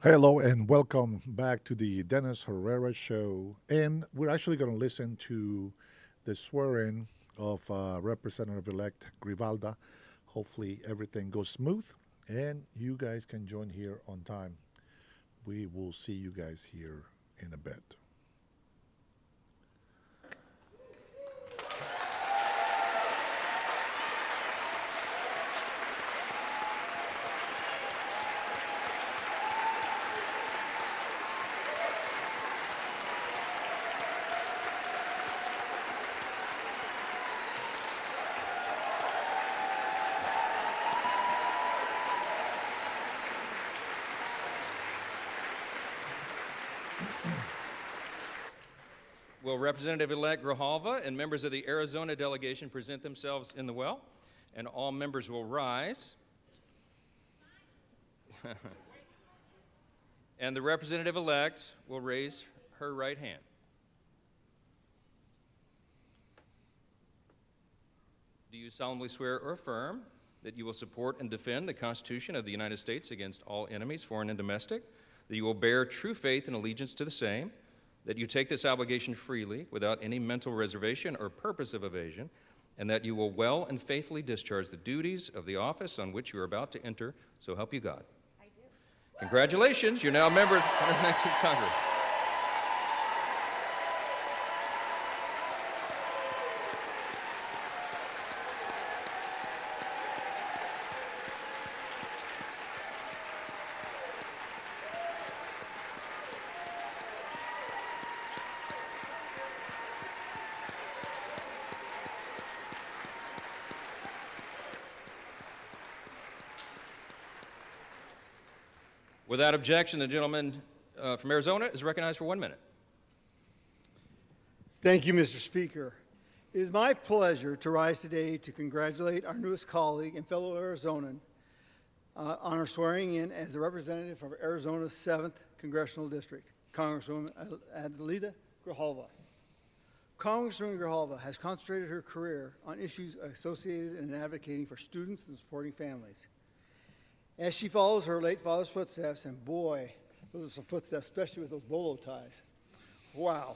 Hello and welcome back to the Dennis Herrera Show. And we're actually going to listen to the swearing of Representative elect Grivalda. Hopefully, everything goes smooth and you guys can join here on time. We will see you guys here in a bit. Will Representative-elect Grijalva and members of the Arizona delegation present themselves in the well? And all members will rise. And the representative-elect will raise her right hand. Do you solemnly swear or affirm that you will support and defend the Constitution of the United States against all enemies, foreign and domestic, that you will bear true faith and allegiance to the same, that you take this obligation freely without any mental reservation or purpose of evasion, and that you will well and faithfully discharge the duties of the office on which you are about to enter, so help you God? I do. Congratulations, you're now a member of the 119th Congress. Without objection, the gentleman from Arizona is recognized for 1 minute. Thank you, Mr. Speaker. It is my pleasure to rise today to congratulate our newest colleague and fellow Arizonan on her swearing in as a representative of Arizona's 7th Congressional District, Congresswoman Adelita Grijalva. Congresswoman Grijalva has concentrated her career on issues associated and advocating for students and supporting families. As she follows her late father's footsteps, and boy, those are some footsteps, especially with those bolo ties. Wow.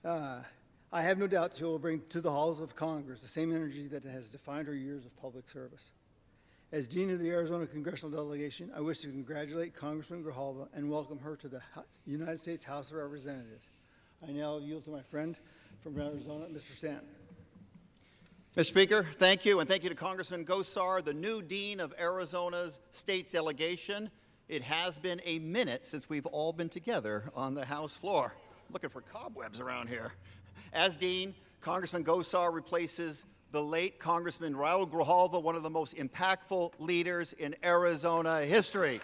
I have no doubt she will bring to the halls of Congress the same energy that has defined her years of public service. As Dean of the Arizona Congressional Delegation, I wish to congratulate Congresswoman Grijalva and welcome her to the United States House of Representatives. I now yield to my friend from Arizona, Mr. Stanton. Mr. Speaker, thank you, and thank you to Congressman Gosar, the new Dean of Arizona's state delegation. It has been a minute since we've all been together on the House floor. Looking for cobwebs around here. As Dean, Congressman Gosar replaces the late Congressman Raul Grijalva, one of the most impactful leaders in Arizona history.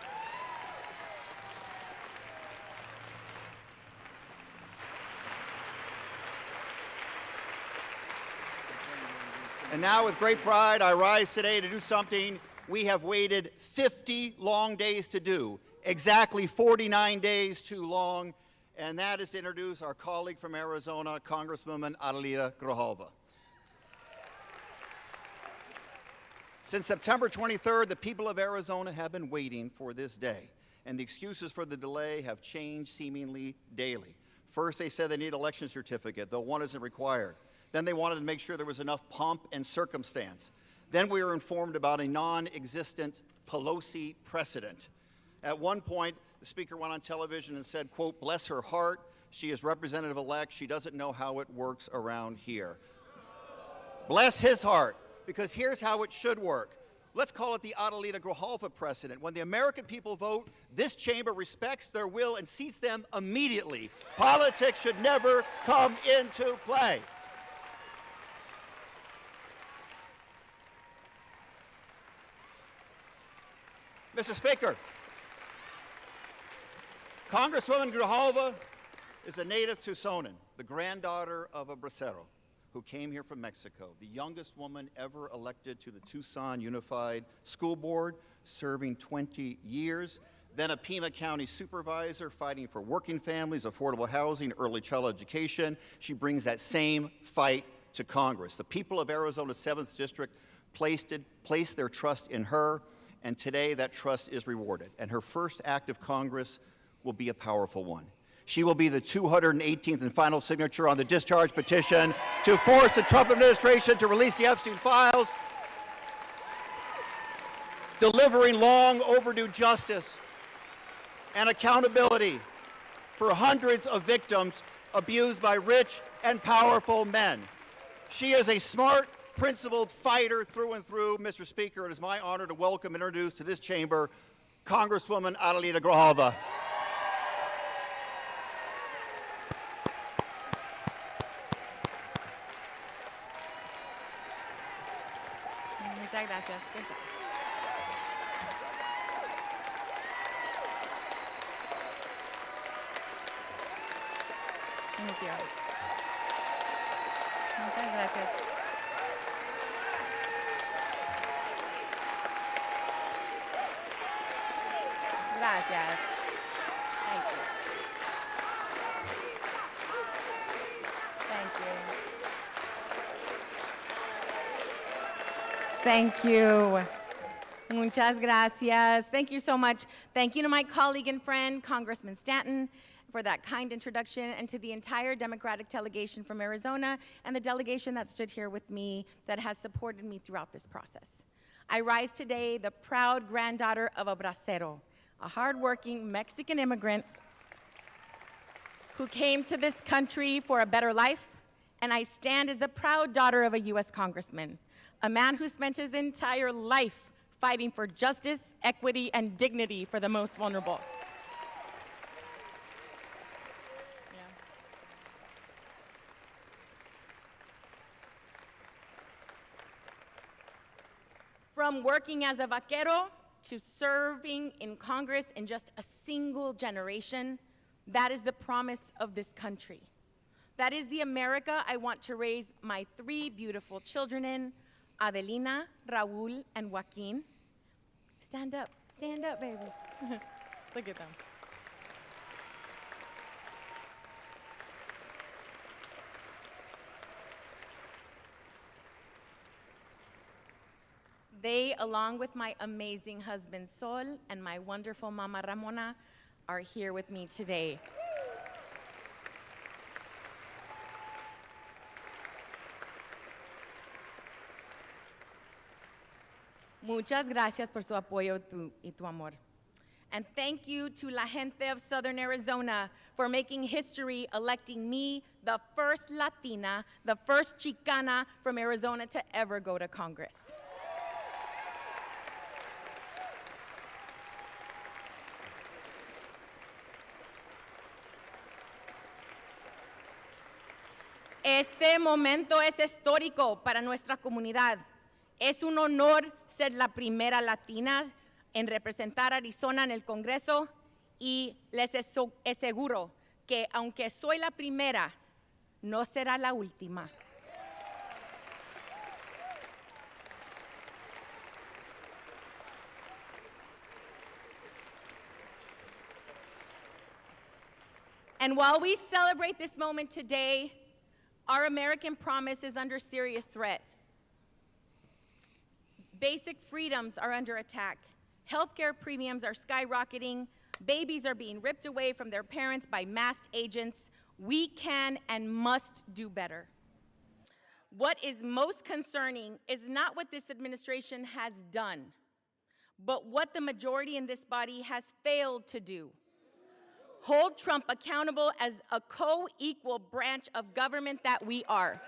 And now, with great pride, I rise today to do something we have waited 50 long days to do, exactly 49 days too long, and that is to introduce our colleague from Arizona, Congresswoman Adelita Grijalva. Since September 23rd, the people of Arizona have been waiting for this day, and the excuses for the delay have changed seemingly daily. First, they said they need an election certificate, though one isn't required. Then they wanted to make sure there was enough pomp and circumstance. Then we were informed about a non-existent Pelosi precedent. At one point, the speaker went on television and said, quote, "Bless her heart, she is representative-elect, she doesn't know how it works around here." Bless his heart, because here's how it should work. Let's call it the Adelita Grijalva precedent. When the American people vote, this chamber respects their will and seats them immediately. Politics should never come into play. Mr. Speaker, Congresswoman Grijalva is a native Tucsonan, the granddaughter of a bracero who came here from Mexico, the youngest woman ever elected to the Tucson Unified School Board, serving 20 years, then a Pima County supervisor fighting for working families, affordable housing, early child education. She brings that same fight to Congress. The people of Arizona's 7th District placed their trust in her, and today that trust is rewarded, and her first act of Congress will be a powerful one. She will be the 218th and final signature on the discharge petition to force the Trump administration to release the Epstein files, delivering long overdue justice and accountability for hundreds of victims abused by rich and powerful men. She is a smart, principled fighter through and through. Mr. Speaker, it is my honor to welcome and introduce to this chamber Congresswoman Adelina Grijalva. Muchas gracias. Good job. Thank you. Muchas gracias. Gracias. Thank you. Thank you. Thank you. Muchas gracias. Thank you so much. Thank you to my colleague and friend, Congressman Stanton, for that kind introduction, and to the entire Democratic delegation from Arizona and the delegation that stood here with me that has supported me throughout this process. I rise today the proud granddaughter of a bracero, a hardworking Mexican immigrant who came to this country for a better life, and I stand as the proud daughter of a U.S. congressman, a man who spent his entire life fighting for justice, equity, and dignity for the most vulnerable. From working as a vaquero to serving in Congress in just a single generation, that is the promise of this country. That is the America I want to raise my three beautiful children in, Adelina, Raul, and Joaquin. Stand up, baby. Look at them. They, along with my amazing husband Sol and my wonderful mama Ramona, are here with me today. Muchas gracias por su apoyo y tu amor. And thank you to la gente of Southern Arizona for making history, electing me, the first Latina, the first Chicana from Arizona to ever go to Congress. Este momento es histórico para nuestra comunidad. Es un honor ser la primera latina en representar a Arizona en el Congreso y les aseguro que aunque soy la primera, no será la última. And while we celebrate this moment today, our American promise is under serious threat. Basic freedoms are under attack. Healthcare premiums are skyrocketing. Babies are being ripped away from their parents by masked agents. We can and must do better. What is most concerning is not what this administration has done, but what the majority in this body has failed to do. Hold Trump accountable as a co-equal branch of government that we are.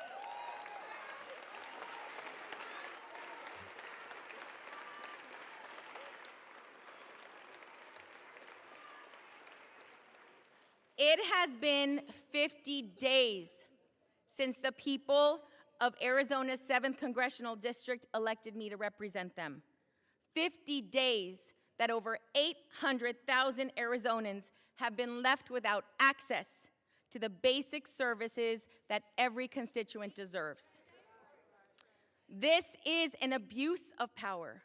It has been 50 days since the people of Arizona's 7th Congressional District elected me to represent them. 50 days that over 800,000 Arizonans have been left without access to the basic services that every constituent deserves. This is an abuse of power.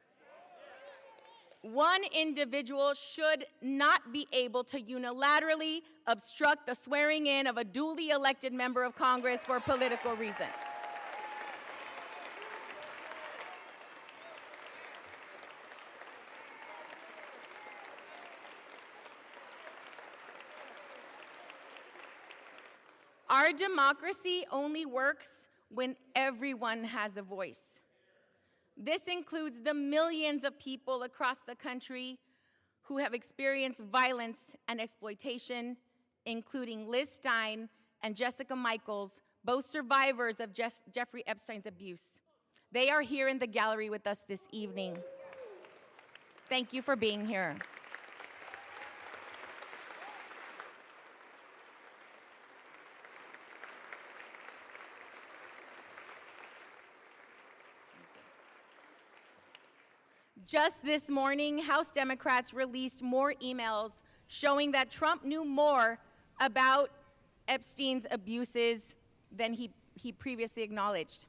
One individual should not be able to unilaterally obstruct the swearing in of a duly elected member of Congress for political reasons. Our democracy only works when everyone has a voice. This includes the millions of people across the country who have experienced violence and exploitation, including Liz Stein and Jessica Michaels, both survivors of Jeffrey Epstein's abuse. They are here in the gallery with us this evening. Thank you for being here. Just this morning, House Democrats released more emails showing that Trump knew more about Epstein's abuses than he previously acknowledged.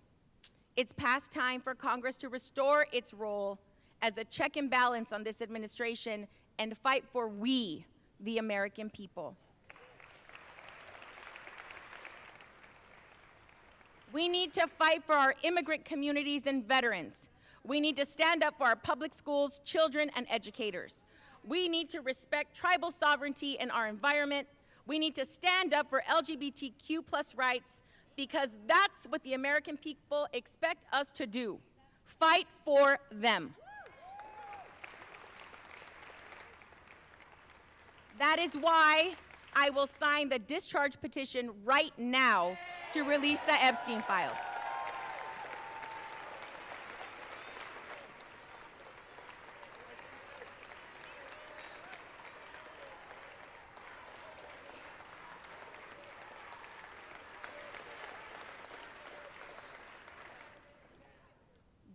It's past time for Congress to restore its role as a check and balance on this administration and fight for we, the American people. We need to fight for our immigrant communities and veterans. We need to stand up for our public schools, children, and educators. We need to respect tribal sovereignty in our environment. We need to stand up for LGBTQ+ rights because that's what the American people expect us to do. Fight for them. That is why I will sign the discharge petition right now to release the Epstein files.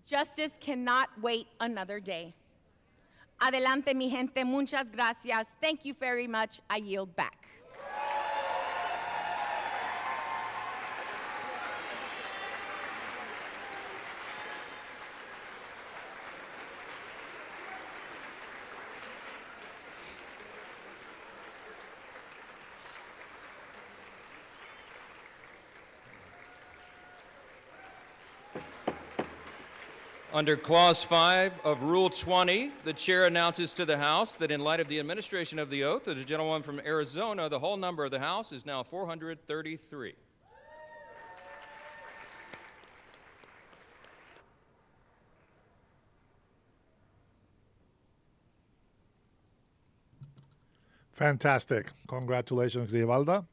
Justice cannot wait another day. Adelante, mi gente. Muchas gracias. Thank you very much. I yield back. Under Clause 5 of Rule 20, the chair announces to the House that in light of the administration of the oath of the gentleman from Arizona, the whole number of the House is now 433. Fantastic. Congratulations, Grivalda.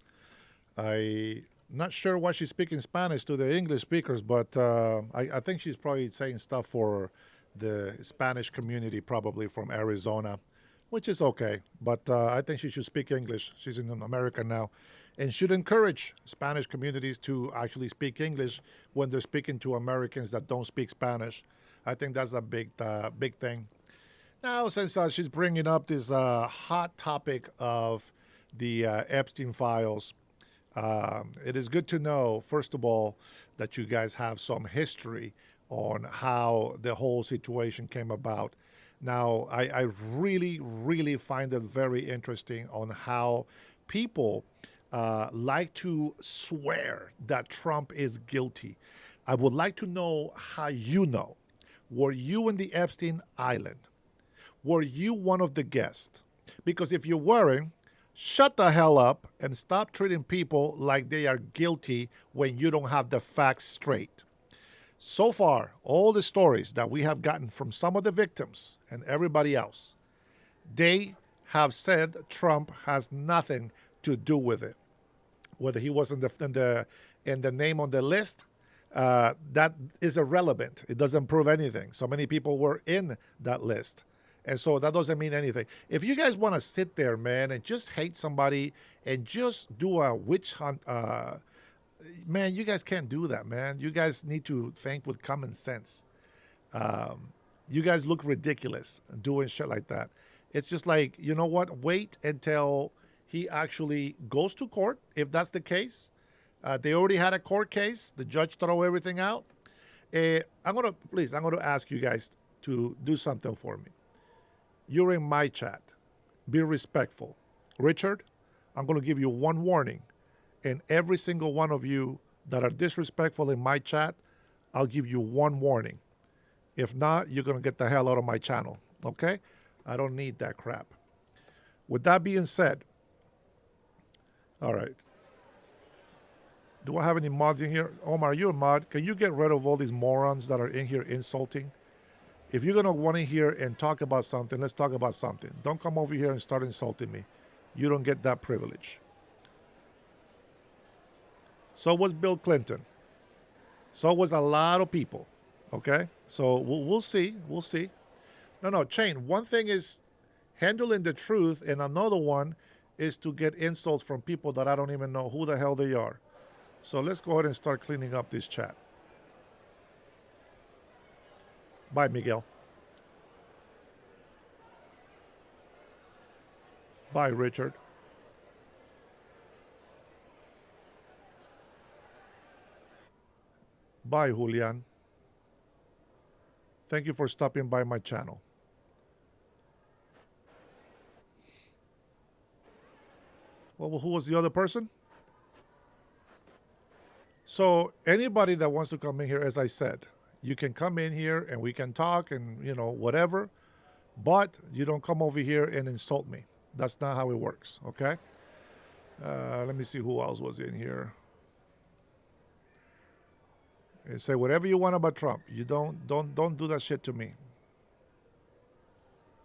I'm not sure why she's speaking Spanish to the English speakers, but I think she's probably saying stuff for the Spanish community, probably from Arizona, which is okay. But I think she should speak English. She's in America now, and should encourage Spanish communities to actually speak English when they're speaking to Americans that don't speak Spanish. I think that's a big thing. Now, since she's bringing up this hot topic of the Epstein files, it is good to know, first of all, that you guys have some history on how the whole situation came about. Now, I really, really find it very interesting on how people like to swear that Trump is guilty. I would like to know how you know. Were you in the Epstein Island? Were you one of the guests? Because if you weren't, shut the hell up and stop treating people like they are guilty when you don't have the facts straight. So far, all the stories that we have gotten from some of the victims and everybody else, they have said Trump has nothing to do with it. Whether he was in the name on the list, that is irrelevant. It doesn't prove anything. So many people were in that list. And so that doesn't mean anything. If you guys want to sit there, man, and just hate somebody and just do a witch hunt, man, you guys can't do that, man. You guys need to think with common sense. You guys look ridiculous doing shit like that. It's just like, you know what? Wait until he actually goes to court, if that's the case. They already had a court case. The judge throw everything out. I'm going to ask you guys to do something for me. You're in my chat. Be respectful. Richard, I'm going to give you one warning. And every single one of you that are disrespectful in my chat, I'll give you one warning. If not, you're going to get the hell out of my channel. Okay? I don't need that crap. With that being said, all right. Do I have any mods in here? Omar, you're a mod. Can you get rid of all these morons that are in here insulting? If you're going to want to hear and talk about something, let's talk about something. Don't come over here and start insulting me. You don't get that privilege. So was Bill Clinton. So was a lot of people. Okay? So we'll see. We'll see. No, Chain. One thing is handling the truth, and another one is to get insults from people that I don't even know who the hell they are. So let's go ahead and start cleaning up this chat. Bye, Miguel. Bye, Richard. Bye, Julian. Thank you for stopping by my channel. Well, who was the other person? So anybody that wants to come in here, as I said, you can come in here and we can talk and, whatever, but you don't come over here and insult me. That's not how it works, okay? Let me see who else was in here. And say whatever you want about Trump. You don't do that shit to me.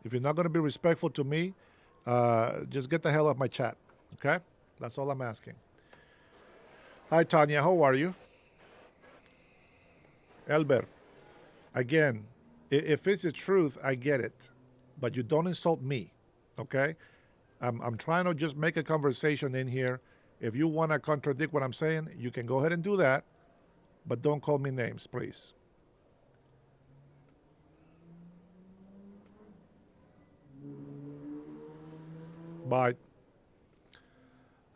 If you're not going to be respectful to me, just get the hell off my chat, okay? That's all I'm asking. Hi, Tanya. How are you? Elber, again, if it's the truth, I get it. But you don't insult me, okay? I'm trying to just make a conversation in here. If you want to contradict what I'm saying, you can go ahead and do that. But don't call me names, please. Bye.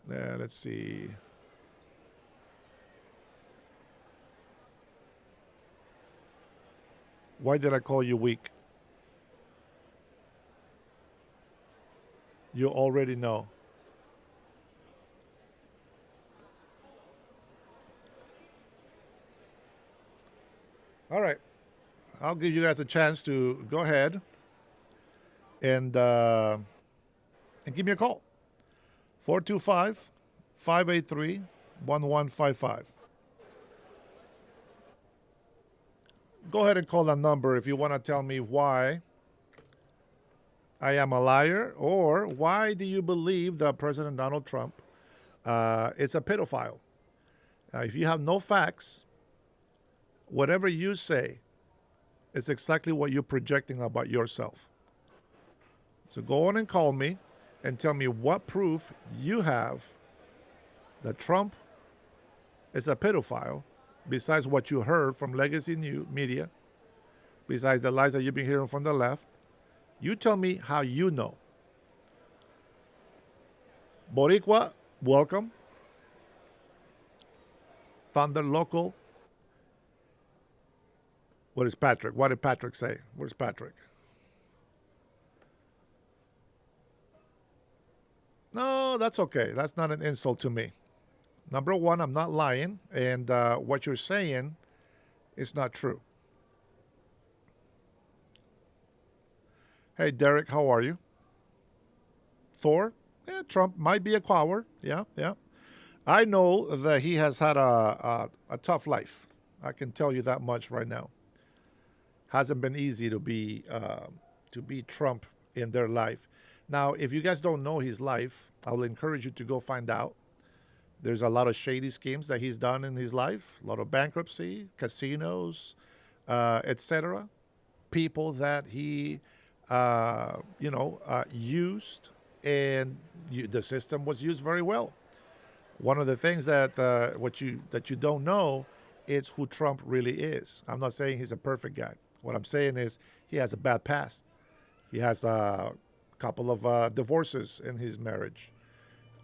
Let's see. Why did I call you weak? You already know. All right. I'll give you guys a chance to go ahead and give me a call. 425-583-1155. Go ahead and call that number if you want to tell me why I am a liar, or why do you believe that President Donald Trump is a pedophile? If you have no facts, whatever you say is exactly what you're projecting about yourself. So go on and call me and tell me what proof you have that Trump is a pedophile, besides what you heard from legacy media, besides the lies that you've been hearing from the left. You tell me how you know. Boricua, welcome. Thunder Local. What is Patrick? What did Patrick say? Where's Patrick? No, that's okay. That's not an insult to me. Number one, I'm not lying, and what you're saying is not true. Hey, Derek, how are you? Thor? Yeah, Trump might be a coward. Yeah. I know that he has had a tough life. I can tell you that much right now. Hasn't been easy to be Trump in their life. Now, if you guys don't know his life, I will encourage you to go find out. There's a lot of shady schemes that he's done in his life, a lot of bankruptcy, casinos, etc. People that he, used, and the system was used very well. One of the things that you don't know is who Trump really is. I'm not saying he's a perfect guy. What I'm saying is he has a bad past. He has a couple of divorces in his marriage.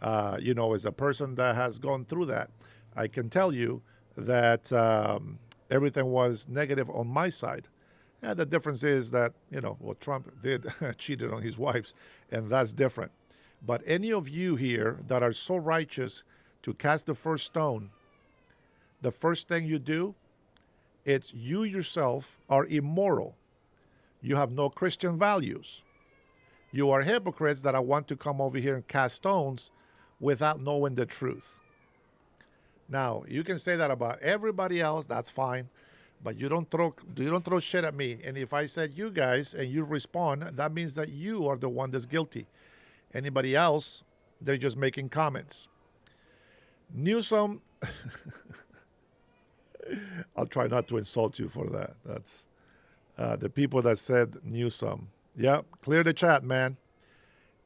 As a person that has gone through that, I can tell you that everything was negative on my side. And the difference is that, Trump did cheated on his wives, and that's different. But any of you here that are so righteous to cast the first stone, the first thing you do, it's you yourself are immoral. You have no Christian values. You are hypocrites that want to come over here and cast stones without knowing the truth. Now, you can say that about everybody else, that's fine. But you don't throw shit at me. And if I said you guys and you respond, that means that you are the one that's guilty. Anybody else, they're just making comments. Newsom, I'll try not to insult you for that. That's the people that said Newsom. Yep, clear the chat, man.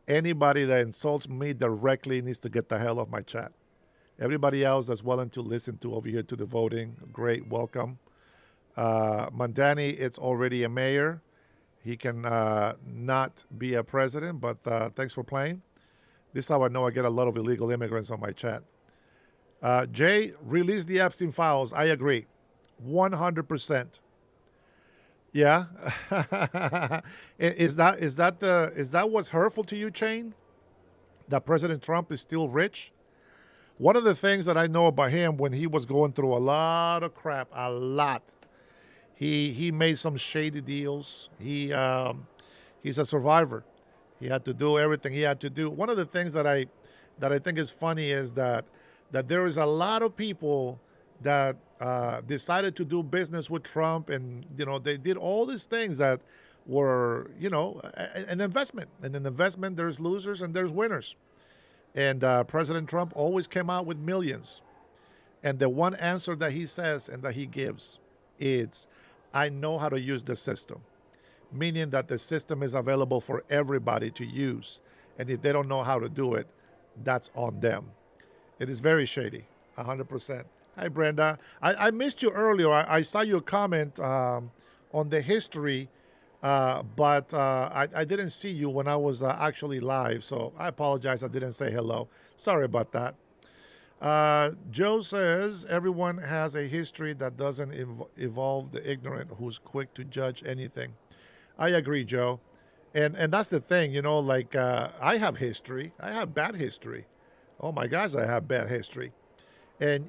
Anybody that insults me directly needs to get the hell off my chat. Everybody else that's willing to listen to over here to the voting, great, welcome. Mandani, it's already a mayor. He can not be a president, but thanks for playing. This is how I know I get a lot of illegal immigrants on my chat. Jay, release the Epstein files. I agree. 100%. Yeah. Is that what's hurtful to you, Chain? That President Trump is still rich? One of the things that I know about him when he was going through a lot of crap, a lot. He made some shady deals. He's a survivor. He had to do everything he had to do. One of the things that I think is funny is that there is a lot of people that decided to do business with Trump, and they did all these things that were an investment. And in investment, there's losers and there's winners. And President Trump always came out with millions. And the one answer that he says and that he gives is, I know how to use the system, meaning that the system is available for everybody to use. And if they don't know how to do it, that's on them. It is very shady, 100%. Hi, Brenda. I missed you earlier. I saw your comment on the history, but I didn't see you when I was actually live, so I apologize I didn't say hello. Sorry about that. Joe says, everyone has a history that doesn't evolve the ignorant who's quick to judge anything. I agree, Joe. And that's the thing, I have history. I have bad history. Oh my gosh, I have bad history. And,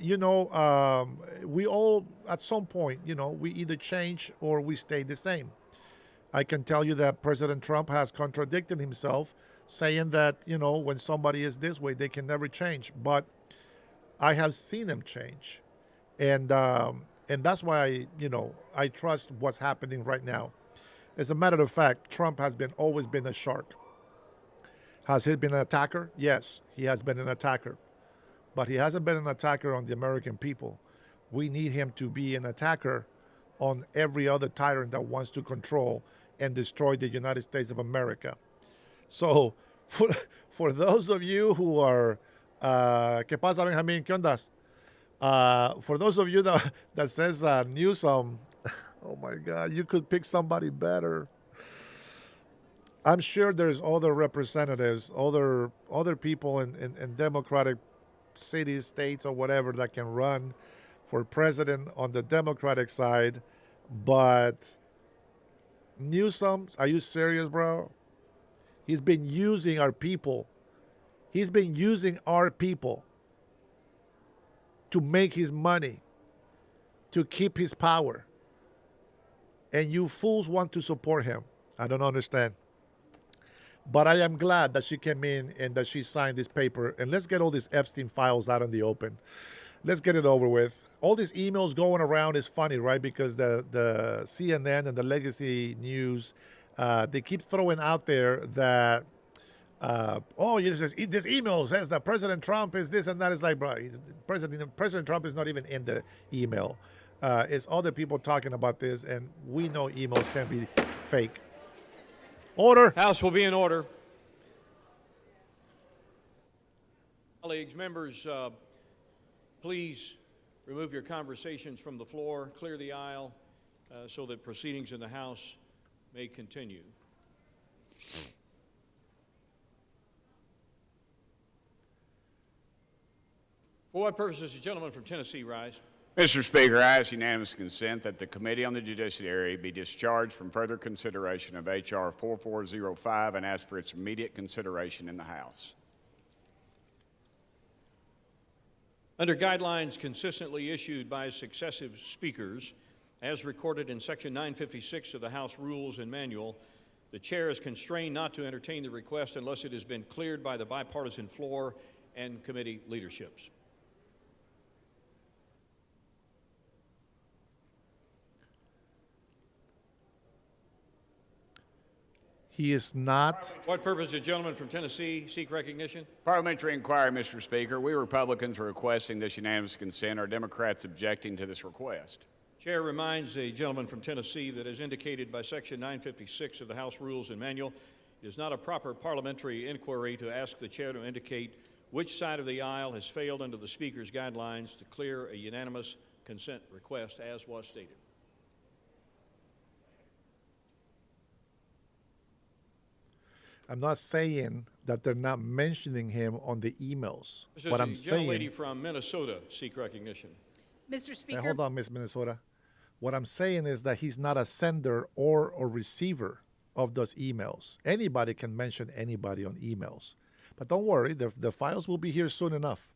we all, at some point, we either change or we stay the same. I can tell you that President Trump has contradicted himself, saying that, when somebody is this way, they can never change. But I have seen him change. And that's why, I trust what's happening right now. As a matter of fact, Trump has always been a shark. Has he been an attacker? Yes, he has been an attacker. But he hasn't been an attacker on the American people. We need him to be an attacker on every other tyrant that wants to control and destroy the United States of America. So, for those of you who are, ¿qué pasa, Benjamín? ¿Qué ondas? For those of you that says Newsom, oh my God, you could pick somebody better. I'm sure there's other representatives, other people in Democratic cities, states, or whatever that can run for president on the Democratic side, but Newsom, are you serious, bro? He's been using our people. He's been using our people to make his money, to keep his power. And you fools want to support him. I don't understand. But I am glad that she came in and that she signed this paper. And let's get all these Epstein files out in the open. Let's get it over with. All these emails going around is funny, right? Because the CNN and the Legacy News, they keep throwing out there that, this email says that President Trump is this and that. It's like, bro, President Trump is not even in the email. It's other people talking about this, and we know emails can be fake. Order. House will be in order. Colleagues, members, please remove your conversations from the floor, clear the aisle, so that proceedings in the House may continue. For what purposes, the gentleman from Tennessee rise? Mr. Speaker, I ask unanimous consent that the Committee on the Judiciary be discharged from further consideration of H.R. 4405 and ask for its immediate consideration in the House. Under guidelines consistently issued by successive speakers, as recorded in Section 956 of the House Rules and Manual, the Chair is constrained not to entertain the request unless it has been cleared by the bipartisan floor and committee leaderships. He is not. What purpose does the gentleman from Tennessee seek recognition? Parliamentary inquiry, Mr. Speaker. We Republicans are requesting this unanimous consent. Are Democrats objecting to this request? Chair reminds the gentleman from Tennessee that as indicated by Section 956 of the House Rules and Manual, it is not a proper parliamentary inquiry to ask the chair to indicate which side of the aisle has failed under the Speaker's guidelines to clear a unanimous consent request, as was stated. I'm not saying that they're not mentioning him on the emails. This What is I'm the gentlelady saying. from Minnesota seek recognition. Mr. Hey, Speaker, hold on, Miss Minnesota. What I'm saying is that he's not a sender or a receiver of those emails. Anybody can mention anybody on emails. But don't worry, the files will be here soon enough.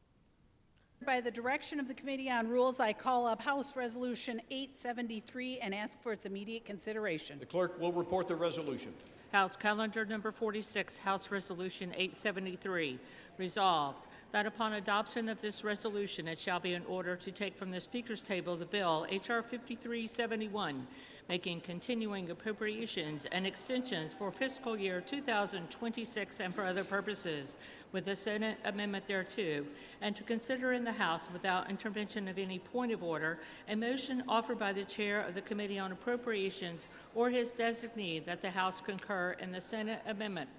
By the direction of the Committee on Rules, I call up House Resolution 873 and ask for its immediate consideration. The clerk will report the resolution. House Calendar Number 46, House Resolution 873. Resolved that upon adoption of this resolution, it shall be in order to take from the Speaker's table the bill H.R. 5371, making continuing appropriations and extensions for fiscal year 2026 and for other purposes, with the Senate amendment thereto, and to consider in the House without intervention of any point of order a motion offered by the Chair of the Committee on Appropriations or his designee that the House concur in the Senate amendment.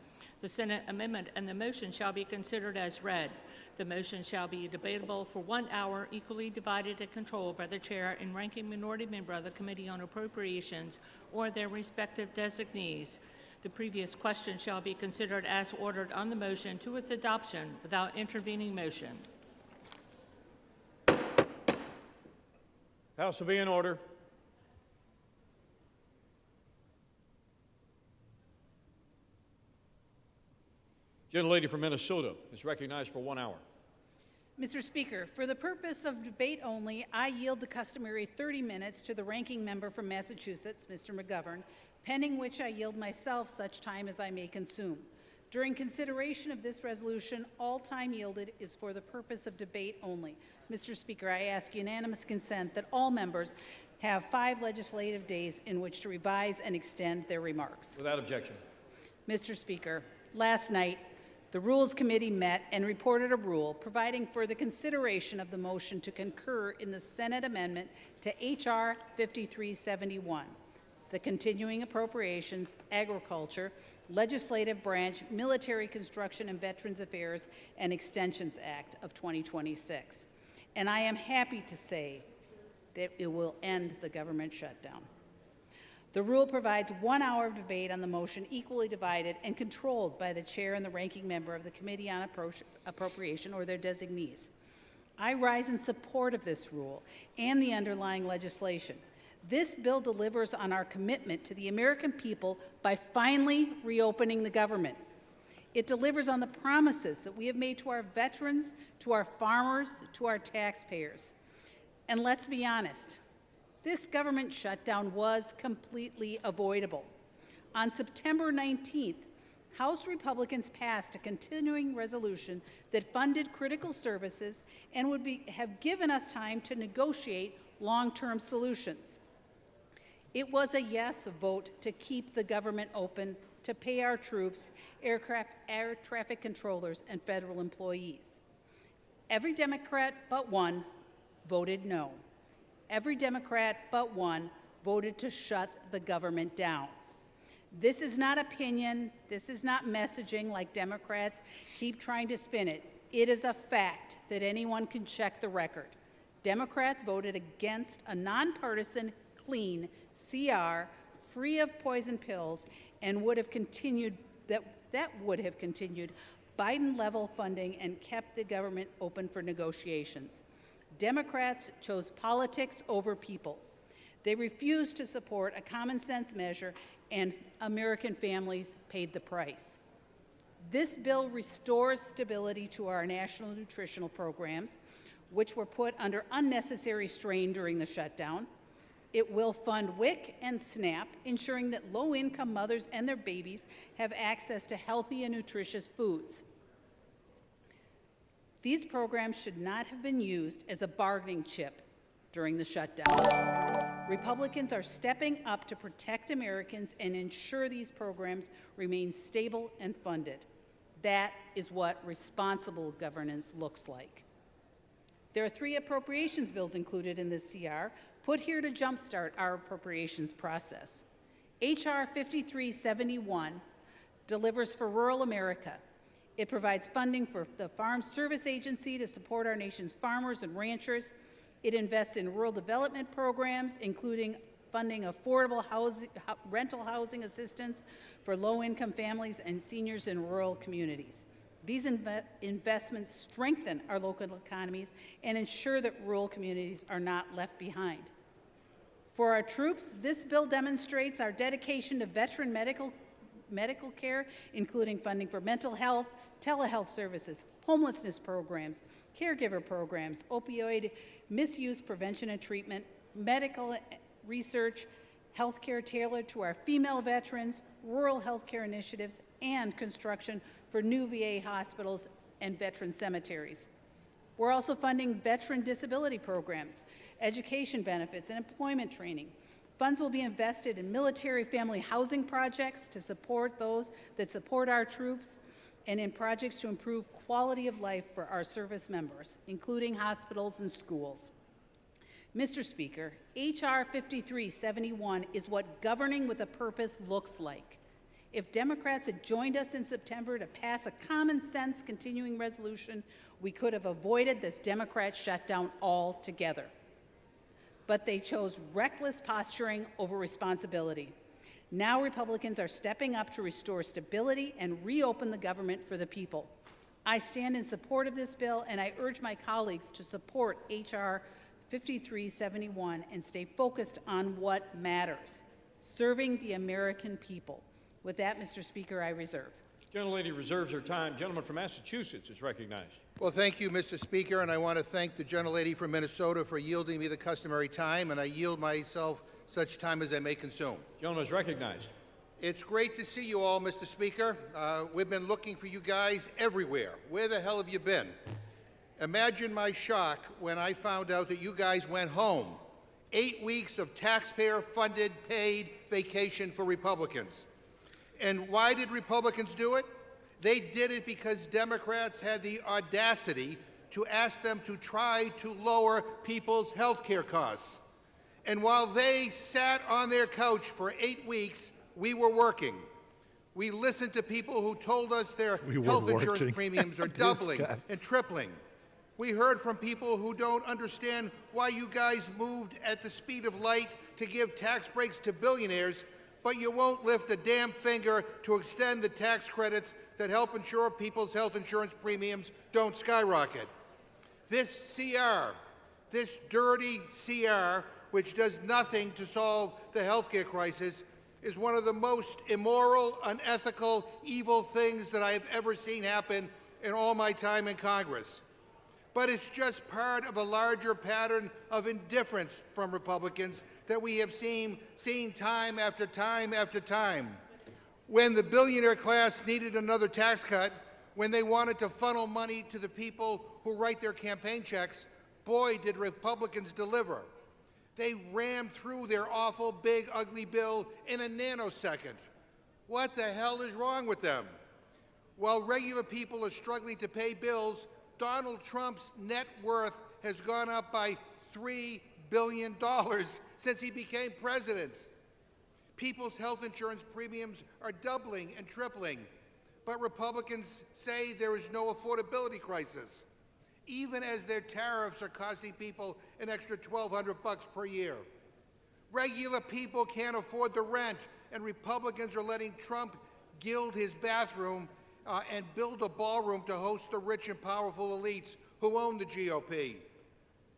The Senate amendment and the motion shall be considered as read. The motion shall be debatable for 1 hour, equally divided and controlled by the Chair and ranking minority member of the Committee on Appropriations or their respective designees. The previous question shall be considered as ordered on the motion to its adoption without intervening motion. House will be in order. Gentlelady from Minnesota is recognized for 1 hour. Mr. Speaker, for the purpose of debate only, I yield the customary 30 minutes to the ranking member from Massachusetts, Mr. McGovern, pending which I yield myself such time as I may consume. During consideration of this resolution, all time yielded is for the purpose of debate only. Mr. Speaker, I ask unanimous consent that all members have 5 legislative days in which to revise and extend their remarks. Without objection. Mr. Speaker, last night, the Rules Committee met and reported a rule providing for the consideration of the motion to concur in the Senate amendment to H.R. 5371, the Continuing Appropriations, Agriculture, Legislative Branch, Military Construction and Veterans Affairs and Extensions Act of 2026. And I am happy to say that it will end the government shutdown. The rule provides 1 hour of debate on the motion equally divided and controlled by the chair and the ranking member of the Committee on Appropriation or their designees. I rise in support of this rule and the underlying legislation. This bill delivers on our commitment to the American people by finally reopening the government. It delivers on the promises that we have made to our veterans, to our farmers, to our taxpayers. And let's be honest, this government shutdown was completely avoidable. On September 19th, House Republicans passed a continuing resolution that funded critical services and would have given us time to negotiate long-term solutions. It was a yes vote to keep the government open, to pay our troops, air traffic controllers, and federal employees. Every Democrat but one voted no. Every Democrat but one voted to shut the government down. This is not opinion. This is not messaging like Democrats keep trying to spin it. It is a fact that anyone can check the record. Democrats voted against a nonpartisan, clean CR, free of poison pills, and would have continued that would have continued Biden-level funding and kept the government open for negotiations. Democrats chose politics over people. They refused to support a common-sense measure, and American families paid the price. This bill restores stability to our national nutritional programs, which were put under unnecessary strain during the shutdown. It will fund WIC and SNAP, ensuring that low-income mothers and their babies have access to healthy and nutritious foods. These programs should not have been used as a bargaining chip during the shutdown. Republicans are stepping up to protect Americans and ensure these programs remain stable and funded. That is what responsible governance looks like. There are 3 appropriations bills included in this CR, put here to jumpstart our appropriations process. H.R. 5371 delivers for rural America. It provides funding for the Farm Service Agency to support our nation's farmers and ranchers. It invests in rural development programs, including funding affordable rental housing assistance for low-income families and seniors in rural communities. These investments strengthen our local economies and ensure that rural communities are not left behind. For our troops, this bill demonstrates our dedication to veteran medical care, including funding for mental health, telehealth services, homelessness programs, caregiver programs, opioid misuse prevention and treatment, medical research, health care tailored to our female veterans, rural health care initiatives, and construction for new VA hospitals and veteran cemeteries. We're also funding veteran disability programs, education benefits, and employment training. Funds will be invested in military family housing projects to support those that support our troops, and in projects to improve quality of life for our service members, including hospitals and schools. Mr. Speaker, H.R. 5371 is what governing with a purpose looks like. If Democrats had joined us in September to pass a common-sense continuing resolution, we could have avoided this Democrat shutdown altogether. But they chose reckless posturing over responsibility. Now Republicans are stepping up to restore stability and reopen the government for the people. I stand in support of this bill, and I urge my colleagues to support H.R. 5371 and stay focused on what matters, serving the American people. With that, Mr. Speaker, I reserve. Gentlelady reserves her time. Gentleman from Massachusetts is recognized. Well, thank you, Mr. Speaker, and I want to thank the gentlelady from Minnesota for yielding me the customary time, and I yield myself such time as I may consume. Gentleman is recognized. It's great to see you all, Mr. Speaker. We've been looking for you guys everywhere. Where the hell have you been? Imagine my shock when I found out that you guys went home. 8 weeks of taxpayer-funded, paid vacation for Republicans. And why did Republicans do it? They did it because Democrats had the audacity to ask them to try to lower people's health care costs. And while they sat on their couch for 8 weeks, we were working. We listened to people who told us their health insurance premiums are doubling and tripling. We heard from people who don't understand why you guys moved at the speed of light to give tax breaks to billionaires, but you won't lift a damn finger to extend the tax credits that help ensure people's health insurance premiums don't skyrocket. This CR, this dirty CR, which does nothing to solve the healthcare crisis, is one of the most immoral, unethical, evil things that I have ever seen happen in all my time in Congress. But it's just part of a larger pattern of indifference from Republicans that we have seen time after time after time. When the billionaire class needed another tax cut, when they wanted to funnel money to the people who write their campaign checks, boy, did Republicans deliver. They rammed through their awful, big, ugly bill in a nanosecond. What the hell is wrong with them? While regular people are struggling to pay bills, Donald Trump's net worth has gone up by $3 billion since he became president. People's health insurance premiums are doubling and tripling, but Republicans say there is no affordability crisis, even as their tariffs are costing people an extra $1,200 per year. Regular people can't afford the rent, and Republicans are letting Trump gild his bathroom and build a ballroom to host the rich and powerful elites who own the GOP.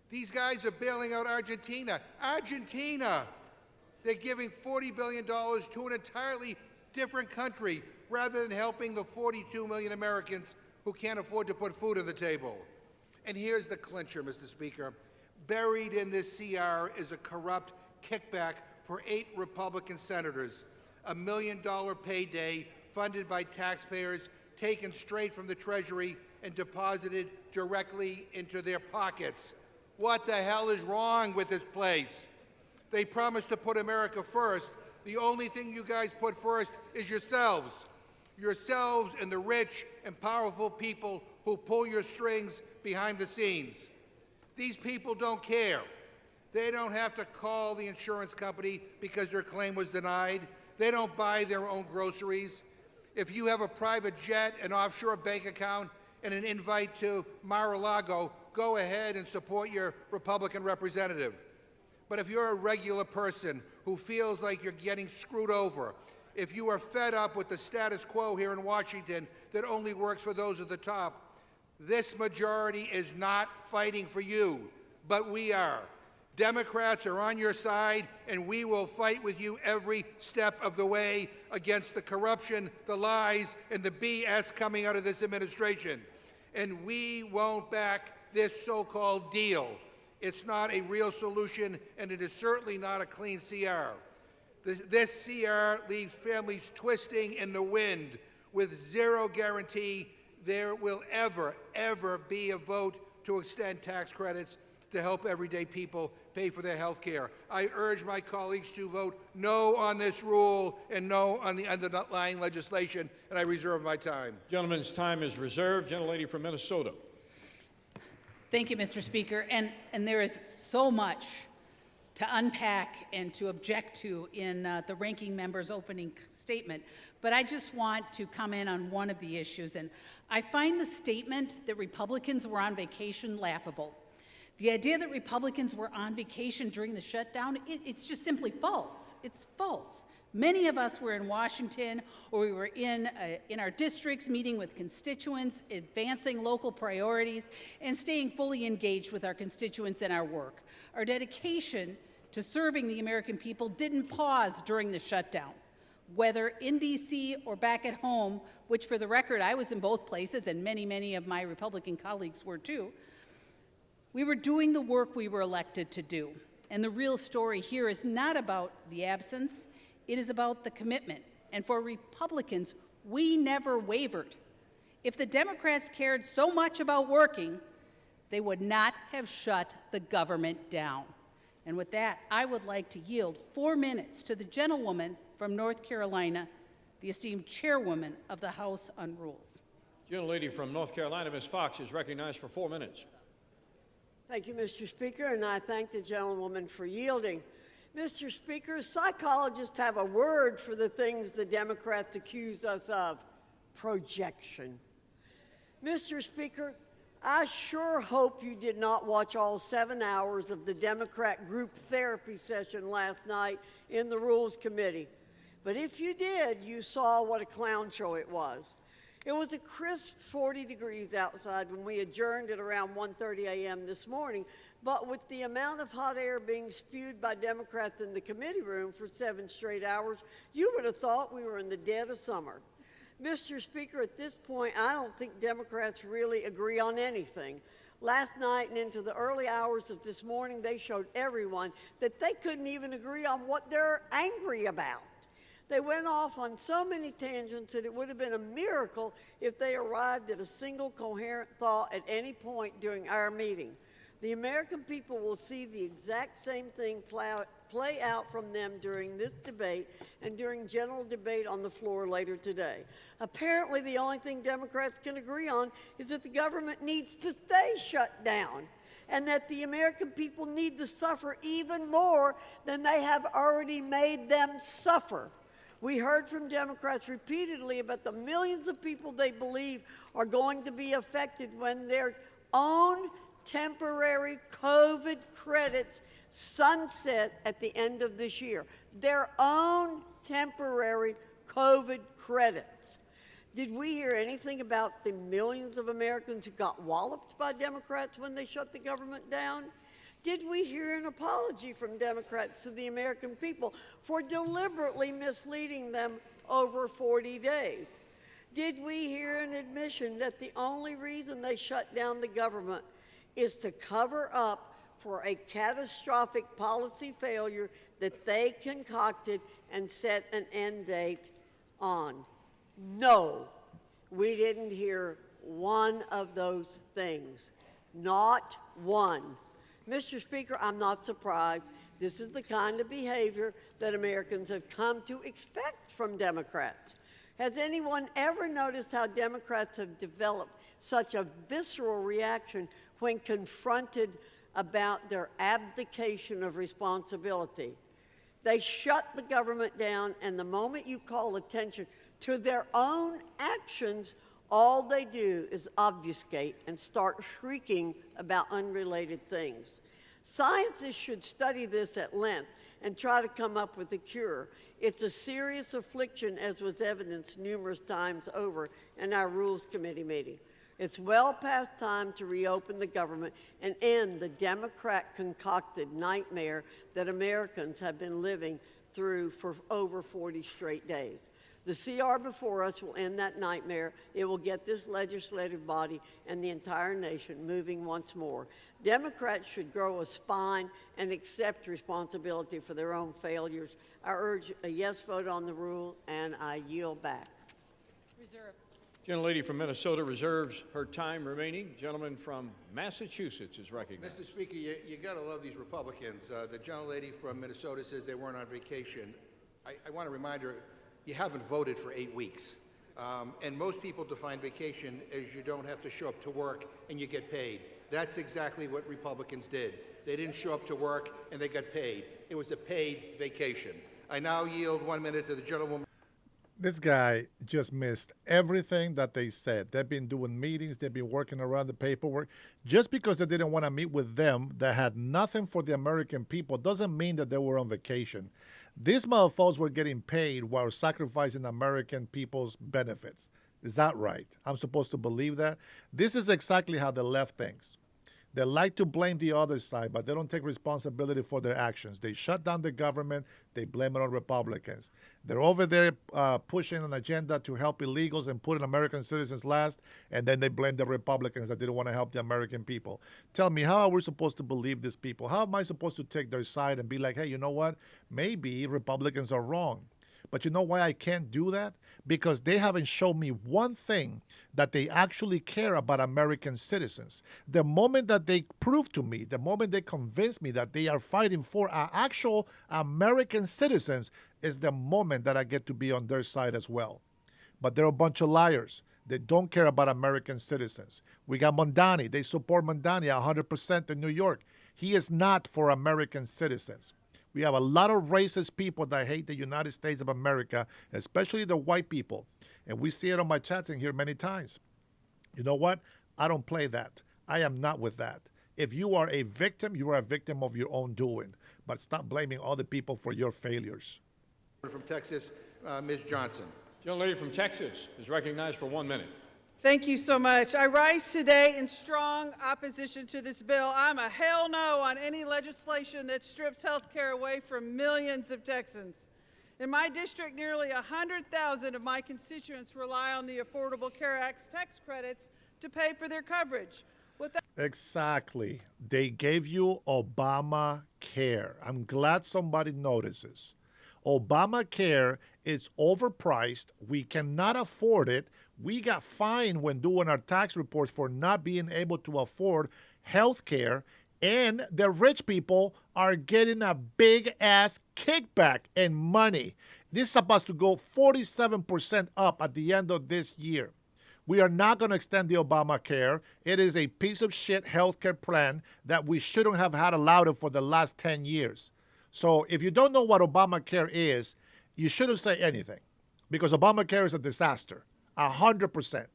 These guys are bailing out Argentina. Argentina! They're giving $40 billion to an entirely different country rather than helping the 42 million Americans who can't afford to put food on the table. And here's the clincher, Mr. Speaker. Buried in this CR is a corrupt kickback for 8 Republican senators, a $1 million payday funded by taxpayers, taken straight from the Treasury and deposited directly into their pockets. What the hell is wrong with this place? They promised to put America first. The only thing you guys put first is yourselves. Yourselves and the rich and powerful people who pull your strings behind the scenes. These people don't care. They don't have to call the insurance company because their claim was denied. They don't buy their own groceries. If you have a private jet, an offshore bank account, and an invite to Mar-a-Lago, go ahead and support your Republican representative. But if you're a regular person who feels like you're getting screwed over, if you are fed up with the status quo here in Washington that only works for those at the top, this majority is not fighting for you, but we are. Democrats are on your side, and we will fight with you every step of the way against the corruption, the lies, and the BS coming out of this administration. And we won't back this so-called deal. It's not a real solution, and it is certainly not a clean CR. This CR leaves families twisting in the wind with zero guarantee there will ever be a vote to extend tax credits to help everyday people pay for their health care. I urge my colleagues to vote no on this rule and no on the underlying legislation, and I reserve my time. Gentleman's time is reserved. Gentlelady from Minnesota. Thank you, Mr. Speaker. And there is so much to unpack and to object to in the ranking member's opening statement. But I just want to comment on one of the issues. And I find the statement that Republicans were on vacation laughable. The idea that Republicans were on vacation during the shutdown, it's just simply false. It's false. Many of us were in Washington, or we were in our districts meeting with constituents, advancing local priorities, and staying fully engaged with our constituents in our work. Our dedication to serving the American people didn't pause during the shutdown. Whether in D.C. or back at home, which for the record, I was in both places, and many of my Republican colleagues were too, we were doing the work we were elected to do. And the real story here is not about the absence, it is about the commitment. And for Republicans, we never wavered. If the Democrats cared so much about working, they would not have shut the government down. And with that, I would like to yield 4 minutes to the gentlewoman from North Carolina, the esteemed chairwoman of the House on Rules. Gentlelady from North Carolina, Ms. Fox, is recognized for 4 minutes. Thank you, Mr. Speaker, and I thank the gentlewoman for yielding. Mr. Speaker, psychologists have a word for the things the Democrats accuse us of: projection. Mr. Speaker, I sure hope you did not watch all 7 hours of the Democrat group therapy session last night in the Rules Committee. But if you did, you saw what a clown show it was. It was a crisp 40 degrees outside when we adjourned at around 1:30 a.m. this morning, but with the amount of hot air being spewed by Democrats in the committee room for 7 straight hours, you would have thought we were in the dead of summer. Mr. Speaker, at this point, I don't think Democrats really agree on anything. Last night and into the early hours of this morning, they showed everyone that they couldn't even agree on what they're angry about. They went off on so many tangents that it would have been a miracle if they arrived at a single coherent thought at any point during our meeting. The American people will see the exact same thing play out from them during this debate and during general debate on the floor later today. Apparently, the only thing Democrats can agree on is that the government needs to stay shut down, and that the American people need to suffer even more than they have already made them suffer. We heard from Democrats repeatedly about the millions of people they believe are going to be affected when their own temporary COVID credits sunset at the end of this year. Their own temporary COVID credits. Did we hear anything about the millions of Americans who got walloped by Democrats when they shut the government down? Did we hear an apology from Democrats to the American people for deliberately misleading them over 40 days? Did we hear an admission that the only reason they shut down the government is to cover up for a catastrophic policy failure that they concocted and set an end date on? No, we didn't hear one of those things. Not one. Mr. Speaker, I'm not surprised. This is the kind of behavior that Americans have come to expect from Democrats. Has anyone ever noticed how Democrats have developed such a visceral reaction when confronted about their abdication of responsibility? They shut the government down, and the moment you call attention to their own actions, all they do is obfuscate and start shrieking about unrelated things. Scientists should study this at length and try to come up with a cure. It's a serious affliction, as was evidenced numerous times over in our Rules Committee meeting. It's well past time to reopen the government and end the Democrat-concocted nightmare that Americans have been living through for over 40 straight days. The CR before us will end that nightmare. It will get this legislative body and the entire nation moving once more. Democrats should grow a spine and accept responsibility for their own failures. I urge a yes vote on the rule, and I yield back. Reserve. Gentlelady from Minnesota reserves her time remaining. Gentleman from Massachusetts is recognized. Mr. Speaker, you got to love these Republicans. The gentlelady from Minnesota says they weren't on vacation. I want to remind her, you haven't voted for 8 weeks. And most people define vacation as you don't have to show up to work and you get paid. That's exactly what Republicans did. They didn't show up to work and they got paid. It was a paid vacation. I now yield 1 minute to the gentlewoman. This guy just missed everything that they said. They've been doing meetings. They've been working around the paperwork. Just because they didn't want to meet with them that had nothing for the American people doesn't mean that they were on vacation. These motherfuckers were getting paid while sacrificing American people's benefits. Is that right? I'm supposed to believe that? This is exactly how the left thinks. They like to blame the other side, but they don't take responsibility for their actions. They shut down the government. They blame it on Republicans. They're over there pushing an agenda to help illegals and putting American citizens last, and then they blame the Republicans that didn't want to help the American people. Tell me, how are we supposed to believe these people? How am I supposed to take their side and be like, hey, you know what? Maybe Republicans are wrong. But you know why I can't do that? Because they haven't shown me one thing that they actually care about American citizens. The moment that they prove to me, the moment they convince me that they are fighting for our actual American citizens, is the moment that I get to be on their side as well. But they're a bunch of liars. They don't care about American citizens. We got Mondani. They support Mondani 100% in New York. He is not for American citizens. We have a lot of racist people that hate the United States of America, especially the white people. And we see it on my chats in here many times. You know what? I don't play that. I am not with that. If you are a victim, you are a victim of your own doing. But stop blaming other people for your failures. From Texas, Ms. Johnson. Gentlelady from Texas is recognized for 1 minute. Thank you so much. I rise today in strong opposition to this bill. I'm a hell no on any legislation that strips health care away from millions of Texans. In my district, nearly 100,000 of my constituents rely on the Affordable Care Act's tax credits to pay for their coverage. Exactly. They gave you Obamacare. I'm glad somebody notices. Obamacare is overpriced. We cannot afford it. We got fined when doing our tax reports for not being able to afford health care. And the rich people are getting a big-ass kickback and money. This is supposed to go 47% up at the end of this year. We are not going to extend the Obamacare. It is a piece of shit healthcare plan that we shouldn't have had allowed it for the last 10 years. So if you don't know what Obamacare is, you shouldn't say anything because Obamacare is a disaster, 100%.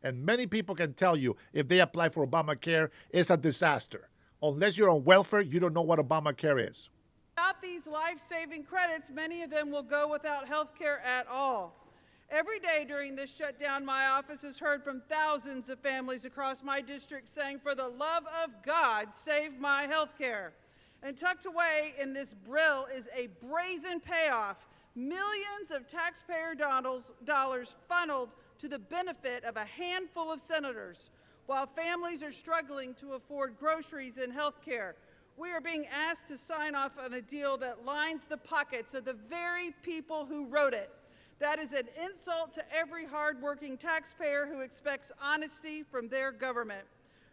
And many people can tell you if they apply for Obamacare, it's a disaster. Unless you're on welfare, you don't know what Obamacare is. Without these life-saving credits, many of them will go without health care at all. Every day during this shutdown, my office has heard from thousands of families across my district saying, for the love of God, save my health care. And tucked away in this bill is a brazen payoff, millions of taxpayer dollars funneled to the benefit of a handful of senators, while families are struggling to afford groceries and health care. We are being asked to sign off on a deal that lines the pockets of the very people who wrote it. That is an insult to every hardworking taxpayer who expects honesty from their government.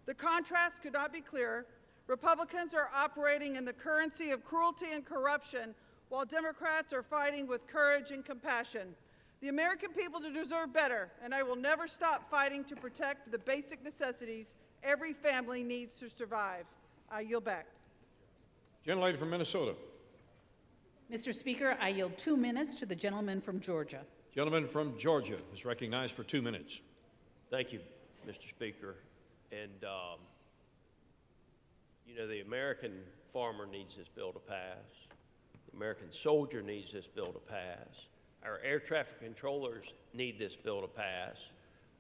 The contrast could not be clearer. Republicans are operating in the currency of cruelty and corruption, while Democrats are fighting with courage and compassion. The American people deserve better, and I will never stop fighting to protect the basic necessities every family needs to survive. I yield back. Gentlelady from Minnesota. Mr. Speaker, I yield 2 minutes to the gentleman from Georgia. Gentleman from Georgia is recognized for 2 minutes. Thank you, Mr. Speaker. And, you know, the American farmer needs this bill to pass. The American soldier needs this bill to pass. Our air traffic controllers need this bill to pass.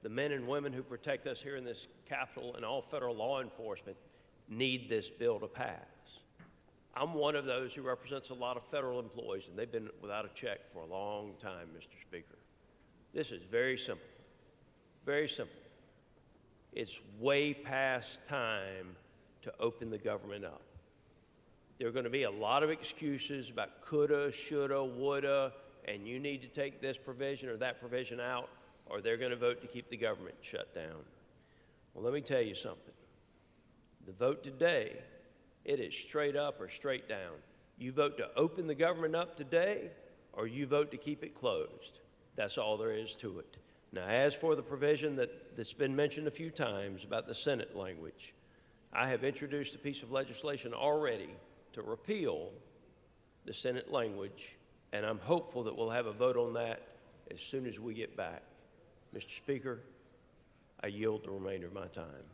The men and women who protect us here in this Capitol and all federal law enforcement need this bill to pass. I'm one of those who represents a lot of federal employees, and they've been without a check for a long time, Mr. Speaker. This is very simple, very simple. It's way past time to open the government up. There are going to be a lot of excuses about coulda, shoulda, woulda, and you need to take this provision or that provision out, or they're going to vote to keep the government shut down. Well, let me tell you something. The vote today, it is straight up or straight down. You vote to open the government up today, or you vote to keep it closed. That's all there is to it. Now, as for the provision that's been mentioned a few times about the Senate language, I have introduced a piece of legislation already to repeal the Senate language, and I'm hopeful that we'll have a vote on that as soon as we get back. Mr. Speaker, I yield the remainder of my time.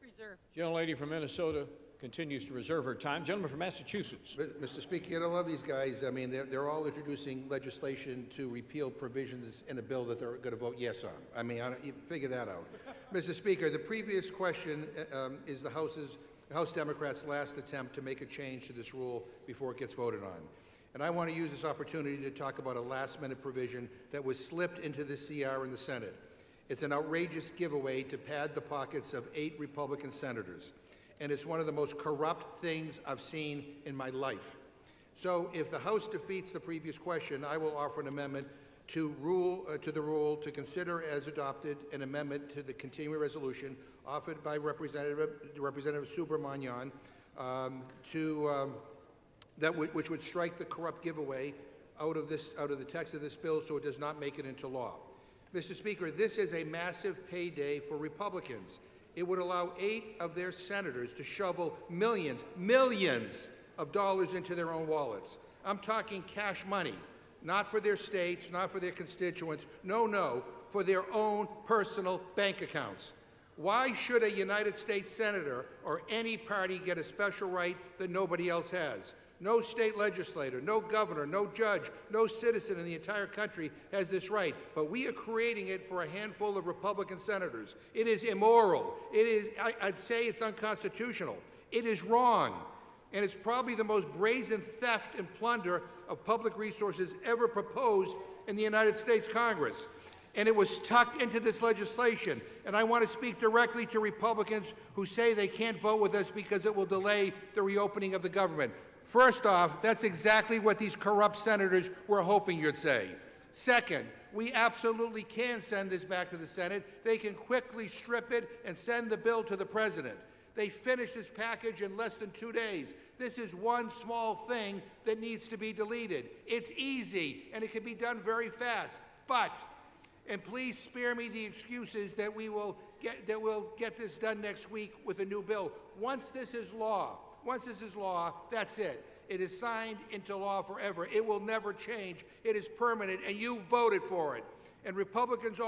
Reserve. Gentlelady from Minnesota continues to reserve her time. Gentleman from Massachusetts. Mr. Speaker, you don't love these guys. I mean, they're all introducing legislation to repeal provisions in a bill that they're going to vote yes on. I mean, you figure that out. Mr. Speaker, the previous question is the House Democrats' last attempt to make a change to this rule before it gets voted on. And I want to use this opportunity to talk about a last-minute provision that was slipped into the CR in the Senate. It's an outrageous giveaway to pad the pockets of 8 Republican senators. And it's one of the most corrupt things I've seen in my life. So if the House defeats the previous question, I will offer an amendment to the rule to consider as adopted an amendment to the continuing resolution offered by Representative Subramanian which would strike the corrupt giveaway out of the text of this bill so it does not make it into law. Mr. Speaker, this is a massive payday for Republicans. It would allow 8 of their senators to shovel millions of dollars into their own wallets. I'm talking cash money, not for their states, not for their constituents, no, for their own personal bank accounts. Why should a United States senator or any party get a special right that nobody else has? No state legislator, no governor, no judge, no citizen in the entire country has this right. But we are creating it for a handful of Republican senators. It is immoral. I'd say it's unconstitutional. It is wrong. And it's probably the most brazen theft and plunder of public resources ever proposed in the United States Congress. And it was tucked into this legislation. And I want to speak directly to Republicans who say they can't vote with us because it will delay the reopening of the government. First off, that's exactly what these corrupt senators were hoping you'd say. Second, we absolutely can send this back to the Senate. They can quickly strip it and send the bill to the president. They finished this package in less than 2 days. This is one small thing that needs to be deleted. It's easy, and it can be done very fast. But, and please spare me the excuses that we'll get this done next week with a new bill. Once this is law, that's it. It is signed into law forever. It will never change. It is permanent, and you voted for it. And Republicans you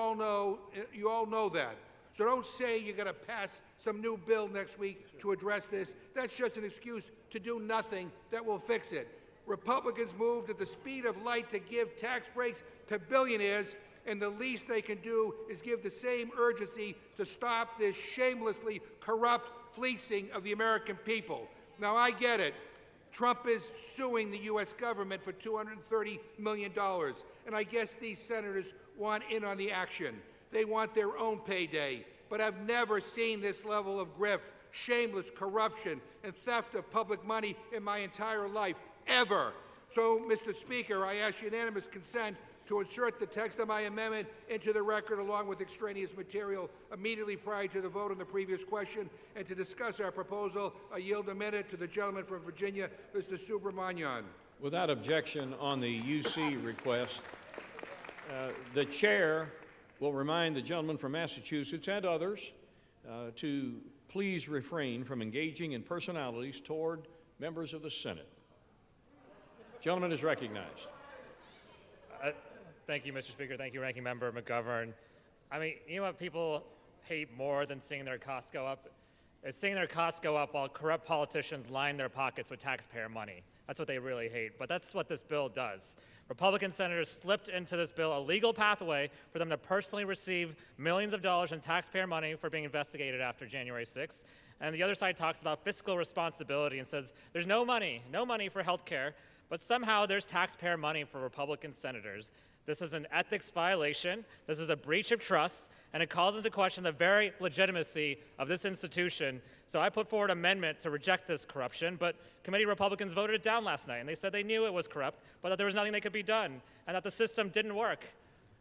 all know that. So don't say you're going to pass some new bill next week to address this. That's just an excuse to do nothing that will fix it. Republicans moved at the speed of light to give tax breaks to billionaires, and the least they can do is give the same urgency to stop this shamelessly corrupt fleecing of the American people. Now, I get it. Trump is suing the U.S. government for $230 million, and I guess these senators want in on the action. They want their own payday, but I've never seen this level of grift, shameless corruption, and theft of public money in my entire life, ever. So, Mr. Speaker, I ask unanimous consent to insert the text of my amendment into the record along with extraneous material immediately prior to the vote on the previous question, and to discuss our proposal. I yield a minute to the gentleman from Virginia, Mr. Subramanian. Without objection on the UC request, the chair will remind the gentleman from Massachusetts and others to please refrain from engaging in personalities toward members of the Senate. Gentleman is recognized. Thank you, Mr. Speaker. Thank you, Ranking Member McGovern. I mean, you know what people hate more than seeing their costs go up? Is seeing their costs go up while corrupt politicians line their pockets with taxpayer money. That's what they really hate, but that's what this bill does. Republican senators slipped into this bill a legal pathway for them to personally receive millions of dollars in taxpayer money for being investigated after January 6th. And the other side talks about fiscal responsibility and says there's no money for health care, but somehow there's taxpayer money for Republican senators. This is an ethics violation, this is a breach of trust, and it calls into question the very legitimacy of this institution. So I put forward an amendment to reject this corruption, but committee Republicans voted it down last night, and they said they knew it was corrupt, but that there was nothing that could be done, and that the system didn't work.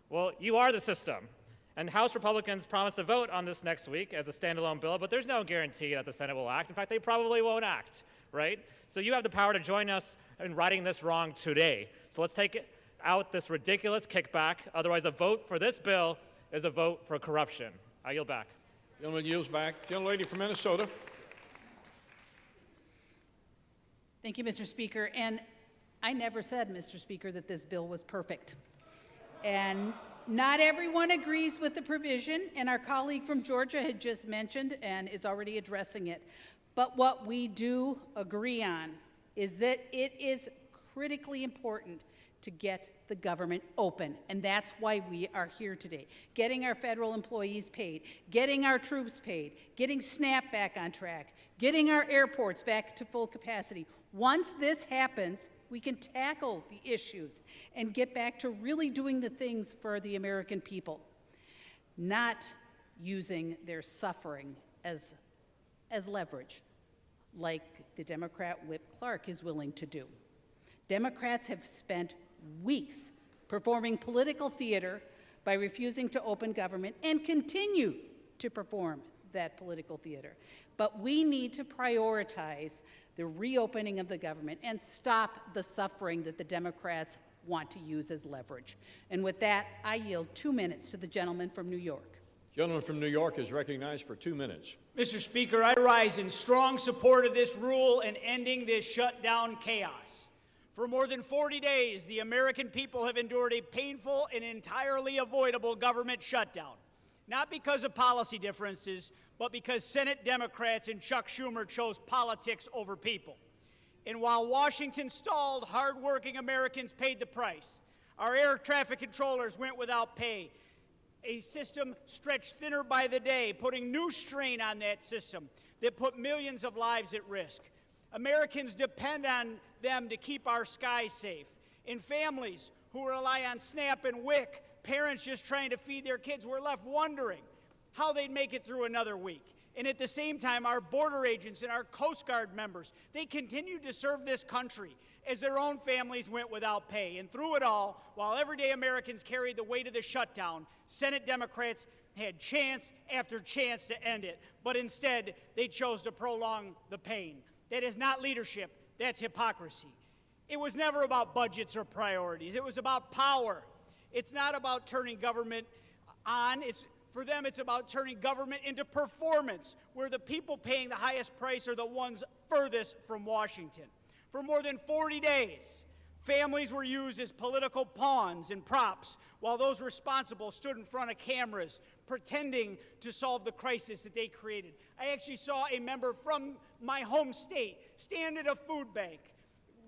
Well, you are the system. And House Republicans promised to vote on this next week as a standalone bill, but there's no guarantee that the Senate will act. In fact, they probably won't act, right? So you have the power to join us in righting this wrong today. So let's take out this ridiculous kickback. Otherwise, a vote for this bill is a vote for corruption. I yield back. Gentleman yields back. Gentlelady from Minnesota. Thank you, Mr. Speaker. And I never said, Mr. Speaker, that this bill was perfect. And not everyone agrees with the provision, and our colleague from Georgia had just mentioned and is already addressing it. But what we do agree on is that it is critically important to get the government open, and that's why we are here today. Getting our federal employees paid, getting our troops paid, getting SNAP back on track, getting our airports back to full capacity. Once this happens, we can tackle the issues and get back to really doing the things for the American people, not using their suffering as leverage, like the Democrat Whip Clark is willing to do. Democrats have spent weeks performing political theater by refusing to open government and continue to perform that political theater. But we need to prioritize the reopening of the government and stop the suffering that the Democrats want to use as leverage. And with that, I yield 2 minutes to the gentleman from New York. Gentleman from New York is recognized for 2 minutes. Mr. Speaker, I rise in strong support of this rule and ending this shutdown chaos. For more than 40 days, the American people have endured a painful and entirely avoidable government shutdown, not because of policy differences, but because Senate Democrats and Chuck Schumer chose politics over people. And while Washington stalled, hardworking Americans paid the price. Our air traffic controllers went without pay. A system stretched thinner by the day, putting new strain on that system that put millions of lives at risk. Americans depend on them to keep our skies safe. In families who rely on SNAP and WIC, parents just trying to feed their kids were left wondering how they'd make it through another week. And at the same time, our border agents and our Coast Guard members, they continued to serve this country as their own families went without pay. And through it all, while everyday Americans carried the weight of the shutdown, Senate Democrats had chance after chance to end it. But instead, they chose to prolong the pain. That is not leadership, that's hypocrisy. It was never about budgets or priorities. It was about power. It's not about turning government on. For them, it's about turning government into performance, where the people paying the highest price are the ones furthest from Washington. For more than 40 days, families were used as political pawns and props, while those responsible stood in front of cameras pretending to solve the crisis that they created. I actually saw a member from my home state stand at a food bank,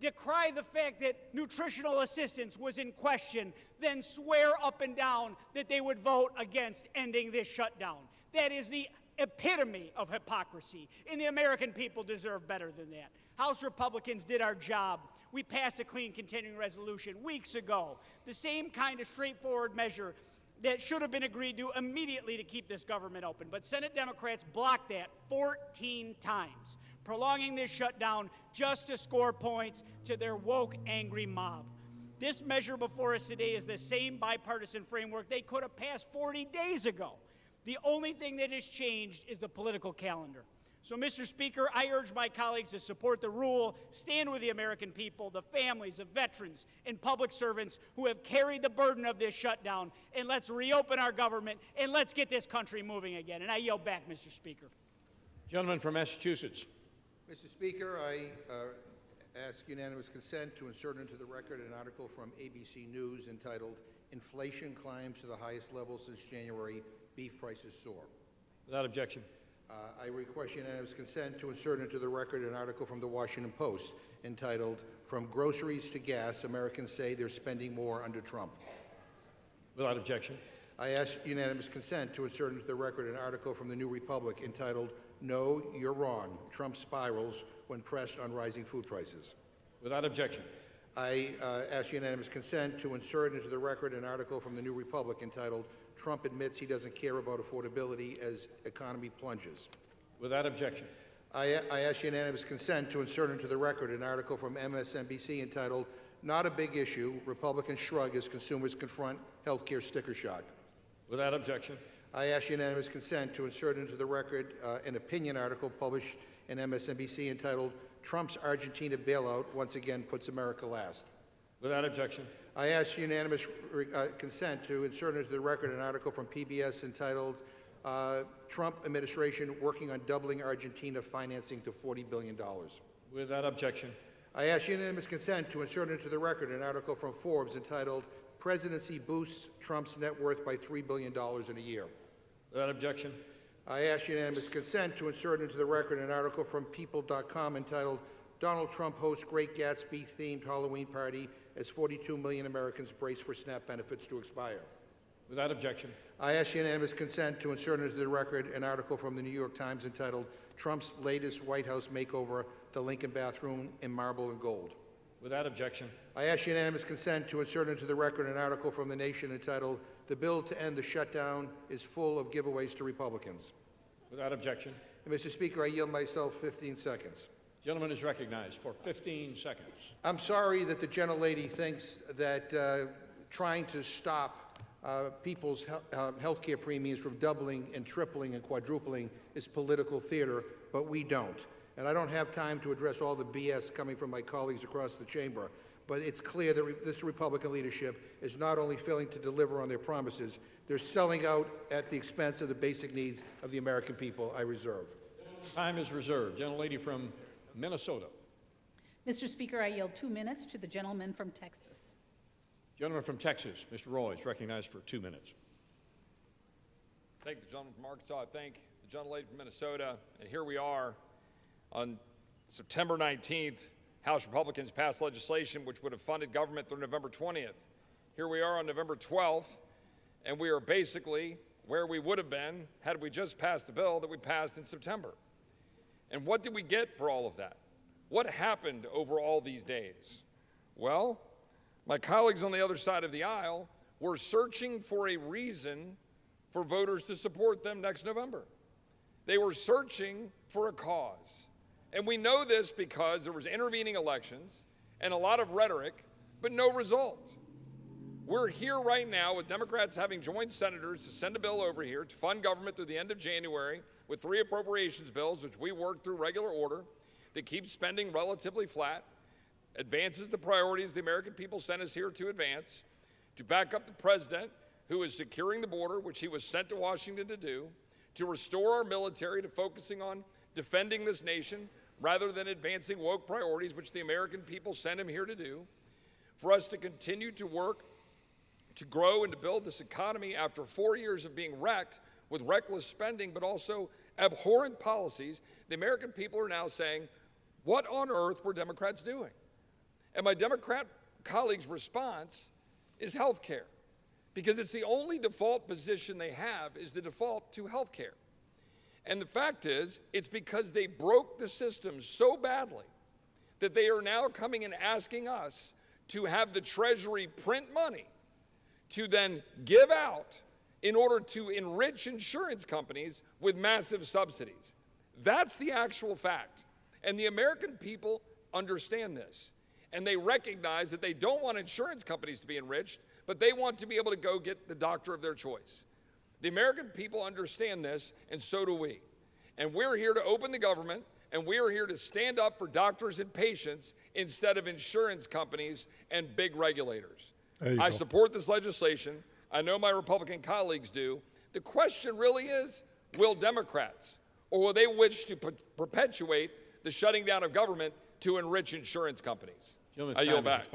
decry the fact that nutritional assistance was in question, then swear up and down that they would vote against ending this shutdown. That is the epitome of hypocrisy, and the American people deserve better than that. House Republicans did our job. We passed a clean continuing resolution weeks ago, the same kind of straightforward measure that should have been agreed to immediately to keep this government open. But Senate Democrats blocked that 14 times, prolonging this shutdown just to score points to their woke, angry mob. This measure before us today is the same bipartisan framework they could have passed 40 days ago. The only thing that has changed is the political calendar. So, Mr. Speaker, I urge my colleagues to support the rule, stand with the American people, the families of veterans and public servants who have carried the burden of this shutdown, and let's reopen our government, and let's get this country moving again. And I yield back, Mr. Speaker. Gentleman from Massachusetts. Mr. Speaker, I ask unanimous consent to insert into the record an article from ABC News entitled, "Inflation Climbs to the Highest Level Since January, Beef Prices Soar." Without objection. I request unanimous consent to insert into the record an article from the Washington Post entitled, "From Groceries to Gas, Americans Say They're Spending More Under Trump." Without objection. I ask unanimous consent to insert into the record an article from the New Republic entitled, "No, You're Wrong. Trump Spirals When Pressed on Rising Food Prices." Without objection. I ask unanimous consent to insert into the record an article from the New Republic entitled, "Trump Admits He Doesn't Care About Affordability as Economy Plunges." Without objection. I ask unanimous consent to insert into the record an article from MSNBC entitled, "Not a Big Issue, Republicans Shrug as Consumers Confront Healthcare Sticker Shock." Without objection. I ask unanimous consent to insert into the record an opinion article published in MSNBC entitled, "Trump's Argentina Bailout Once Again Puts America Last." Without objection. I ask unanimous consent to insert into the record an article from PBS entitled, "Trump Administration Working on Doubling Argentina Financing to $40 billion." Without objection. I ask unanimous consent to insert into the record an article from Forbes entitled, "Presidency Boosts Trump's Net Worth by $3 billion in a Year." Without objection. I ask unanimous consent to insert into the record an article from People.com entitled, "Donald Trump Hosts Great Gatsby-Themed Halloween Party as 42 million Americans brace for SNAP benefits to expire." Without objection. I ask unanimous consent to insert into the record an article from the New York Times entitled, "Trump's Latest White House Makeover, the Lincoln Bathroom in Marble and Gold." Without objection. I ask unanimous consent to insert into the record an article from The Nation entitled, "The Bill to End the Shutdown is Full of Giveaways to Republicans." Without objection. And Mr. Speaker, I yield myself 15 seconds. Gentleman is recognized for 15 seconds. I'm sorry that the gentlelady thinks that trying to stop people's health care premiums from doubling and tripling and quadrupling is political theater, but we don't. And I don't have time to address all the BS coming from my colleagues across the chamber, but it's clear that this Republican leadership is not only failing to deliver on their promises, they're selling out at the expense of the basic needs of the American people. I reserve. Time is reserved. Gentlelady from Minnesota. Mr. Speaker, I yield 2 minutes to the gentleman from Texas. Gentleman from Texas, Mr. Roy, is recognized for 2 minutes. Thank the gentleman from Arkansas. I thank the gentlelady from Minnesota. And here we are on September 19th. House Republicans passed legislation which would have funded government through November 20th. Here we are on November 12th, and we are basically where we would have been had we just passed the bill that we passed in September. And what did we get for all of that? What happened over all these days? Well, my colleagues on the other side of the aisle were searching for a reason for voters to support them next November. They were searching for a cause. And we know this because there was intervening elections and a lot of rhetoric, but no result. We're here right now with Democrats having joined senators to send a bill over here to fund government through the end of January with 3 appropriations bills, which we worked through regular order, that keeps spending relatively flat, advances the priorities the American people sent us here to advance, to back up the president, who is securing the border, which he was sent to Washington to do, to restore our military to focusing on defending this nation rather than advancing woke priorities, which the American people sent him here to do, for us to continue to work to grow and to build this economy after 4 years of being wrecked with reckless spending, but also abhorrent policies. The American people are now saying, what on earth were Democrats doing? And my Democrat colleagues' response is health care, because it's the only default position they have is the default to health care. And the fact is, it's because they broke the system so badly that they are now coming and asking us to have the Treasury print money to then give out in order to enrich insurance companies with massive subsidies. That's the actual fact. And the American people understand this. And they recognize that they don't want insurance companies to be enriched, but they want to be able to go get the doctor of their choice. The American people understand this, and so do we. And we're here to open the government, and we're here to stand up for doctors and patients instead of insurance companies and big regulators. I support this legislation. I know my Republican colleagues do. The question really is, will Democrats, or will they wish to perpetuate the shutting down of government to enrich insurance companies? I yield back.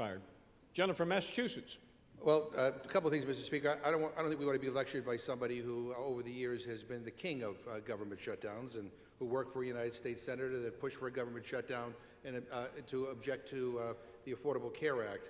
Gentleman from Massachusetts. Well, a couple of things, Mr. Speaker. I don't think we want to be lectured by somebody who, over the years, has been the king of government shutdowns and who worked for a United States senator that pushed for a government shutdown and to object to the Affordable Care Act.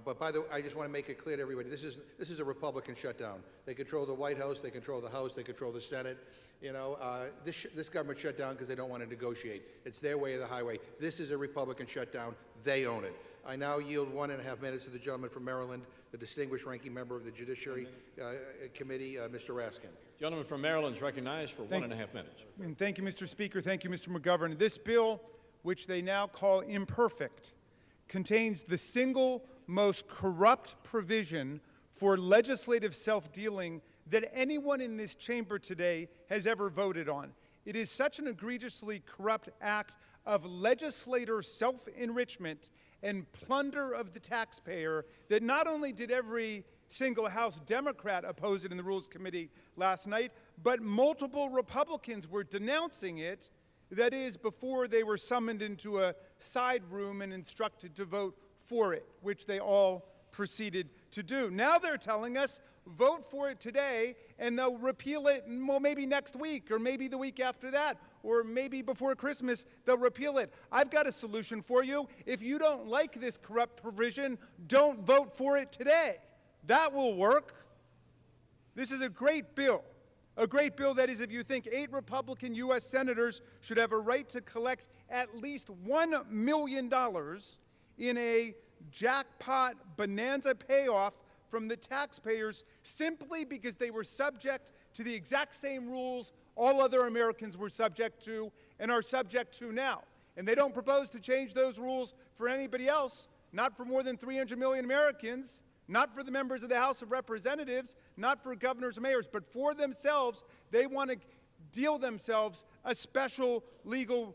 But by the way, I just want to make it clear to everybody: this is a Republican shutdown. They control the White House, they control the House, they control the Senate. You know, this government shut down because they don't want to negotiate. It's their way or the highway. This is a Republican shutdown. They own it. I now yield 1.5 minutes to the gentleman from Maryland, the distinguished ranking member of the Judiciary Committee, Mr. Raskin. Gentleman from Maryland is recognized for 1.5 minutes. And thank you, Mr. Speaker. Thank you, Mr. McGovern. This bill, which they now call imperfect, contains the single most corrupt provision for legislative self-dealing that anyone in this chamber today has ever voted on. It is such an egregiously corrupt act of legislator self-enrichment and plunder of the taxpayer that not only did every single House Democrat oppose it in the Rules Committee last night, but multiple Republicans were denouncing it, that is, before they were summoned into a side room and instructed to vote for it, which they all proceeded to do. Now they're telling us, vote for it today, and they'll repeal it, well, maybe next week, or maybe the week after that, or maybe before Christmas, they'll repeal it. I've got a solution for you. If you don't like this corrupt provision, don't vote for it today. That will work. This is a great bill. A great bill, that is, if you think 8 Republican U.S. senators should have a right to collect at least $1 million in a jackpot bonanza payoff from the taxpayers simply because they were subject to the exact same rules all other Americans were subject to and are subject to now. And they don't propose to change those rules for anybody else, not for more than 300 million Americans, not for the members of the House of Representatives, not for governors and mayors, but for themselves. They want to deal themselves a special legal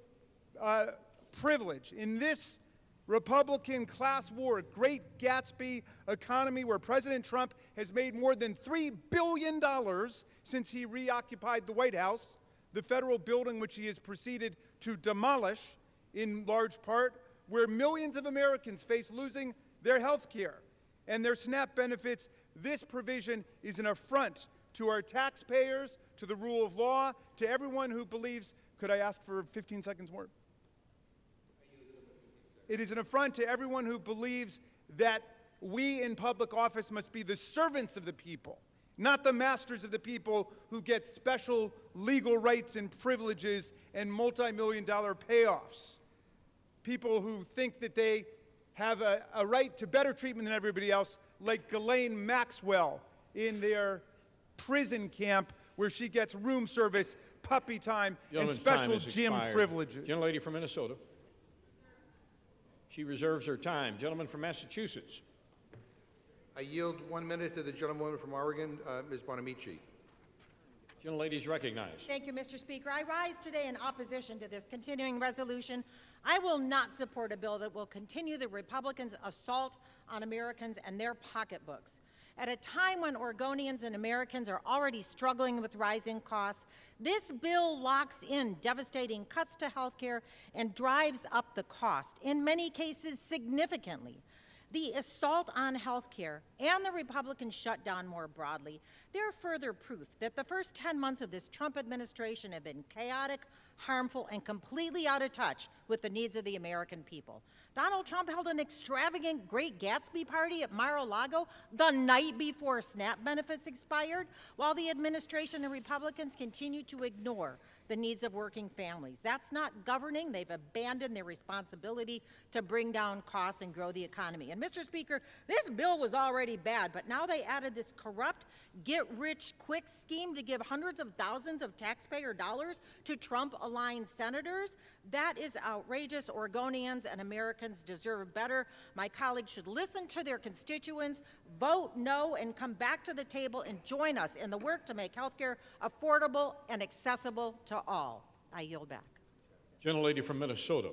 privilege. In this Republican class war, Great Gatsby economy, where President Trump has made more than $3 billion since he reoccupied the White House, the federal building which he has proceeded to demolish in large part, where millions of Americans face losing their health care and their SNAP benefits. This provision is an affront to our taxpayers, to the rule of law, to everyone who believes. Could I ask for 15 seconds more? It is an affront to everyone who believes that we in public office must be the servants of the people, not the masters of the people who get special legal rights and privileges and multi-million-dollar payoffs. People who think that they have a right to better treatment than everybody else, like Ghislaine Maxwell in their prison camp where she gets room service, puppy time, and special gym privileges. Gentlelady from Minnesota. She reserves her time. Gentleman from Massachusetts. I yield 1 minute to the gentlewoman from Oregon, Ms. Bonamici. Gentlelady is recognized. Thank you, Mr. Speaker. I rise today in opposition to this continuing resolution. I will not support a bill that will continue the Republicans' assault on Americans and their pocketbooks. At a time when Oregonians and Americans are already struggling with rising costs, this bill locks in devastating cuts to health care and drives up the cost, in many cases significantly. The assault on health care and the Republican shutdown more broadly, they're further proof that the first 10 months of this Trump administration have been chaotic, harmful, and completely out of touch with the needs of the American people. Donald Trump held an extravagant Great Gatsby party at Mar-a-Lago the night before SNAP benefits expired, while the administration and Republicans continue to ignore the needs of working families. That's not governing. They've abandoned their responsibility to bring down costs and grow the economy. And Mr. Speaker, this bill was already bad, but now they added this corrupt get-rich-quick scheme to give hundreds of thousands of taxpayer dollars to Trump-aligned senators. That is outrageous. Oregonians and Americans Americans deserve better. My colleagues should listen to their constituents, vote no, and come back to the table and join us in the work to make health care affordable and accessible to all. I yield back. Gentlelady from Minnesota,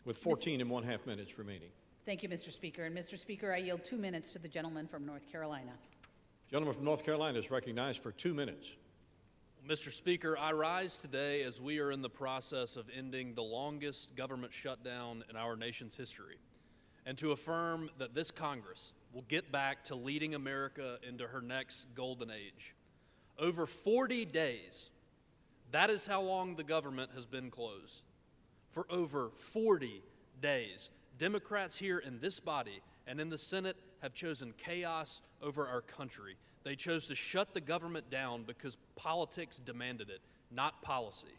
with 14 and 1/2 minutes remaining. Thank you, Mr. Speaker. And Mr. Speaker, I yield 2 minutes to the gentleman from North Carolina. Gentleman from North Carolina is recognized for 2 minutes. Mr. Speaker, I rise today as we are in the process of ending the longest government shutdown in our nation's history, and to affirm that this Congress will get back to leading America into her next golden age. Over 40 days, that is how long the government has been closed. For over 40 days, Democrats here in this body and in the Senate have chosen chaos over our country. They chose to shut the government down because politics demanded it, not policy.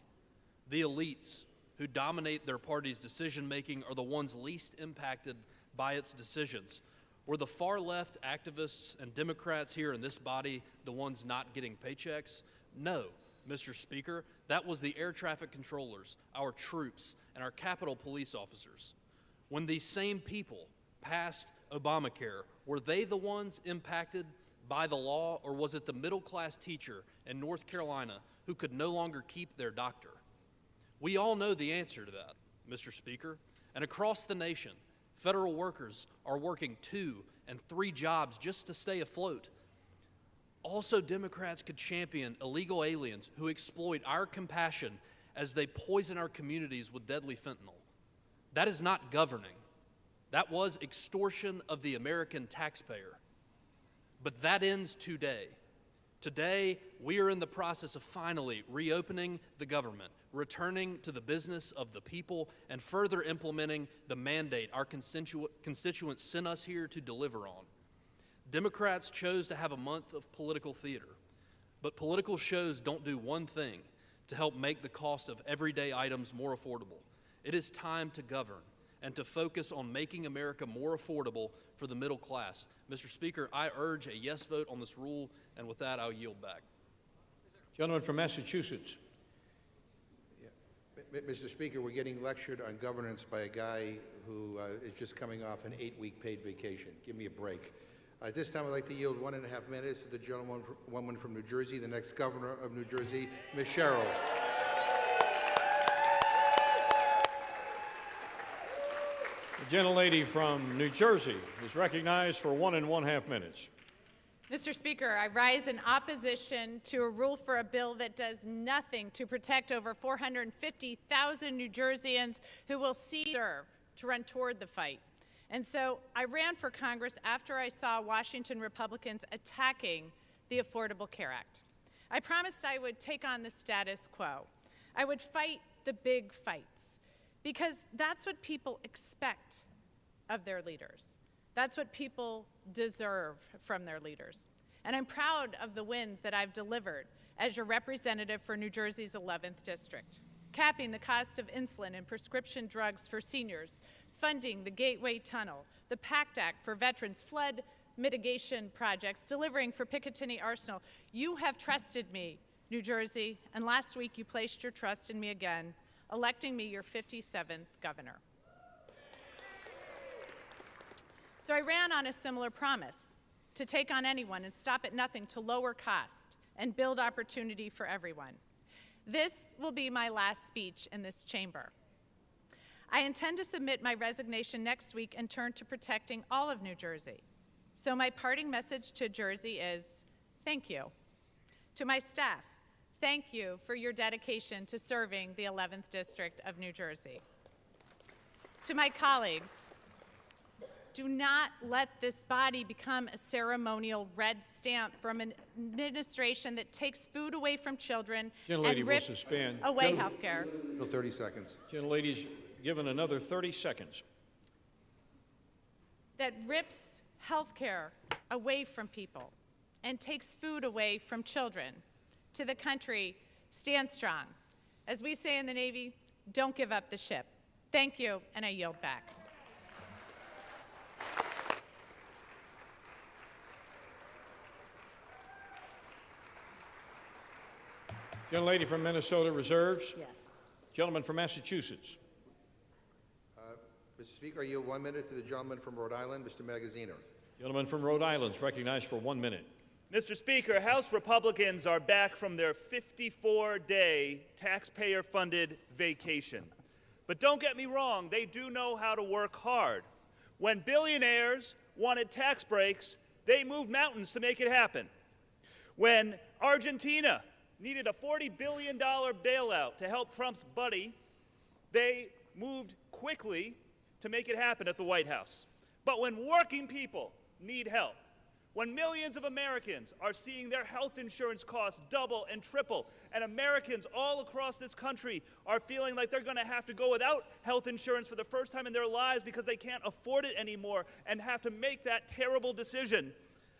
The elites who dominate their party's decision-making are the ones least impacted by its decisions. Were the far-left activists and Democrats here in this body the ones not getting paychecks? No, Mr. Speaker. That was the air traffic controllers, our troops, and our Capitol Police officers. When these same people passed Obamacare, were they the ones impacted by the law, or was it the middle-class teacher in North Carolina who could no longer keep their doctor? We all know the answer to that, Mr. Speaker. And across the nation, federal workers are working 2 and 3 jobs just to stay afloat. Also, Democrats could champion illegal aliens who exploit our compassion as they poison our communities with deadly fentanyl. That is not governing. That was extortion of the American taxpayer. But that ends today. Today, we are in the process of finally reopening the government, returning to the business of the people, and further implementing the mandate our constituents sent us here to deliver on. Democrats chose to have a month of political theater, but political shows don't do one thing to help make the cost of everyday items more affordable. It is time to govern and to focus on making America more affordable for the middle class. Mr. Speaker, I urge a yes vote on this rule, and with that, I'll yield back. Gentleman from Massachusetts. Mr. Speaker, we're getting lectured on governance by a guy who is just coming off an 8-week paid vacation. Give me a break. At this time, I'd like to yield 1.5 minutes to the gentlewoman from New Jersey, the next governor of New Jersey, Ms. Sherrill. The gentlelady from New Jersey is recognized for 1.5 minutes. Mr. Speaker, I rise in opposition to a rule for a bill that does nothing to protect over 450,000 New Jerseyans who will serve to run toward the fight. And so I ran for Congress after I saw Washington Republicans attacking the Affordable Care Act. I promised I would take on the status quo. I would fight the big fights, because that's what people expect of their leaders. That's what people deserve from their leaders. And I'm proud of the wins that I've delivered as your representative for New Jersey's 11th District, capping the cost of insulin and prescription drugs for seniors, funding the Gateway Tunnel, the PACT Act for veterans, flood mitigation projects, delivering for Picatinny Arsenal. You have trusted me, New Jersey, and last week you placed your trust in me again, electing me your 57th governor. So I ran on a similar promise, to take on anyone and stop at nothing to lower cost and build opportunity for everyone. This will be my last speech in this chamber. I intend to submit my resignation next week and turn to protecting all of New Jersey. So my parting message to Jersey is, thank you. To my staff, thank you for your dedication to serving the 11th District of New Jersey. To my colleagues, do not let this body become a ceremonial red stamp from an administration that takes food away from children and rips away health care. 30 seconds. Gentlelady's given another 30 seconds. That rips health care away from people and takes food away from children. To the country, stand strong. As we say in the Navy, don't give up the ship. Thank you, and I yield back. Gentlelady from Minnesota reserves. Yes. Gentleman from Massachusetts. Mr. Speaker, I yield 1 minute to the gentleman from Rhode Island, Mr. Magazzino. Gentleman from Rhode Island is recognized for 1 minute. Mr. Speaker, House Republicans are back from their 54-day taxpayer-funded vacation. But don't get me wrong, they do know how to work hard. When billionaires wanted tax breaks, they moved mountains to make it happen. When Argentina needed a $40 billion bailout to help Trump's buddy, they moved quickly to make it happen at the White House. But when working people need help, when millions of Americans are seeing their health insurance costs double and triple, and Americans all across this country are feeling like they're going to have to go without health insurance for the first time in their lives because they can't afford it anymore and have to make that terrible decision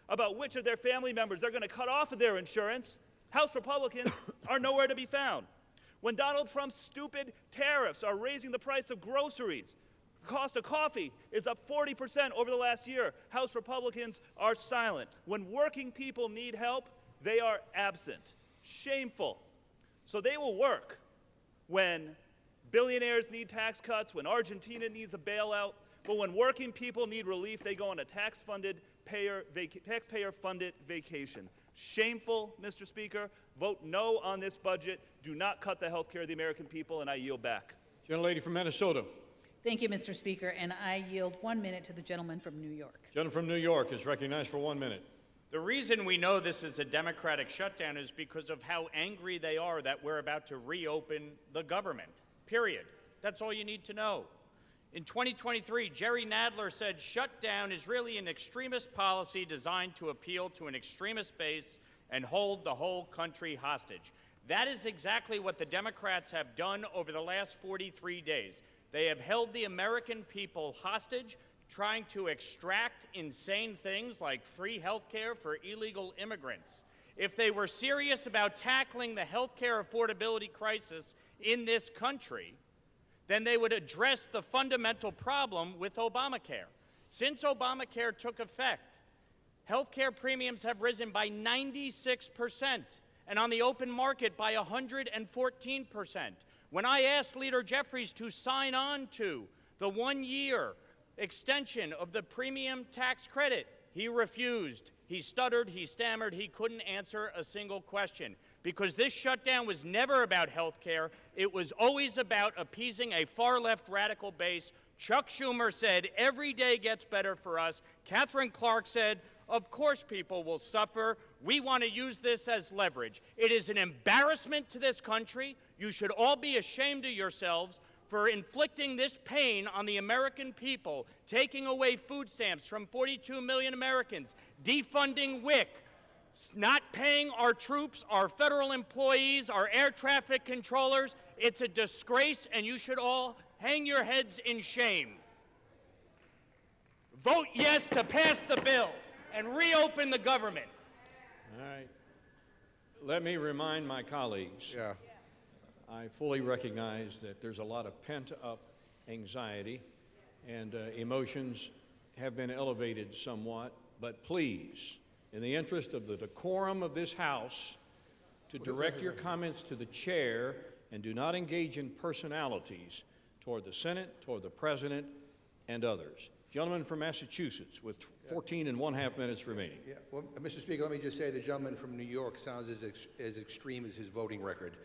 about which of their family members they're going to cut off of their insurance, House Republicans are nowhere to be found. When Donald Trump's stupid tariffs are raising the price of groceries, the cost of coffee is up 40% over the last year, House Republicans are silent. When working people need help, they are absent. Shameful. So they will work when billionaires need tax cuts, when Argentina needs a bailout, but when working people need relief, they go on a taxpayer-funded vacation. Shameful, Mr. Speaker. Vote no on this budget. Do not cut the health care of the American people, and I yield back. Gentlelady from Minnesota. Thank you, Mr. Speaker, and I yield 1 minute to the gentleman from New York. Gentleman from New York is recognized for 1 minute. The reason we know this is a Democratic shutdown is because of how angry they are that we're about to reopen the government, period. That's all you need to know. In 2023, Jerry Nadler said shutdown is really an extremist policy designed to appeal to an extremist base and hold the whole country hostage. That is exactly what the Democrats have done over the last 43 days. They have held the American people hostage, trying to extract insane things like free health care for illegal immigrants. If they were serious about tackling the health care affordability crisis in this country, then they would address the fundamental problem with Obamacare. Since Obamacare took effect, health care premiums have risen by 96%, and on the open market by 114%. When I asked Leader Jeffries to sign on to the 1-year extension of the premium tax credit, he refused. He stuttered, he stammered, he couldn't answer a single question. Because this shutdown was never about health care, it was always about appeasing a far-left radical base. Chuck Schumer said, every day gets better for us. Catherine Clark said, of course people will suffer. We want to use this as leverage. It is an embarrassment to this country. You should all be ashamed of yourselves for inflicting this pain on the American people, taking away food stamps from 42 million Americans, defunding WIC, not paying our troops, our federal employees, our air traffic controllers. It's a disgrace, and you should all hang your heads in shame. Vote yes to pass the bill and reopen the government. All right. Let me remind my colleagues. Yeah. I fully recognize that there's a lot of pent-up anxiety and emotions have been elevated somewhat, but please, in the interest of the decorum of this House, to direct your comments to the chair and do not engage in personalities toward the Senate, toward the President, and others. Gentleman from Massachusetts with 14.5 minutes remaining. Yeah. Well, Mr. Speaker, let me just say the gentleman from New York sounds as extreme as his voting record.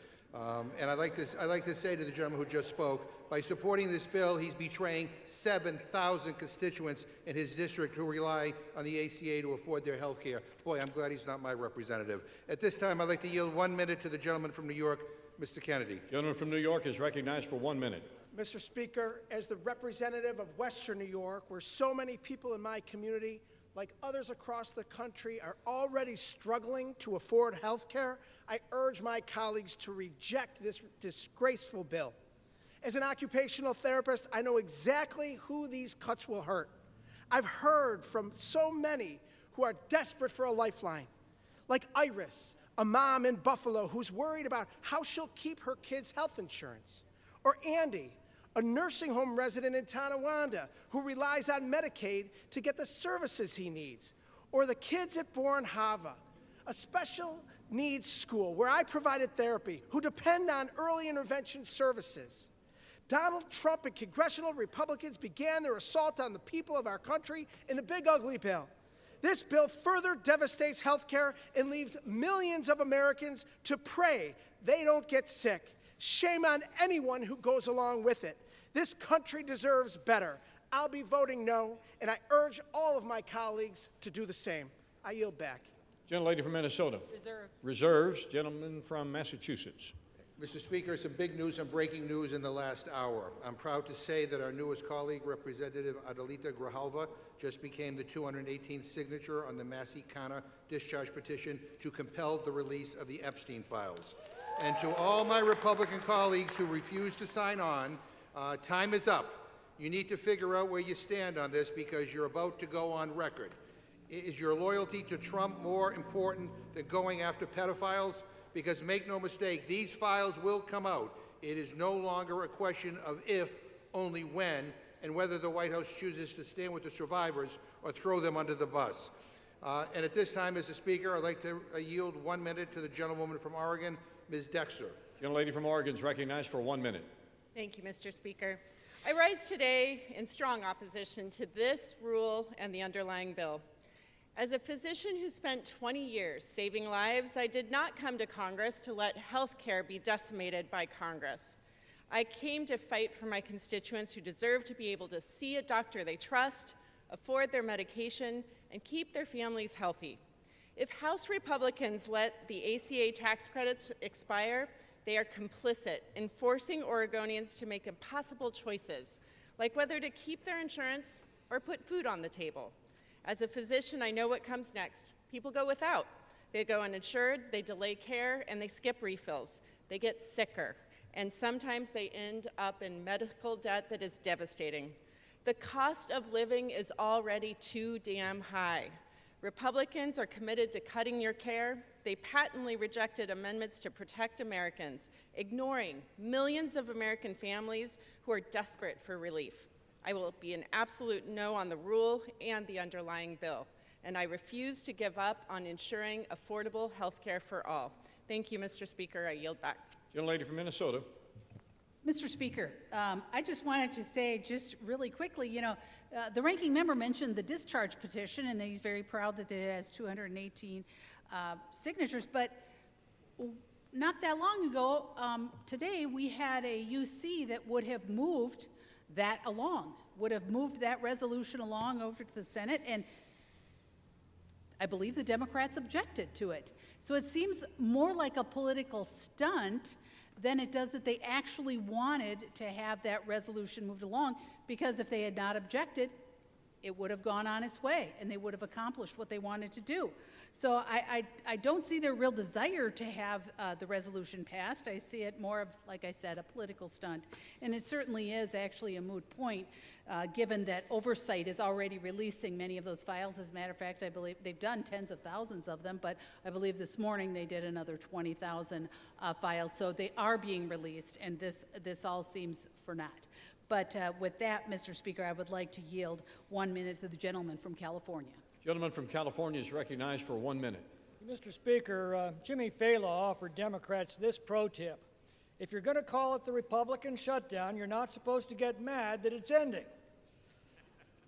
And I'd like to say to the gentleman who just spoke, by supporting this bill, he's betraying 7,000 constituents in his district who rely on the ACA to afford their health care. Boy, I'm glad he's not my representative. At this time, I'd like to yield 1 minute to the gentleman from New York, Mr. Kennedy. Gentleman from New York is recognized for 1 minute. Mr. Speaker, as the representative of Western New York, where so many people in my community, like others across the country, are already struggling to afford health care, I urge my colleagues to reject this disgraceful bill. As an occupational therapist, I know exactly who these cuts will hurt. I've heard from so many who are desperate for a lifeline, like Iris, a mom in Buffalo who's worried about how she'll keep her kids' health insurance, or Andy, a nursing home resident in Tonawanda who relies on Medicaid to get the services he needs, or the kids at Bourne Hava, a special needs school where I provided therapy, who depend on early intervention services. Donald Trump and congressional Republicans began their assault on the people of our country in the big ugly bill. This bill further devastates health care and leaves millions of Americans to pray they don't get sick. Shame on anyone who goes along with it. This country deserves better. I'll be voting no, and I urge all of my colleagues to do the same. I yield back. Gentlelady from Minnesota. Reserve. Reserves. Gentleman from Massachusetts. Mr. Speaker, some big news and breaking news in the last hour. I'm proud to say that our newest colleague, Representative Adelita Grijalva, just became the 218th signature on the Massey Kana discharge petition to compel the release of the Epstein files. And to all my Republican colleagues who refuse to sign on, time is up. You need to figure out where you stand on this because you're about to go on record. Is your loyalty to Trump more important than going after pedophiles? Because make no mistake, these files will come out. It is no longer a question of if, only when, and whether the White House chooses to stand with the survivors or throw them under the bus. And at this time, Mr. Speaker, I'd like to yield 1 minute to the gentlewoman from Oregon, Ms. Dexter. Gentlelady from Oregon is recognized for 1 minute. Thank you, Mr. Speaker. I rise today in strong opposition to this rule and the underlying bill. As a physician who spent 20 years saving lives, I did not come to Congress to let health care be decimated by Congress. I came to fight for my constituents who deserve to be able to see a doctor they trust, afford their medication, and keep their families healthy. If House Republicans let the ACA tax credits expire, they are complicit in forcing Oregonians to make impossible choices, like whether to keep their insurance or put food on the table. As a physician, I know what comes next. People go without. They go uninsured, they delay care, and they skip refills. They get sicker, and sometimes they end up in medical debt that is devastating. The cost of living is already too damn high. Republicans are committed to cutting your care. They patently rejected amendments to protect Americans, ignoring millions of American families who are desperate for relief. I will be an absolute no on the rule and the underlying bill, and I refuse to give up on ensuring affordable health care for all. Thank you, Mr. Speaker. I yield back. Gentlelady from Minnesota. Mr. Speaker, I just wanted to say just really quickly, the ranking member mentioned the discharge petition, and that he's very proud that it has 218 signatures, but not that long ago, today, we had a UC that would have moved that along, would have moved that resolution along over to the Senate, and I believe the Democrats objected to it. So it seems more like a political stunt than it does that they actually wanted to have that resolution moved along, because if they had not objected, it would have gone on its way and they would have accomplished what they wanted to do. So I don't see their real desire to have the resolution passed. I see it more of, like I said, a political stunt. And it certainly is actually a moot point, given that oversight is already releasing many of those files. As a matter of fact, I believe they've done tens of thousands of them, but I believe this morning they did another 20,000 files. So they are being released, and this all seems for naught. But with that, Mr. Speaker, I would like to yield 1 minute to the gentleman from California. Gentleman from California is recognized for 1 minute. Mr. Speaker, Jimmy Fallon offered Democrats this pro tip. If you're going to call it the Republican shutdown, you're not supposed to get mad that it's ending.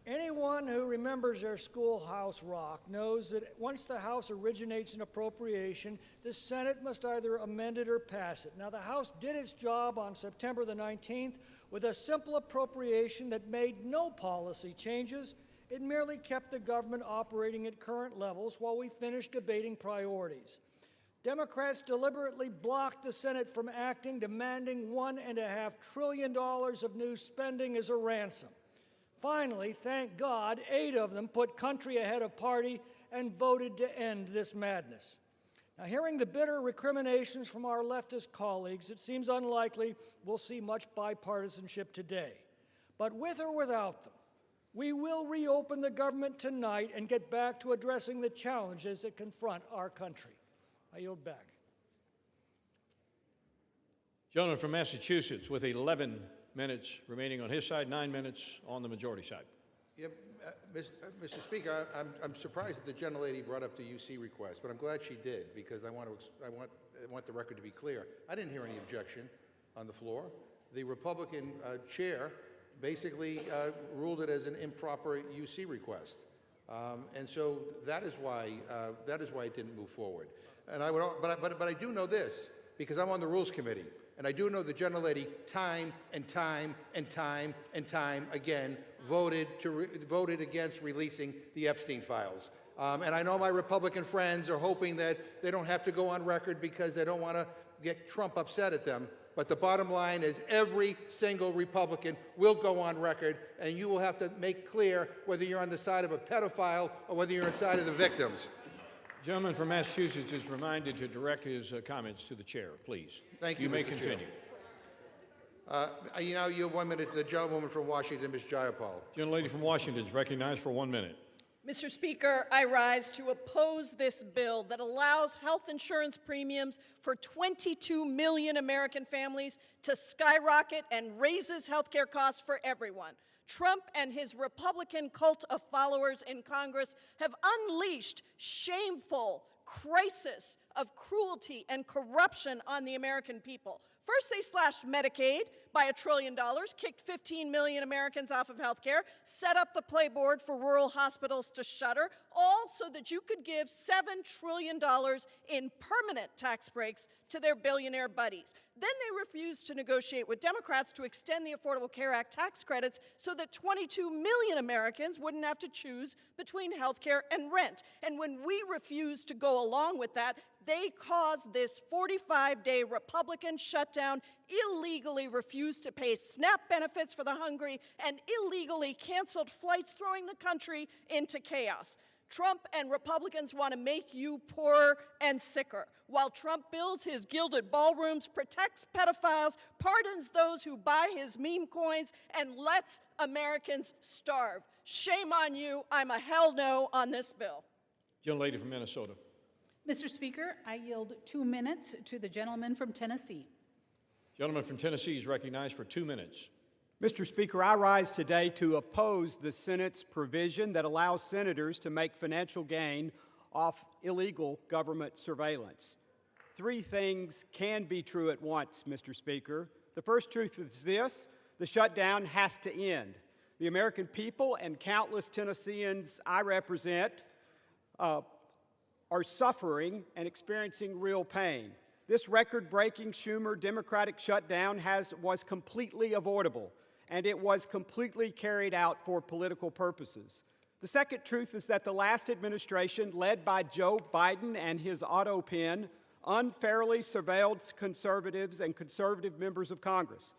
Anyone who remembers their schoolhouse rock knows that once the House originates an appropriation, the Senate must either amend it or pass it. Now, the House did its job on September the 19th with a simple appropriation that made no policy changes. It merely kept the government operating at current levels while we finished debating priorities. Democrats deliberately blocked the Senate from acting, demanding $1.5 trillion of new spending as a ransom. Finally, thank God, 8 of them put country ahead of party and voted to end this madness. Now, hearing the bitter recriminations from our leftist colleagues, it seems unlikely we'll see much bipartisanship today. But with or without them, we will reopen the government tonight and get back to addressing the challenges that confront our country. I yield back. Gentleman from Massachusetts with 11 minutes remaining on his side, 9 minutes on the majority side. Yep, Mr. Speaker, I'm surprised that the gentlelady brought up the UC request, but I'm glad she did, because I want the record to be clear. I didn't hear any objection on the floor. the Republican chair basically ruled it as an improper UC request. And so that is why it didn't move forward. And but I do know this, because I'm on the Rules Committee, and I do know the gentlelady time and time and time and time again voted against releasing the Epstein files. And I know my Republican friends are hoping that they don't have to go on record because they don't want to get Trump upset at them. But the bottom line is every single Republican will go on record, and you will have to make clear whether you're on the side of a pedophile or whether you're on the side of the victims. The gentleman from Massachusetts is reminded to direct his comments to the chair, please. Thank you, You may Mr. continue. You now yield 1 minute to the gentlewoman from Washington, Ms. Jayapal. Gentlelady from Washington is recognized for 1 minute. Mr. Speaker, I rise to oppose this bill that allows health insurance premiums for 22 million American families to skyrocket and raises health care costs for everyone. Trump and his Republican cult of followers in Congress have unleashed shameful crisis of cruelty and corruption on the American people. First, they slashed Medicaid by $1 trillion, kicked 15 million Americans off of health care, set up the playboard for rural hospitals to shutter, all so that you could give $7 trillion in permanent tax breaks to their billionaire buddies. Then they refused to negotiate with Democrats to extend the Affordable Care Act tax credits so that 22 million Americans wouldn't have to choose between health care and rent. And when we refused to go along with that, they caused this 45-day Republican shutdown, illegally refused to pay SNAP benefits for the hungry, and illegally canceled flights, throwing the country into chaos. Trump and Republicans want to make you poorer and sicker. While Trump builds his gilded ballrooms, protects pedophiles, pardons those who buy his meme coins, and lets Americans starve. Shame on you. I'm a hell no on this bill. Gentlelady from Minnesota. Mr. Speaker, I yield 2 minutes to the gentleman from Tennessee. Gentleman from Tennessee is recognized for 2 minutes. Mr. Speaker, I rise today to oppose the Senate's provision that allows senators to make financial gain off illegal government surveillance. 3 things can be true at once, Mr. Speaker. The first truth is this: the shutdown has to end. The American people and countless Tennesseans I represent are suffering and experiencing real pain. This record-breaking Schumer Democratic shutdown was completely avoidable, and it was completely carried out for political purposes. The second truth is that the last administration, led by Joe Biden and his auto pen, unfairly surveilled conservatives and conservative members of Congress.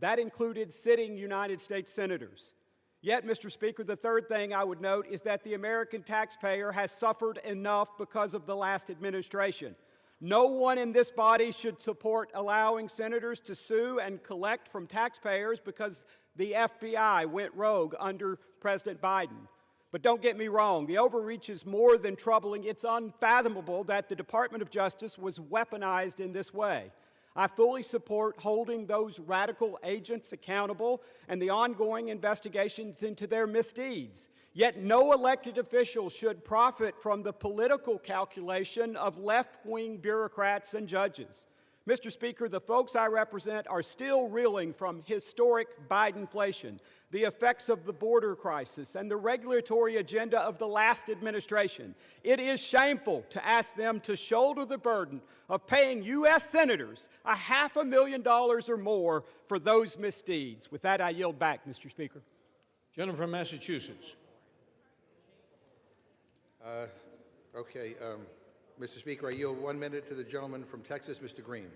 That included sitting United States senators. Yet, Mr. Speaker, the third thing I would note is that the American taxpayer has suffered enough because of the last administration. No one in this body should support allowing senators to sue and collect from taxpayers because the FBI went rogue under President Biden. But don't get me wrong, the overreach is more than troubling. It's unfathomable that the Department of Justice was weaponized in this way. I fully support holding those radical agents accountable and the ongoing investigations into their misdeeds. Yet no elected official should profit from the political calculation of left-wing bureaucrats and judges. Mr. Speaker, the folks I represent are still reeling from historic Bidenflation, the effects of the border crisis, and the regulatory agenda of the last administration. It is shameful to ask them to shoulder the burden of paying U.S. senators $500,000 or more for those misdeeds. With that, I yield back, Mr. Speaker. Gentleman from Massachusetts. Mr. Speaker, I yield 1 minute to the gentleman from Texas, Mr. Green.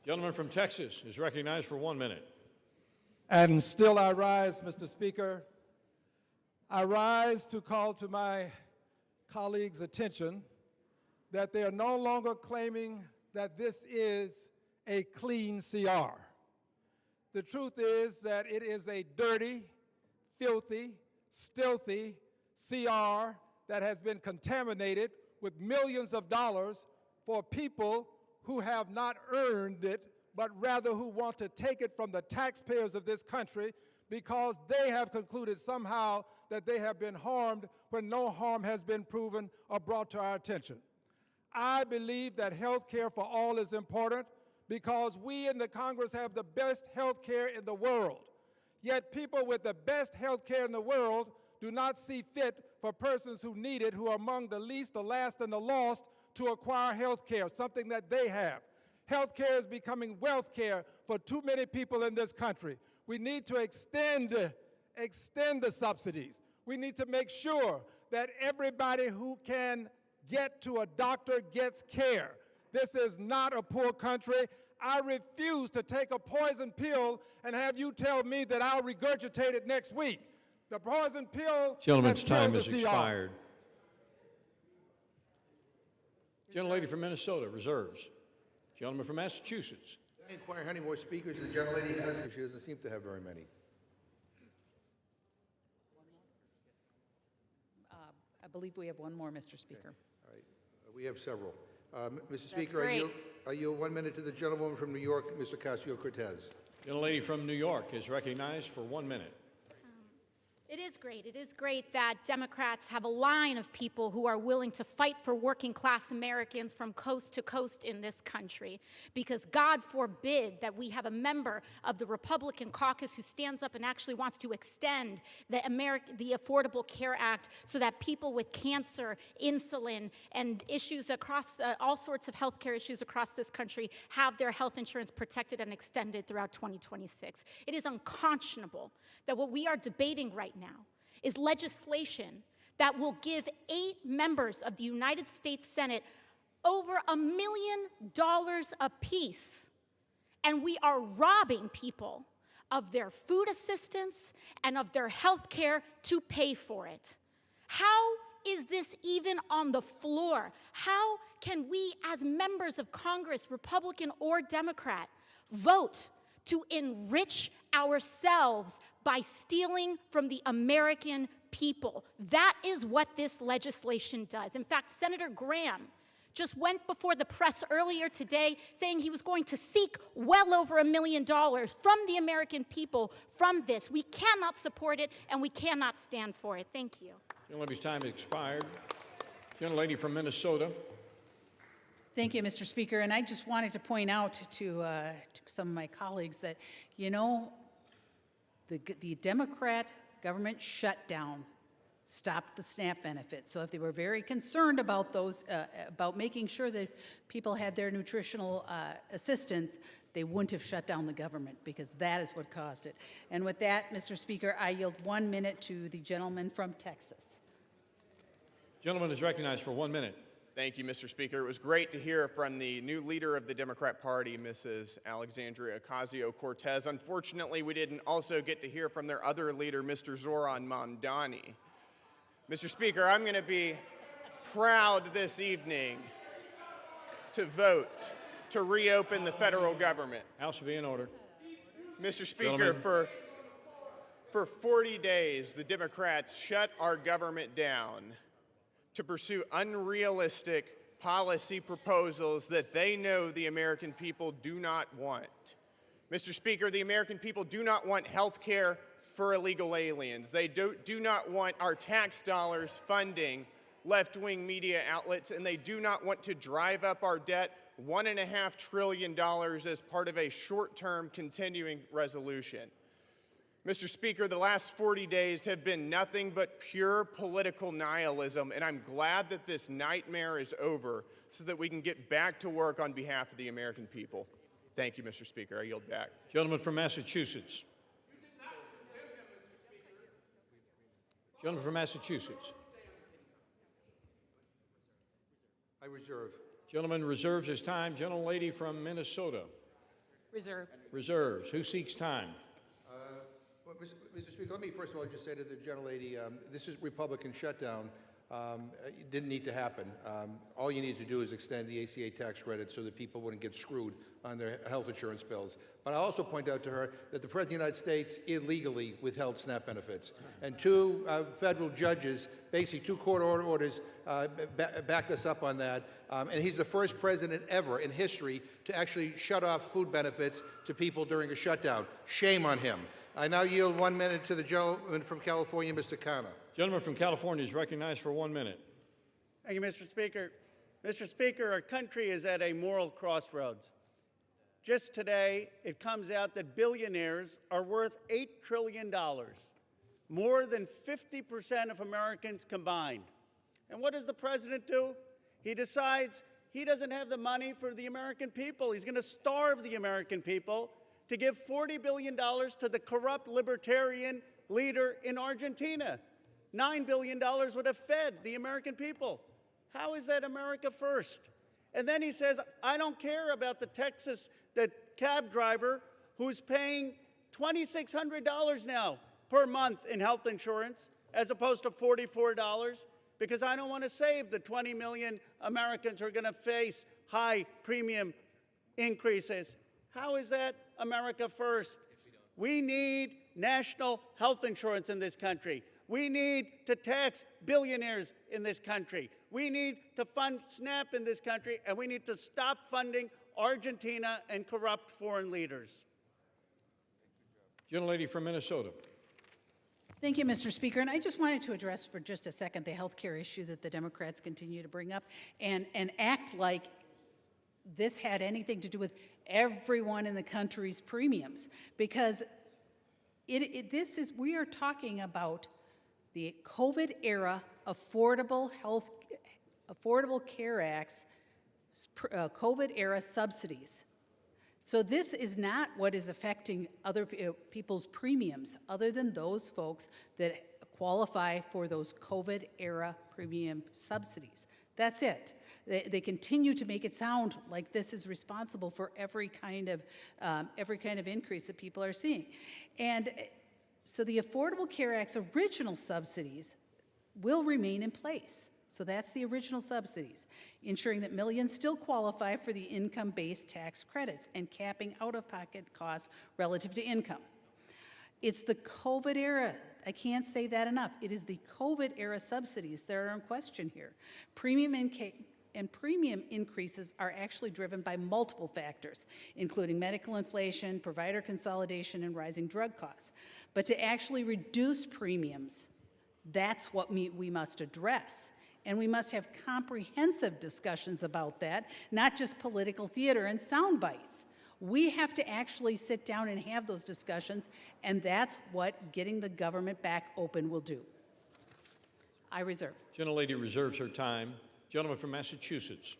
Gentleman from Texas is recognized for 1 minute. And still I rise, Mr. Speaker. I rise to call to my colleagues' attention that they are no longer claiming that this is a clean CR. The truth is that it is a dirty, filthy, stealthy CR that has been contaminated with millions of dollars for people who have not earned it, but rather who want to take it from the taxpayers of this country because they have concluded somehow that they have been harmed when no harm has been proven or brought to our attention. I believe that health care for all is important, because we in the Congress have the best health care in the world. Yet people with the best health care in the world do not see fit for persons who need it, who are among the least, the last, and the lost, to acquire health care, something that they have. Health care is becoming wealth care for too many people in this country. We need to extend the subsidies. We need to make sure that everybody who can get to a doctor gets care. This is not a poor country. I refuse to take a poison pill and have you tell me that I'll regurgitate it next week. The poison pill Gentleman's has time killed has the CR. expired. Gentlelady from Minnesota, reserves. Gentleman from Massachusetts. I inquire how many more speakers the gentlelady has, because she doesn't seem to have very many. I believe we have one more, Mr. Speaker. All right, we have several. Mr. That's Speaker, great. I yield 1 minute to the gentlewoman from New York, Mr. Ocasio-Cortez. Gentlelady from New York is recognized for 1 minute. It is great. It is great that Democrats have a line of people who are willing to fight for working class Americans from coast to coast in this country. Because God forbid that we have a member of the Republican caucus who stands up and actually wants to extend the Affordable Care Act so that people with cancer, insulin, and issues across all sorts of healthcare issues across this country have their health insurance protected and extended throughout 2026. It is unconscionable that what we are debating right now is legislation that will give 8 members of the United States Senate over $1 million apiece. And we are robbing people of their food assistance and of their health care to pay for it. How is this even on the floor? How can we, as members of Congress, Republican or Democrat, vote to enrich ourselves by stealing from the American people? That is what this legislation does. In fact, Senator Graham just went before the press earlier today saying he was going to seek well over $1 million from the American people from this. We cannot support it, and we cannot stand for it. Thank you. Gentlelady's time has expired. Gentlelady from Minnesota. Thank you, Mr. Speaker. And I just wanted to point out to some of my colleagues that, you know, the Democrat government shutdown stopped the SNAP benefits. So if they were very concerned about those, about making sure that people had their nutritional assistance, they wouldn't have shut down the government, because that is what caused it. And with that, Mr. Speaker, I yield 1 minute to the gentleman from Texas. Gentleman is recognized for 1 minute. Thank you, Mr. Speaker. It was great to hear from the new leader of the Democrat Party, Mrs. Alexandria Ocasio-Cortez. Unfortunately, we didn't also get to hear from their other leader, Mr. Zoran Mamdani. Mr. Speaker, I'm going to be proud this evening to vote to reopen the federal government. House will be in order. Mr. Speaker, Gentlemen. for 40 days, the Democrats shut our government down to pursue unrealistic policy proposals that they know the American people do not want. Mr. Speaker, the American people do not want health care for illegal aliens. They do not want our tax dollars funding left-wing media outlets, and they do not want to drive up our debt $1.5 trillion as part of a short-term continuing resolution. Mr. Speaker, the last 40 days have been nothing but pure political nihilism, and I'm glad that this nightmare is over so that we can get back to work on behalf of the American people. Thank you, Mr. Speaker. I yield back. Gentleman from Massachusetts. Gentleman from Massachusetts. I reserve. Gentleman reserves his time. Gentlelady from Minnesota. Reserve. Reserves. Who seeks time? Well, Mr. Speaker, let me first of all just say to the gentlelady, this is Republican shutdown. It didn't need to happen. All you need to do is extend the ACA tax credit so that people wouldn't get screwed on their health insurance bills. But I also point out to her that the President of the United States illegally withheld SNAP benefits. And 2 federal judges, basically 2 court orders, backed us up on that. And he's the first president ever in history to actually shut off food benefits to people during a shutdown. Shame on him. I now yield 1 minute to the gentleman from California, Mr. Khanna. Gentleman from California is recognized for 1 minute. Thank you, Mr. Speaker. Mr. Speaker, our country is at a moral crossroads. just today, it comes out that billionaires are worth $8 trillion, more than 50% of Americans combined. And what does the president do? He decides he doesn't have the money for the American people. He's going to starve the American people to give $40 billion to the corrupt libertarian leader in Argentina. $9 billion would have fed the American people. How is that America first? And then he says, I don't care about the cab driver who's paying $2,600 now per month in health insurance as opposed to $44 because I don't want to save the 20 million Americans who are going to face high premium increases. How is that America first? We need national health insurance in this country. We need to tax billionaires in this country. We need to fund SNAP in this country, and we need to stop funding Argentina and corrupt foreign leaders. Gentlelady from Minnesota. Thank you, Mr. Speaker. And I just wanted to address for just a second the health care issue that the Democrats continue to bring up and act like this had anything to do with everyone in the country's premiums. Because we are talking about the COVID-era Affordable Care Act's COVID-era subsidies. So this is not what is affecting other people's premiums, other than those folks that qualify for those COVID-era premium subsidies. That's it. They continue to make it sound like this is responsible for every kind of increase that people are seeing. And so the Affordable Care Act's original subsidies will remain in place. So that's the original subsidies, ensuring that millions still qualify for the income-based tax credits and capping out-of-pocket costs relative to income. It's the COVID era. I can't say that enough. It is the COVID era subsidies that are in question here. Premium increases are actually driven by multiple factors, including medical inflation, provider consolidation, and rising drug costs. But to actually reduce premiums, that's what we must address. And we must have comprehensive discussions about that, not just political theater and sound bites. We have to actually sit down and have those discussions, and that's what getting the government back open will do. I reserve. Gentlelady reserves her time. Gentleman from Massachusetts.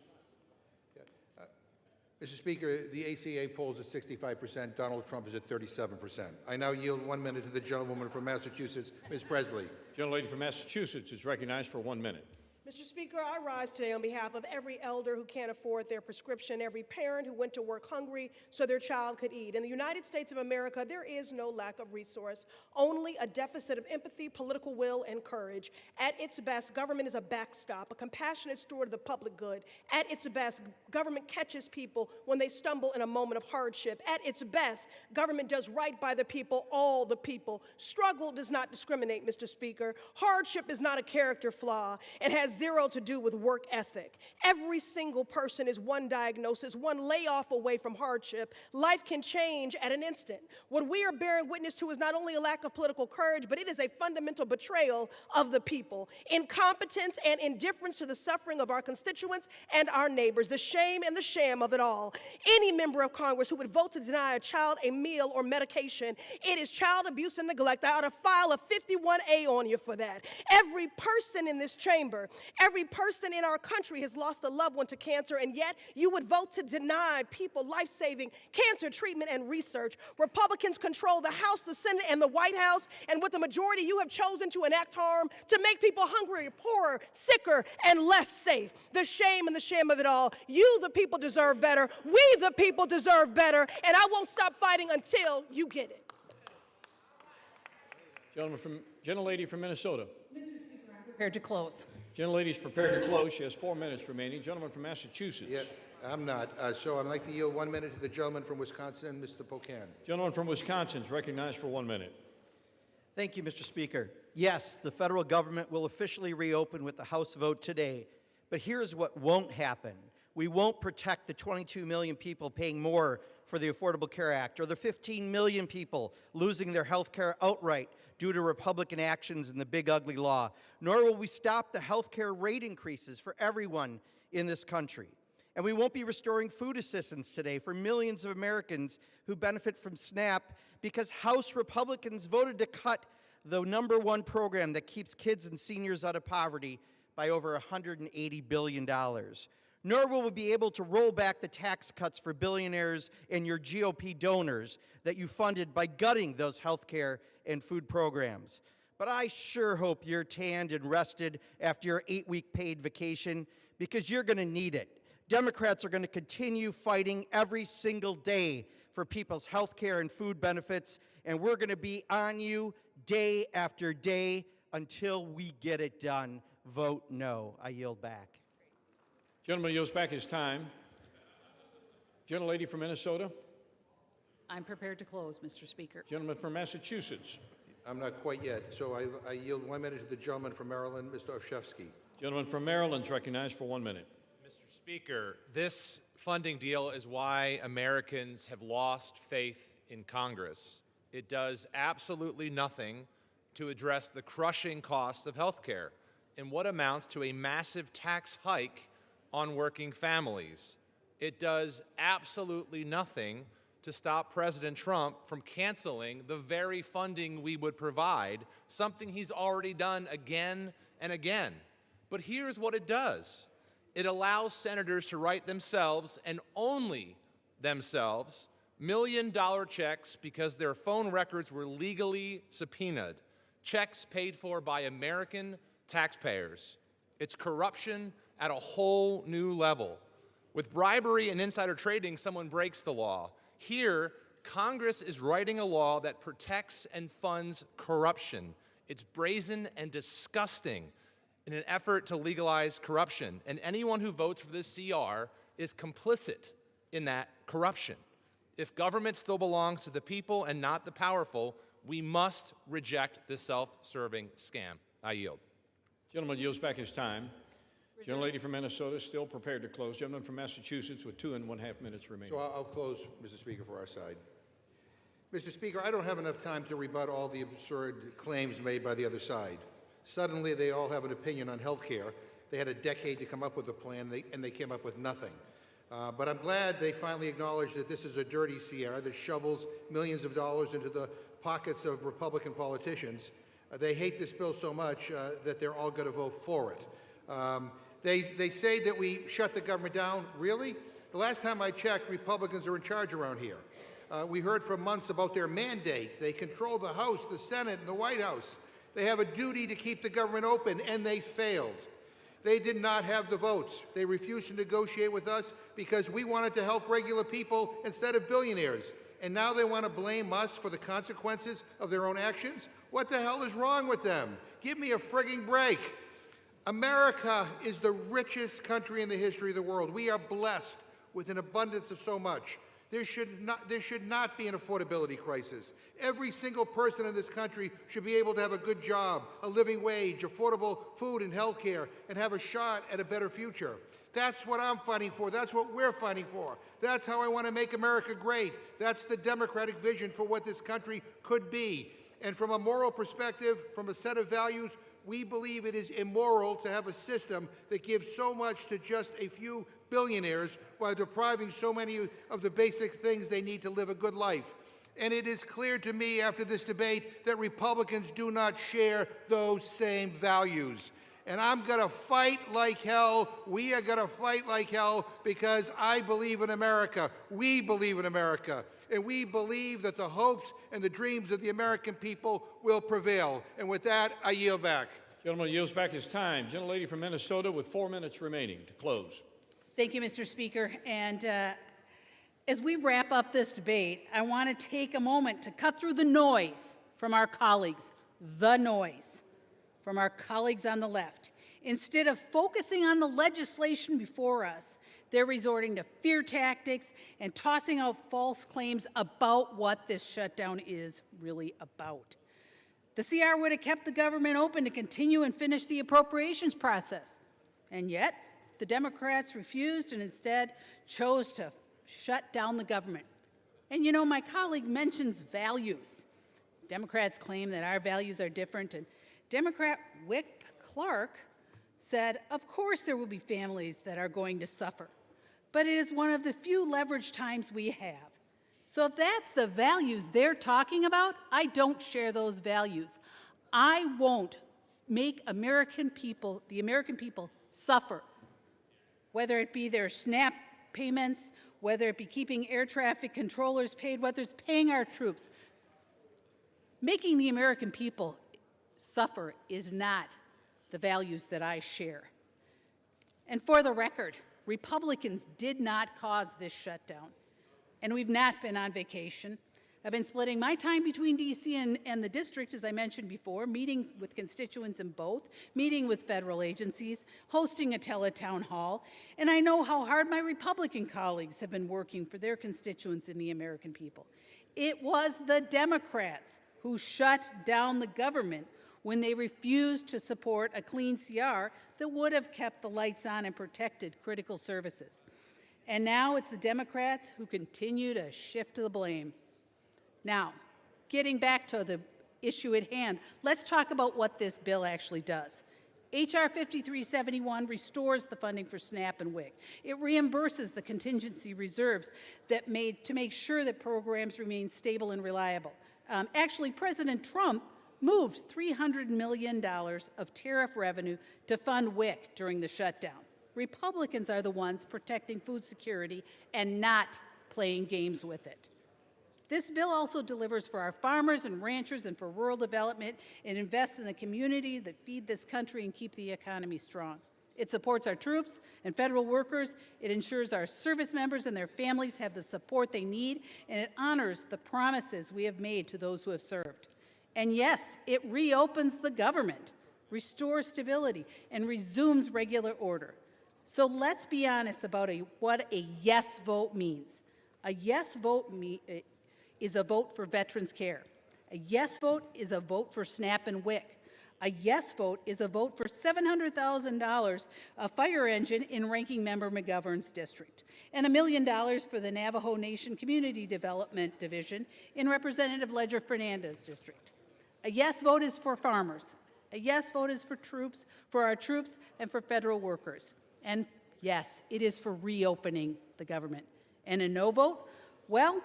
Mr. Speaker, the ACA polls at 65%. Donald Trump is at 37%. I now yield 1 minute to the gentlewoman from Massachusetts, Ms. Presley. Gentlelady from Massachusetts is recognized for 1 minute. Mr. Speaker, I rise today on behalf of every elder who can't afford their prescription, every parent who went to work hungry so their child could eat. In the United States of America, there is no lack of resource, only a deficit of empathy, political will, and courage. At its best, government is a backstop, a compassionate steward of the public good. At its best, government catches people when they stumble in a moment of hardship. At its best, government does right by the people, all the people. Struggle does not discriminate, Mr. Speaker. Hardship is not a character flaw. It has zero to do with work ethic. Every single person is one diagnosis, one layoff away from hardship. Life can change at an instant. What we are bearing witness to is not only a lack of political courage, but it is a fundamental betrayal of the people. Incompetence and indifference to the suffering of our constituents and our neighbors. The shame and the sham of it all. Any member of Congress who would vote to deny a child a meal or medication, it is child abuse and neglect. I ought to file a 51A on you for that. Every person in this chamber, every person in our country has lost a loved one to cancer, and yet you would vote to deny people life-saving cancer treatment and research. Republicans control the House, the Senate, and the White House, and with the majority, you have chosen to enact harm to make people hungrier, poorer, sicker, and less safe. The shame and the shame of it all. You, the people, deserve better. We, the people, deserve better, and I won't stop fighting until you get it. Gentlelady from Minnesota. Prepared to close. Gentlelady is prepared to close. She has 4 minutes remaining. Gentleman from Massachusetts. Yeah, I'm not. So I'd like to yield 1 minute to the gentleman from Wisconsin, Mr. Pocan. Gentleman from Wisconsin is recognized for 1 minute. Thank you, Mr. Speaker. Yes, the federal government will officially reopen with the House vote today. But here's what won't happen. We won't protect the 22 million people paying more for the Affordable Care Act, or the 15 million people losing their health care outright due to Republican actions in the big ugly law, nor will we stop the health care rate increases for everyone in this country. And we won't be restoring food assistance today for millions of Americans who benefit from SNAP because House Republicans voted to cut the #1 program that keeps kids and seniors out of poverty by over $180 billion. Nor will we be able to roll back the tax cuts for billionaires and your GOP donors that you funded by gutting those health care and food programs. But I sure hope you're tanned and rested after your 8-week paid vacation, because you're going to need it. Democrats are going to continue fighting every single day for people's health care and food benefits, and we're going to be on you day after day until we get it done. Vote no. I yield back. Gentleman yields back his time. Gentlelady from Minnesota. I'm prepared to close, Mr. Speaker. Gentleman from Massachusetts. I'm not quite yet, so I yield 1 minute to the gentleman from Maryland, Mr. Olszewski. Gentleman from Maryland is recognized for 1 minute. Mr. Speaker, this funding deal is why Americans have lost faith in Congress. It does absolutely nothing to address the crushing cost of health care and what amounts to a massive tax hike on working families. It does absolutely nothing to stop President Trump from canceling the very funding we would provide, something he's already done again and again. But here's what it does. It allows senators to write themselves, and only themselves, million-dollar checks because their phone records were legally subpoenaed, checks paid for by American taxpayers. It's corruption at a whole new level. With bribery and insider trading, someone breaks the law. Here, Congress is writing a law that protects and funds corruption. It's brazen and disgusting in an effort to legalize corruption, and anyone who votes for this CR is complicit in that corruption. If government still belongs to the people and not the powerful, we must reject this self-serving scam. I yield. Gentleman yields back his time. Gentlelady from Minnesota is still prepared to close. Gentleman from Massachusetts with 2.5 minutes remaining. So I'll close, Mr. Speaker, for our side. Mr. Speaker, I don't have enough time to rebut all the absurd claims made by the other side. Suddenly, they all have an opinion on health care. They had a decade to come up with a plan, and they came up with nothing. But I'm glad they finally acknowledged that this is a dirty Sierra that shovels millions of dollars into the pockets of Republican politicians. They hate this bill so much that they're all going to vote for it. They say that we shut the government down. Really? The last time I checked, Republicans are in charge around here. We heard for months about their mandate. They control the House, the Senate, and the White House. They have a duty to keep the government open, and they failed. They did not have the votes. They refused to negotiate with us because we wanted to help regular people instead of billionaires. And now they want to blame us for the consequences of their own actions? What the hell is wrong with them? Give me a frigging break. America is the richest country in the history of the world. We are blessed with an abundance of so much. There should not be an affordability crisis. Every single person in this country should be able to have a good job, a living wage, affordable food and health care, and have a shot at a better future. That's what I'm fighting for. That's what we're fighting for. That's how I want to make America great. That's the Democratic vision for what this country could be. And from a moral perspective, from a set of values, we believe it is immoral to have a system that gives so much to just a few billionaires while depriving so many of the basic things they need to live a good life. And it is clear to me after this debate that Republicans do not share those same values. And I'm going to fight like hell. We are going to fight like hell because I believe in America. We believe in America. And we believe that the hopes and the dreams of the American people will prevail. And with that, I yield back. Gentleman yields back his time. Gentlelady from Minnesota with 4 minutes remaining to close. Thank you, Mr. Speaker. And as we wrap up this debate, I want to take a moment to cut through the noise from our colleagues, from our colleagues on the left. Instead of focusing on the legislation before us, they're resorting to fear tactics and tossing out false claims about what this shutdown is really about. The CR would have kept the government open to continue and finish the appropriations process. And yet, the Democrats refused and instead chose to shut down the government. And you know, my colleague mentions values. Democrats claim that our values are different, and Democrat Whip Clark said, of course there will be families that are going to suffer. but it is one of the few leverage times we have. So if that's the values they're talking about, I don't share those values. I won't make the American people suffer, whether it be their SNAP payments, whether it be keeping air traffic controllers paid, whether it's paying our troops. Making the American people suffer is not the values that I share. And for the record, Republicans did not cause this shutdown, and we've not been on vacation. I've been splitting my time between D.C. and the district, as I mentioned before, meeting with constituents in both, meeting with federal agencies, hosting a teletown hall, and I know how hard my Republican colleagues have been working for their constituents and the American people. It was the Democrats who shut down the government when they refused to support a clean CR that would have kept the lights on and protected critical services. And now it's the Democrats who continue to shift the blame. Now, getting back to the issue at hand, let's talk about what this bill actually does. H.R. 5371 restores the funding for SNAP and WIC. It reimburses the contingency reserves to make sure that programs remain stable and reliable. Actually, President Trump moved $300 million of tariff revenue to fund WIC during the shutdown. Republicans are the ones protecting food security and not playing games with it. This bill also delivers for our farmers and ranchers and for rural development and invests in the community that feed this country and keep the economy strong. It supports our troops and federal workers. It ensures our service members and their families have the support they need, and it honors the promises we have made to those who have served. And yes, it reopens the government, restores stability, and resumes regular order. So let's be honest about what a yes vote means. A yes vote is a vote for veterans care. A yes vote is a vote for SNAP and WIC. A yes vote is a vote for $700,000 a fire engine in Ranking Member McGovern's district, and $1 million for the Navajo Nation Community Development Division in Representative Ledger Fernandez's district. A yes vote is for farmers. A yes vote is for our troops, and for federal workers. And yes, it is for reopening the government. And a no vote? Well,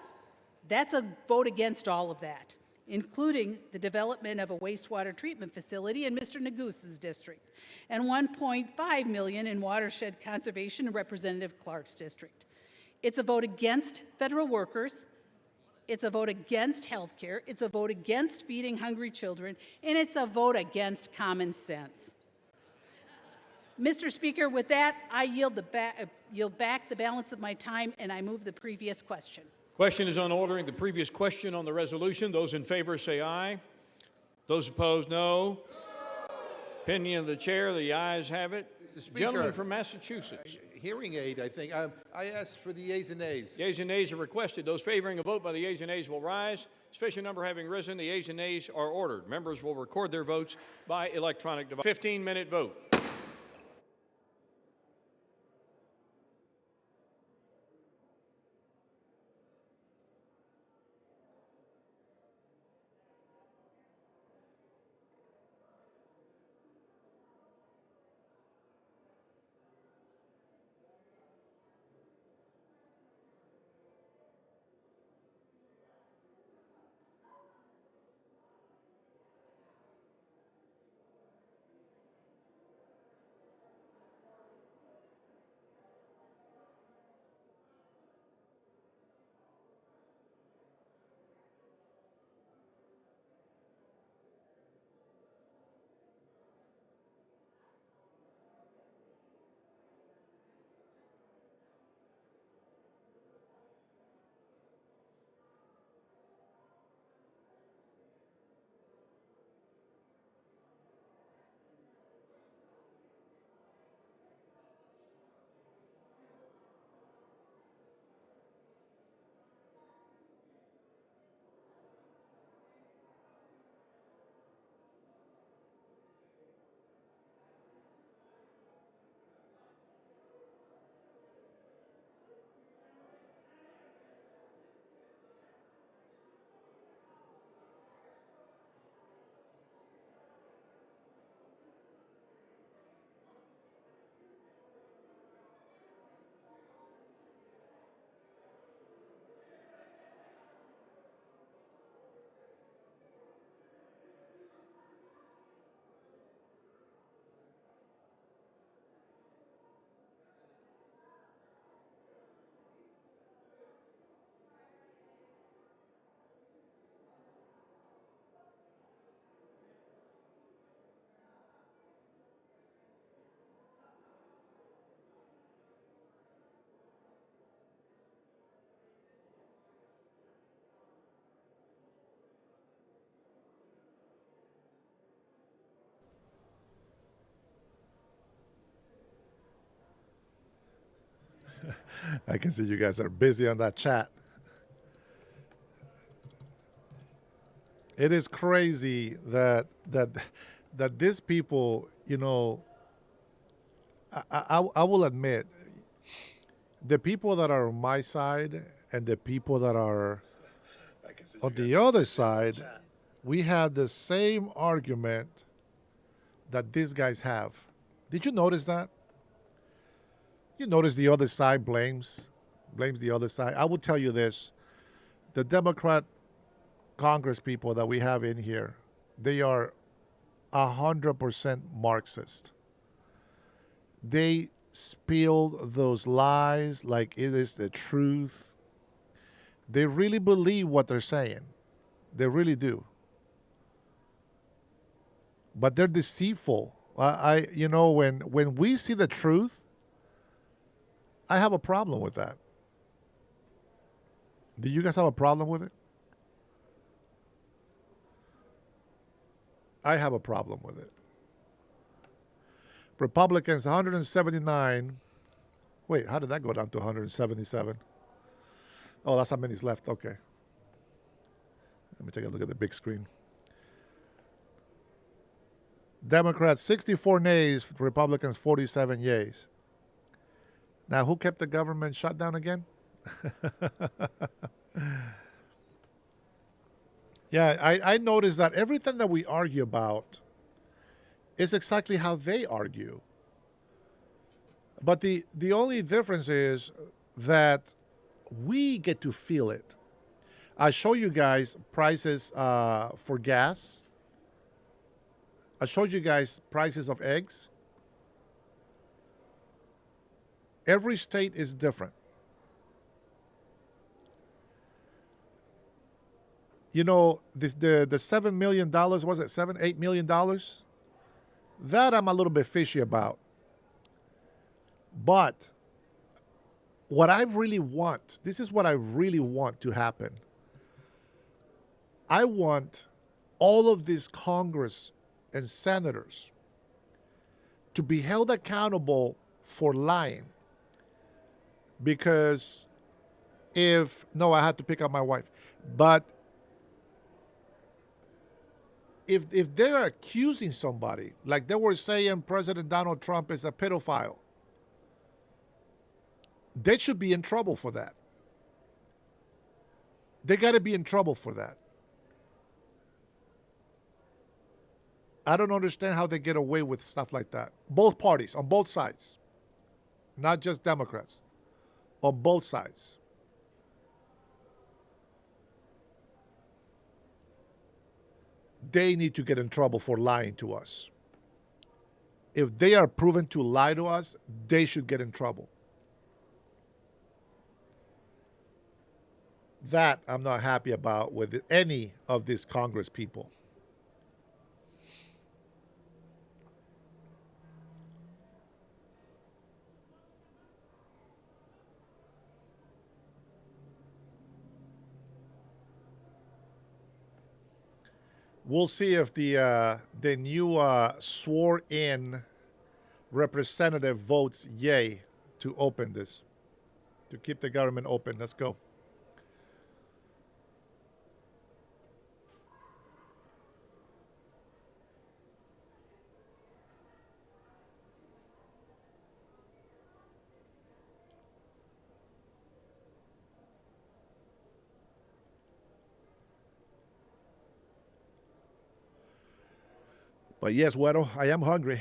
that's a vote against all of that, including the development of a wastewater treatment facility in Mr. Negus's district, and $1.5 million in watershed conservation in Representative Clark's district. It's a vote against federal workers. It's a vote against health care. It's a vote against feeding hungry children, and it's a vote against common sense. Mr. Speaker, with that, I yield back the balance of my time, and I move the previous question. Question is on ordering the previous question on the resolution. Those in favor say aye. Those opposed, no. Opinion of the chair, the ayes have it. Mr. Speaker, Gentleman from Massachusetts. Hearing aid, I think. I asked for the yeas and nays. Yeas and nays are requested. Those favoring a vote by the yeas and nays will rise. Sufficient number having risen, the yeas and nays are ordered. Members will record their votes by electronic device. 15-minute vote. I can see you guys are busy on that chat. It is crazy that these people, you know, I will admit, the people that are on my side and the people that are on the other side, we have the same argument that these guys have. Did you notice that? You notice the other side blames the other side. I will tell you this, the Democrat Congress people that we have in here, they are 100% Marxist. They spill those lies like it is the truth. They really believe what they're saying. They really do. But they're deceitful. You know, when we see the truth, I have a problem with that. Do you guys have a problem with it? I have a problem with it. Republicans, 179. Wait, how did that go down to 177? Oh, that's how many's left. Okay. Let me take a look at the big screen. Democrats, 64 nays, Republicans, 47 yays. Now, who kept the government shut down again? Yeah, I noticed that everything that we argue about is exactly how they argue. But the only difference is that we get to feel it. I show you guys prices for gas. I showed you guys prices of eggs. Every state is different. You know, the $7 million, was it $8 million? That I'm a little bit fishy about. But what I really want, this is what I really want to happen. I want all of these Congress and senators to be held accountable for lying. Because I had to pick up my wife. But if they're accusing somebody, like they were saying President Donald Trump is a pedophile, they should be in trouble for that. They got to be in trouble for that. I don't understand how they get away with stuff like that. Both parties, on both sides. Not just Democrats. On both sides. They need to get in trouble for lying to us. If they are proven to lie to us, they should get in trouble. That I'm not happy about with any of these Congress people. We'll see if the new sworn-in representative votes yay to open this, to keep the government open. Let's go. But yes, Güero, I am hungry.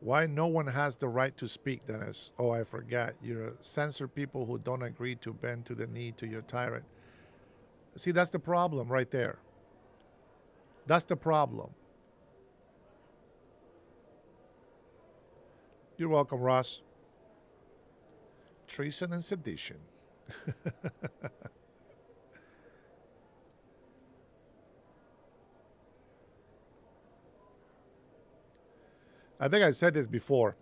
Why no one has the right to speak, Dennis? Oh, I forgot. You censor people who don't agree to bend to the knee to your tyrant. See, that's the problem right there. That's the problem. You're welcome, Ross. Treason and sedition. I think I said this before.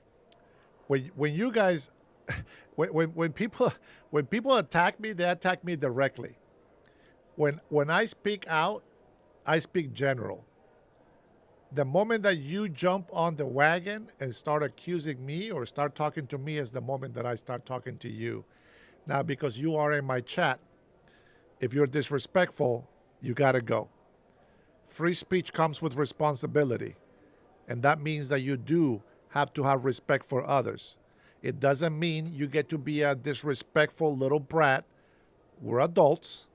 When you guys, when people attack me, they attack me directly. When I speak out, I speak general. The moment that you jump on the wagon and start accusing me or start talking to me is the moment that I start talking to you. Now, because you are in my chat, if you're disrespectful, you got to go. Free speech comes with responsibility, and that means that you do have to have respect for others. It doesn't mean you get to be a disrespectful little brat. We're adults.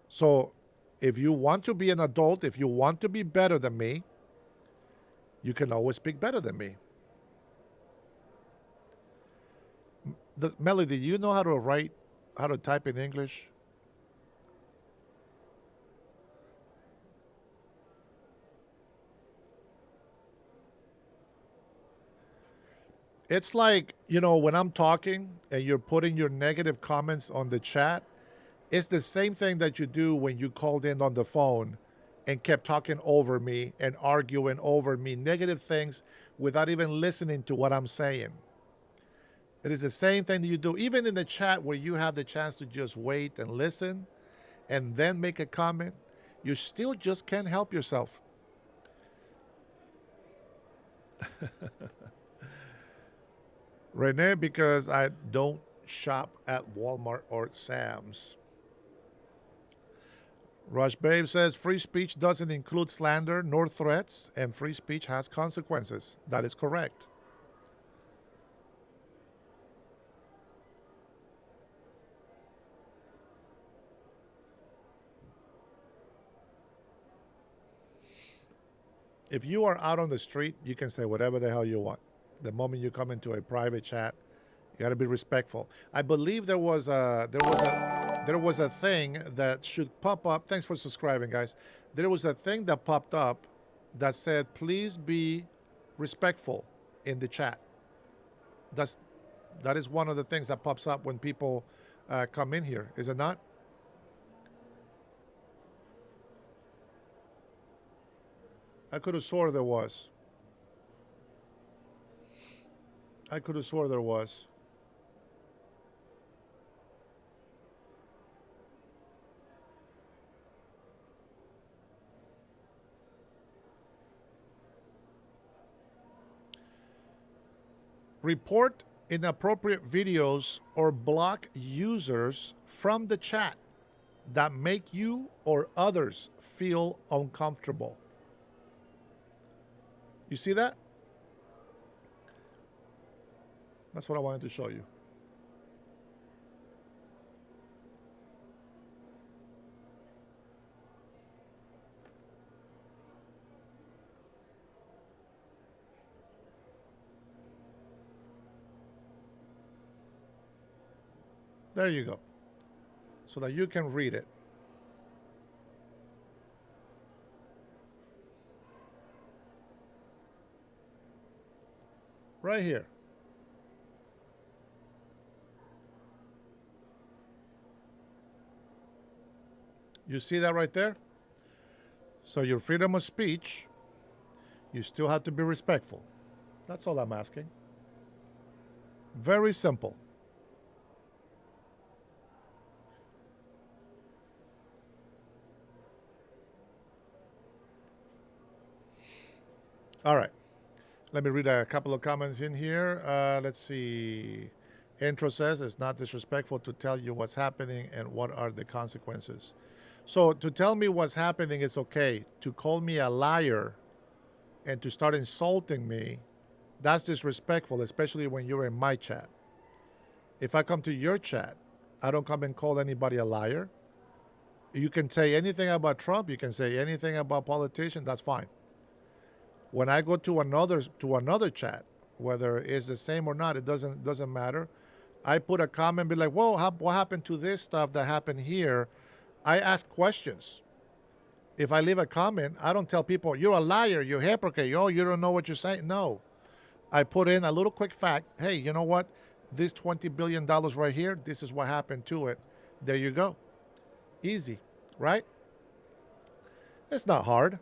So if you want to be an adult, if you want to be better than me, you can always speak better than me. Melody, do you know how to type in English? It's like, when I'm talking and you're putting your negative comments on the chat, it's the same thing that you do when you called in on the phone and kept talking over me and arguing over me, negative things without even listening to what I'm saying. It is the same thing that you do, even in the chat where you have the chance to just wait and listen and then make a comment. You still just can't help yourself. Renee, because I don't shop at Walmart or Sam's. Rush Babe says free speech doesn't include slander nor threats, and free speech has consequences. That is correct. If you are out on the street, you can say whatever the hell you want. The moment you come into a private chat, you got to be respectful. I believe there was a thing that should pop up. Thanks for subscribing, guys. There was a thing that popped up that said, please be respectful in the chat. That is one of the things that pops up when people come in here, is it not? I could have swore there was. I could have swore there was. Report inappropriate videos or block users from the chat that make you or others feel uncomfortable. You see that? That's what I wanted to show you. There you go. So that you can read it. Right here. You see that right there? So your freedom of speech, you still have to be respectful. That's all I'm asking. Very simple. All right. Let me read a couple of comments in here. Let's see. Intro says it's not disrespectful to tell you what's happening and what are the consequences. So to tell me what's happening is okay. To call me a liar and to start insulting me, that's disrespectful, especially when you're in my chat. If I come to your chat, I don't come and call anybody a liar. You can say anything about Trump. You can say anything about politicians. That's fine. When I go to another chat, whether it's the same or not, it doesn't matter. I put a comment, be like, whoa, what happened to this stuff that happened here? I ask questions. If I leave a comment, I don't tell people, you're a liar, you're a hypocrite, oh, you don't know what you're saying. No. I put in a little quick fact. Hey, you know what? This $20 billion right here, this is what happened to it. There you go. Easy, right? It's not hard.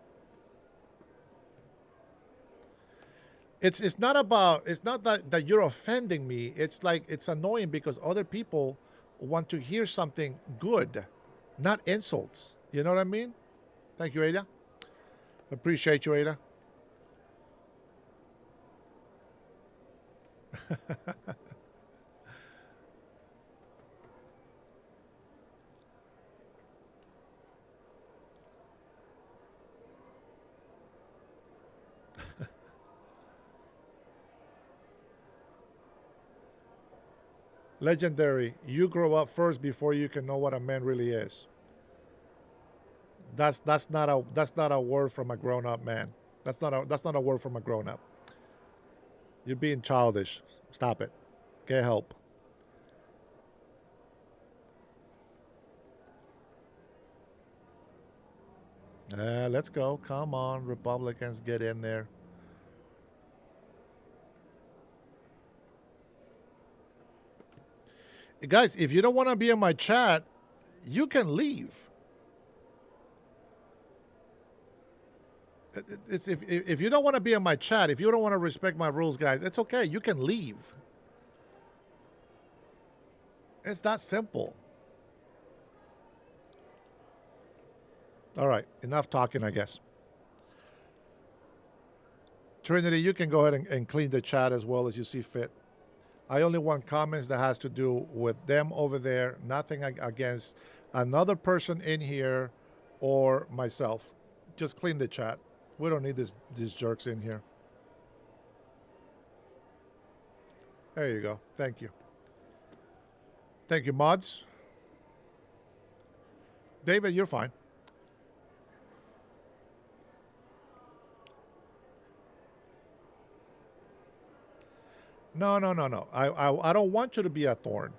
It's not that you're offending me. It's like it's annoying because other people want to hear something good, not insults. You know what I mean? Thank you, Ada. Appreciate you, Ada. Legendary, you grow up first before you can know what a man really is. That's not a word from a grown-up man. That's not a word from a grown-up. You're being childish. Stop it. Get help. Let's go. Come on, Republicans, get in there. Guys, if you don't want to be in my chat, you can leave. If you don't want to be in my chat, if you don't want to respect my rules, guys, it's okay. You can leave. It's that simple. All right, enough talking, I guess. Trinity, you can go ahead and clean the chat as well as you see fit. I only want comments that has to do with them over there, nothing against another person in here or myself. Just clean the chat. We don't need these jerks in here. There you go. Thank you. Thank you, mods. David, you're fine. No. I don't want you to be a thorn.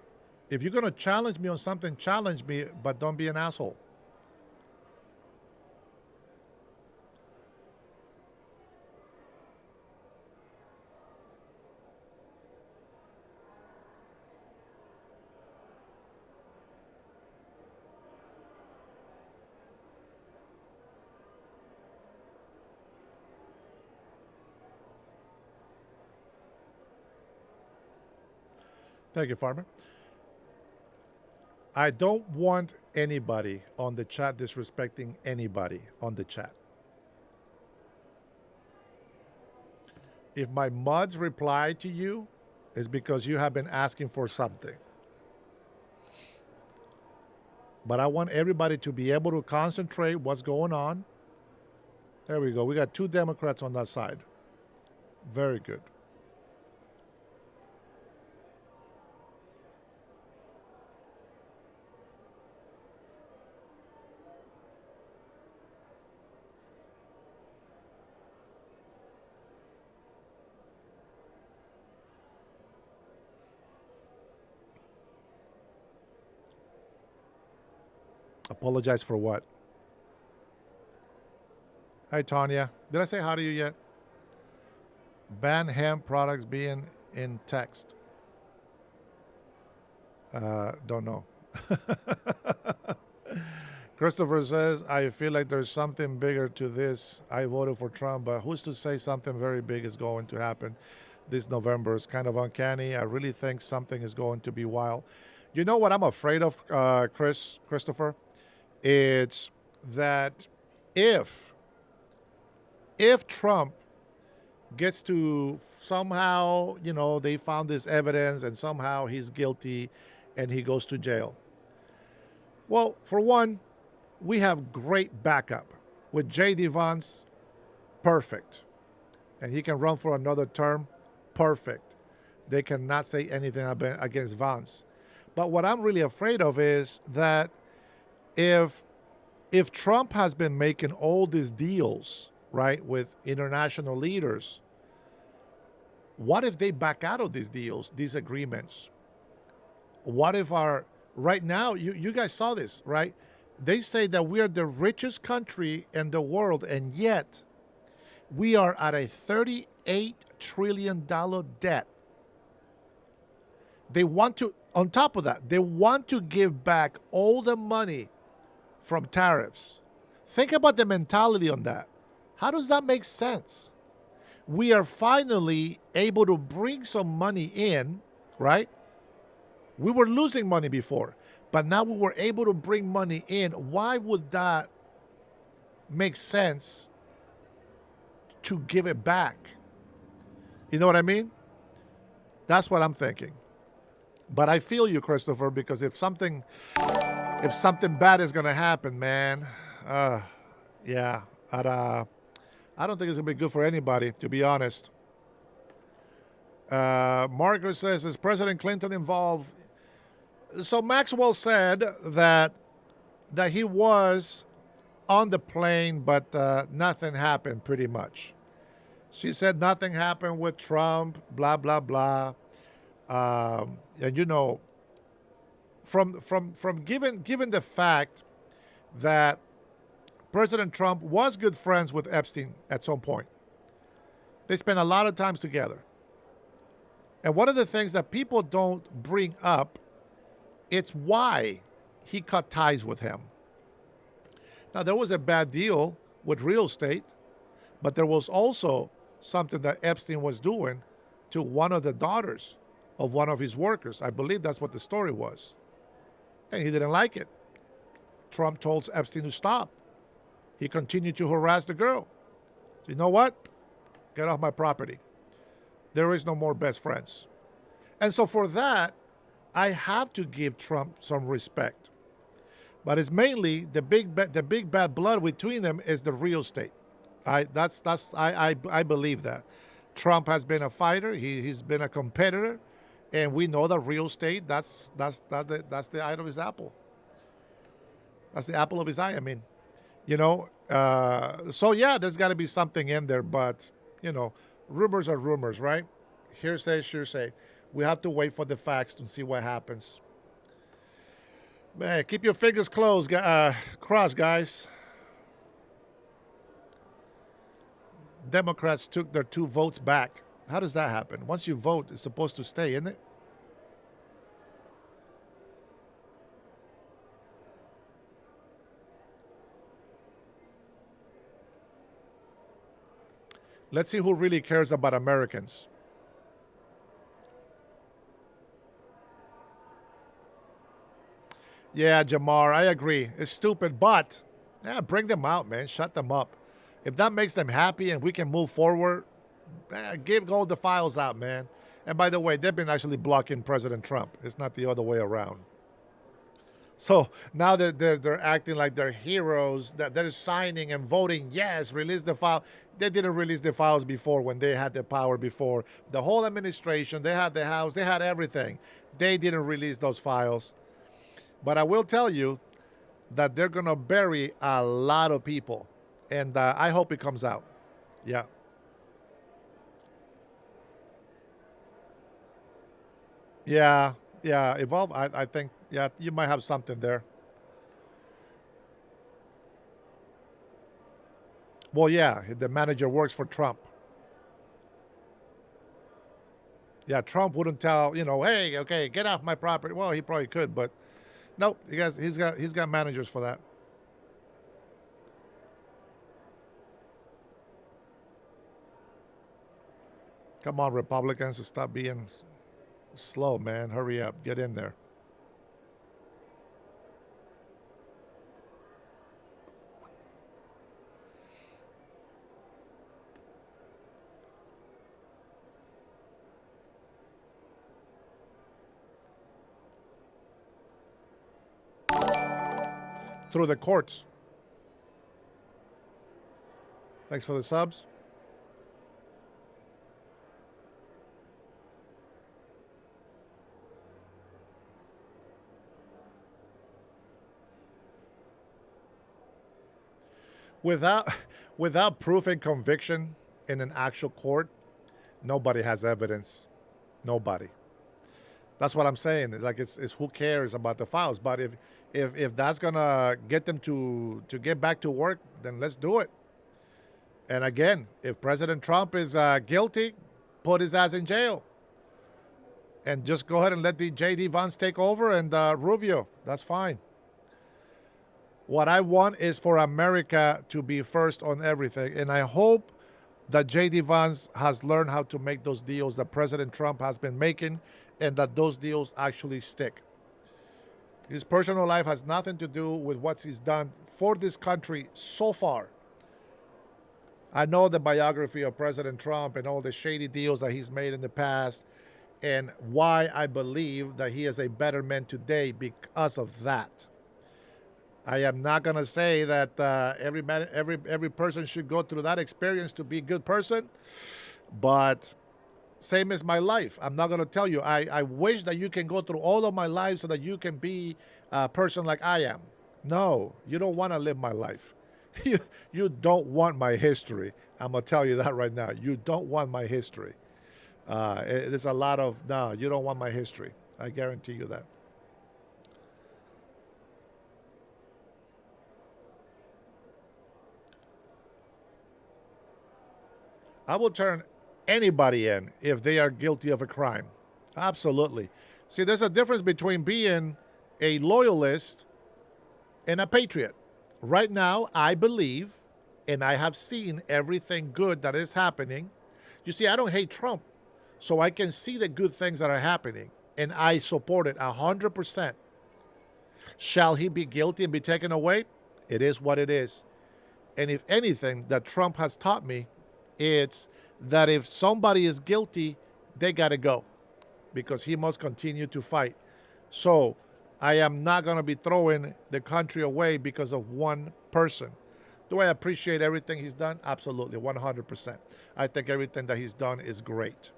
If you're going to challenge me on something, challenge me, but don't be an asshole. Thank you, Farmer. I don't want anybody on the chat disrespecting anybody on the chat. If my mods reply to you, it's because you have been asking for something. But I want everybody to be able to concentrate what's going on. There we go. We got 2 Democrats on that side. Very good. Apologize for what? Hi, Tanya. Did I say hi to you yet? Ban hemp products being in text. Don't know. Christopher says, I feel like there's something bigger to this. I voted for Trump, but who's to say something very big is going to happen this November? It's kind of uncanny. I really think something is going to be wild. You know what I'm afraid of, Christopher? It's that if Trump gets to somehow, they found this evidence and somehow he's guilty and he goes to jail. Well, for one, we have great backup. With J.D. Vance, perfect. And he can run for another term, perfect. They cannot say anything against Vance. But what I'm really afraid of is that if Trump has been making all these deals, right, with international leaders, what if they back out of these deals, these agreements? What if right now, you guys saw this, right? They say that we are the richest country in the world, and yet we are at a $38 trillion debt. They want to, on top of that, they want to give back all the money from tariffs. Think about the mentality on that. How does that make sense? We are finally able to bring some money in, right? We were losing money before, but now we were able to bring money in. Why would that make sense to give it back. You know what I mean? That's what I'm thinking. But I feel you, Christopher, because if something bad is gonna happen, man, yeah, I don't think it's gonna be good for anybody, to be honest. Margaret says, is President Clinton involved? So Maxwell said that he was on the plane, but nothing happened pretty much. She said nothing happened with Trump, blah, blah, blah. And you know, from given the fact that President Trump was good friends with Epstein at some point. They spent a lot of times together. And one of the things that people don't bring up, it's why he cut ties with him. Now, there was a bad deal with real estate, but there was also something that Epstein was doing to one of the daughters of one of his workers. I believe that's what the story was. And he didn't like it. Trump told Epstein to stop. He continued to harass the girl. So you know what? Get off my property. There is no more best friends. And so for that, I have to give Trump some respect. But it's mainly the big bad blood between them is the real estate. I believe that. Trump has been a fighter. He's been a competitor. And we know that real estate, that's the eye of his apple. That's the apple of his eye, I mean. You know, so yeah, there's got to be something in there, but, you know, rumors are rumors, right? Hearsay, sure say. We have to wait for the facts to see what happens. Man, keep your fingers crossed, guys. Democrats took their 2 votes back. How does that happen? Once you vote, it's supposed to stay, isn't it? Let's see who really cares about Americans. Yeah, Jamar, I agree. It's stupid, but yeah, bring them out, man. Shut them up. If that makes them happy and we can move forward, give all the files out, man. And by the way, they've been actually blocking President Trump. It's not the other way around. So now that they're acting like they're heroes, that they're signing and voting, yes, release the file. They didn't release the files before when they had the power before. The whole administration, they had the House, they had everything. They didn't release those files. But I will tell you that they're going to bury a lot of people. And I hope it comes out. Yeah. Yeah, Evolve, I think, yeah, you might have something there. Well, yeah, the manager works for Trump. Yeah, Trump wouldn't tell, you know, hey, okay, get off my property. Well, he probably could, but nope, he's got managers for that. Come on, Republicans, stop being slow, man. Hurry up, get in there. Through the courts. Thanks for the subs. Without proof and conviction in an actual court, nobody has evidence. Nobody. That's what I'm saying. Like it's who cares about the files? But if that's gonna get them to get back to work, then let's do it. And again, if President Trump is guilty, put his ass in jail. And just go ahead and let the J.D. Vance take over and Rubio. That's fine. What I want is for America to be first on everything. And I hope that J.D. Vance has learned how to make those deals that President Trump has been making and that those deals actually stick. His personal life has nothing to do with what he's done for this country so far. I know the biography of President Trump and all the shady deals that he's made in the past, and why I believe that he is a better man today because of that. I am not going to say that every person should go through that experience to be a good person, but same as my life. I'm not going to tell you. I wish that you can go through all of my life so that you can be a person like I am. No, you don't want to live my life. You don't want my history. I'm going to tell you that right now. You don't want my history. There's a lot of, no, you don't want my history. I guarantee you that. I will turn anybody in if they are guilty of a crime. Absolutely. See, there's a difference between being a loyalist and a patriot. Right now, I believe, and I have seen everything good that is happening. You see, I don't hate Trump, so I can see the good things that are happening, and I support it 100%. Shall he be guilty and be taken away? It is what it is. And if anything that Trump has taught me, it's that if somebody is guilty, they got to go because he must continue to fight. So I am not going to be throwing the country away because of one person. Do I appreciate everything he's done? Absolutely, 100%. I think everything that he's done is great.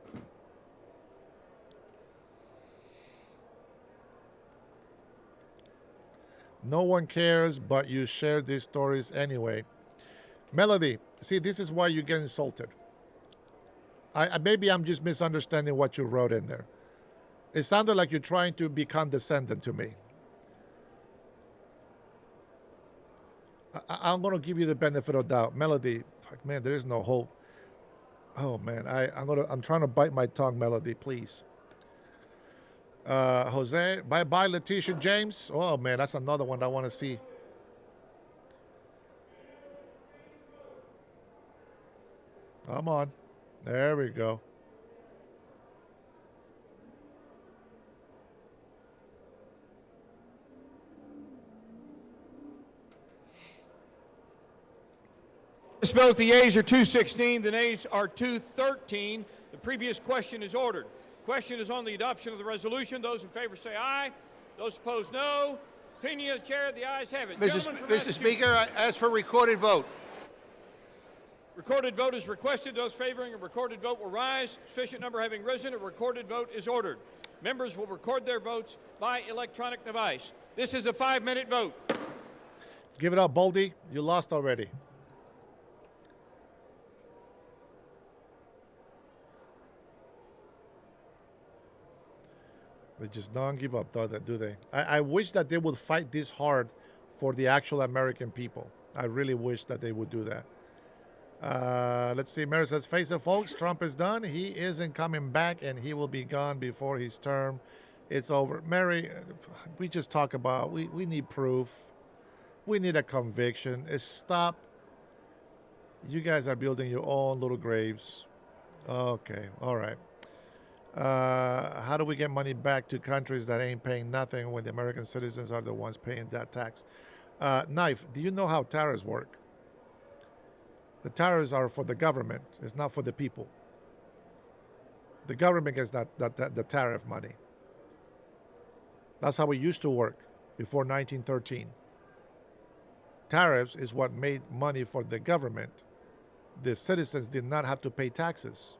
No one cares, but you share these stories anyway. Melody, see, this is why you get insulted. Maybe I'm just misunderstanding what you wrote in there. It sounded like you're trying to be condescending to me. I'm going to give you the benefit of doubt. Melody, man, there is no hope. Oh, man, I'm trying to bite my tongue, Melody, please. Jose, bye-bye, Letitia James. Oh, man, that's another one I want to see. Come on. There we go. This vote, the yeas are 216, the nays are 213. The previous question is ordered. Question is on the adoption of the resolution. Those in favor say aye. Those opposed, no. Opinion of the chair, the ayes have it. Mr. Speaker, I ask for recorded vote. Recorded vote is requested. Those favoring a recorded vote will rise. Sufficient number having risen, a recorded vote is ordered. Members will record their votes by electronic device. This is a 5-minute vote. Give it up, Boldy. You lost already. They just don't give up, do they? I wish that they would fight this hard for the actual American people. I really wish that they would do that. Let's see. Mary says, face it, folks. Trump is done. He isn't coming back, and he will be gone before his term is over. Mary, we just talk about, we need proof. We need a conviction. Stop. You guys are building your own little graves. Okay. All right. How do we get money back to countries that ain't paying nothing when the American citizens are the ones paying that tax? Knife, do you know how tariffs work? The tariffs are for the government. It's not for the people. The government gets the tariff money. That's how it used to work before 1913. Tariffs is what made money for the government. The citizens did not have to pay taxes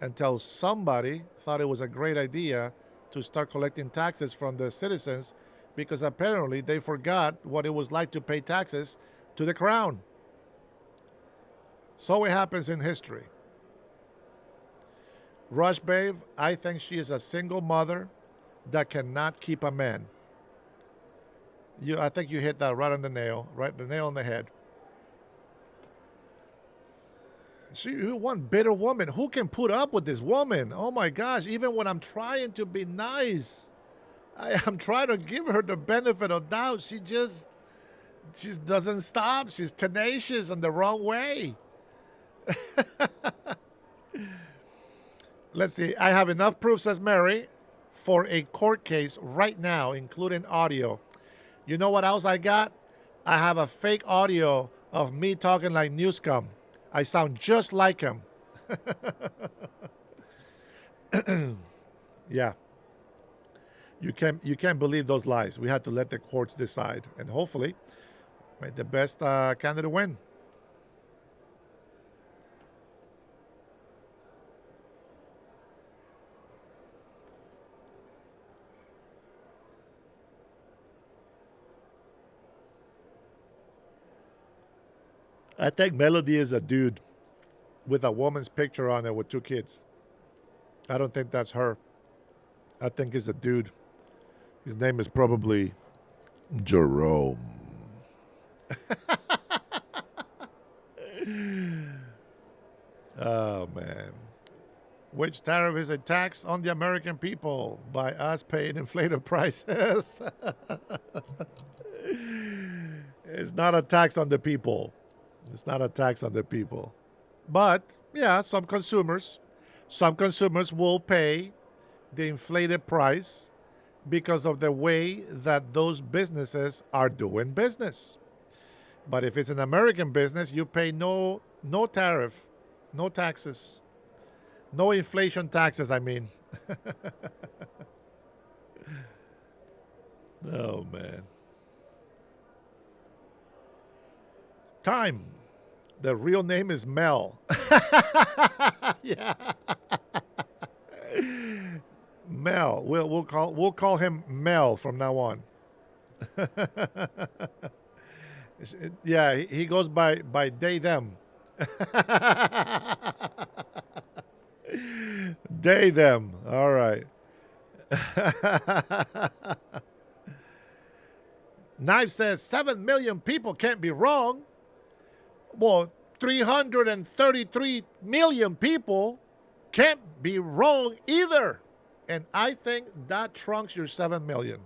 until somebody thought it was a great idea to start collecting taxes from the citizens because apparently they forgot what it was like to pay taxes to the crown. So it happens in history. Rush Babe, I think she is a single mother that cannot keep a man. I think you hit that right on the nail, right? The nail on the head. She one bitter woman. Who can put up with this woman? Oh my gosh, even when I'm trying to be nice, I'm trying to give her the benefit of doubt. She just doesn't stop. She's tenacious in the wrong way. Let's see. I have enough proof, says Mary, for a court case right now, including audio. You know what else I got? I have a fake audio of me talking like Newscom. I sound just like him. Yeah. You can't believe those lies. We had to let the courts decide, and hopefully, make the best candidate win. I think Melody is a dude with a woman's picture on it with 2 kids. I don't think that's her. I think it's a dude. His name is probably Jerome. Oh, man. Which tariff is a tax on the American people by us paying inflated prices? It's not a tax on the people. It's not a tax on the people. But, yeah, some consumers will pay the inflated price because of the way that those businesses are doing business. But if it's an American business, you pay no tariff, no taxes, no inflation taxes, I mean. Oh, man. Time. The real name is Mel. Yeah. Mel. We'll call him Mel from now on. Yeah, he goes by they them. They them. All right. Knife says 7 million people can't be wrong. Well, 333 million people can't be wrong either. And I think that trunks your 7 million.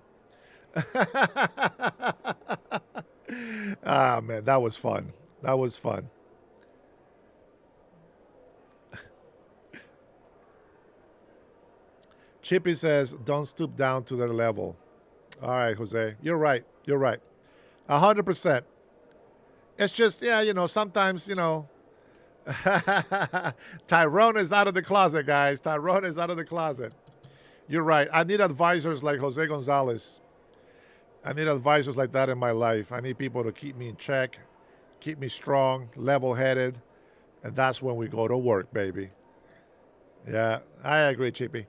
Ah, man, that was fun. That was fun. Chippy says, don't stoop down to their level. All right, Jose. You're right. You're right. 100%. It's just, yeah, sometimes, Tyrone is out of the closet, guys. Tyrone is out of the closet. You're right. I need advisors like Jose Gonzalez. I need advisors like that in my life. I need people to keep me in check, keep me strong, level-headed, and that's when we go to work, baby. Yeah, I agree, Chippy.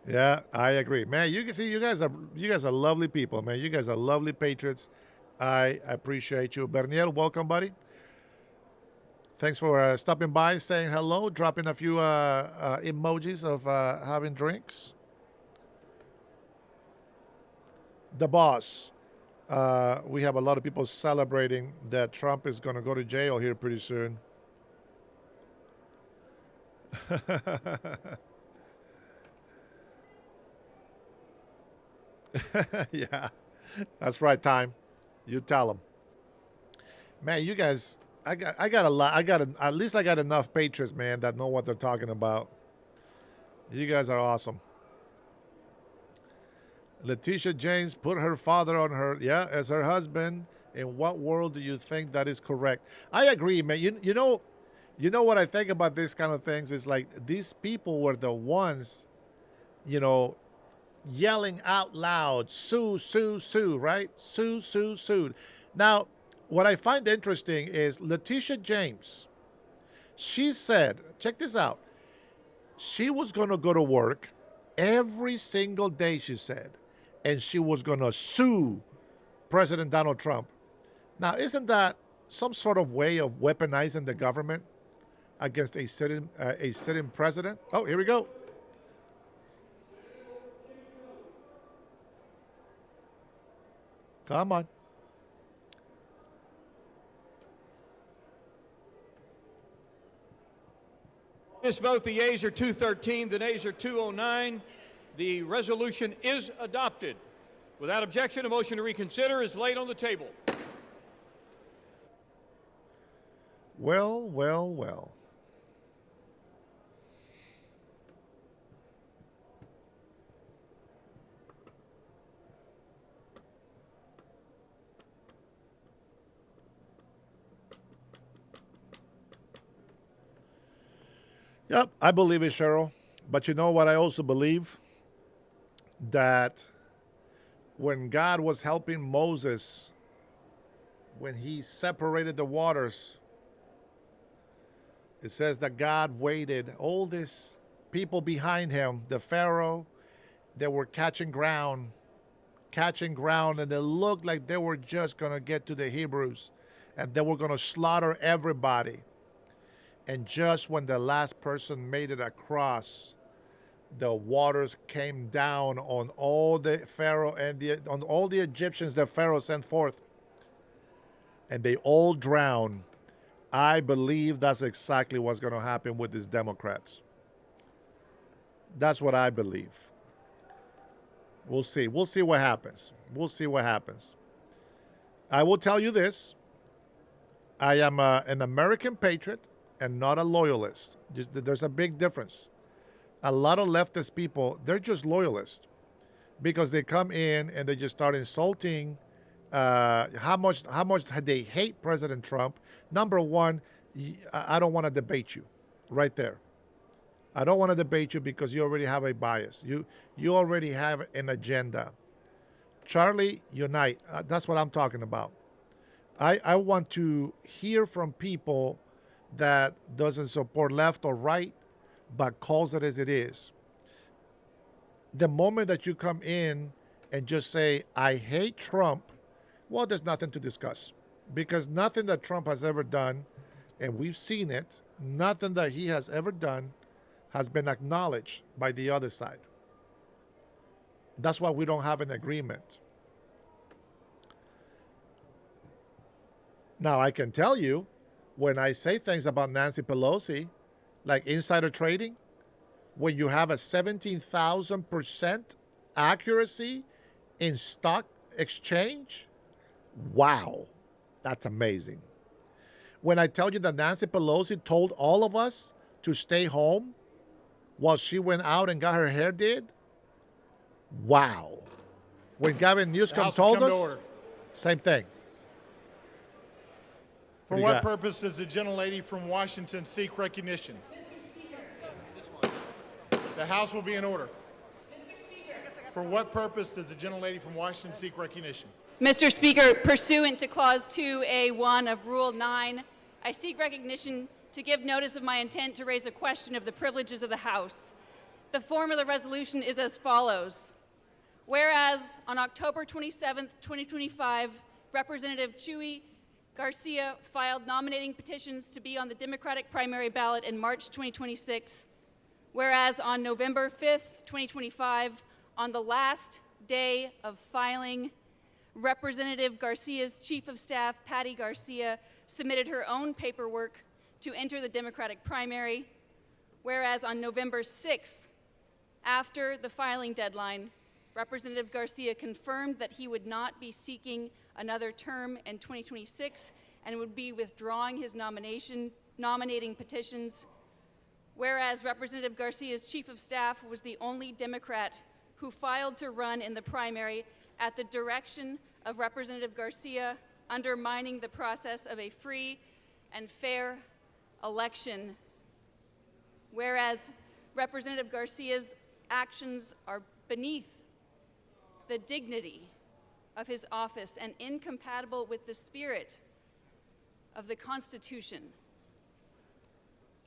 Yeah, I agree. Man, you can see you guys are lovely people, man. You guys are lovely patriots. I appreciate you. Bernier, welcome, buddy. Thanks for stopping by, saying hello, dropping a few emojis of having drinks. The boss. We have a lot of people celebrating that Trump is going to go to jail here pretty soon. Yeah, that's right, Time. You tell them. Man, you guys, I got a lot. At least I got enough patriots, man, that know what they're talking about. You guys are awesome. Letitia James put her father on her, as her husband. In what world do you think that is correct? I agree, man. You know what I think about these kind of things is like these people were the ones, yelling out loud, sue, sue, sue, right? Sue, sue, sue. Now, what I find interesting is Letitia James, she said, check this out, she was going to go to work every single day, she said, and she was going to sue President Donald Trump. Now, isn't that some sort of way of weaponizing the government against a sitting president? Oh, here we go. Come on. This vote, the yeas are 213, the nays are 209. The resolution is adopted. Without objection, a motion to reconsider is laid on the table. Well, well, well. Yep, I believe it, Cheryl. But you know what I also believe? That when God was helping Moses, when he separated the waters, it says that God waited. All these people behind him, the Pharaoh, they were catching ground, and it looked like they were just going to get to the Hebrews, and they were going to slaughter everybody. And just when the last person made it across, the waters came down on all the Pharaoh and on all the Egyptians that Pharaoh sent forth, and they all drowned. I believe that's exactly what's going to happen with these Democrats. That's what I believe. We'll see. We'll see what happens. We'll see what happens. I will tell you this. I am an American patriot and not a loyalist. There's a big difference. A lot of leftist people, they're just loyalists because they come in and they just start insulting how much they hate President Trump. Number one, I don't want to debate you right there. I don't want to debate you because you already have a bias. You already have an agenda. Charlie, unite. That's what I'm talking about. I want to hear from people that doesn't support left or right, but calls it as it is. The moment that you come in and just say, I hate Trump, well, there's nothing to discuss. Because nothing that Trump has ever done, and we've seen it, nothing that he has ever done has been acknowledged by the other side. That's why we don't have an agreement. Now, I can tell you, when I say things about Nancy Pelosi, like insider trading, when you have a 17,000% accuracy in stock exchange, wow, that's amazing. When I tell you that Nancy Pelosi told all of us to stay home while she went out and got her hair did, wow. When Gavin Newsom told us, same thing. For what purpose does the gentlelady from Washington seek recognition? The House will be in order. For what purpose does the gentlelady from Washington seek recognition? Mr. Speaker, pursuant to Clause 2A1 of Rule 9, I seek recognition to give notice of my intent to raise a question of the privileges of the House. The form of the resolution is as follows. Whereas on October 27, 2025, Representative Chuy Garcia filed nominating petitions to be on the Democratic primary ballot in March 2026. Whereas on November 5th, 2025, on the last day of filing, Representative Garcia's Chief of Staff, Patty Garcia, submitted her own paperwork to enter the Democratic primary. Whereas on November 6th, after the filing deadline, Representative Garcia confirmed that he would not be seeking another term in 2026 and would be withdrawing his nominating petitions. Whereas Representative Garcia's Chief of Staff was the only Democrat who filed to run in the primary at the direction of Representative Garcia, undermining the process of a free and fair election. Whereas Representative Garcia's actions are beneath the dignity of his office and incompatible with the spirit of the Constitution.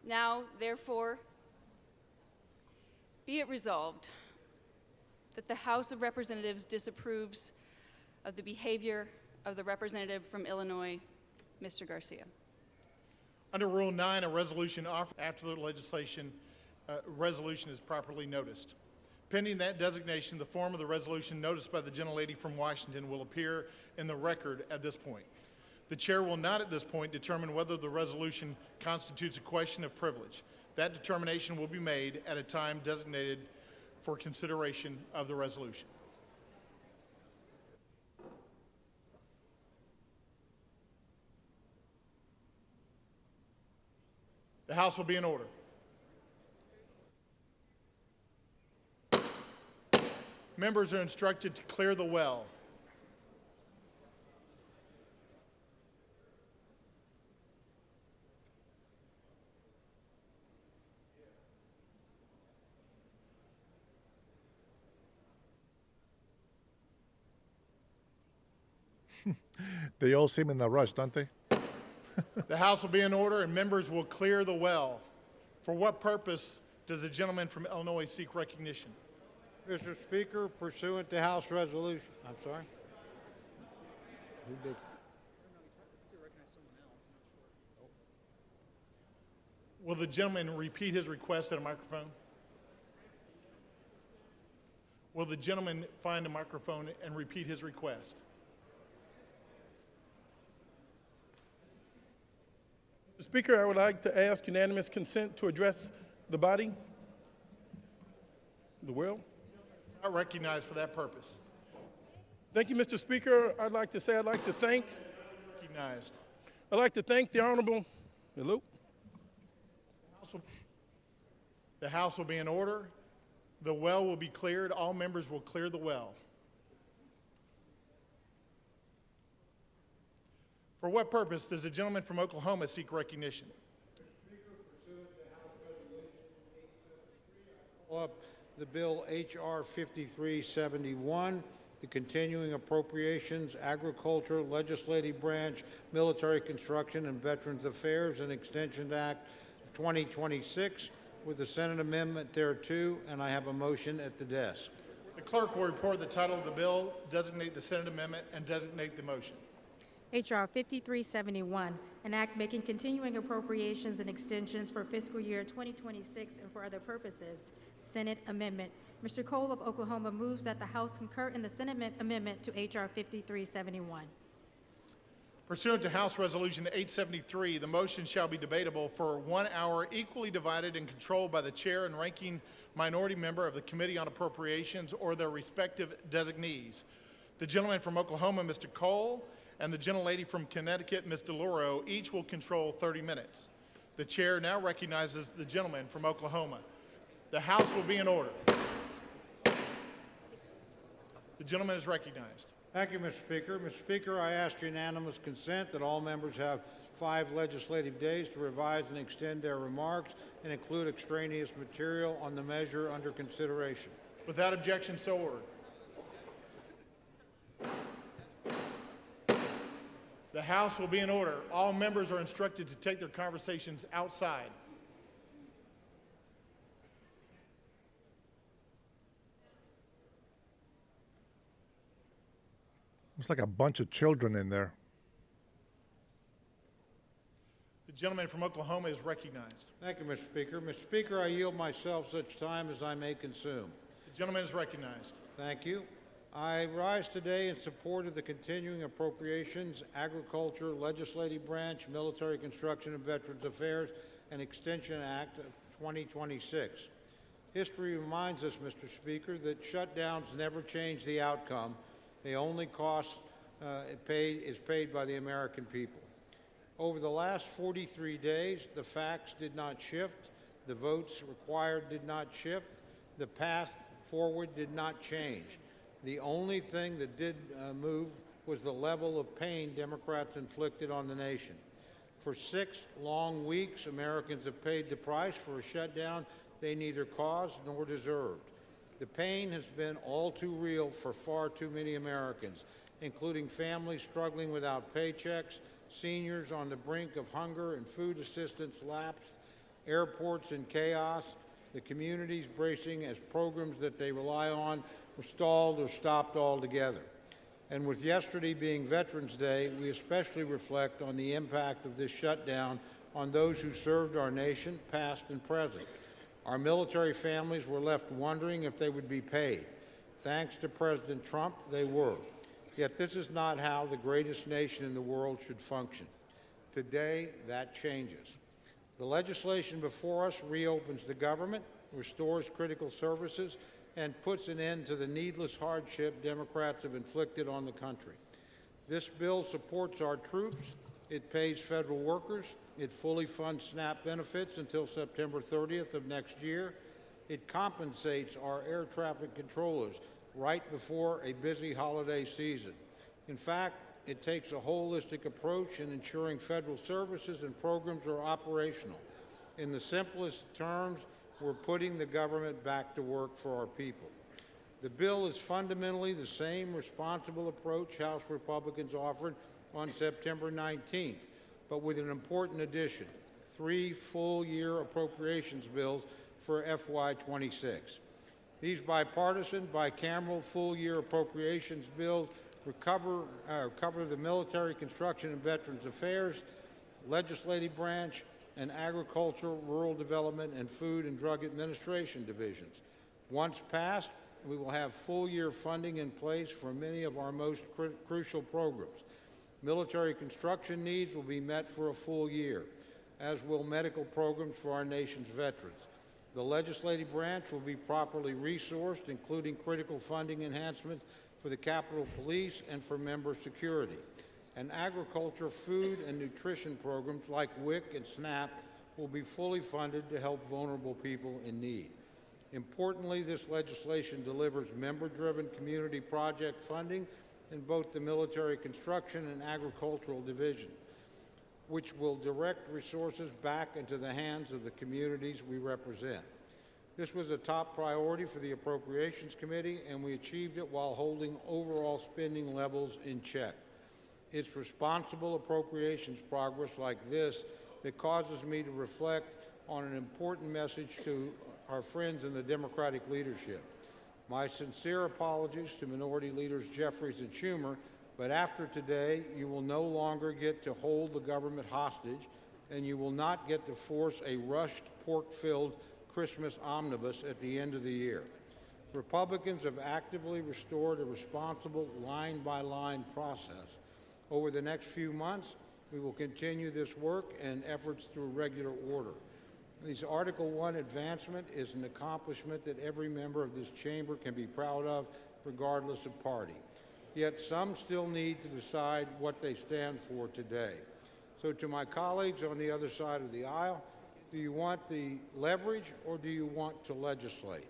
Now, therefore, be it resolved that the House of Representatives disapproves of the behavior of the representative from Illinois, Mr. Garcia. Under Rule 9, a resolution offered after the resolution is properly noticed. Pending that designation, the form of the resolution noticed by the gentlelady from Washington will appear in the record at this point. The chair will not at this point determine whether the resolution constitutes a question of privilege. That determination will be made at a time designated for consideration of the resolution. The House will be in order. Members are instructed to clear the well. They all seem in a rush, don't they? The House will be in order and members will clear the well. For what purpose does the gentleman from Illinois seek recognition? Mr. Speaker, pursuant to House Resolution, I'm sorry? Who did? Will the gentleman repeat his request at a microphone? Will the gentleman find a microphone and repeat his request? Mr. Speaker, I would like to ask unanimous consent to address the body, the world. Not recognized for that purpose. Thank you, Mr. Speaker. I'd like to thank Recognized. I'd like to thank the Honorable, hello? The House will be in order. The well will be cleared. All members will clear the well. For what purpose does the gentleman from Oklahoma seek recognition? Up the bill H.R. 5371, the Continuing Appropriations, Agriculture, Legislative Branch, Military Construction, and Veterans Affairs and Extension Act of 2026, with the Senate amendment thereto, and I have a motion at the desk. The clerk will report the title of the bill, designate the Senate amendment, and designate the motion. H.R. 5371, an act making continuing appropriations and extensions for fiscal year 2026 and for other purposes. Senate amendment. Mr. Cole of Oklahoma moves that the House concur in the Senate amendment to H.R. 5371. Pursuant to House Resolution 873, the motion shall be debatable for 1 hour, equally divided and controlled by the chair and ranking minority member of the Committee on Appropriations or their respective designees. The gentleman from Oklahoma, Mr. Cole, and the gentlelady from Connecticut, Ms. DeLauro, each will control 30 minutes. The chair now recognizes the gentleman from Oklahoma. The House will be in order. The gentleman is recognized. Thank you, Mr. Speaker. Mr. Speaker, I ask unanimous consent that all members have 5 legislative days to revise and extend their remarks and include extraneous material on the measure under consideration. Without objection, so ordered. The House will be in order. All members are instructed to take their conversations outside. It's like a bunch of children in there. The gentleman from Oklahoma is recognized. Thank you, Mr. Speaker. Mr. Speaker, I yield myself such time as I may consume. The gentleman is recognized. Thank you. I rise today in support of the Continuing Appropriations, Agriculture, Legislative Branch, Military Construction and Veterans Affairs, and Extension Act of 2026. History reminds us, Mr. Speaker, that shutdowns never change the outcome. The only cost is paid by the American people. Over the last 43 days, the facts did not shift, the votes required did not shift, the path forward did not change. The only thing that did move was the level of pain Democrats inflicted on the nation. For 6 long weeks, Americans have paid the price for a shutdown they neither caused nor deserved. The pain has been all too real for far too many Americans, including families struggling without paychecks, seniors on the brink of hunger and food assistance lapse, airports in chaos, the communities bracing as programs that they rely on were stalled or stopped altogether. And with yesterday being Veterans Day, we especially reflect on the impact of this shutdown on those who served our nation, past and present. Our military families were left wondering if they would be paid. Thanks to President Trump, they were. Yet this is not how the greatest nation in the world should function. Today, that changes. The legislation before us reopens the government, restores critical services, and puts an end to the needless hardship Democrats have inflicted on the country. This bill supports our troops, it pays federal workers, it fully funds SNAP benefits until September 30th of next year, it compensates our air traffic controllers right before a busy holiday season. In fact, it takes a holistic approach in ensuring federal services and programs are operational. In the simplest terms, we're putting the government back to work for our people. The bill is fundamentally the same responsible approach House Republicans offered on September 19th, but with an important addition: 3 full-year appropriations bills for FY26. These bipartisan, bicameral full-year appropriations bills cover the Military, Construction, and Veterans Affairs, Legislative Branch, and Agriculture, Rural Development, and Food and Drug Administration divisions. Once passed, we will have full-year funding in place for many of our most crucial programs. Military construction needs will be met for a full year, as will medical programs for our nation's veterans. The legislative branch will be properly resourced, including critical funding enhancements for the Capitol Police and for member security. And agriculture, food, and nutrition programs like WIC and SNAP will be fully funded to help vulnerable people in need. Importantly, this legislation delivers member-driven community project funding in both the military construction and agricultural division, which will direct resources back into the hands of the communities we represent. This was a top priority for the Appropriations Committee, and we achieved it while holding overall spending levels in check. It's responsible appropriations progress like this that causes me to reflect on an important message to our friends in the Democratic leadership. My sincere apologies to Minority Leaders Jeffries and Schumer, but after today, you will no longer get to hold the government hostage, and you will not get to force a rushed, pork-filled Christmas omnibus at the end of the year. Republicans have actively restored a responsible line-by-line process. Over the next few months, we will continue this work and efforts through regular order. This Article 1 advancement is an accomplishment that every member of this chamber can be proud of, regardless of party. Yet some still need to decide what they stand for today. So to my colleagues on the other side of the aisle, do you want the leverage or do you want to legislate?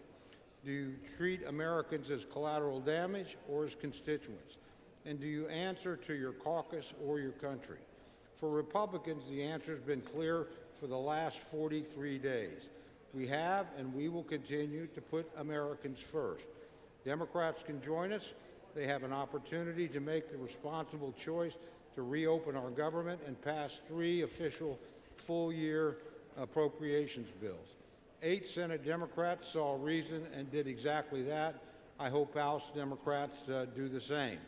Do you treat Americans as collateral damage or as constituents? And do you answer to your caucus or your country? For Republicans, the answer has been clear for the last 43 days. We have and we will continue to put Americans first. Democrats can join us. They have an opportunity to make the responsible choice to reopen our government and pass 3 official full-year appropriations bills. 8 Senate Democrats saw reason and did exactly that. I hope House Democrats do the same.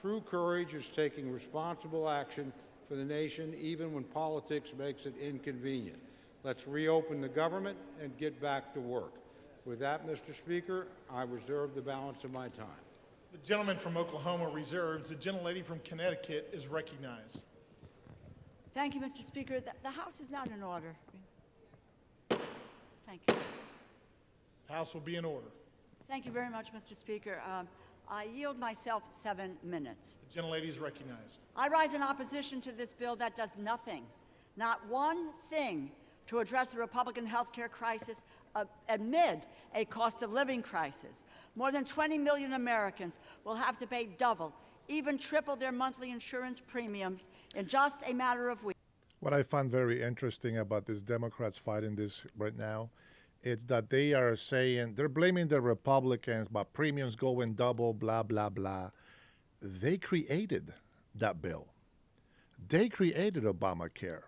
True courage is taking responsible action for the nation, even when politics makes it inconvenient. Let's reopen the government and get back to work. With that, Mr. Speaker, I reserve the balance of my time. The gentleman from Oklahoma reserves. The gentlelady from Connecticut is recognized. Thank you, Mr. Speaker. The House is not in order. Thank you. House will be in order. Thank you very much, Mr. Speaker. I yield myself 7 minutes. The gentlelady is recognized. I rise in opposition to this bill that does nothing, not one thing, to address the Republican health care crisis amid a cost of living crisis. More than 20 million Americans will have to pay double, even triple their monthly insurance premiums in just a matter of weeks. What I find very interesting about these Democrats fighting this right now is that they are saying, they're blaming the Republicans about premiums going double, blah, blah, blah. They created that bill. They created Obamacare.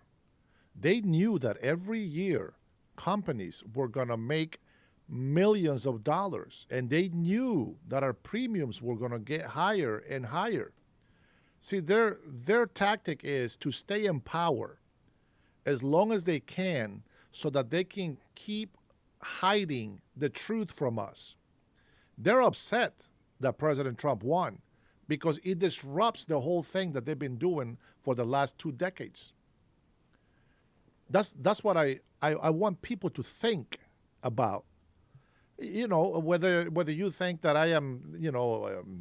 They knew that every year companies were going to make millions of dollars, and they knew that our premiums were going to get higher and higher. See, their tactic is to stay in power as long as they can so that they can keep hiding the truth from us. They're upset that President Trump won because it disrupts the whole thing that they've been doing for the last 2 decades. That's what I want people to think about. You know, whether you think that I am,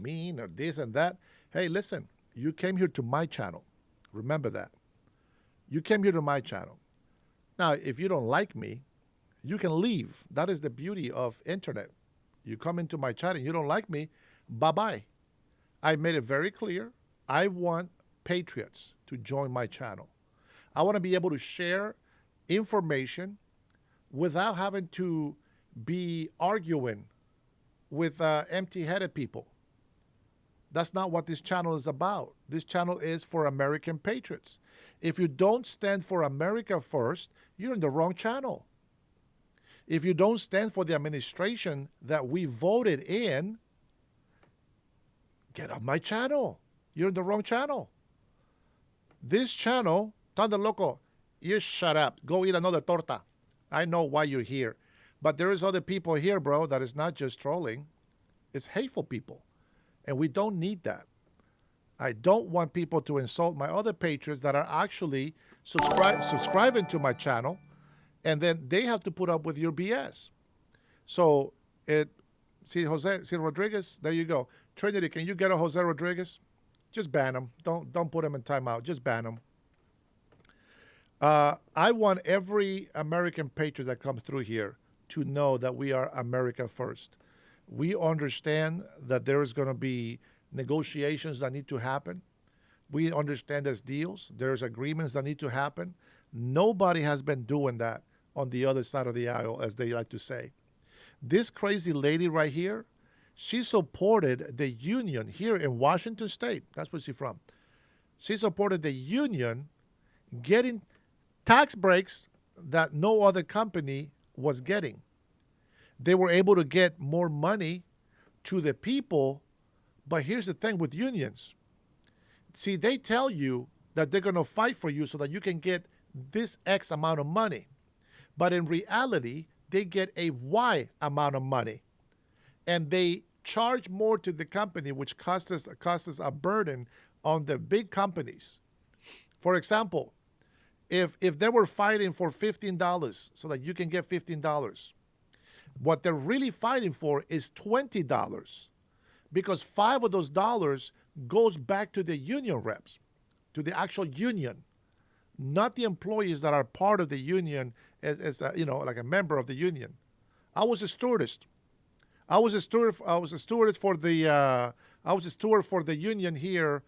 mean or this and that. Hey, listen, you came here to my channel. Remember that. You came here to my channel. Now, if you don't like me, you can leave. That is the beauty of internet. You come into my channel, you don't like me, bye-bye. I made it very clear. I want patriots to join my channel. I want to be able to share information without having to be arguing with empty-headed people. That's not what this channel is about. This channel is for American patriots. If you don't stand for America first, you're in the wrong channel. If you don't stand for the administration that we voted in, get off my channel. You're in the wrong channel. This channel, Thunder Loco, you shut up. Go eat another torta. I know why you're here. But there is other people here, bro, that is not just trolling. It's hateful people. And we don't need that. I don't want people to insult my other patrons that are actually subscribing to my channel, and then they have to put up with your BS. So, see Rodriguez, there you go. Trinity, can you get a Jose Rodriguez? Just ban him. Don't put him in timeout. Just ban him. I want every American patriot that comes through here to know that we are America first. We understand that there is going to be negotiations that need to happen. We understand there's deals. There's agreements that need to happen. Nobody has been doing that on the other side of the aisle, as they like to say. This crazy lady right here, she supported the union here in Washington State. That's where she's from. She supported the union getting tax breaks that no other company was getting. They were able to get more money to the people, but here's the thing with unions. See, they tell you that they're going to fight for you so that you can get this X amount of money. But in reality, they get a Y amount of money. And they charge more to the company, which costs us a burden on the big companies. For example, if they were fighting for $15 so that you can get $15, what they're really fighting for is $20, because $5 of those dollars goes back to the union reps, to the actual union, not the employees that are part of the union as like a member of the union. I was a stewardess. I was a steward for the union here.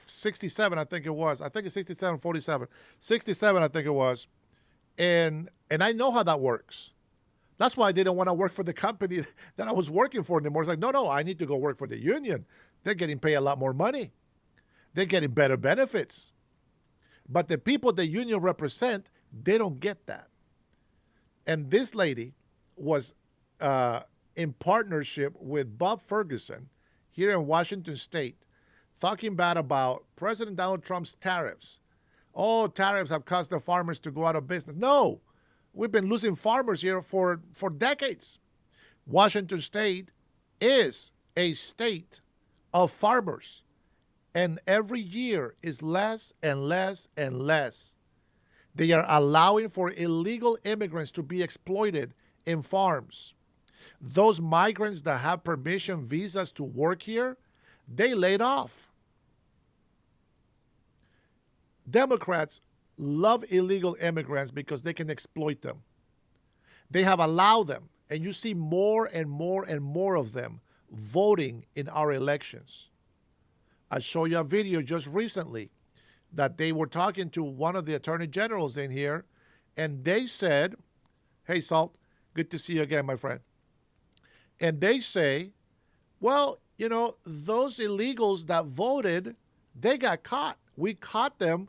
67, I think it was. I think it's 67, 47. 67, I think it was. And I know how that works. That's why I didn't want to work for the company that I was working for anymore. It's like, no, I need to go work for the union. They're getting paid a lot more money. They're getting better benefits. But the people the union represent, they don't get that. And this lady was in partnership with Bob Ferguson here in Washington State, talking bad about President Donald Trump's tariffs. Oh, tariffs have caused the farmers to go out of business. No, we've been losing farmers here for decades. Washington State is a state of farmers, and every year is less and less and less. They are allowing for illegal immigrants to be exploited in farms. Those migrants that have permission visas to work here, they laid off. Democrats love illegal immigrants because they can exploit them. They have allowed them, and you see more and more and more of them voting in our elections. I showed you a video just recently that they were talking to one of the attorney generals in here, and they said, hey, Salt, good to see you again, my friend. And they say, well, those illegals that voted, they got caught. We caught them,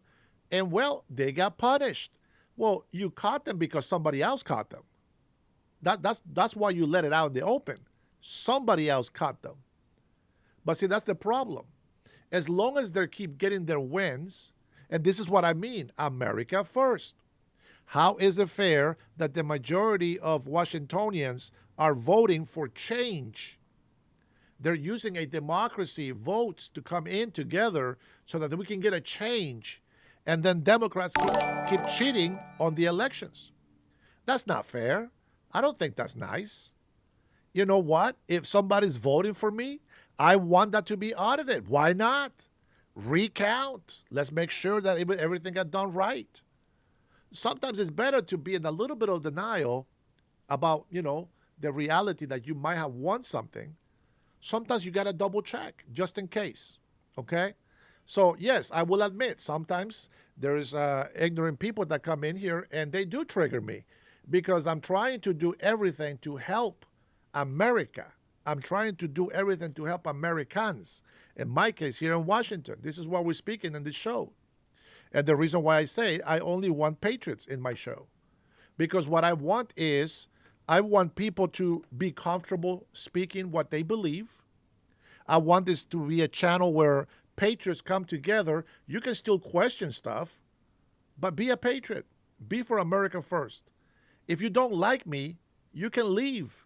and, well, they got punished. Well, you caught them because somebody else caught them. That's why you let it out in the open. Somebody else caught them. But see, that's the problem. As long as they keep getting their wins, and this is what I mean, America first. How is it fair that the majority of Washingtonians are voting for change? They're using a democracy, votes to come in together so that we can get a change. And then Democrats keep cheating on the elections. That's not fair. I don't think that's nice. You know what? If somebody's voting for me, I want that to be audited. Why not? Recount. Let's make sure that everything got done right. Sometimes it's better to be in a little bit of denial about, the reality that you might have won something. Sometimes you got to double check just in case. Okay? So, yes, I will admit, sometimes there's ignorant people that come in here and they do trigger me because I'm trying to do everything to help America. I'm trying to do everything to help Americans. In my case, here in Washington, this is what we're speaking in this show. And the reason why I say I only want patriots in my show. Because what I want is, I want people to be comfortable speaking what they believe. I want this to be a channel where patriots come together. You can still question stuff, but be a patriot. Be for America first. If you don't like me, you can leave.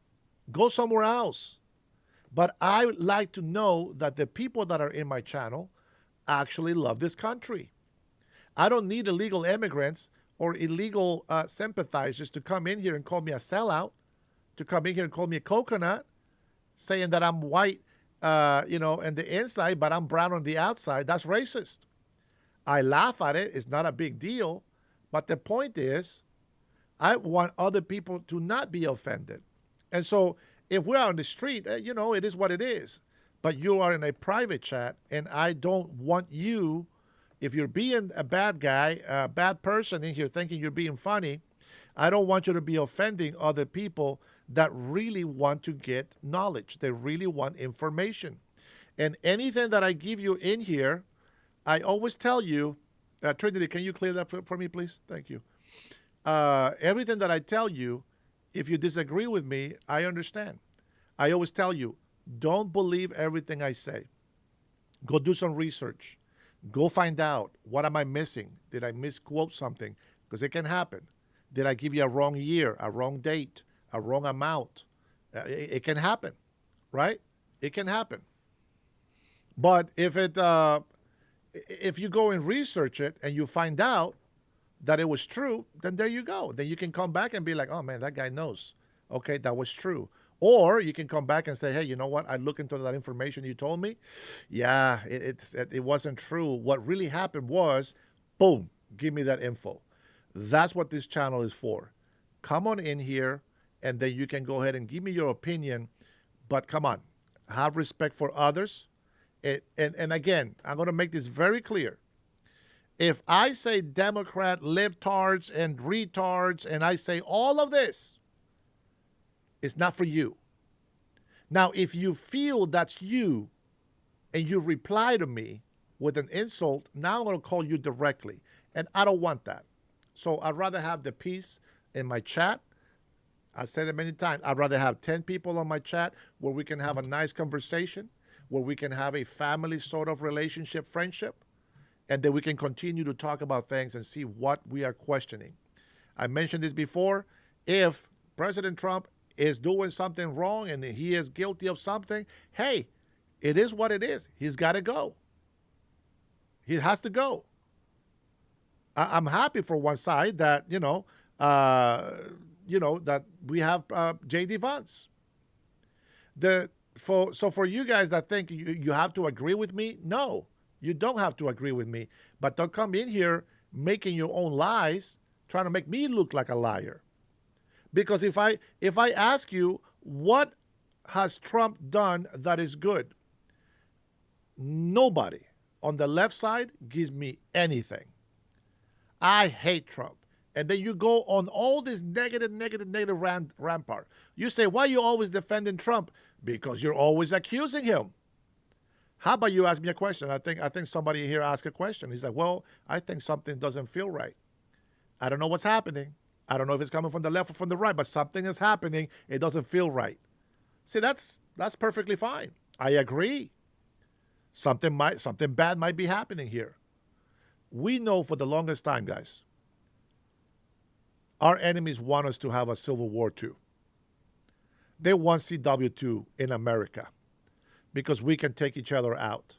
Go somewhere else. But I like to know that the people that are in my channel actually love this country. I don't need illegal immigrants or illegal sympathizers to come in here and call me a sellout, to come in here and call me a coconut, saying that I'm white, in the inside, but I'm brown on the outside. That's racist. I laugh at it. It's not a big deal. But the point is, I want other people to not be offended. And so if we're on the street, it is what it is. But you are in a private chat, and I don't want you, if you're being a bad guy, a bad person in here thinking you're being funny, I don't want you to be offending other people that really want to get knowledge. They really want information. And anything that I give you in here, I always tell you, Trinity, can you clear that for me, please? Thank you. Everything that I tell you, if you disagree with me, I understand. I always tell you, don't believe everything I say. Go do some research. Go find out, what am I missing? Did I misquote something? Because it can happen. Did I give you a wrong year, a wrong date, a wrong amount? It can happen, right? It can happen. But if you go and research it and you find out that it was true, then there you go. Then you can come back and be like, oh man, that guy knows. Okay, that was true. Or you can come back and say, hey, you know what? I looked into that information you told me. Yeah, it wasn't true. What really happened was, boom, give me that info. That's what this channel is for. Come on in here, and then you can go ahead and give me your opinion. But come on, have respect for others. And again, I'm going to make this very clear. If I say Democrat, libtards, and retards, and I say all of this, it's not for you. Now, if you feel that's you, and you reply to me with an insult, now I'm going to call you directly. And I don't want that. So I'd rather have the peace in my chat. I said it many times. I'd rather have 10 people on my chat where we can have a nice conversation, where we can have a family sort of relationship, friendship, and then we can continue to talk about things and see what we are questioning. I mentioned this before. If President Trump is doing something wrong and he is guilty of something, hey, it is what it is. He's got to go. He has to go. I'm happy for one side that, that we have J.D. Vance. So for you guys that think you have to agree with me, no, you don't have to agree with me. But don't come in here making your own lies, trying to make me look like a liar. Because if I ask you, what has Trump done that is good? Nobody on the left side gives me anything. I hate Trump. And then you go on all this negative rampart. You say, why are you always defending Trump? Because you're always accusing him. How about you ask me a question? I think somebody here asked a question. He's like, well, I think something doesn't feel right. I don't know what's happening. I don't know if it's coming from the left or from the right, but something is happening. It doesn't feel right. See, that's perfectly fine. I agree. Something bad might be happening here. We know for the longest time, guys, our enemies want us to have a civil war too. They want CW2 in America because we can take each other out.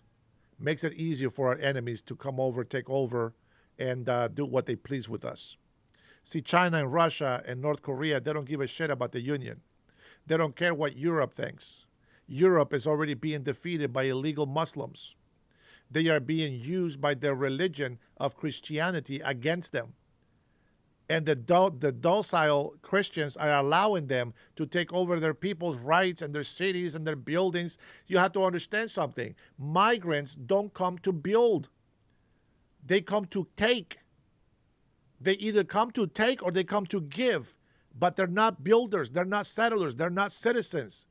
Makes it easier for our enemies to come over, take over, and do what they please with us. See, China and Russia and North Korea, they don't give a shit about the Union. They don't care what Europe thinks. Europe is already being defeated by illegal Muslims. They are being used by their religion of Christianity against them. And the docile Christians are allowing them to take over their people's rights and their cities and their buildings. You have to understand something. Migrants don't come to build. They come to take. They either come to take or they come to give. But they're not builders. They're not settlers. They're not citizens.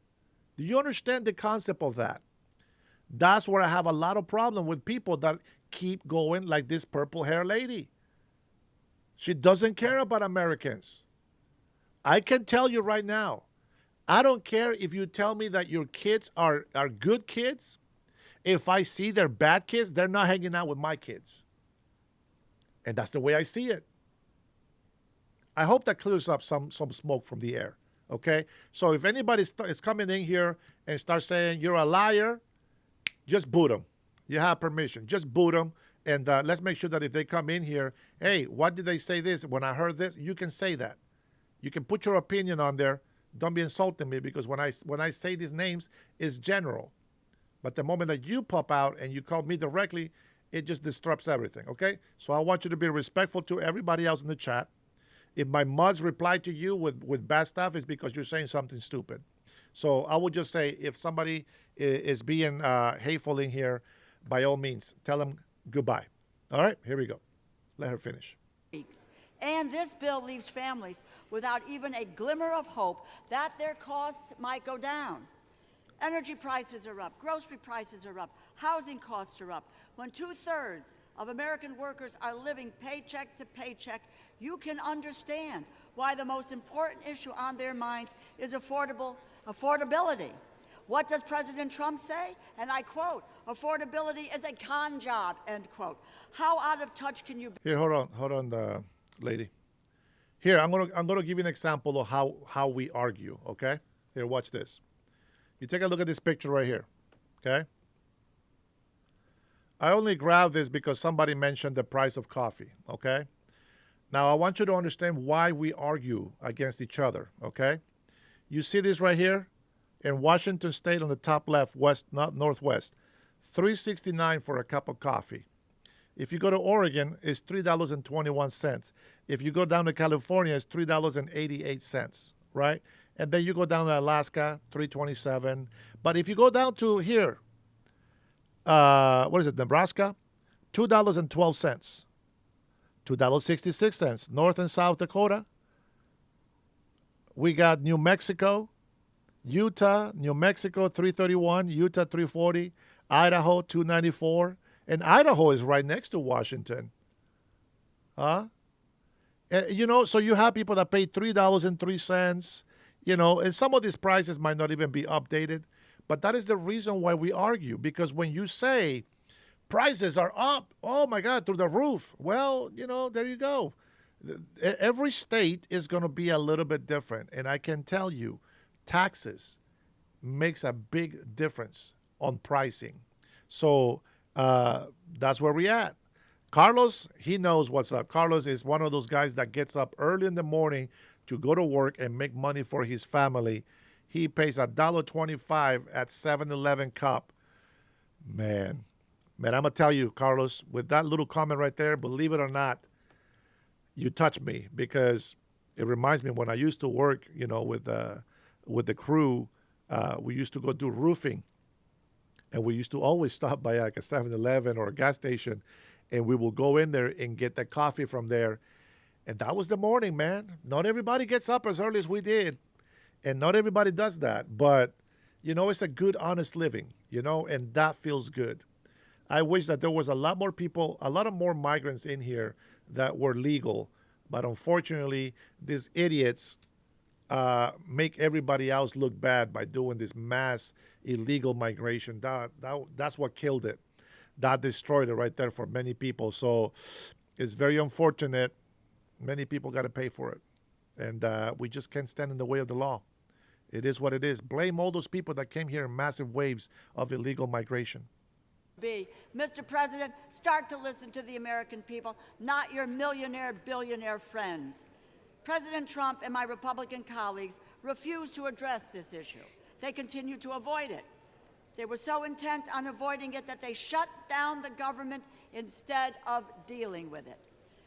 Do you understand the concept of that? That's where I have a lot of problem with people that keep going like this purple hair lady. She doesn't care about Americans. I can tell you right now, I don't care if you tell me that your kids are good kids. If I see they're bad kids, they're not hanging out with my kids. And that's the way I see it. I hope that clears up some smoke from the air, okay? So if anybody is coming in here and starts saying you're a liar, just boot them. You have permission. Just boot them. And let's make sure that if they come in here, hey, why did they say this? When I heard this, you can say that. You can put your opinion on there. Don't be insulting me, because when I say these names, it's general. But the moment that you pop out and you call me directly, it just disrupts everything, okay? So I want you to be respectful to everybody else in the chat. If my muds reply to you with bad stuff, it's because you're saying something stupid. So I would just say, if somebody is being hateful in here, by all means, tell them goodbye. All right, here we go. Let her finish. And this bill leaves families without even a glimmer of hope that their costs might go down. Energy prices are up, grocery prices are up, housing costs are up. When 2/3 of American workers are living paycheck to paycheck, you can understand why the most important issue on their minds is affordability. What does President Trump say? And I quote, "Affordability is a con job," end quote. How out of touch can you be? Here, hold on, lady. Here, I'm gonna give you an example of how we argue, okay? Here, watch this. You take a look at this picture right here, okay? I only grabbed this because somebody mentioned the price of coffee, okay? Now, I want you to understand why we argue against each other, okay? You see this right here? In Washington State on the top left, west, not northwest, $3.69 for a cup of coffee. If you go to Oregon, it's $3.21. If you go down to California, it's $3.88, right? And then you go down to Alaska, $3.27. But if you go down to here, Nebraska, $2.12. $2.66. North and South Dakota. We got New Mexico, Utah, New Mexico, $3.31. Utah, $3.40. Idaho, $2.94. And Idaho is right next to Washington. Huh? So you have people that pay $3.03, and some of these prices might not even be updated. But that is the reason why we argue, because when you say prices are up, oh my God, through the roof, well, there you go. Every state is going to be a little bit different. And I can tell you, taxes makes a big difference on pricing. So that's where we're at. Carlos, he knows what's up. Carlos is one of those guys that gets up early in the morning to go to work and make money for his family. He pays $1.25 at 7-Eleven cup. Man, I'm going to tell you, Carlos, with that little comment right there, believe it or not, you touch me, because it reminds me when I used to work, with the crew, we used to go do roofing. And we used to always stop by like a 7-Eleven or a gas station, and we will go in there and get the coffee from there. And that was the morning, man. Not everybody gets up as early as we did, and not everybody does that. But, it's a good, honest living, and that feels good. I wish that there was a lot more people, a lot of more migrants in here that were legal. But unfortunately, these idiots make everybody else look bad by doing this mass illegal migration. That's what killed it. That destroyed it right there for many people. So it's very unfortunate. Many people got to pay for it. And we just can't stand in the way of the law. It is what it is. Blame all those people that came here in massive waves of illegal migration. Mr. President, start to listen to the American people, not your millionaire, billionaire friends. President Trump and my Republican colleagues refuse to address this issue. They continue to avoid it. They were so intent on avoiding it that they shut down the government instead of dealing with it.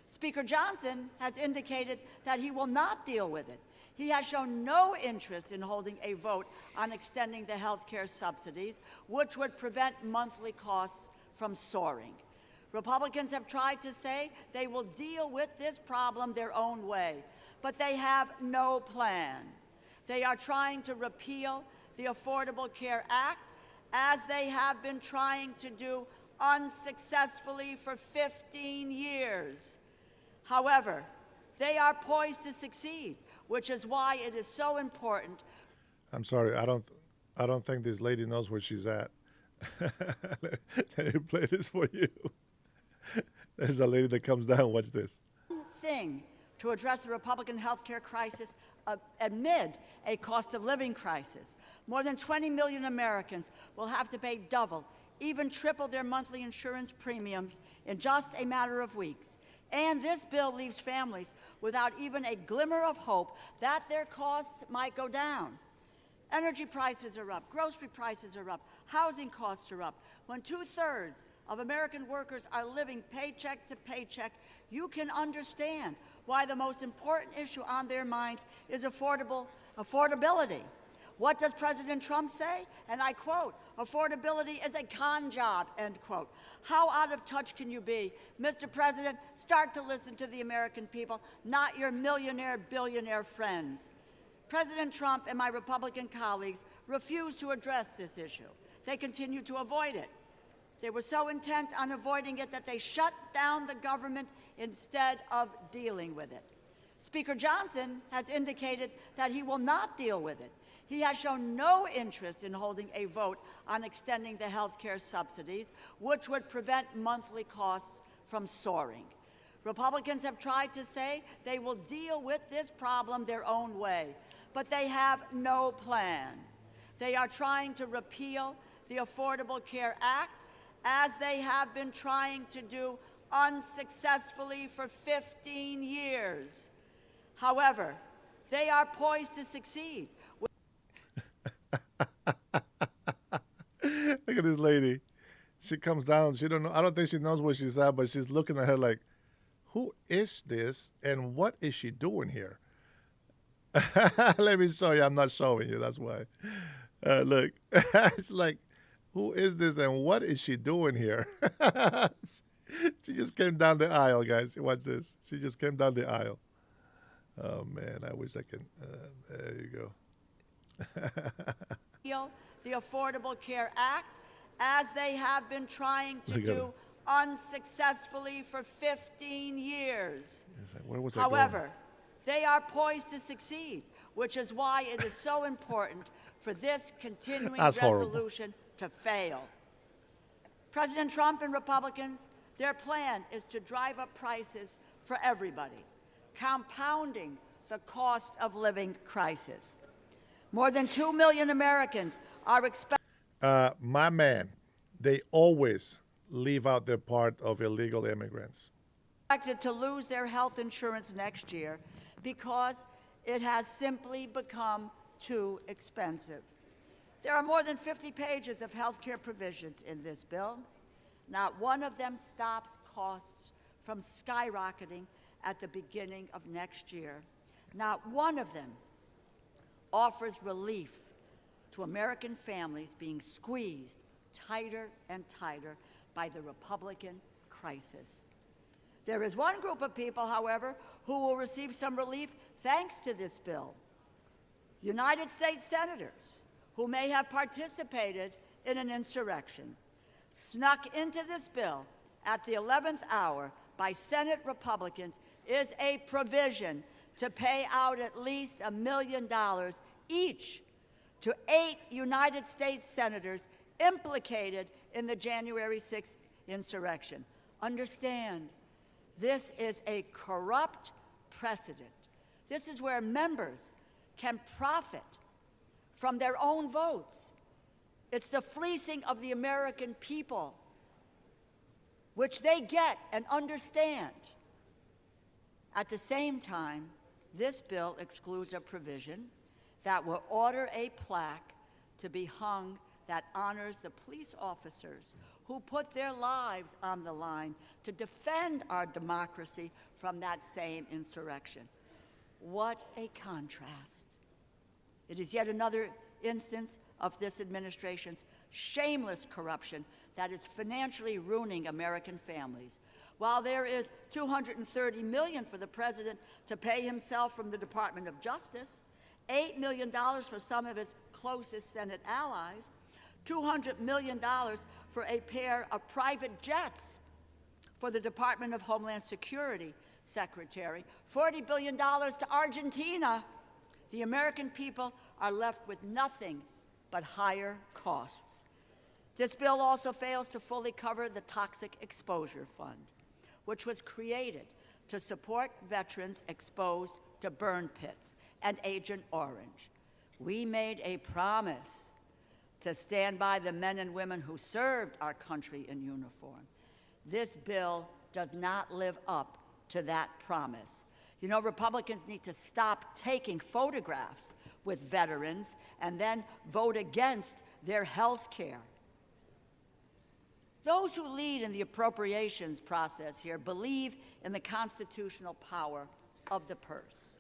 Speaker Johnson has indicated that he will not deal with it. He has shown no interest in holding a vote on extending the health care subsidies, which would prevent monthly costs from soaring. Republicans have tried to say they will deal with this problem their own way, but they have no plan. They are trying to repeal the Affordable Care Act, as they have been trying to do unsuccessfully for 15 years. However, they are poised to succeed, which is why it is so important. I'm sorry, I don't think this lady knows where she's at. Let me play this for you. There's a lady that comes down. Watch this. Thing to address the Republican health care crisis amid a cost of living crisis. More than 20 million Americans will have to pay double, even triple their monthly insurance premiums in just a matter of weeks. And this bill leaves families without even a glimmer of hope that their costs might go down. Energy prices are up, grocery prices are up, housing costs are up. When 2/3 of American workers are living paycheck to paycheck, you can understand why the most important issue on their minds is affordability. What does President Trump say? And I quote, "Affordability is a con job," end quote. How out of touch can you be? Mr. President, start to listen to the American people, not your millionaire, billionaire friends. President Trump and my Republican colleagues refuse to address this issue. They continue to avoid it. They were so intent on avoiding it that they shut down the government instead of dealing with it. Speaker Johnson has indicated that he will not deal with it. He has shown no interest in holding a vote on extending the health care subsidies, which would prevent monthly costs from soaring. Republicans have tried to say they will deal with this problem their own way, but they have no plan. They are trying to repeal the Affordable Care Act, as they have been trying to do unsuccessfully for 15 years. However, they are poised to succeed. Look at this lady. She comes down. She don't know. I don't think she knows where she's at, but she's looking at her like, who is this and what is she doing here? Let me show you. I'm not showing you. That's why. Look. It's like, who is this and what is she doing here? She just came down the aisle, guys. Watch this. She just came down the aisle. Oh, man. I wish I could. There you go. The Affordable Care Act, as they have been trying to do unsuccessfully for 15 years. Like, where was However, they are poised to succeed, which is why it is so important for this continuing resolution to fail. President Trump and Republicans, their plan is to drive up prices for everybody, compounding the cost of living crisis. More than 2 million Americans are expected. My man, they always leave out the part of illegal immigrants. Expected to lose their health insurance next year because it has simply become too expensive. There are more than 50 pages of health care provisions in this bill. Not one of them stops costs from skyrocketing at the beginning of next year. Not one of them offers relief to American families being squeezed tighter and tighter by the Republican crisis. There is one group of people, however, who will receive some relief thanks to this bill. United States senators who may have participated in an insurrection, snuck into this bill at the 11th hour by Senate Republicans, is a provision to pay out at least $1 million each to 8 United States senators implicated in the January 6th insurrection. Understand, this is a corrupt precedent. This is where members can profit from their own votes. It's the fleecing of the American people, which they get and understand. At the same time, this bill excludes a provision that will order a plaque to be hung that honors the police officers who put their lives on the line to defend our democracy from that same insurrection. What a contrast. It is yet another instance of this administration's shameless corruption that is financially ruining American families. While there is $230 million for the president to pay himself from the Department of Justice $8 million for some of his closest Senate allies, $200 million for a pair of private jets for the Department of Homeland Security Secretary, $40 billion to Argentina. The American people are left with nothing but higher costs. This bill also fails to fully cover the Toxic Exposure Fund, which was created to support veterans exposed to burn pits and Agent Orange. We made a promise to stand by the men and women who served our country in uniform. This bill does not live up to that promise. You know, Republicans need to stop taking photographs with veterans and then vote against their health care. Those who lead in the appropriations process here believe in the constitutional power of the purse.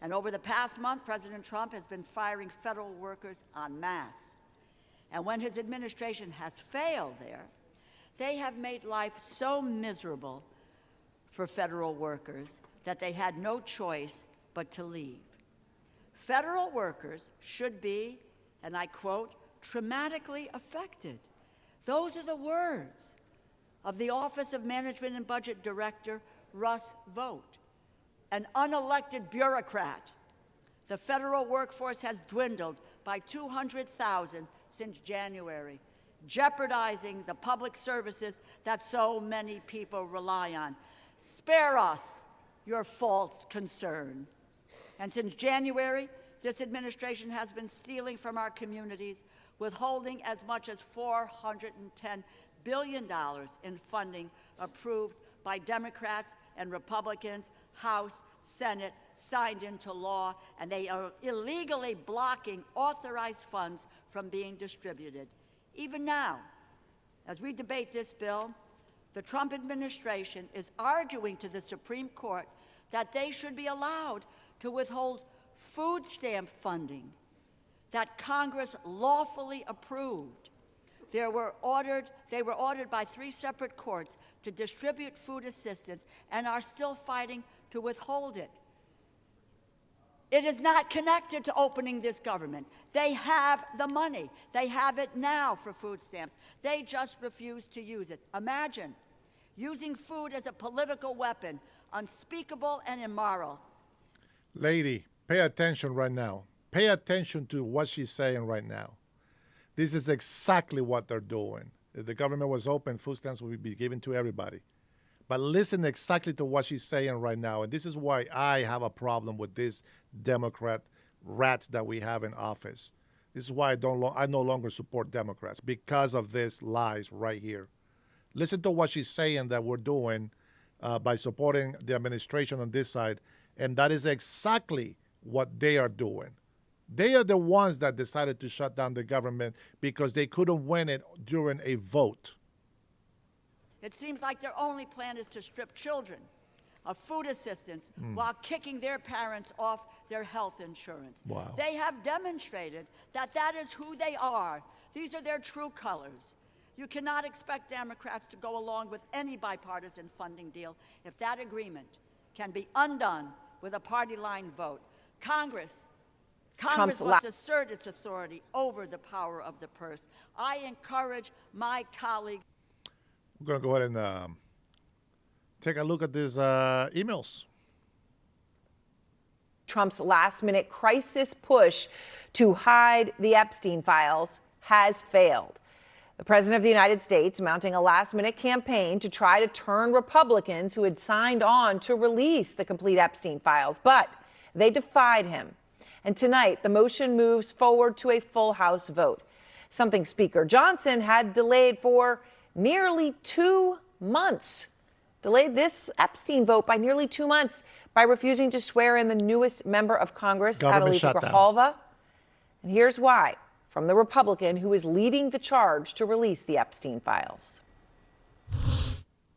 And over the past month, President Trump has been firing federal workers en masse. And when his administration has failed there, they have made life so miserable for federal workers that they had no choice but to leave. Federal workers should be, and I quote, traumatically affected. Those are the words of the Office of Management and Budget Director Russ Vought, an unelected bureaucrat. The federal workforce has dwindled by 200,000 since January, jeopardizing the public services that so many people rely on. Spare us your false concern. And since January, this administration has been stealing from our communities, withholding as much as $410 billion in funding approved by Democrats and Republicans, House, Senate, signed into law, and they are illegally blocking authorized funds from being distributed. Even now, as we debate this bill, the Trump administration is arguing to the Supreme Court that they should be allowed to withhold food stamp funding that Congress lawfully approved. They were ordered by 3 separate courts to distribute food assistance and are still fighting to withhold it. It is not connected to opening this government. They have the money. They have it now for food stamps. They just refuse to use it. Imagine using food as a political weapon, unspeakable and immoral. Lady, pay attention right now. Pay attention to what she's saying right now. This is exactly what they're doing. If the government was open, food stamps would be given to everybody. But listen exactly to what she's saying right now. And this is why I have a problem with these Democrat rats that we have in office. This is why I no longer support Democrats, because of these lies right here. Listen to what she's saying that we're doing by supporting the administration on this side. And that is exactly what they are doing. They are the ones that decided to shut down the government because they couldn't win it during a vote. It seems like their only plan is to strip children of food assistance while kicking their parents off their health insurance. Wow. They have demonstrated that that is who they are. These are their true colors. You cannot expect Democrats to go along with any bipartisan funding deal if that agreement can be undone with a party line vote. Congress must assert its authority over the power of the purse. I encourage my colleagues. We're going to go ahead and take a look at these emails. Trump's last-minute crisis push to hide the Epstein files has failed. The President of the United States mounting a last-minute campaign to try to turn Republicans who had signed on to release the complete Epstein files, but they defied him. And tonight, the motion moves forward to a full House vote, something Speaker Johnson had delayed for nearly 2 months. Delayed this Epstein vote by nearly 2 months by refusing to swear in the newest member of Congress, Adelisa Grijalva. And here's why, from the Republican who is leading the charge to release the Epstein files.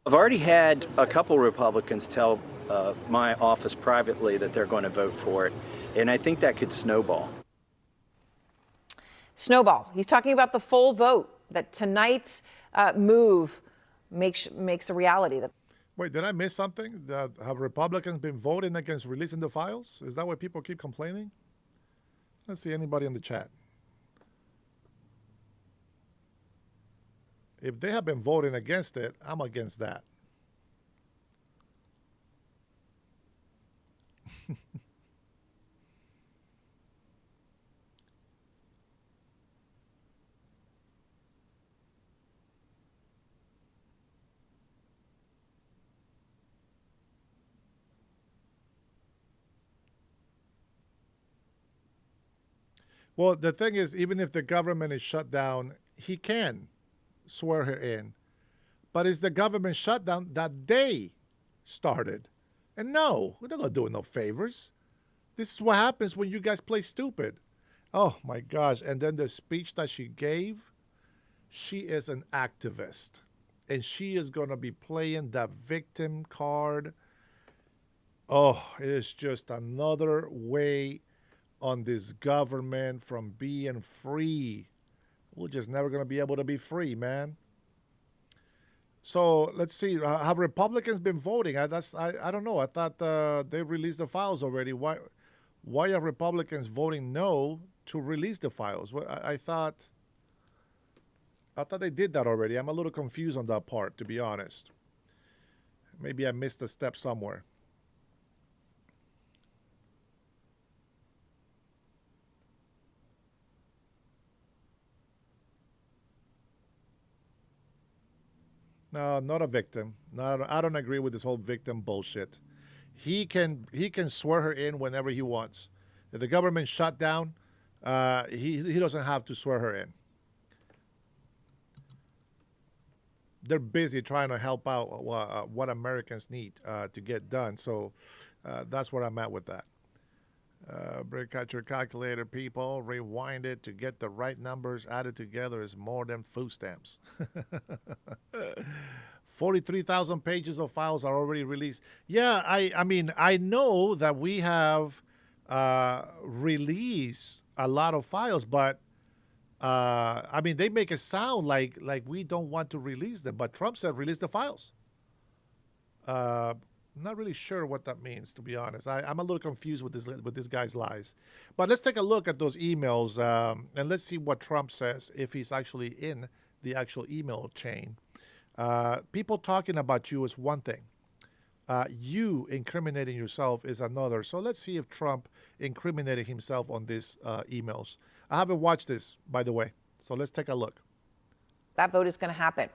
I've already had a couple Republicans tell my office privately that they're going to vote for it, and I think that could snowball. Snowball. He's talking about the full vote, that tonight's move makes a reality. Wait, did I miss something? Have Republicans been voting against releasing the files? Is that why people keep complaining? Let's see, anybody in the chat? If they have been voting against it, I'm against that. Well, the thing is, even if the government is shut down, he can swear her in. But it's the government shutdown that they started. And no, we're not going to do no favors. This is what happens when you guys play stupid. Oh, my gosh. And then the speech that she gave, she is an activist. And she is going to be playing that victim card. Oh, it is just another way on this government from being free. We're just never going to be able to be free, man. So let's see. Have Republicans been voting? I don't know. I thought they released the files already. Why are Republicans voting no to release the files? Well, I thought they did that already. I'm a little confused on that part, to be honest. Maybe I missed a step somewhere. No, not a victim. No, I don't agree with this whole victim bullshit. He can swear her in whenever he wants. If the government shut down, he doesn't have to swear her in. They're busy trying to help out what Americans need to get done. So that's where I'm at with that. Break out your calculator, people. Rewind it to get the right numbers. Added together is more than food stamps. 43,000 pages of files are already released. Yeah, I mean, I know that we have released a lot of files, but I mean, they make it sound like we don't want to release them. But Trump said release the files. I'm not really sure what that means, to be honest. I'm a little confused with this guy's lies. But let's take a look at those emails and let's see what Trump says if he's actually in the actual email chain. People talking about you is one thing. You incriminating yourself is another. So let's see if Trump incriminated himself on these emails. I haven't watched this, by the way. So let's take a look. That vote is going to happen.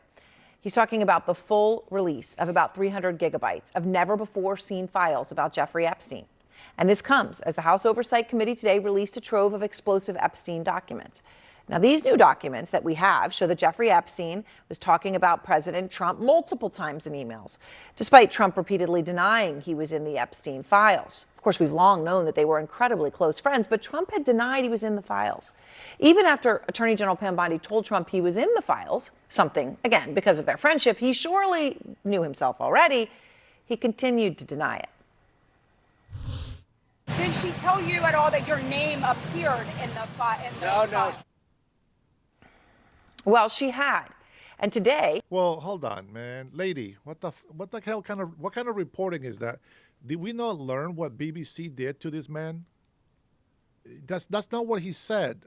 He's talking about the full release of about 300 gigabytes of never-before-seen files about Jeffrey Epstein. And this comes as the House Oversight Committee today released a trove of explosive Epstein documents. Now, these new documents that we have show that Jeffrey Epstein was talking about President Trump multiple times in emails, despite Trump repeatedly denying he was in the Epstein files. Of course, we've long known that they were incredibly close friends, but Trump had denied he was in the files. Even after Attorney General Pam Bondi told Trump he was in the files, something, again, because of their friendship, he surely knew himself already, he continued to deny it. Did she tell you at all that your name appeared in the file? No. Well, she had. And today... Well, hold on, man. Lady, what the hell what kind of reporting is that? Did we not learn what BBC did to this man? That's not what he said.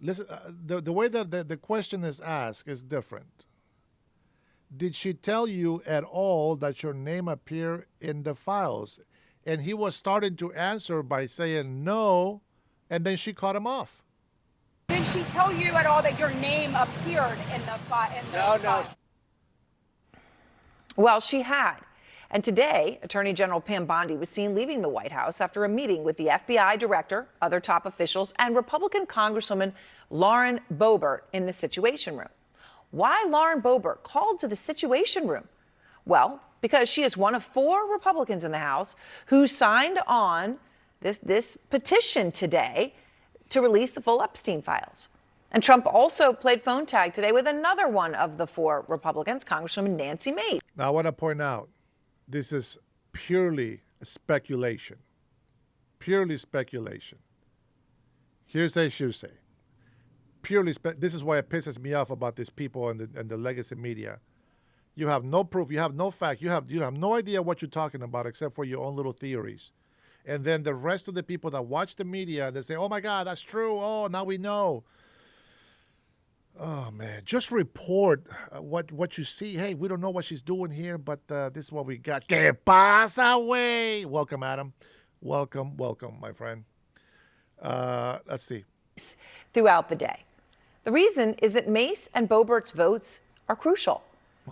Listen, the way that the question is asked is different. Did she tell you at all that your name appeared in the files? And he was starting to answer by saying no, and then she cut him off. Did she tell you at all that your name appeared in the file? No. Well, she had. And today, Attorney General Pam Bondi was seen leaving the White House after a meeting with the FBI director, other top officials, and Republican Congresswoman Lauren Boebert in the Situation Room. Why Lauren Boebert called to the Situation Room? Well, because she is one of 4 Republicans in the House who signed on this petition today to release the full Epstein files. And Trump also played phone tag today with another one of the 4 Republicans, Congresswoman Nancy Mace. Now, I want to point out, this is purely speculation. Purely speculation. Hearsay, shearsay. This is why it pisses me off about these people and the legacy media. You have no proof. You have no fact. You have no idea what you're talking about except for your own little theories. And then the rest of the people that watch the media, they say, oh, my God, that's true. Oh, now we know. Oh, man, just report what you see. Hey, we don't know what she's doing here, but this is what we got. ¿Qué pasa, güey? Welcome, Adam. Welcome, my friend. Let's see. Throughout the day. The reason is that Mace and Boebert's votes are crucial,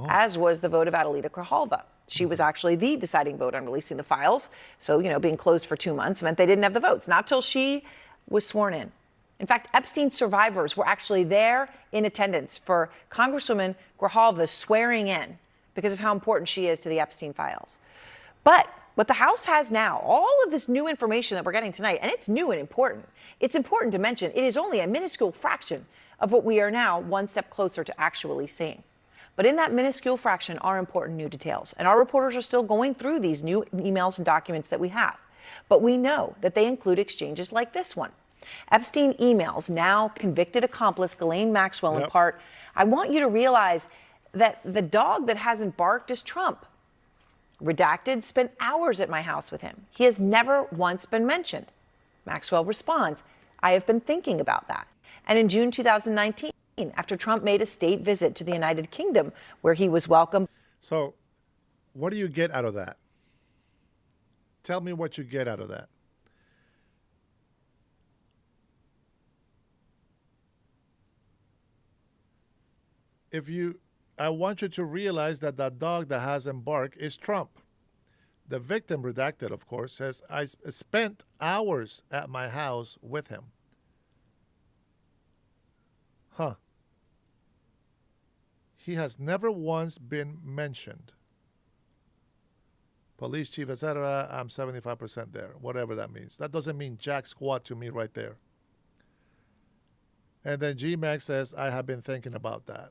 as was the vote of Adelita Grijalva. She was actually the deciding vote on releasing the files. So, being closed for 2 months meant they didn't have the votes, not till she was sworn in. In fact, Epstein survivors were actually there in attendance for Congresswoman Grijalva's swearing in because of how important she is to the Epstein files. But what the House has now, all of this new information that we're getting tonight, and it's new and important. It's important to mention it is only a minuscule fraction of what we are now one step closer to actually seeing. But in that minuscule fraction are important new details, and our reporters are still going through these new emails and documents that we have. But we know that they include exchanges like this one. Epstein emails now convicted accomplice Ghislaine Maxwell in part, I want you to realize that the dog that hasn't barked is Trump. Redacted spent hours at my house with him. He has never once been mentioned. Maxwell responds, I have been thinking about that. And in June 2019, after Trump made a state visit to the United Kingdom, where he was welcomed. So, what do you get out of that? Tell me what you get out of that. I want you to realize that that dog that hasn't barked is Trump. The victim, redacted, of course, says, I spent hours at my house with him. Huh. He has never once been mentioned. Police chief, etc. I'm 75% there, whatever that means. That doesn't mean jack squat to me right there. And then G-Max says, I have been thinking about that.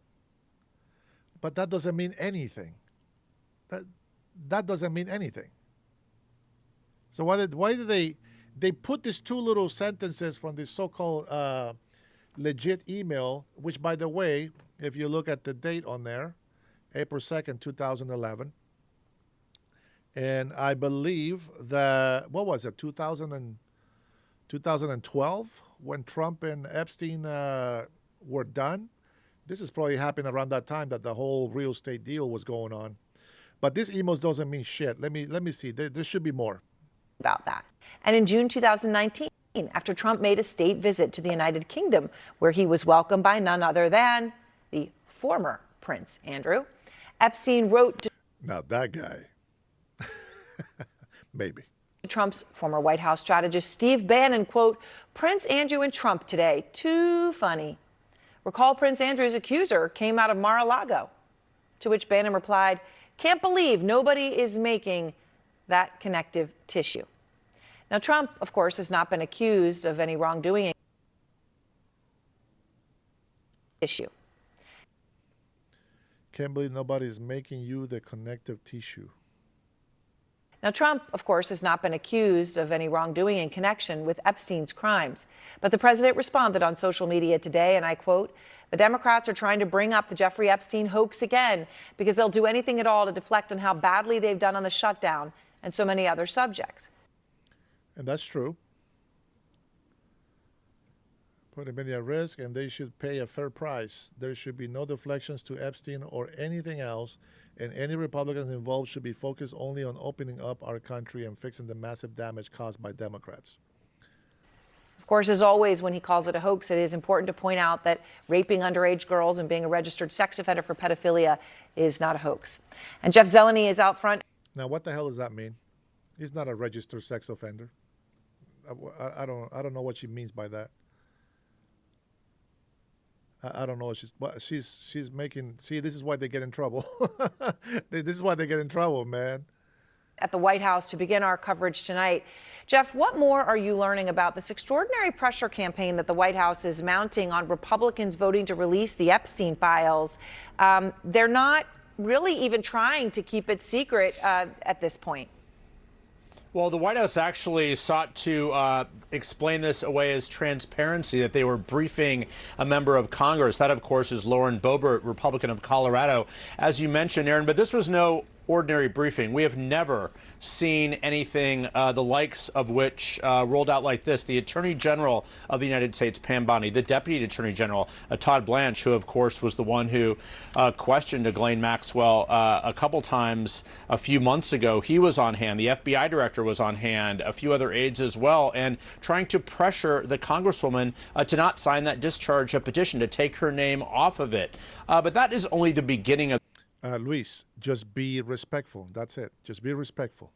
But that doesn't mean anything. That doesn't mean anything. So why did they put these two little sentences from this so-called legit email, which, by the way, if you look at the date on there, April 2nd, 2011, and I believe that, what was it, 2012, when Trump and Epstein were done? This is probably happening around that time that the whole real estate deal was going on. But this emails doesn't mean shit. Let me see. There should be more. About that. And in June 2019, after Trump made a state visit to the United Kingdom, where he was welcomed by none other than the former Prince Andrew, Epstein wrote to now that guy. Maybe. Trump's former White House strategist Steve Bannon, quote, Prince Andrew and Trump today, too funny. Recall Prince Andrew's accuser came out of Mar-a-Lago, to which Bannon replied, can't believe nobody is making that connective tissue. Now, Trump, of course, has not been accused of any wrongdoing. Issue. Can't believe nobody's making you the connective tissue. Now, Trump, of course, has not been accused of any wrongdoing in connection with Epstein's crimes. But the president responded on social media today, and I quote, the Democrats are trying to bring up the Jeffrey Epstein hoax again because they'll do anything at all to deflect on how badly they've done on the shutdown and so many other subjects. And that's true. Put many at risk, and they should pay a fair price. There should be no deflections to Epstein or anything else, and any Republicans involved should be focused only on opening up our country and fixing the massive damage caused by Democrats. Of course, as always, when he calls it a hoax, it is important to point out that raping underage girls and being a registered sex offender for pedophilia is not a hoax. And Jeff Zeleny is out front. Now, what the hell does that mean? He's not a registered sex offender. I don't know what she means by that. I don't know. She's making. See, this is why they get in trouble. This is why they get in trouble, man. At the White House to begin our coverage tonight. Jeff, what more are you learning about this extraordinary pressure campaign that the White House is mounting on Republicans voting to release the Epstein files? They're not really even trying to keep it secret at this point. Well, the White House actually sought to explain this away as transparency, that they were briefing a member of Congress. That, of course, is Lauren Boebert, Republican of Colorado, as you mentioned, Aaron. But this was no extraordinary briefing. We have never seen anything the likes of which rolled out like this. The Attorney General of the United States, Pam Bondi, the Deputy Attorney General, Todd Blanche, who of course was the one who questioned Ghislaine Maxwell a couple times a few months ago. He was on hand. The FBI director was on hand, a few other aides as well, and trying to pressure the Congresswoman to not sign that discharge petition, to take her name off of it. But that is only the beginning of Luis, just be respectful. That's it. Just be respectful.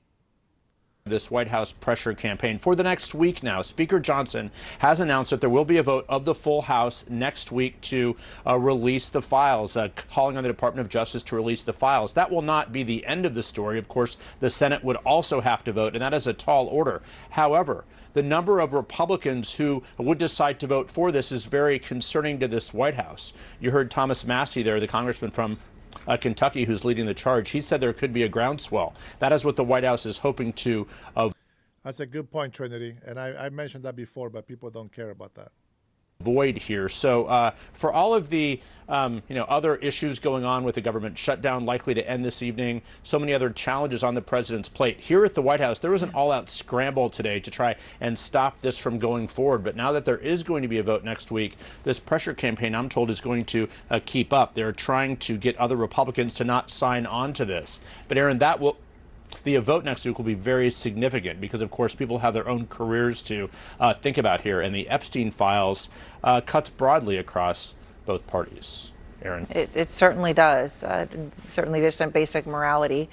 This White House pressure campaign. For the next week now, Speaker Johnson has announced that there will be a vote of the full House next week to release the files, calling on the Department of Justice to release the files. That will not be the end of the story. Of course, the Senate would also have to vote, and that is a tall order. However, the number of Republicans who would decide to vote for this is very concerning to this White House. You heard Thomas Massey there, the congressman from Kentucky, who's leading the charge. He said there could be a groundswell. That is what the White House is hoping to. That's a good point, Trinity. And I mentioned that before, but people don't care about that. Void here. So for all of the other issues going on with the government shutdown likely to end this evening, so many other challenges on the president's plate, here at the White House there was an all-out scramble today to try and stop this from going forward. But now that there is going to be a vote next week, this pressure campaign, I'm told, is going to keep up. They're trying to get other Republicans to not sign on to this. But Aaron, the vote next week will be very significant because, of course, people have their own careers to think about here, and the Epstein files cuts broadly across both parties. Aaron? It certainly does. Certainly just some basic morality,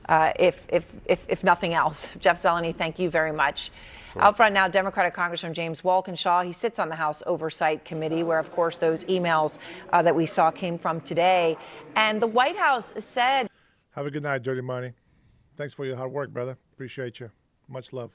if nothing else. Jeff Zeleny, thank you very much. Sure. Out front now, Democratic Congressman James Walkinshaw. He sits on the House Oversight Committee, where, of course, those emails that we saw came from today. And the White House said... Have a good night, Dirty Money. Thanks for your hard work, brother. Appreciate you. Much love.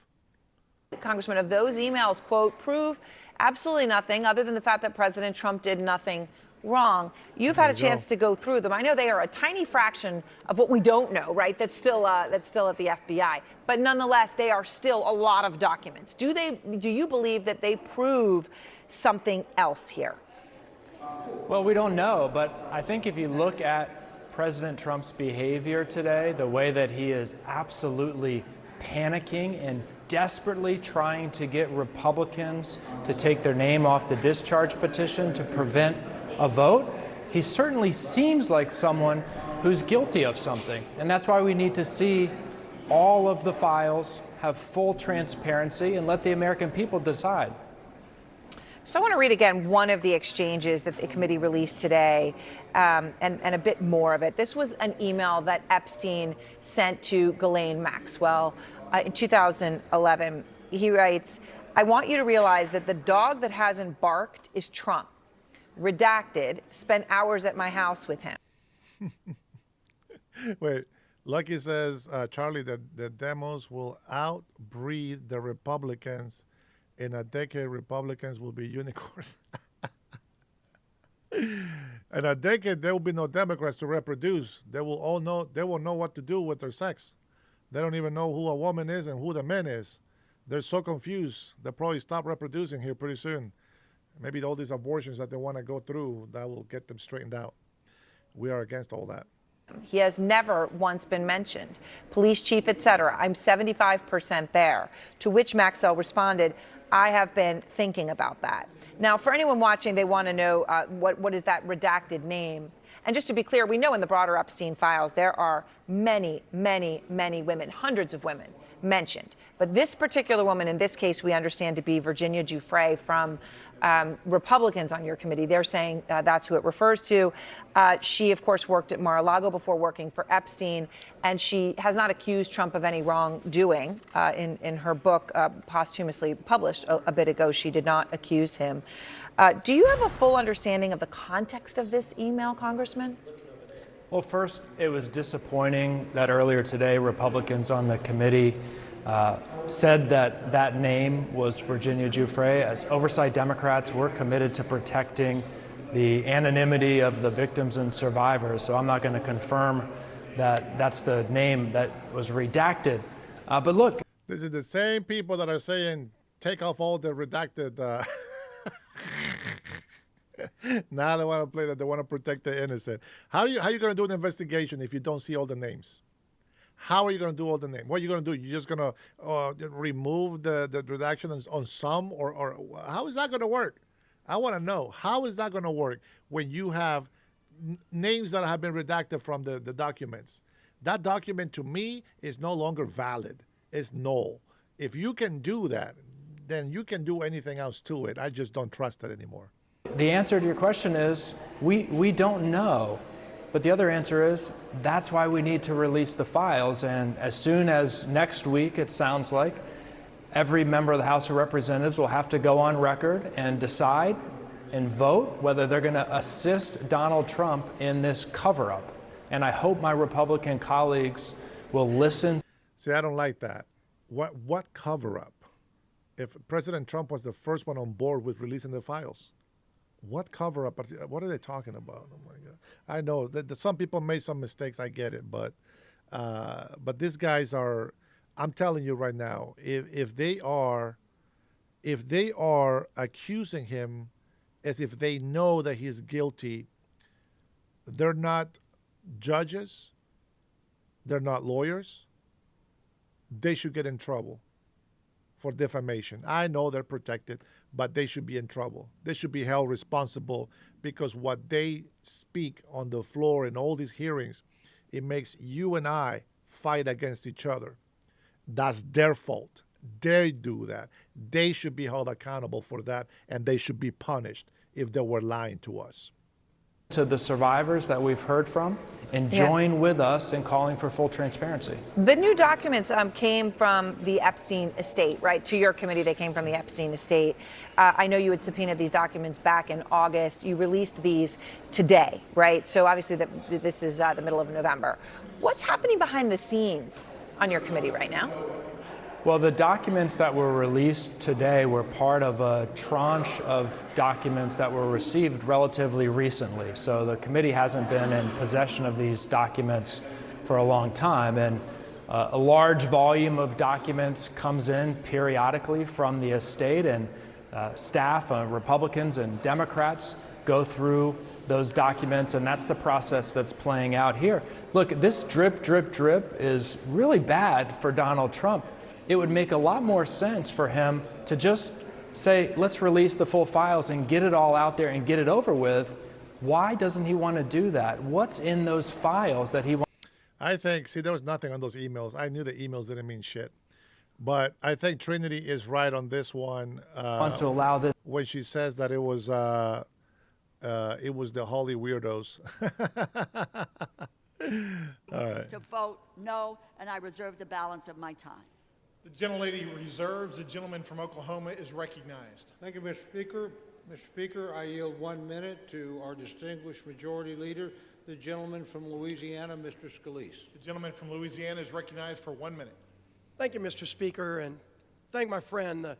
Congressman, of those emails, quote, prove absolutely nothing other than the fact that President Trump did nothing wrong. You've had a chance to go through them. I know they are a tiny fraction of what we don't know, right? That's still at the FBI. But nonetheless, they are still a lot of documents. Do you believe that they prove something else here? Well, we don't know, but I think if you look at President Trump's behavior today, the way that he is absolutely panicking and desperately trying to get Republicans to take their name off the discharge petition to prevent a vote, he certainly seems like someone who's guilty of something. And that's why we need to see all of the files, have full transparency, and let the American people decide. So I want to read again one of the exchanges that the committee released today, and a bit more of it. This was an email that Epstein sent to Ghislaine Maxwell in 2011. He writes, "I want you to realize that the dog that hasn't barked is Trump. Redacted, spent hours at my house with him." Wait, Lucky says, Charlie, that the demos will outbreed the Republicans. In a decade, Republicans will be unicorns. In a decade, there will be no Democrats to reproduce. They will all know. They will know what to do with their sex. They don't even know who a woman is and who the man is. They're so confused. They'll probably stop reproducing here pretty soon. Maybe all these abortions that they want to go through, that will get them straightened out. We are against all that. He has never once been mentioned. Police chief, etc. I'm 75% there. To which Maxwell responded, "I have been thinking about that." Now, for anyone watching, they want to know what is that redacted name. And just to be clear, we know in the broader Epstein files, there are many, many, many women, hundreds of women mentioned. But this particular woman, in this case, we understand to be Virginia Giuffre from Republicans on your committee. They're saying that's who it refers to. She, of course, worked at Mar-a-Lago before working for Epstein, and she has not accused Trump of any wrongdoing. In her book, posthumously published a bit ago, she did not accuse him. Do you have a full understanding of the context of this email, Congressman? Well, first, it was disappointing that earlier today, Republicans on the committee said that that name was Virginia Giuffre. As oversight Democrats, we're committed to protecting the anonymity of the victims and survivors. So I'm not going to confirm that that's the name that was redacted. But look. This is the same people that are saying, take off all the redacted. Now they want to play that. They want to protect the innocent. How are you going to do an investigation if you don't see all the names? How are you going to do all the names? What are you going to do? You're just going to remove the redaction on some, or how is that going to work? I want to know, how is that going to work when you have names that have been redacted from the documents? That document to me is no longer valid. It's null. If you can do that, then you can do anything else to it. I just don't trust it anymore. The answer to your question is we don't know. But the other answer is that's why we need to release the files. And as soon as next week, it sounds like, every member of the House of Representatives will have to go on record and decide and vote whether they're going to assist Donald Trump in this cover-up. And I hope my Republican colleagues will listen. See, I don't like that. What cover-up? If President Trump was the first one on board with releasing the files, what cover-up? What are they talking about? Oh my God! I know that some people made some mistakes. I get it, but these guys are. I'm telling you right now, if they are accusing him as if they know that he's guilty, they're not judges. They're not lawyers. They should get in trouble for defamation. I know they're protected, but they should be in trouble. They should be held responsible because what they speak on the floor in all these hearings, it makes you and I fight against each other. That's their fault. They do that. They should be held accountable for that, and they should be punished if they were lying to us. To the survivors that we've heard from and join with us in calling for full transparency. The new documents came from the Epstein estate, right? To your committee, they came from the Epstein estate. I know you had subpoenaed these documents back in August. You released these today, right? So obviously this is the middle of November. What's happening behind the scenes on your committee right now? Well, the documents that were released today were part of a tranche of documents that were received relatively recently. So the committee hasn't been in possession of these documents for a long time. And a large volume of documents comes in periodically from the estate, and staff, Republicans and Democrats, go through those documents, and that's the process that's playing out here. Look, this drip, drip, drip is really bad for Donald Trump. It would make a lot more sense for him to just say, let's release the full files and get it all out there and get it over with. Why doesn't he want to do that? What's in those files that he wants? I think, see, there was nothing on those emails. I knew the emails didn't mean shit. But I think Trinity is right on this one. Wants to allow this. When she says that it was the holy weirdos. All right. To vote no, and I reserve the balance of my time. The gentlelady reserves. The gentleman from Oklahoma is recognized. Thank you, Mr. Speaker. Mr. Speaker, I yield 1 minute to our distinguished majority leader, the gentleman from Louisiana, Mr. Scalise. The gentleman from Louisiana is recognized for 1 minute. Thank you, Mr. Speaker, and thank my friend, the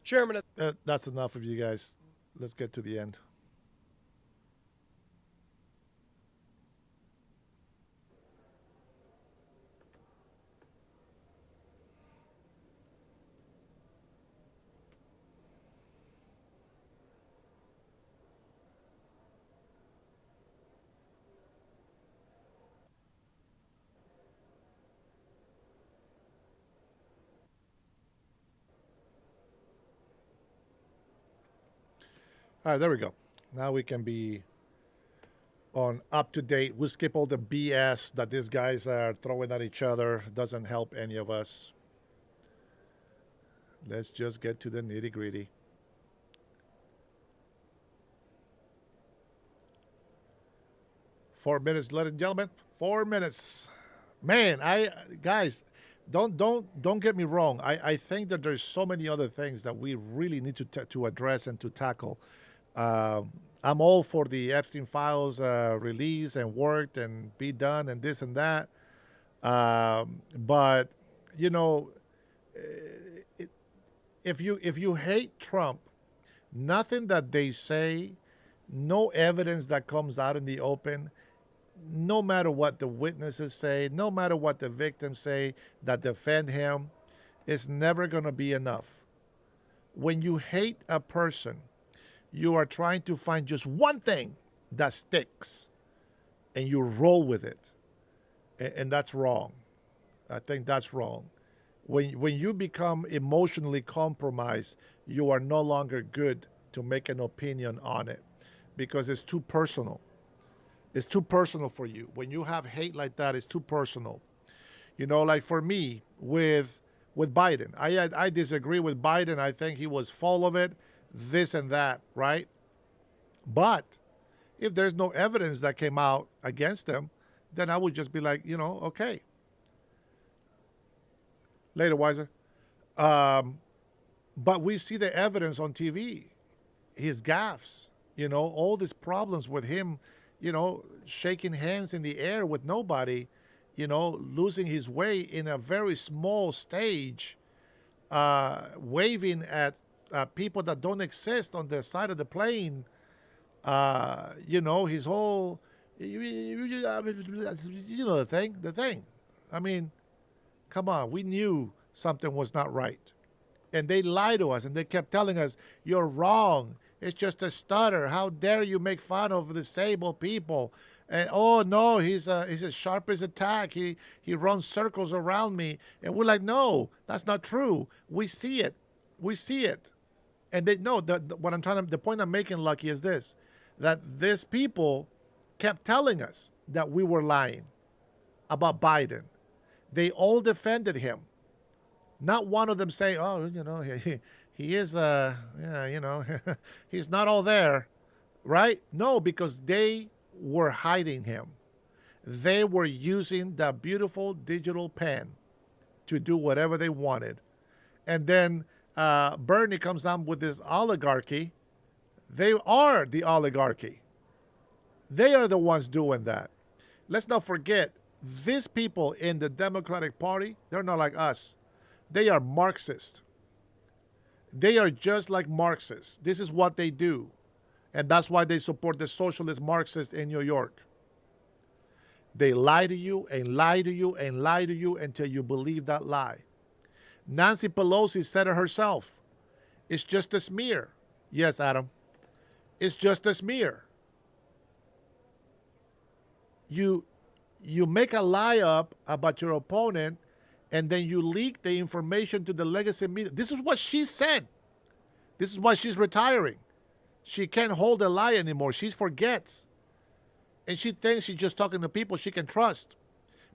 chairman of... That's enough of you guys. Let's get to the end. All right, there we go. Now we can be on up to date. We'll skip all the BS that these guys are throwing at each other. Doesn't help any of us. Let's just get to the nitty gritty. Four minutes, ladies and gentlemen. 4 minutes. Man, guys, don't get me wrong. I think that there's so many other things that we really need to address and to tackle. I'm all for the Epstein files release and worked and be done and this and that. But you know, if you hate Trump, nothing that they say, no evidence that comes out in the open, no matter what the witnesses say, no matter what the victims say that defend him, it's never going to be enough. When you hate a person, you are trying to find just one thing that sticks, and you roll with it, and that's wrong. I think that's wrong. When you become emotionally compromised, you are no longer good to make an opinion on it because it's too personal. It's too personal for you. When you have hate like that, it's too personal. You know, like for me with Biden, I disagree with Biden. I think he was full of it, this and that, right? But if there's no evidence that came out against him, then I would just be like, you know, okay. Later, Wiser. But we see the evidence on TV, his gaffes, you know, all these problems with him, you know, shaking hands in the air with nobody, you know, losing his way in a very small stage, waving at people that don't exist on the side of the plane. You know, his whole, you know, the thing. I mean, come on, we knew something was not right. And they lied to us, and they kept telling us, you're wrong. It's just a stutter. How dare you make fun of disabled people? And, oh, no, he's as sharp as a tack. He runs circles around me. And we're like, no, that's not true. We see it. We see it. And they know the point I'm making, Lucky, is this, that these people kept telling us that we were lying about Biden. They all defended him. Not one of them saying, oh, you know, he is, yeah, you know, he's not all there, right? No, because they were hiding him. They were using the beautiful digital pen to do whatever they wanted. And then Bernie comes down with this oligarchy. They are the oligarchy. They are the ones doing that. Let's not forget, these people in the Democratic Party, they're not like us. They are Marxist. They are just like Marxists. This is what they do. And that's why they support the socialist Marxists in New York. They lie to you and lie to you and lie to you until you believe that lie. Nancy Pelosi said it herself. It's just a smear. Yes, Adam. It's just a smear. You make a lie up about your opponent, and then you leak the information to the legacy media. This is what she said. This is why she's retiring. She can't hold a lie anymore. She forgets. And she thinks she's just talking to people she can trust.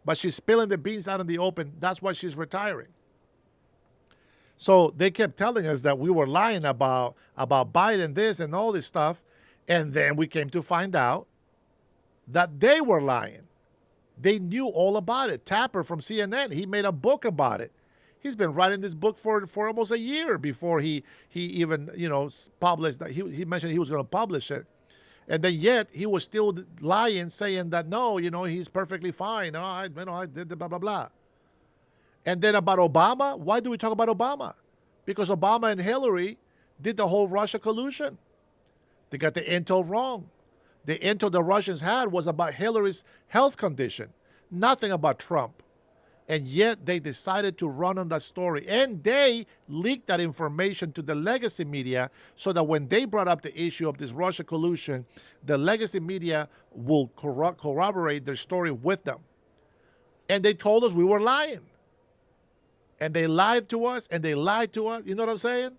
But she's spilling the beans out in the open. That's why she's retiring. So they kept telling us that we were lying about Biden, this and all this stuff. And then we came to find out that they were lying. They knew all about it. Tapper from CNN, he made a book about it. He's been writing this book for almost a year before he even, you know, published that. He mentioned he was going to publish it. And then yet he was still lying, saying that, no, you know, he's perfectly fine. Oh, I did the blah, blah, blah. And then about Obama, why do we talk about Obama? Because Obama and Hillary did the whole Russia collusion. They got the intel wrong. The intel the Russians had was about Hillary's health condition, nothing about Trump. And yet they decided to run on that story. And they leaked that information to the legacy media so that when they brought up the issue of this Russia collusion, the legacy media will corroborate their story with them. And they told us we were lying. And they lied to us, and they lied to us. You know what I'm saying?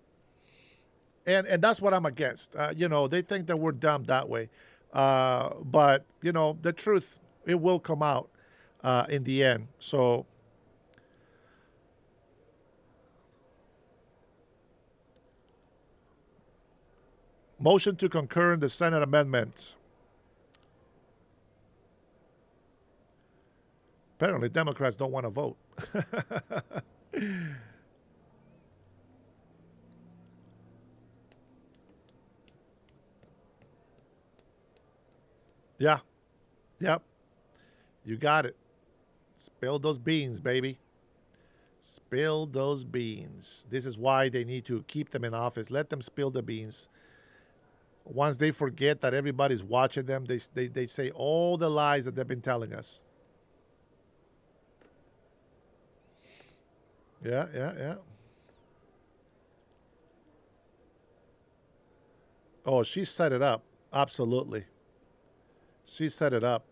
And that's what I'm against. You know, they think that we're dumb that way. But, you know, the truth, it will come out in the end. So, motion to concur in the Senate amendment. Apparently, Democrats don't want to vote. Yeah. Yep. You got it. Spill those beans, baby. Spill those beans. This is why they need to keep them in office. Let them spill the beans. Once they forget that everybody's watching them, they say all the lies that they've been telling us. Yeah. Oh, she set it up. Absolutely. She set it up.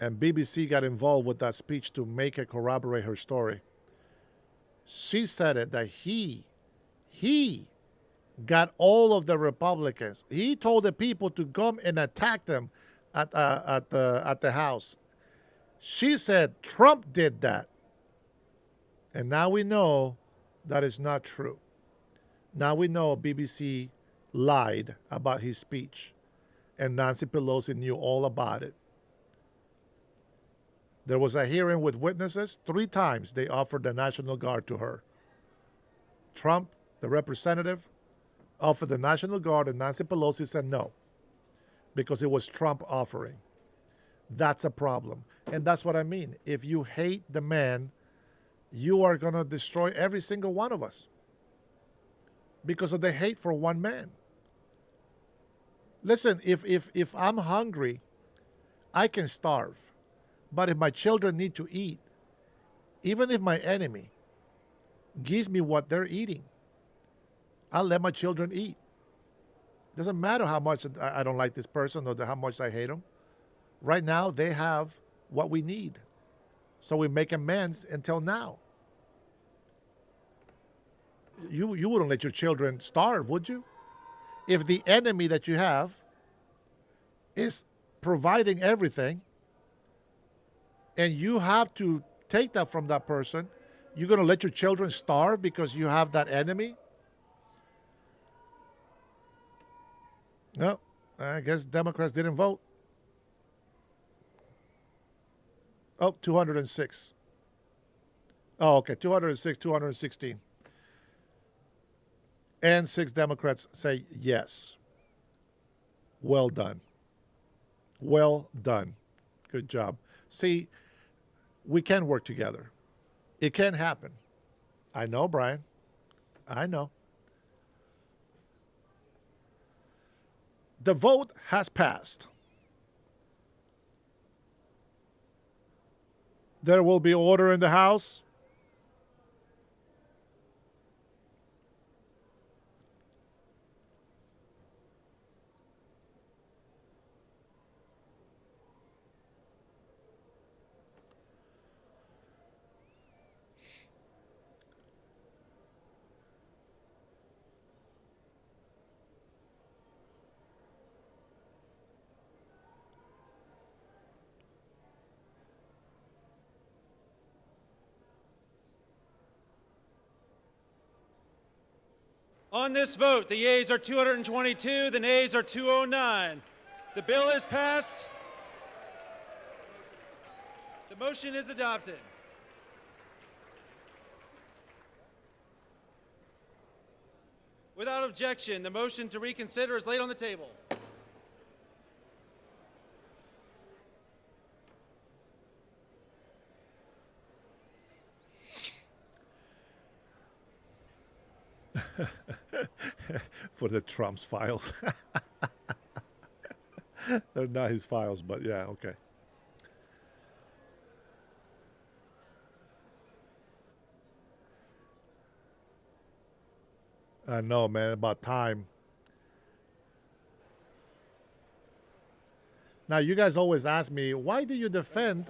and BBC got involved with that speech to make it corroborate her story. She said it that he got all of the Republicans. He told the people to come and attack them at the House. She said Trump did that. And now we know that is not true. Now we know BBC lied about his speech, and Nancy Pelosi knew all about it. There was a hearing with witnesses. 3 times they offered the National Guard to her. Trump, the representative, offered the National Guard, and Nancy Pelosi said no, because it was Trump offering. That's a problem. And that's what I mean. If you hate the man, you are going to destroy every single one of us because of the hate for one man. Listen, if I'm hungry, I can starve. But if my children need to eat, even if my enemy gives me what they're eating, I'll let my children eat. Doesn't matter how much I don't like this person or how much I hate them. Right now, they have what we need. So we make amends until now. You wouldn't let your children starve, would you? If the enemy that you have is providing everything, and you have to take that from that person, you're going to let your children starve because you have that enemy? No, I guess Democrats didn't vote. Oh, 206. Oh, okay, 206, 216. And 6 Democrats say yes. Well done. Well done. Good job. See, we can work together. It can happen. I know, Brian. I know. The vote has passed. There will be order in the House. On this vote, the yeas are 222, the nays are 209. The bill is passed. The motion is adopted. Without objection, the motion to reconsider is laid on the table. For the Trump's files. They're not his files, but yeah, okay. I know, man, about time. Now, you guys always ask me, why do you defend?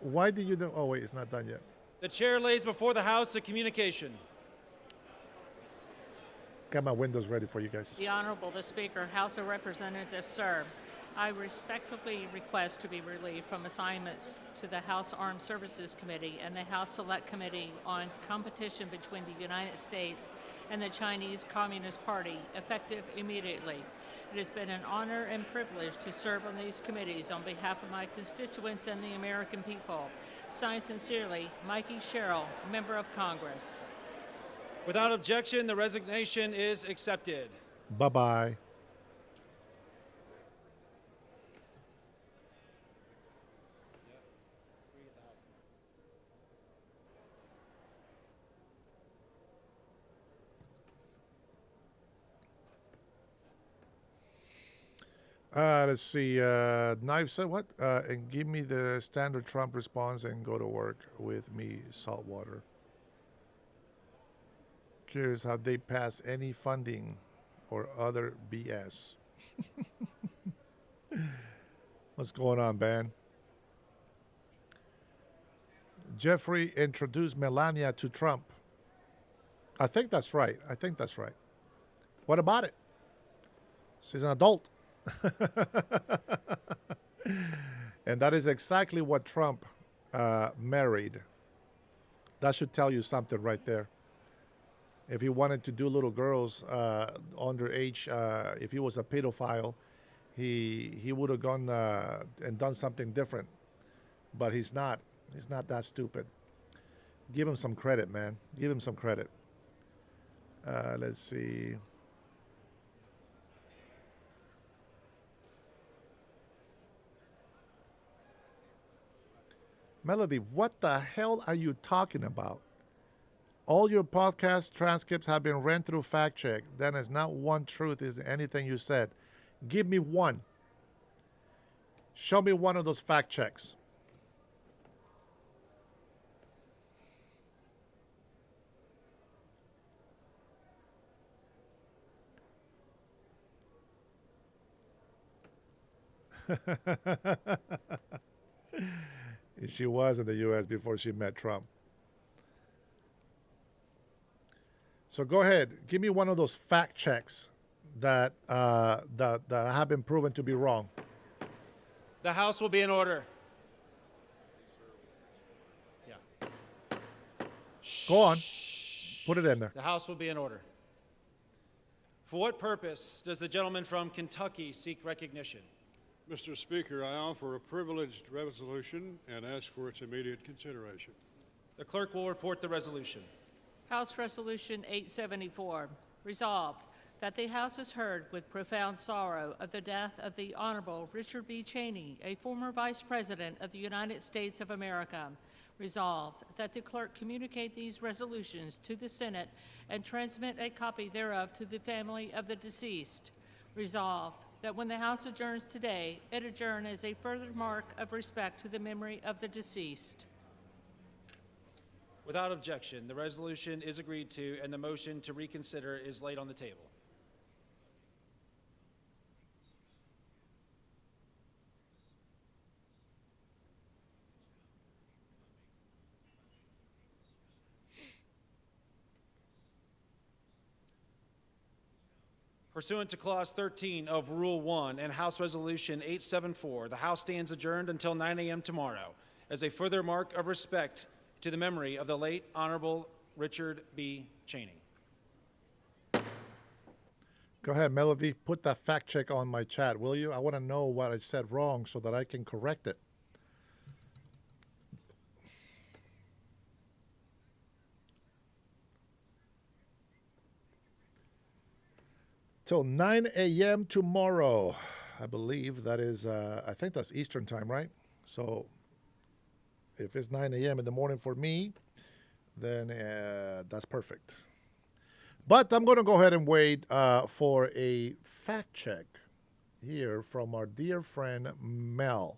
Why do you oh, wait, it's not done yet. The chair lays before the House a communication. Got my windows ready for you guys. The Honorable the Speaker, House of Representatives, sir. I respectfully request to be relieved from assignments to the House Armed Services Committee and the House Select Committee on competition between the United States and the Chinese Communist Party, effective immediately. It has been an honor and privilege to serve on these committees on behalf of my constituents and the American people. Signed sincerely, Mikey Sherrill, Member of Congress. Without objection, the resignation is accepted. Bye-bye. Let's see. Knife said what? And give me the standard Trump response and go to work with me, saltwater. Curious how they pass any funding or other BS. What's going on, Ben? Jeffrey introduced Melania to Trump. I think that's right. I think that's right. What about it? She's an adult. And that is exactly what Trump married. That should tell you something right there. If he wanted to do little girls underage, if he was a pedophile, he would have gone and done something different. But he's not. He's not that stupid. Give him some credit, man. Give him some credit. Let's see. Melody, what the hell are you talking about? All your podcast transcripts have been ran through fact check. Then it's not one truth is anything you said. Give me one. Show me one of those fact checks. She was in the U.S. before she met Trump. So go ahead, give me one of those fact checks that that have been proven to be wrong. The House will be in order. Yeah. Go on, put it in there. The House will be in order. For what purpose does the gentleman from Kentucky seek recognition? Mr. Speaker, I offer a privileged resolution and ask for its immediate consideration. The clerk will report the resolution. House Resolution 874, resolved that the House has heard with profound sorrow of the death of the Honorable Richard B. Cheney, a former Vice President of the United States of America. Resolved that the clerk communicate these resolutions to the Senate and transmit a copy thereof to the family of the deceased. Resolved that when the House adjourns today, it adjourn as a further mark of respect to the memory of the deceased. Without objection, the resolution is agreed to and the motion to reconsider is laid on the table. Pursuant to Clause 13 of Rule 1 and House Resolution 874, the House stands adjourned until 9 a.m. tomorrow as a further mark of respect to the memory of the late Honorable Richard B. Cheney. Go ahead, Melody. Put that fact check on my chat, will you? I want to know what I said wrong so that I can correct it. Till 9 a.m. tomorrow. I believe that is, I think that's Eastern time, right? So if it's 9 a.m. in the morning for me, then that's perfect. But I'm going to go ahead and wait for a fact check here from our dear friend Mel,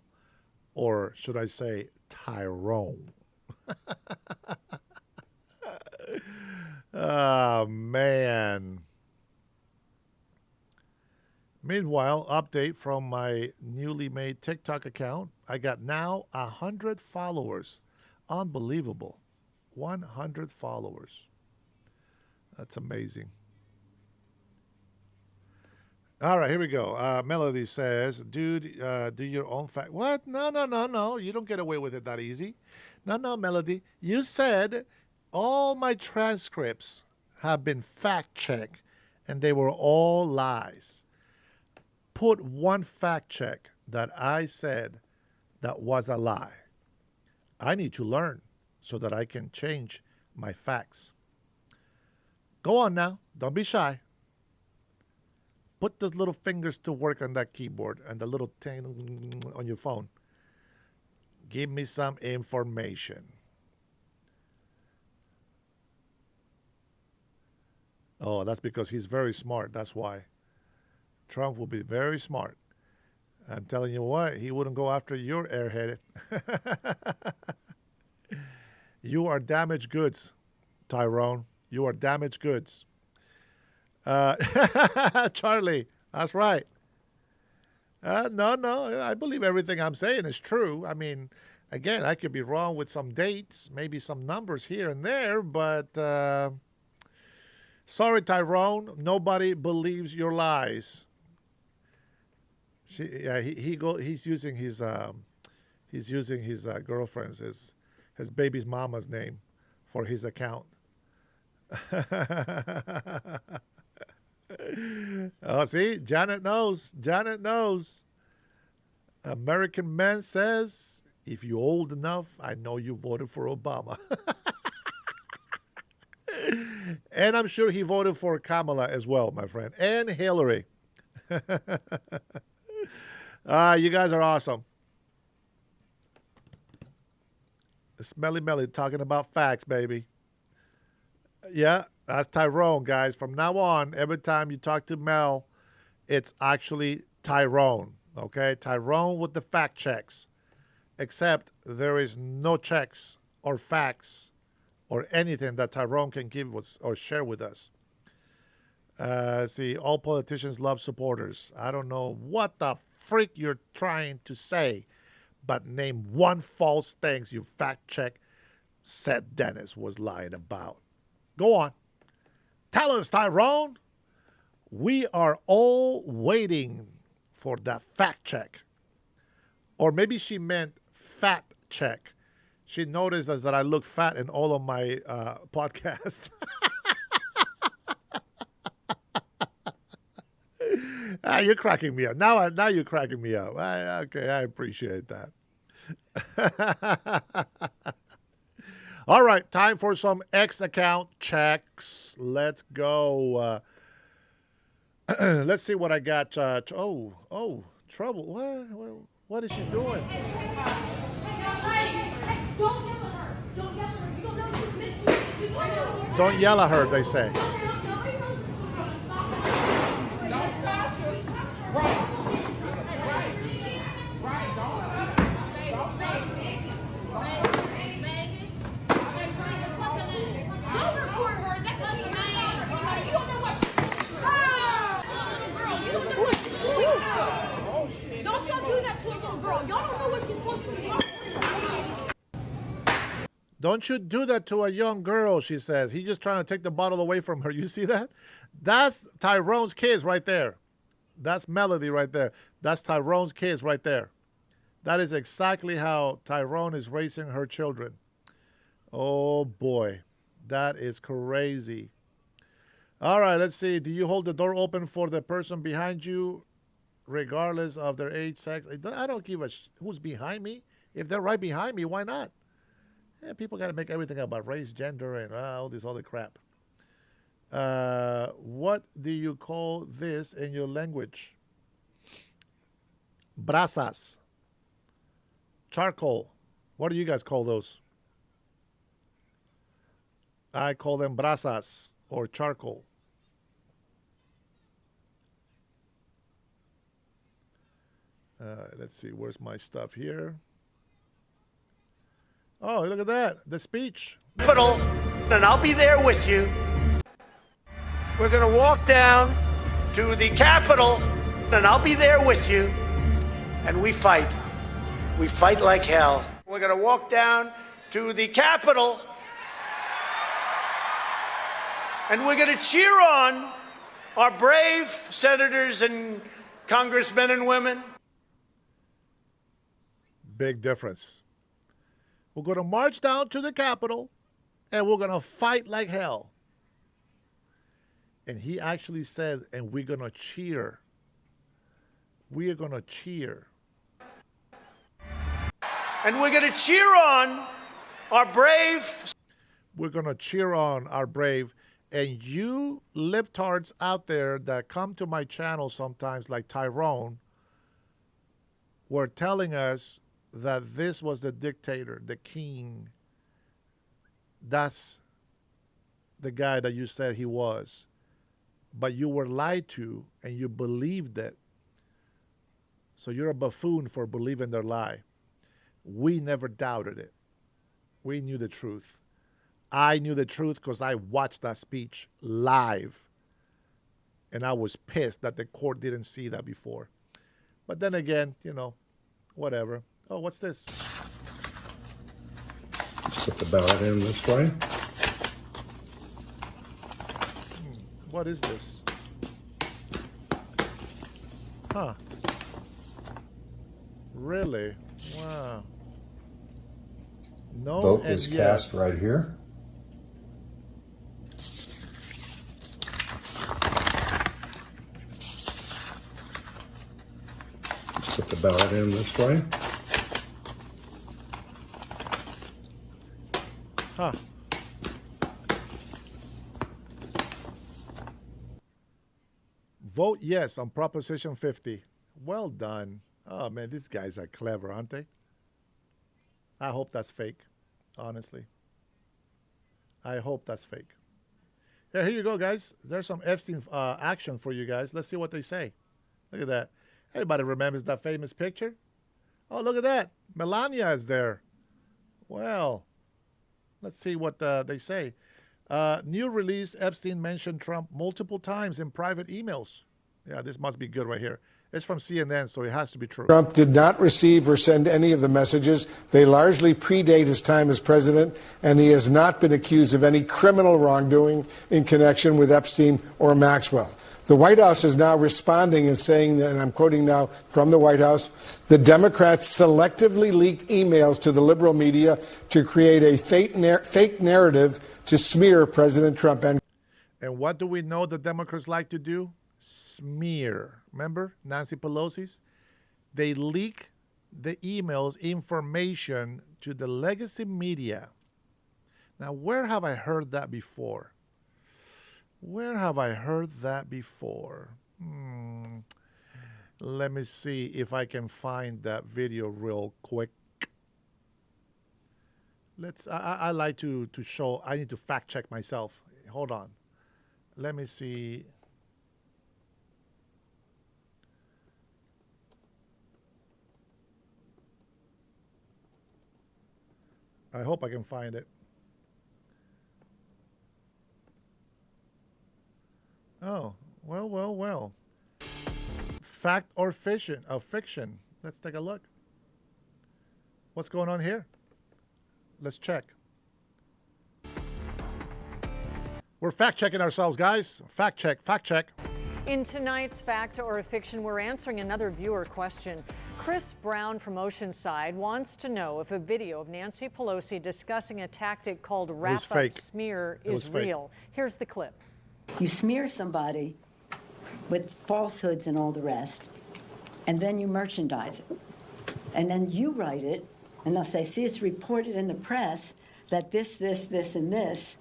or should I say Tyrone. Oh, man. Meanwhile, update from my newly made TikTok account. I got now 100 followers. Unbelievable. 100 followers. That's amazing. All right, here we go. Melody says, dude, do your own fact. What? No. You don't get away with it that easy. No, Melody. You said all my transcripts have been fact-checked, and they were all lies. Put one fact check that I said that was a lie. I need to learn so that I can change my facts. Go on now. Don't be shy. Put those little fingers to work on that keyboard and the little thing on your phone. Give me some information. Oh, that's because he's very smart. That's why. Trump will be very smart. I'm telling you what, he wouldn't go after your airhead. You are damaged goods, Tyrone. You are damaged goods. Charlie, that's right. No, I believe everything I'm saying is true. I mean, Again, I could be wrong with some dates, maybe some numbers here and there, but sorry, Tyrone, nobody believes your lies. He's using his girlfriend's his baby's mama's name for his account. Oh, see, Janet knows. Janet knows. American Man says, if you're old enough, I know you voted for Obama. And I'm sure he voted for Kamala as well, my friend, and Hillary. You guys are awesome. Smelly Melly talking about facts, baby. Yeah, that's Tyrone, guys. From now on, every time you talk to Mel, it's actually Tyrone. Okay? Tyrone with the fact checks. Except there is no checks or facts or anything that Tyrone can give us or share with us. See, all politicians love supporters. I don't know what the freak you're trying to say, but name one false thing you fact check said Dennis was lying about. Go on. Tell us, Tyrone. We are all waiting for that fact check. Or maybe she meant fat check. She noticed that I look fat in all of my podcasts. You're cracking me up. Now you're cracking me up. Okay, I appreciate that. All right, time for some X account checks. Let's go. Let's see what I got. Trouble. What is she doing? Don't yell at her, they say. Don't you do that to a young girl, she says. He's just trying to take the bottle away from her. You see that? That's Tyrone's kids right there. That's Melody right there. That's Tyrone's kids right there. That is exactly how Tyrone is raising her children. Oh, boy. That is crazy. All right, let's see. Do you hold the door open for the person behind you, regardless of their age, sex? I don't give a who's behind me. If they're right behind me, why not? Yeah, people got to make everything about race, gender, and all this other crap. What do you call this in your language? Brasas. Charcoal. What do you guys call those? I call them brasas or charcoal. Let's see. Where's my stuff here? Oh, look at that. The speech. Capitol, and I'll be there with you. We're going to walk down to the Capitol, and I'll be there with you. And we fight. We fight like hell. We're going to walk down to the Capitol, and we're going to cheer on our brave senators and congressmen and women. Big difference. We're going to march down to the Capitol, and we're going to fight like hell. And he actually said, and we're going to cheer. We are going to cheer. And we're going to cheer on our brave. We're going to cheer on our brave. And you libtards out there that come to my channel sometimes, like Tyrone, were telling us that this was the dictator, the king. That's the guy that you said he was. But you were lied to and you believed it. So you're a buffoon for believing their lie. We never doubted it. We knew the truth. I knew the truth because I watched that speech live. And I was pissed that the court didn't see that before. But then again, whatever. Oh, what's this? Put the ballot in this way. What is this? Huh. Really? Wow. No Vote and is yes. cast right here. Put the ballot in this way. Huh. Vote yes on Proposition 50. Well done. Oh man, these guys are clever, aren't they? I hope that's fake, honestly. I hope that's fake. Yeah, here you go, guys. There's some Epstein action for you guys. Let's see what they say. Look at that. Everybody remembers that famous picture? Oh, look at that. Melania is there. Well, let's see what they say. New release, Epstein mentioned Trump multiple times in private emails. Yeah, this must be good right here. It's from CNN, so it has to be true. Trump did not receive or send any of the messages. They largely predate his time as president, and he has not been accused of any criminal wrongdoing in connection with Epstein or Maxwell. The White House is now responding and saying that, and I'm quoting now from the White House, the Democrats selectively leaked emails to the liberal media to create a fake narrative to smear President Trump. And what do we know the Democrats like to do? Smear. Remember Nancy Pelosi's? They leak the emails, information to the legacy media. Now, where have I heard that before? Where have I heard that before? Let me see if I can find that video real quick. I like to show, I need to fact check myself. Hold on. Let me see. I hope I can find it. Oh, well. Fact or fiction? Fiction. Let's take a look. What's going on here? Let's check. We're fact checking ourselves, guys. Fact check. In tonight's Fact or Fiction, we're answering another viewer question. Chris Brown from Oceanside wants to know if a video of Nancy Pelosi discussing a tactic called wrap-up smear is real. Here's the clip. You smear somebody with falsehoods and all the rest, and then you merchandise it. And then you write it, and they'll say, see, it's reported in the press that this, and this,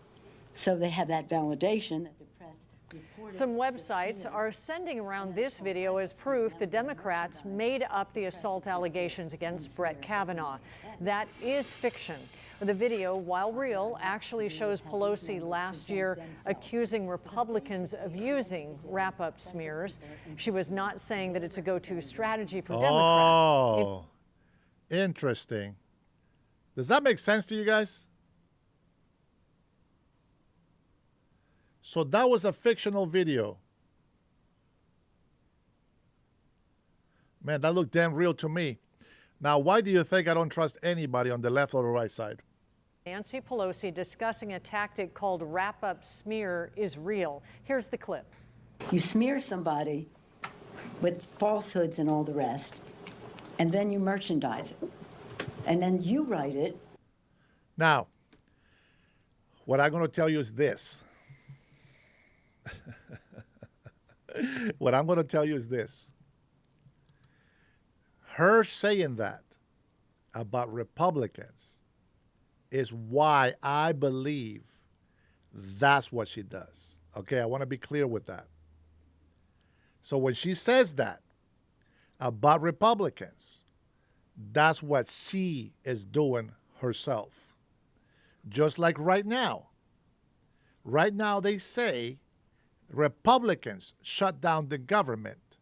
so they have that validation that the press reported. Some websites are sending around this video as proof the Democrats made up the assault allegations against Brett Kavanaugh. That is fiction. The video, while real, actually shows Pelosi last year accusing Republicans of using wrap-up smears. She was not saying that it's a go-to strategy for Democrats. Oh, interesting. Does that make sense to you guys? So that was a fictional video. Man, that looked damn real to me. Now, why do you think I don't trust anybody on the left or the right side? Nancy Pelosi discussing a tactic called wrap-up smear is real. Here's the clip. You smear somebody with falsehoods and all the rest, and then you merchandise it. And then you write it. Now, what I'm going to tell you is this. What I'm going to tell you is this. Her saying that about Republicans is why I believe that's what she does. Okay, I want to be clear with that. So when she says that about Republicans, that's what she is doing herself. Just like right now. Right now they say Republicans shut down the government,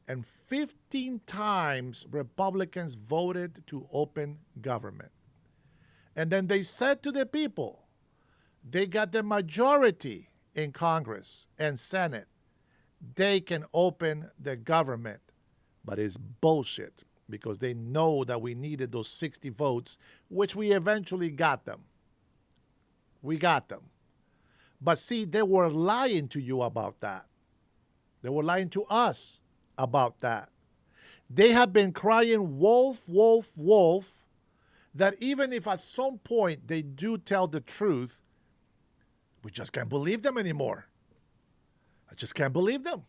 and 15 times Republicans voted to open government. And then they said to the people, they got the majority in Congress and Senate. They can open the government. But it's bullshit because they know that we needed those 60 votes, which we eventually got them. We got them. But see, they were lying to you about that. They were lying to us about that. They have been crying wolf, wolf, wolf, that even if at some point they do tell the truth, we just can't believe them anymore. I just can't believe them.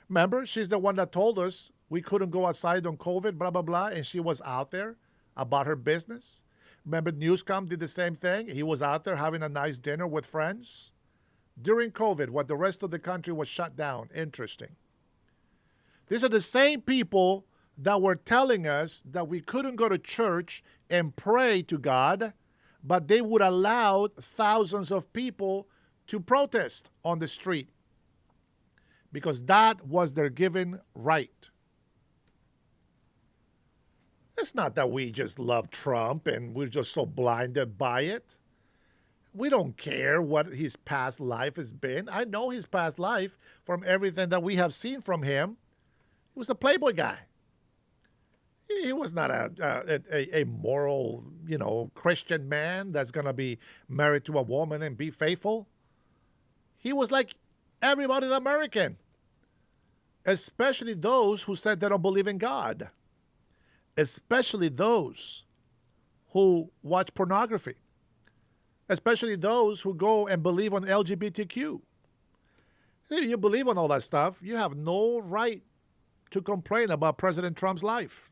Remember, she's the one that told us we couldn't go outside on COVID, blah, blah, blah, and she was out there about her business. Remember, Newscom did the same thing. He was out there having a nice dinner with friends during COVID, when the rest of the country was shut down. Interesting. These are the same people that were telling us that we couldn't go to church and pray to God, but they would allow thousands of people to protest on the street because that was their given right. It's not that we just love Trump and we're just so blinded by it. We don't care what his past life has been. I know his past life from everything that we have seen from him. He was a playboy guy. He was not a moral, Christian man that's going to be married to a woman and be faithful. He was like every other American, especially those who said they don't believe in God, especially those who watch pornography, especially those who go and believe on LGBTQ. If you believe on all that stuff, you have no right to complain about President Trump's life.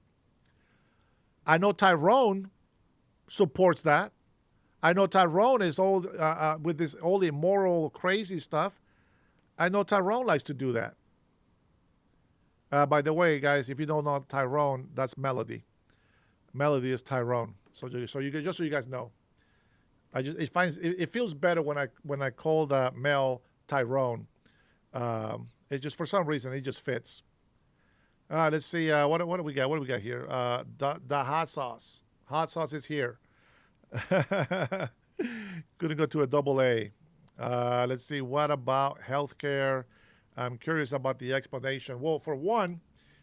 I know Tyrone supports that. I know Tyrone is old with this all immoral, crazy stuff. I know Tyrone likes to do that. By the way, guys, if you don't know Tyrone, that's Melody. Melody is Tyrone. So you guys know. It feels better when I call Mel Tyrone. It just, for some reason, it just fits. Let's see. What do we got? What do we got here? The hot sauce. Hot sauce is here. Couldn't go to a double A. Let's see. What about healthcare? I'm curious about the explanation. Well, for one,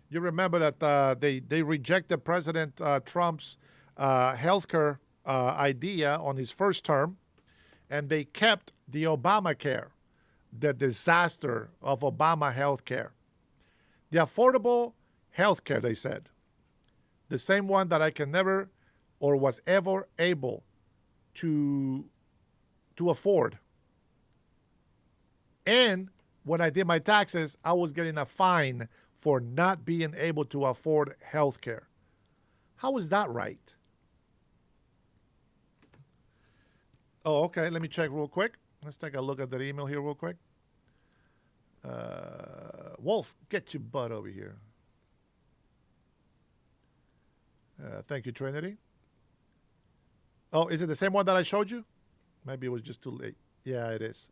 you remember that they rejected President Trump's healthcare idea on his first term, and they kept the Obamacare, the disaster of Obama healthcare. The affordable health care, they said, the same one that I can never or was ever able to afford. And when I did my taxes, I was getting a fine for not being able to afford health care. How is that right? Oh, okay. Let me check real quick. Let's take a look at that email here real quick. Wolf, get your butt over here. Thank you, Trinity. Oh, is it the same one that I showed you? Maybe it was just too late. Yeah, it is.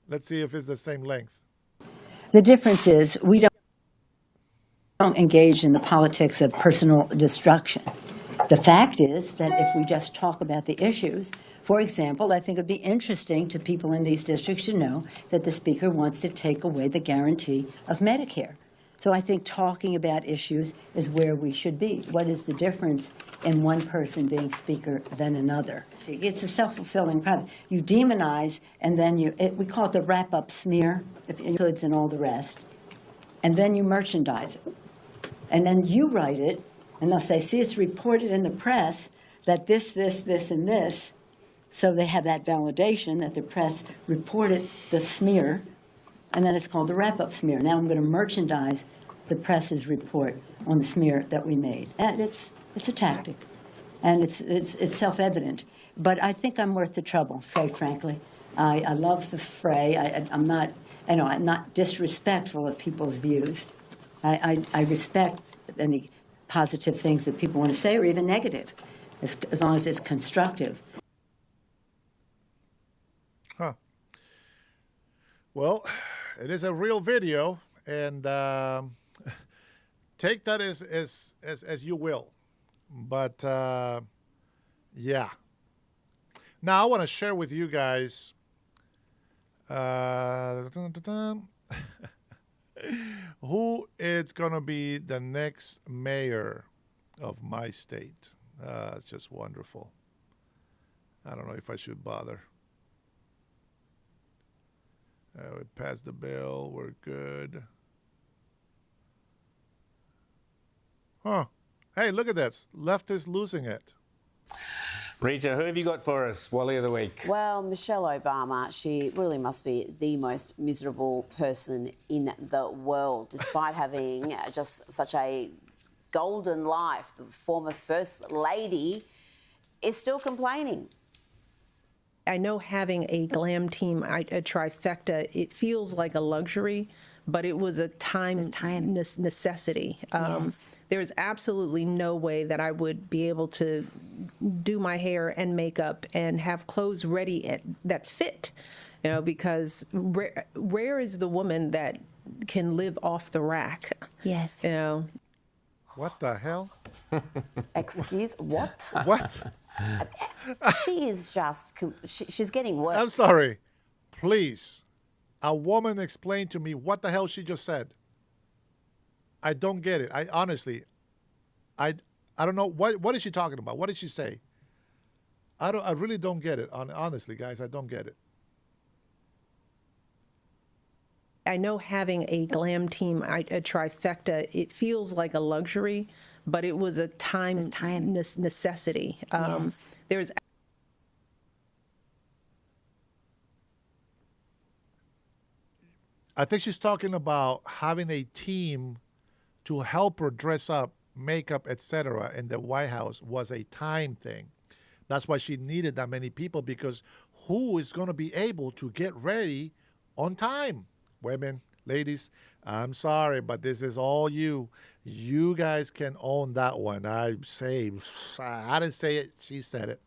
Let's see if it's the same length. The difference is we don't engage in the politics of personal destruction. The fact is that if we just talk about the issues, for example, I think it would be interesting to people in these districts to know that the Speaker wants to take away the guarantee of Medicare. So I think talking about issues is where we should be. What is the difference in one person being Speaker than another? It's a self-fulfilling prophecy. You demonize, and then we call it the wrap-up smear, if hoods and all the rest, and then you merchandise it. And then you write it, and they'll say, see, it's reported in the press that this, and this. So they have that validation that the press reported the smear, and then it's called the wrap-up smear. Now I'm going to merchandise the press's report on the smear that we made. And it's a tactic, and it's self-evident. But I think I'm worth the trouble, very frankly. I love the fray. I'm not disrespectful of people's views. I respect any positive things that people want to say, or even negative, as long as it's constructive. Huh. Well, it is a real video, and take that as you will. But yeah. Now I want to share with you guys who is going to be the next mayor of my state. It's just wonderful. I don't know if I should bother. We passed the bill. We're good. Huh. Hey, look at this. Left is losing it. Rita, who have you got for us? Wally of the Week. Well, Michelle Obama, she really must be the most miserable person in the world, despite having just such a golden life. The former First Lady is still complaining. I know having a glam team, a trifecta, it feels like a luxury, but it was a time necessity. Yes. There's absolutely no way that I would be able to do my hair and makeup and have clothes ready that fit, because rare is the woman that can live off the rack. Yes. What the hell? Excuse what? What? She is just, she's getting worse. I'm sorry. Please. A woman explain to me what the hell she just said. I don't get it. I honestly, I don't know. What is she talking about? What did she say? I really don't get it. Honestly, guys, I don't get it. I know having a glam team, a trifecta, it feels like a luxury, but it was a time necessity. Yes. There's I think she's talking about having a team to help her dress up, makeup, etc. in the White House was a time thing. That's why she needed that many people, because who is going to be able to get ready on time? Women, ladies, I'm sorry, but this is all you. You guys can own that one. I didn't say it. She said it.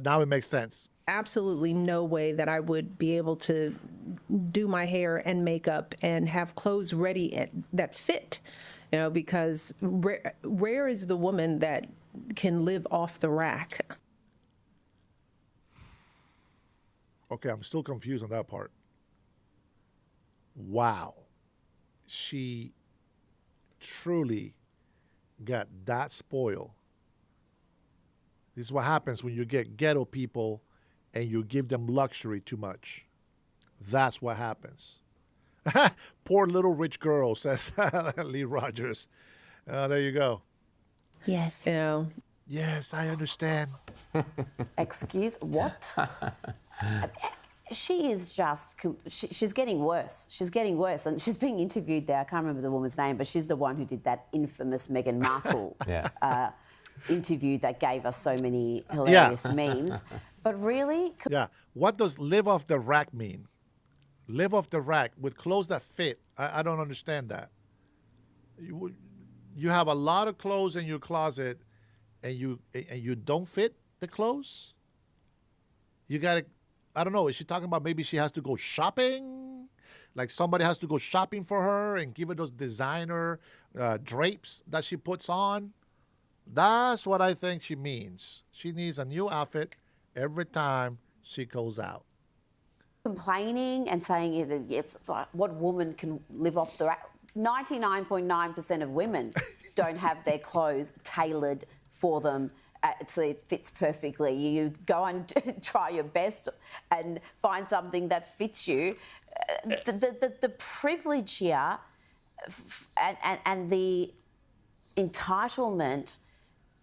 Now it makes sense. absolutely no way that I would be able to do my hair and makeup and have clothes ready that fit, because rare is the woman that can live off the rack. Okay, I'm still confused on that part. Wow. She truly got that spoiled. This is what happens when you get ghetto people and you give them luxury too much. That's what happens. Poor little rich girl, says Lee Rogers. There you go. Yes. Yes, I understand. Excuse what? She is just, she's getting worse. She's getting worse. And she's being interviewed there. I can't remember the woman's name, but she's the one who did that infamous Meghan Markle interview that gave us so many hilarious memes. But really? Yeah. What does live off the rack mean? Live off the rack with clothes that fit. I don't understand that. You have a lot of clothes in your closet and you don't fit the clothes? You got to, I don't know, is she talking about maybe she has to go shopping? Like somebody has to go shopping for her and give her those designer drapes that she puts on? That's what I think she means. She needs a new outfit every time she goes out. Complaining and saying it's like, what woman can live off the rack? 99.9% of women don't have their clothes tailored for them so it fits perfectly. You go and try your best and find something that fits you. The privilege here and the entitlement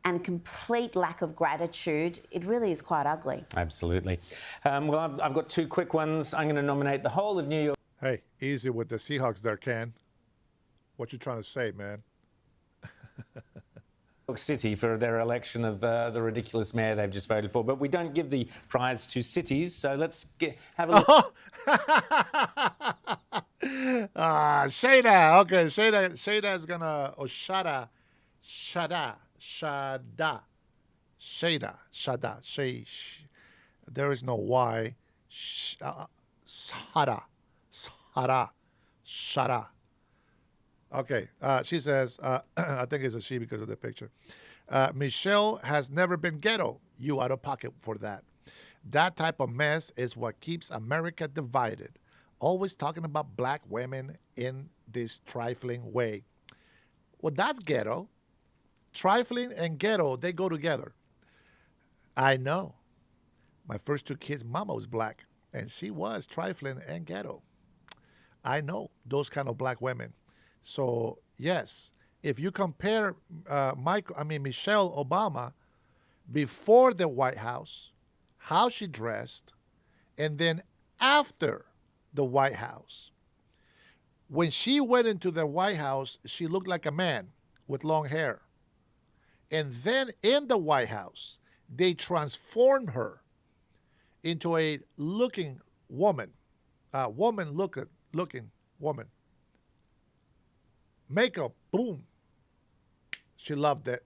and complete lack of gratitude, it really is quite ugly. Absolutely. Well, I've got two quick ones. I'm going to nominate the whole of New York. Hey, easy with the Seahawks there, Ken. What you trying to say, man? City for their election of the ridiculous mayor they've just voted for. But we don't give the prize to cities, so let's have a look. Shada. Okay, Shada is going to... Oh, Shada. There is no Y. Shada. Okay, she says, I think it's a she because of the picture. Michelle has never been ghetto. You out of pocket for that. That type of mess is what keeps America divided. Always talking about black women in this trifling way. Well, that's ghetto. trifling and ghetto, they go together. I know. My first 2 kids' mama was black, and she was trifling and ghetto. I know those kind of black women. So, yes, if you compare Michelle Obama before the White House, how she dressed, and then after the White House. When she went into the White House, she looked like a man with long hair. And then in the White House, they transformed her into a looking woman, looking woman. Makeup, boom. She loved it.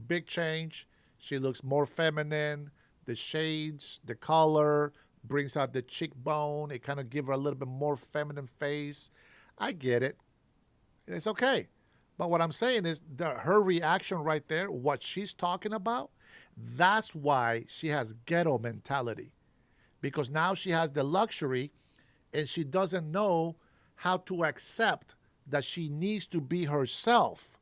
Big change. She looks more feminine. The shades, the color brings out the cheekbone. It kind of gives her a little bit more feminine face. I get it. It's okay. But what I'm saying is her reaction right there, what she's talking about, that's why she has ghetto mentality. Because now she has the luxury and she doesn't know how to accept that she needs to be herself.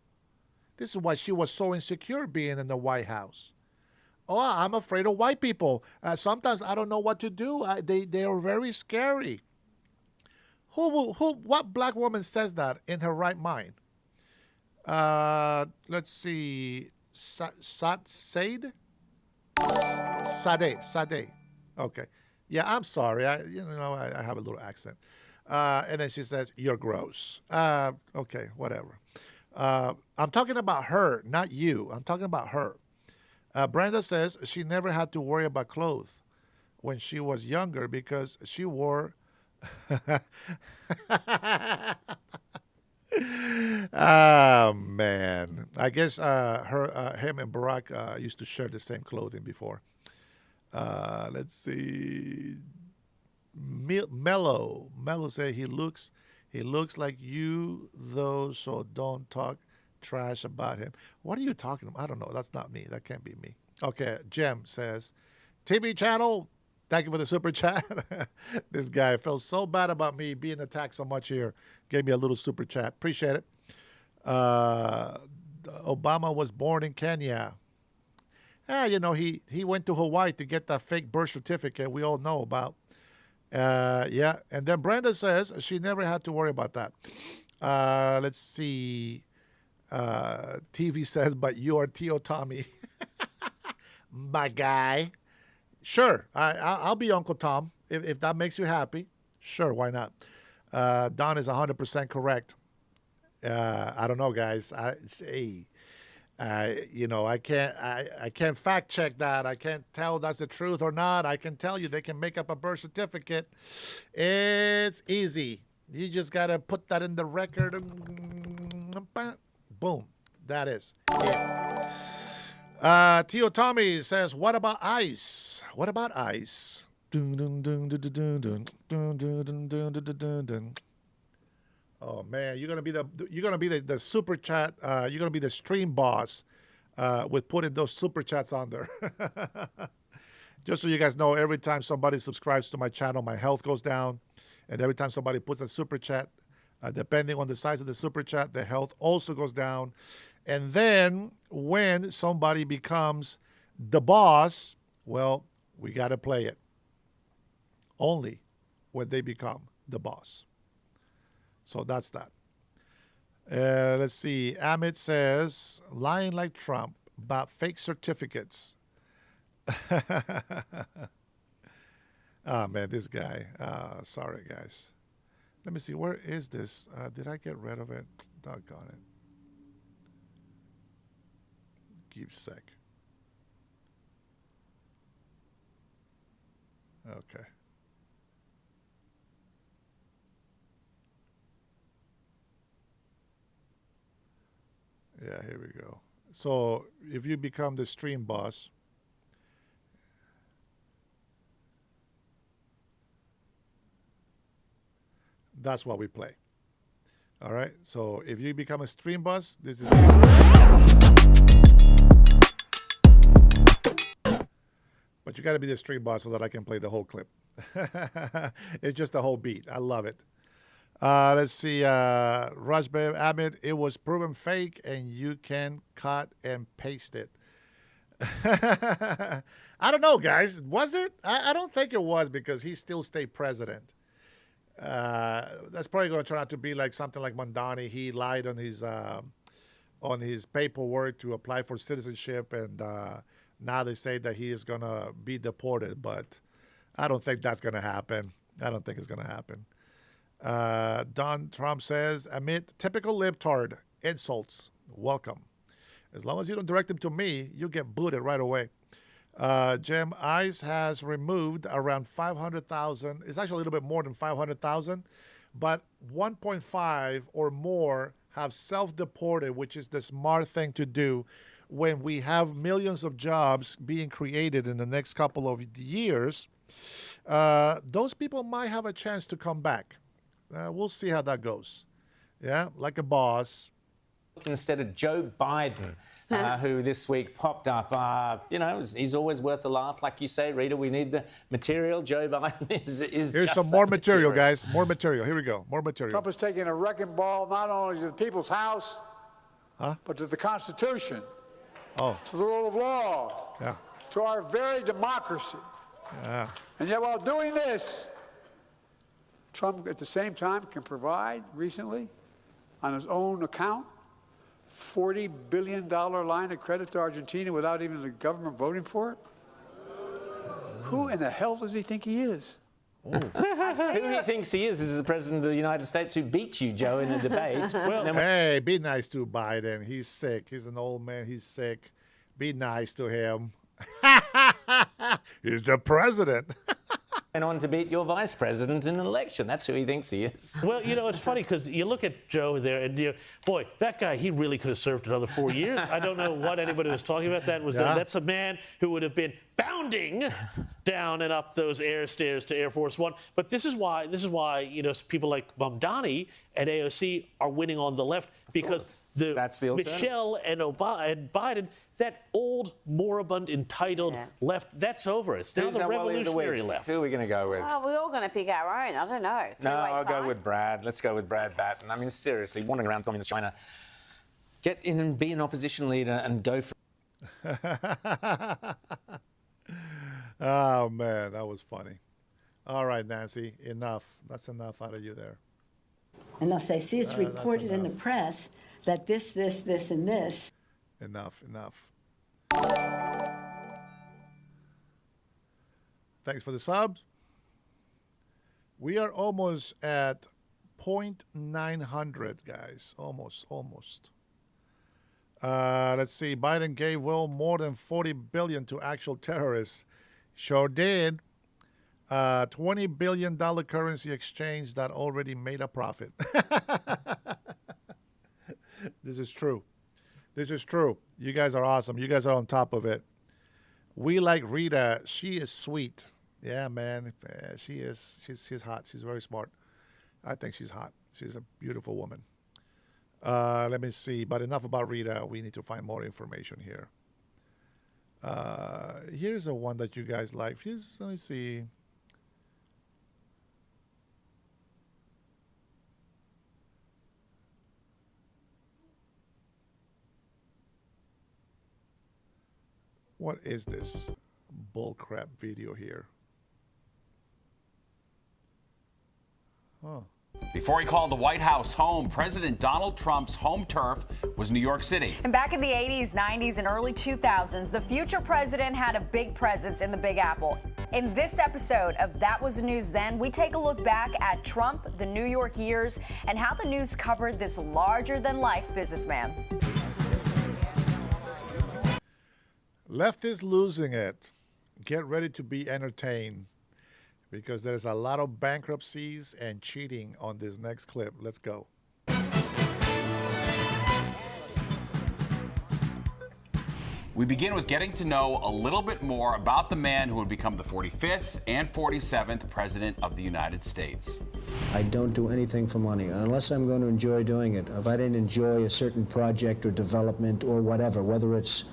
This is why she was so insecure being in the White House. Oh, I'm afraid of white people. Sometimes I don't know what to do. They are very scary. What black woman says that in her right mind? Let's see. Sade. Okay. Yeah, I'm sorry. I have a little accent. And then she says, "You're gross." Okay, whatever. I'm talking about her, not you. I'm talking about her. Brenda says she never had to worry about clothes when she was younger because she wore. Oh, man. I guess him and Barack used to share the same clothing before. Let's see. Mello say he looks like you though, so don't talk trash about him. What are you talking about? I don't know. That's not me. That can't be me. Okay, Jem says, TV channel, thank you for the super chat. This guy felt so bad about me being attacked so much here. Gave me a little super chat. Appreciate it. Obama was born in Kenya. He went to Hawaii to get that fake birth certificate we all know about. Yeah, and then Brenda says she never had to worry about that. Let's see. TV says, but you are Tio Tommy. My guy. Sure, I'll be Uncle Tom if that makes you happy. Sure, why not? Don is 100% correct. I don't know, guys. I can't fact check that. I can't tell that's the truth or not. I can tell you they can make up a birth certificate. It's easy. You just got to put that in the record. Boom. That is it. Tio Tommy says, what about ice? What about ice? Oh man, you're gonna be the super chat. You're gonna be the stream boss with putting those super chats on there. Just so you guys know, every time somebody subscribes to my channel, my health goes down, and every time somebody puts a super chat, depending on the size of the super chat, the health also goes down. And then when somebody becomes the boss, well, we got to play it. Only when they become the boss. So that's that. Let's see. Amit says, lying like Trump about fake certificates. Oh, man, this guy. Sorry, guys. Let me see. Where is this? Did I get rid of it? Doggone it. Keep sec. Okay. Yeah, here we go. So if you become the stream boss, that's what we play. All right. So if you become a stream boss, this is. But you got to be the stream boss so that I can play the whole clip. It's just a whole beat. I love it. Let's see. Rajbev Ahmed, it was proven fake, and you can cut and paste it. I don't know, guys. Was it? I don't think it was, because he still stayed president. That's probably going to turn out to be like something like Mondani. He lied on his paperwork to apply for citizenship, and now they say that he is going to be deported. But I don't think that's going to happen. I don't think it's going to happen. Don Trump says, amid typical libtard insults, welcome. As long as you don't direct them to me, you get booted right away. Jim, ICE has removed around 500,000. It's actually a little bit more than 500,000, but 1.5 or more have self-deported, which is the smart thing to do when we have millions of jobs being created in the next couple of years. Those people might have a chance to come back. We'll see how that goes. Yeah, like a boss. Instead of Joe Biden, who this week popped up. He's always worth a laugh. Like you say, Rita, we need the material. Joe Biden is Here's just some more that material, guys. More material. Here we go. More material. Trump is taking a wrecking ball not only to the people's house, but to the Constitution, to the rule of law, to our very democracy. Yeah. And yet, while doing this, Trump, at the same time, can provide, recently, on his own account, $40 billion line of credit to Argentina without even the government voting for it? Who in the hell does he think he is? Who he thinks he is the president of the United States who beat you, Joe, in a debate. Hey, be nice to Biden. He's sick. He's an old man. He's sick. Be nice to him. He's the president. And on to beat your vice president in an election. That's who he thinks he is. Well, it's funny because you look at Joe there, and boy, that guy, he really could have served another 4 years. I don't know what anybody was talking about. That's a man who would have been bounding down and up those air stairs to Air Force One. But this is why people like Mamdani and AOC are winning on the left, because that's the Michelle and Biden. That old, moribund, entitled left, that's over. It's now the revolutionary left. Who are we going to go with? Oh, we're all going to pick our own. I don't know. No, I'll go with Brad. Let's go with Brad Batten. I mean, seriously, wandering around communist China, get in and be an opposition leader and go for Oh, man, that was funny. All right, Nancy, enough. That's enough out of you there. Unless they see it's reported in the press that this, and this. Enough. Thanks for the subs. We are almost at 0.900, guys. Almost. Let's see. Biden gave Will more than $40 billion to actual terrorists. Sure did. $20 billion currency exchange that already made a profit. This is true. You guys are awesome. You guys are on top of it. We like Rita. She is sweet. Yeah, man. She is. She's hot. She's very smart. I think she's hot. She's a beautiful woman. Let me see. But enough about Rita. We need to find more information here. Here's a one that you guys like. Let me see. What is this bullcrap video here? Before he called the White House home, President Donald Trump's home turf was New York City. And back in the 80s, 90s, and early 2000s, the future president had a big presence in the Big Apple. In this episode of That Was the News Then, we take a look back at Trump, the New York years, and how the news covered this larger-than-life businessman. Left is losing it. Get ready to be entertained, because there's a lot of bankruptcies and cheating on this next clip. Let's go. We begin with getting to know a little bit more about the man who would become the 45th and 47th President of the United States. I don't do anything for money unless I'm going to enjoy doing it. If I didn't enjoy a certain project or development or whatever, whether it's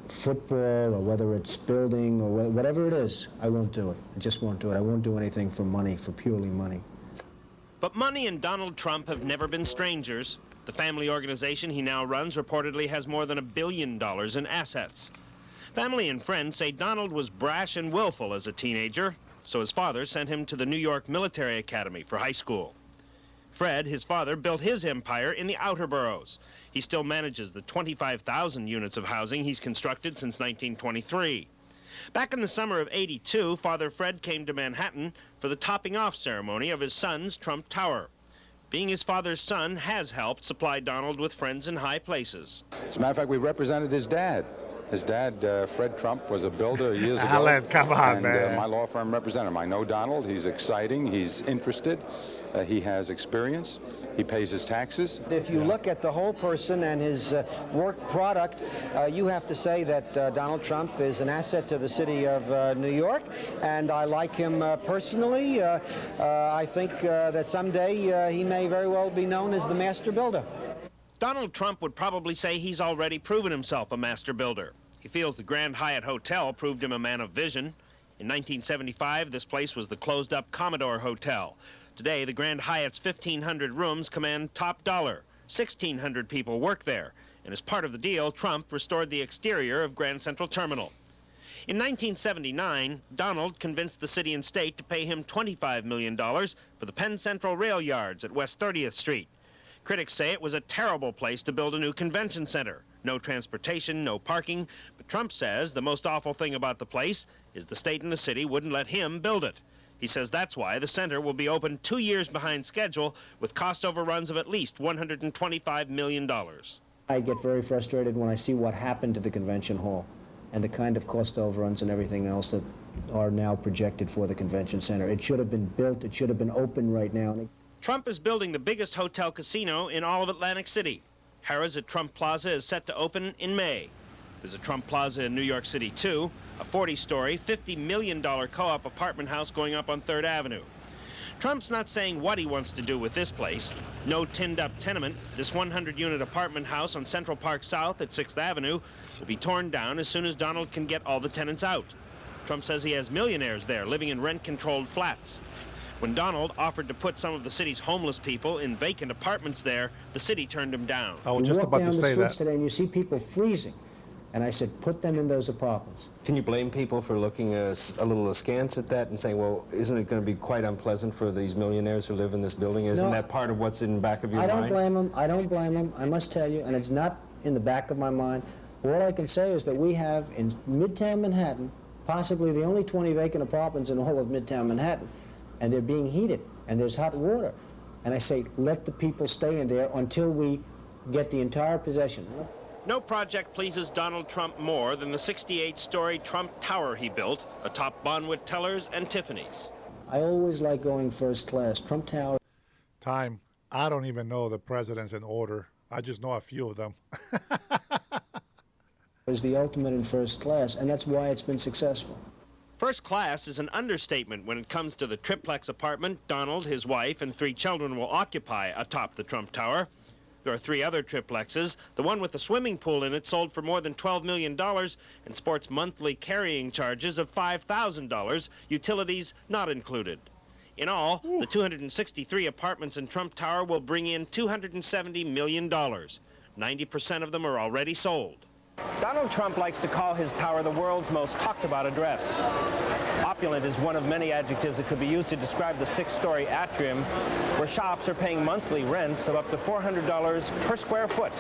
football or whether it's building or whatever it is, I won't do it. I just won't do it. I won't do anything for money, for purely money. But money and Donald Trump have never been strangers. The family organization he now runs reportedly has more than $1 billion in assets. Family and friends say Donald was brash and willful as a teenager, so his father sent him to the New York Military Academy for high school. Fred, his father, built his empire in the outer boroughs. He still manages the 25,000 units of housing he's constructed since 1923. Back in the summer of '82, Father Fred came to Manhattan for the topping off ceremony of his son's Trump Tower. Being his father's son has helped supply Donald with friends in high places. As a matter of fact, we represented his dad. His dad, Fred Trump, was a builder years ago. Alan, come on, and, man. My law firm represented him. I know Donald. He's exciting. He's interested. He has experience. He pays his taxes. If you look at the whole person and his work product, you have to say that Donald Trump is an asset to the city of New York, and I like him personally. I think that someday he may very well be known as the master builder. Donald Trump would probably say he's already proven himself a master builder. He feels the Grand Hyatt Hotel proved him a man of vision. In 1975, this place was the closed-up Commodore Hotel. Today, the Grand Hyatt's 1,500 rooms command top dollar. 1,600 people work there. And as part of the deal, Trump restored the exterior of Grand Central Terminal. In 1979, Donald convinced the city and state to pay him $25 million for the Penn Central rail yards at West 30th Street. Critics say it was a terrible place to build a new convention center. No transportation, no parking. But Trump says the most awful thing about the place is the state and the city wouldn't let him build it. He says that's why the center will be open 2 years behind schedule with cost overruns of at least $125 million. I get very frustrated when I see what happened to the convention hall and the kind of cost overruns and everything else that are now projected for the convention center. It should have been built. It should have been open right now. Trump is building the biggest hotel casino in all of Atlantic City. Herrera's at Trump Plaza is set to open in May. There's a Trump Plaza in New York City, too, a 40-story, $50 million co-op apartment house going up on 3rd Avenue. Trump's not saying what he wants to do with this place. No tinned-up tenement, this 100-unit apartment house on Central Park South at 6th Avenue will be torn down as soon as Donald can get all the tenants out. Trump says he has millionaires there living in rent-controlled flats. When Donald offered to put some of the city's homeless people in vacant apartments there, the city turned him down. I was just about to say that. You walk down the streets today and you see people freezing. And I said, put them in those apartments. Can you blame people for looking a little askance at that and saying, well, isn't it going to be quite unpleasant for these millionaires who live in this building? Isn't that part of what's in the back of your mind? I don't blame them. I don't blame them. I must tell you, and it's not in the back of my mind. All I can say is that we have in Midtown Manhattan possibly the only 20 vacant apartments in all of Midtown Manhattan. And they're being heated, and there's hot water. And I say, let the people stay in there until we get the entire possession. No project pleases Donald Trump more than the 68-story Trump Tower he built atop Bonwit Tellers and Tiffany's. I always like going first class. Trump Tower. Time. I don't even know the presidents in order. I just know a few of them. Is the ultimate in first class, and that's why it's been successful. First class is an understatement when it comes to the triplex apartment Donald, his wife, and 3 children will occupy atop the Trump Tower. There are 3 other triplexes. The one with the swimming pool in it sold for more than $12 million and sports monthly carrying charges of $5,000, utilities not included. In all, the 263 apartments in Trump Tower will bring in $270 million. 90% of them are already sold. Donald Trump likes to call his tower the world's most talked about address. Opulent is one of many adjectives that could be used to describe the 6-story atrium where shops are paying monthly rents of up to $400 per square foot.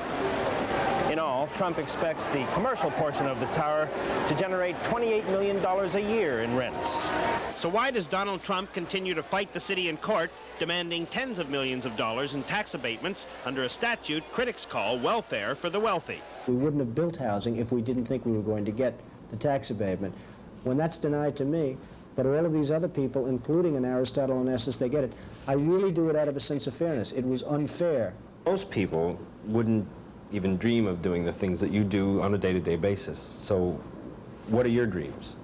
In all, Trump expects the commercial portion of the tower to generate $28 million a year in rents. So why does Donald Trump continue to fight the city in court, demanding tens of millions of dollars in tax abatements under a statute critics call welfare for the wealthy? We wouldn't have built housing if we didn't think we were going to get the tax abatement. When that's denied to me, but all of these other people, including an Aristotle and Estes, they get it. I really do it out of a sense of fairness. It was unfair. Most people wouldn't even dream of doing the things that you do on a day-to-day basis. So what are your dreams?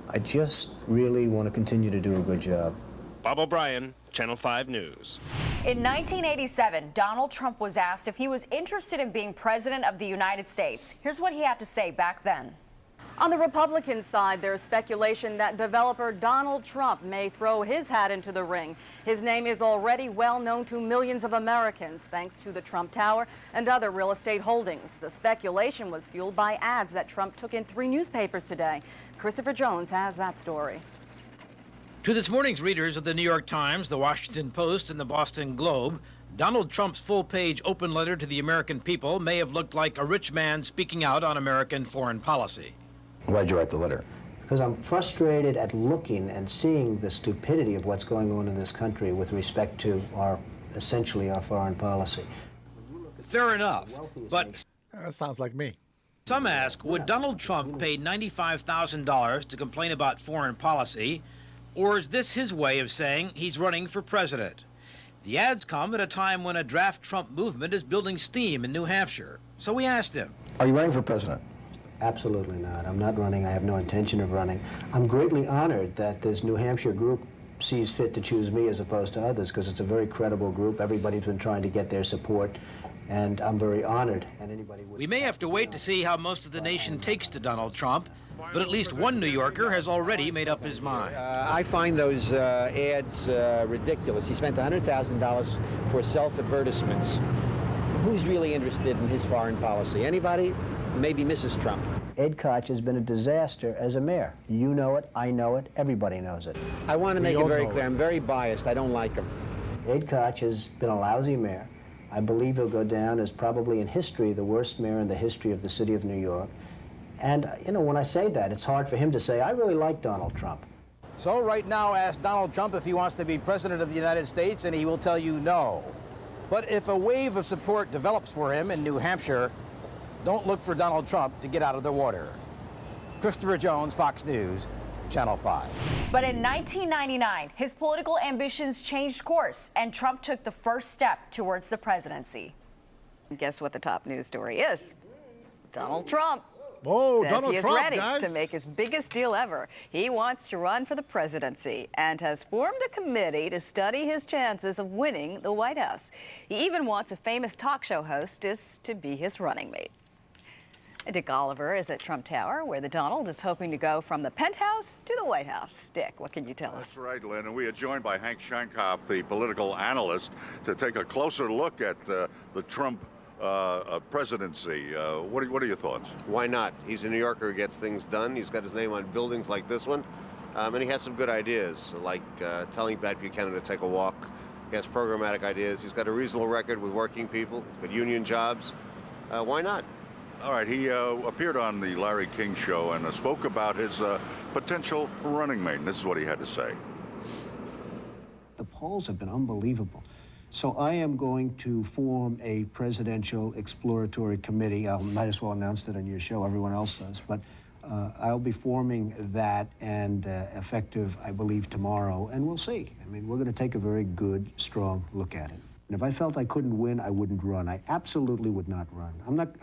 I just really want to continue to do a good job. Bob O'Brien, Channel 5 News. In 1987, Donald Trump was asked if he was interested in being president of the United States. Here's what he had to say back then. On the Republican side, there's speculation that developer Donald Trump may throw his hat into the ring. His name is already well known to millions of Americans thanks to the Trump Tower and other real estate holdings. The speculation was fueled by ads that Trump took in 3 newspapers today. Christopher Jones has that story. To this morning's readers of the New York Times, the Washington Post, and the Boston Globe, Donald Trump's full-page open letter to the American people may have looked like a rich man speaking out on American foreign policy. Why'd you write the letter? Because I'm frustrated at looking and seeing the stupidity of what's going on in this country with respect to essentially our foreign policy. Fair enough, but That sounds like me. some ask, would Donald Trump pay $95,000 to complain about foreign policy, or is this his way of saying he's running for president? The ads come at a time when a draft Trump movement is building steam in New Hampshire. So we asked him, Are you running for president? Absolutely not. I'm not running. I have no intention of running. I'm greatly honored that this New Hampshire group sees fit to choose me as opposed to others, because it's a very credible group. Everybody's been trying to get their support, and I'm very honored. And anybody would. we may have to wait to see how most of the nation takes to Donald Trump, but at least one New Yorker has already made up his mind. I find those ads ridiculous. He spent $100,000 for self-advertisements. Who's really interested in his foreign policy? Anybody? Maybe Mrs. Trump. Ed Koch has been a disaster as a mayor. You know it, I know it, everybody knows it. I want to make it very clear. I'm very biased. I don't like him. Ed Koch has been a lousy mayor. I believe he'll go down as probably in history the worst mayor in the history of the city of New York. And, you know, when I say that, it's hard for him to say, I really like Donald Trump. So right now, ask Donald Trump if he wants to be president of the United States, and he will tell you no. But if a wave of support develops for him in New Hampshire, don't look for Donald Trump to get out of the water. Christopher Jones, Fox News, Channel 5. But in 1999, his political ambitions changed course, and Trump took the first step towards the presidency. Guess what the top news story is? Donald Trump. Oh, Says Donald he is Trump, ready guys. to make his biggest deal ever. He wants to run for the presidency and has formed a committee to study his chances of winning the White House. He even wants a famous talk show hostess to be his running mate. Dick Oliver is at Trump Tower, where the Donald is hoping to go from the penthouse to the White House. Dick, what can you tell us? That's right, Lynn, and we are joined by Hank Shankop, the political analyst, to take a closer look at the Trump presidency. What are your thoughts? Why not? He's a New Yorker who gets things done. He's got his name on buildings like this one, and he has some good ideas, like telling Pat Buchanan to take a walk. He has programmatic ideas. He's got a reasonable record with working people. He's got union jobs. Why not? All right, he appeared on the Larry King show and spoke about his potential running mate. And this is what he had to say. The polls have been unbelievable. So I am going to form a presidential exploratory committee. I might as well announce it on your show. Everyone else does. But I'll be forming that and effective, I believe, tomorrow. And we'll see. I mean, we're going to take a very good, strong look at it. And if I felt I couldn't win, I wouldn't run. I absolutely would not run.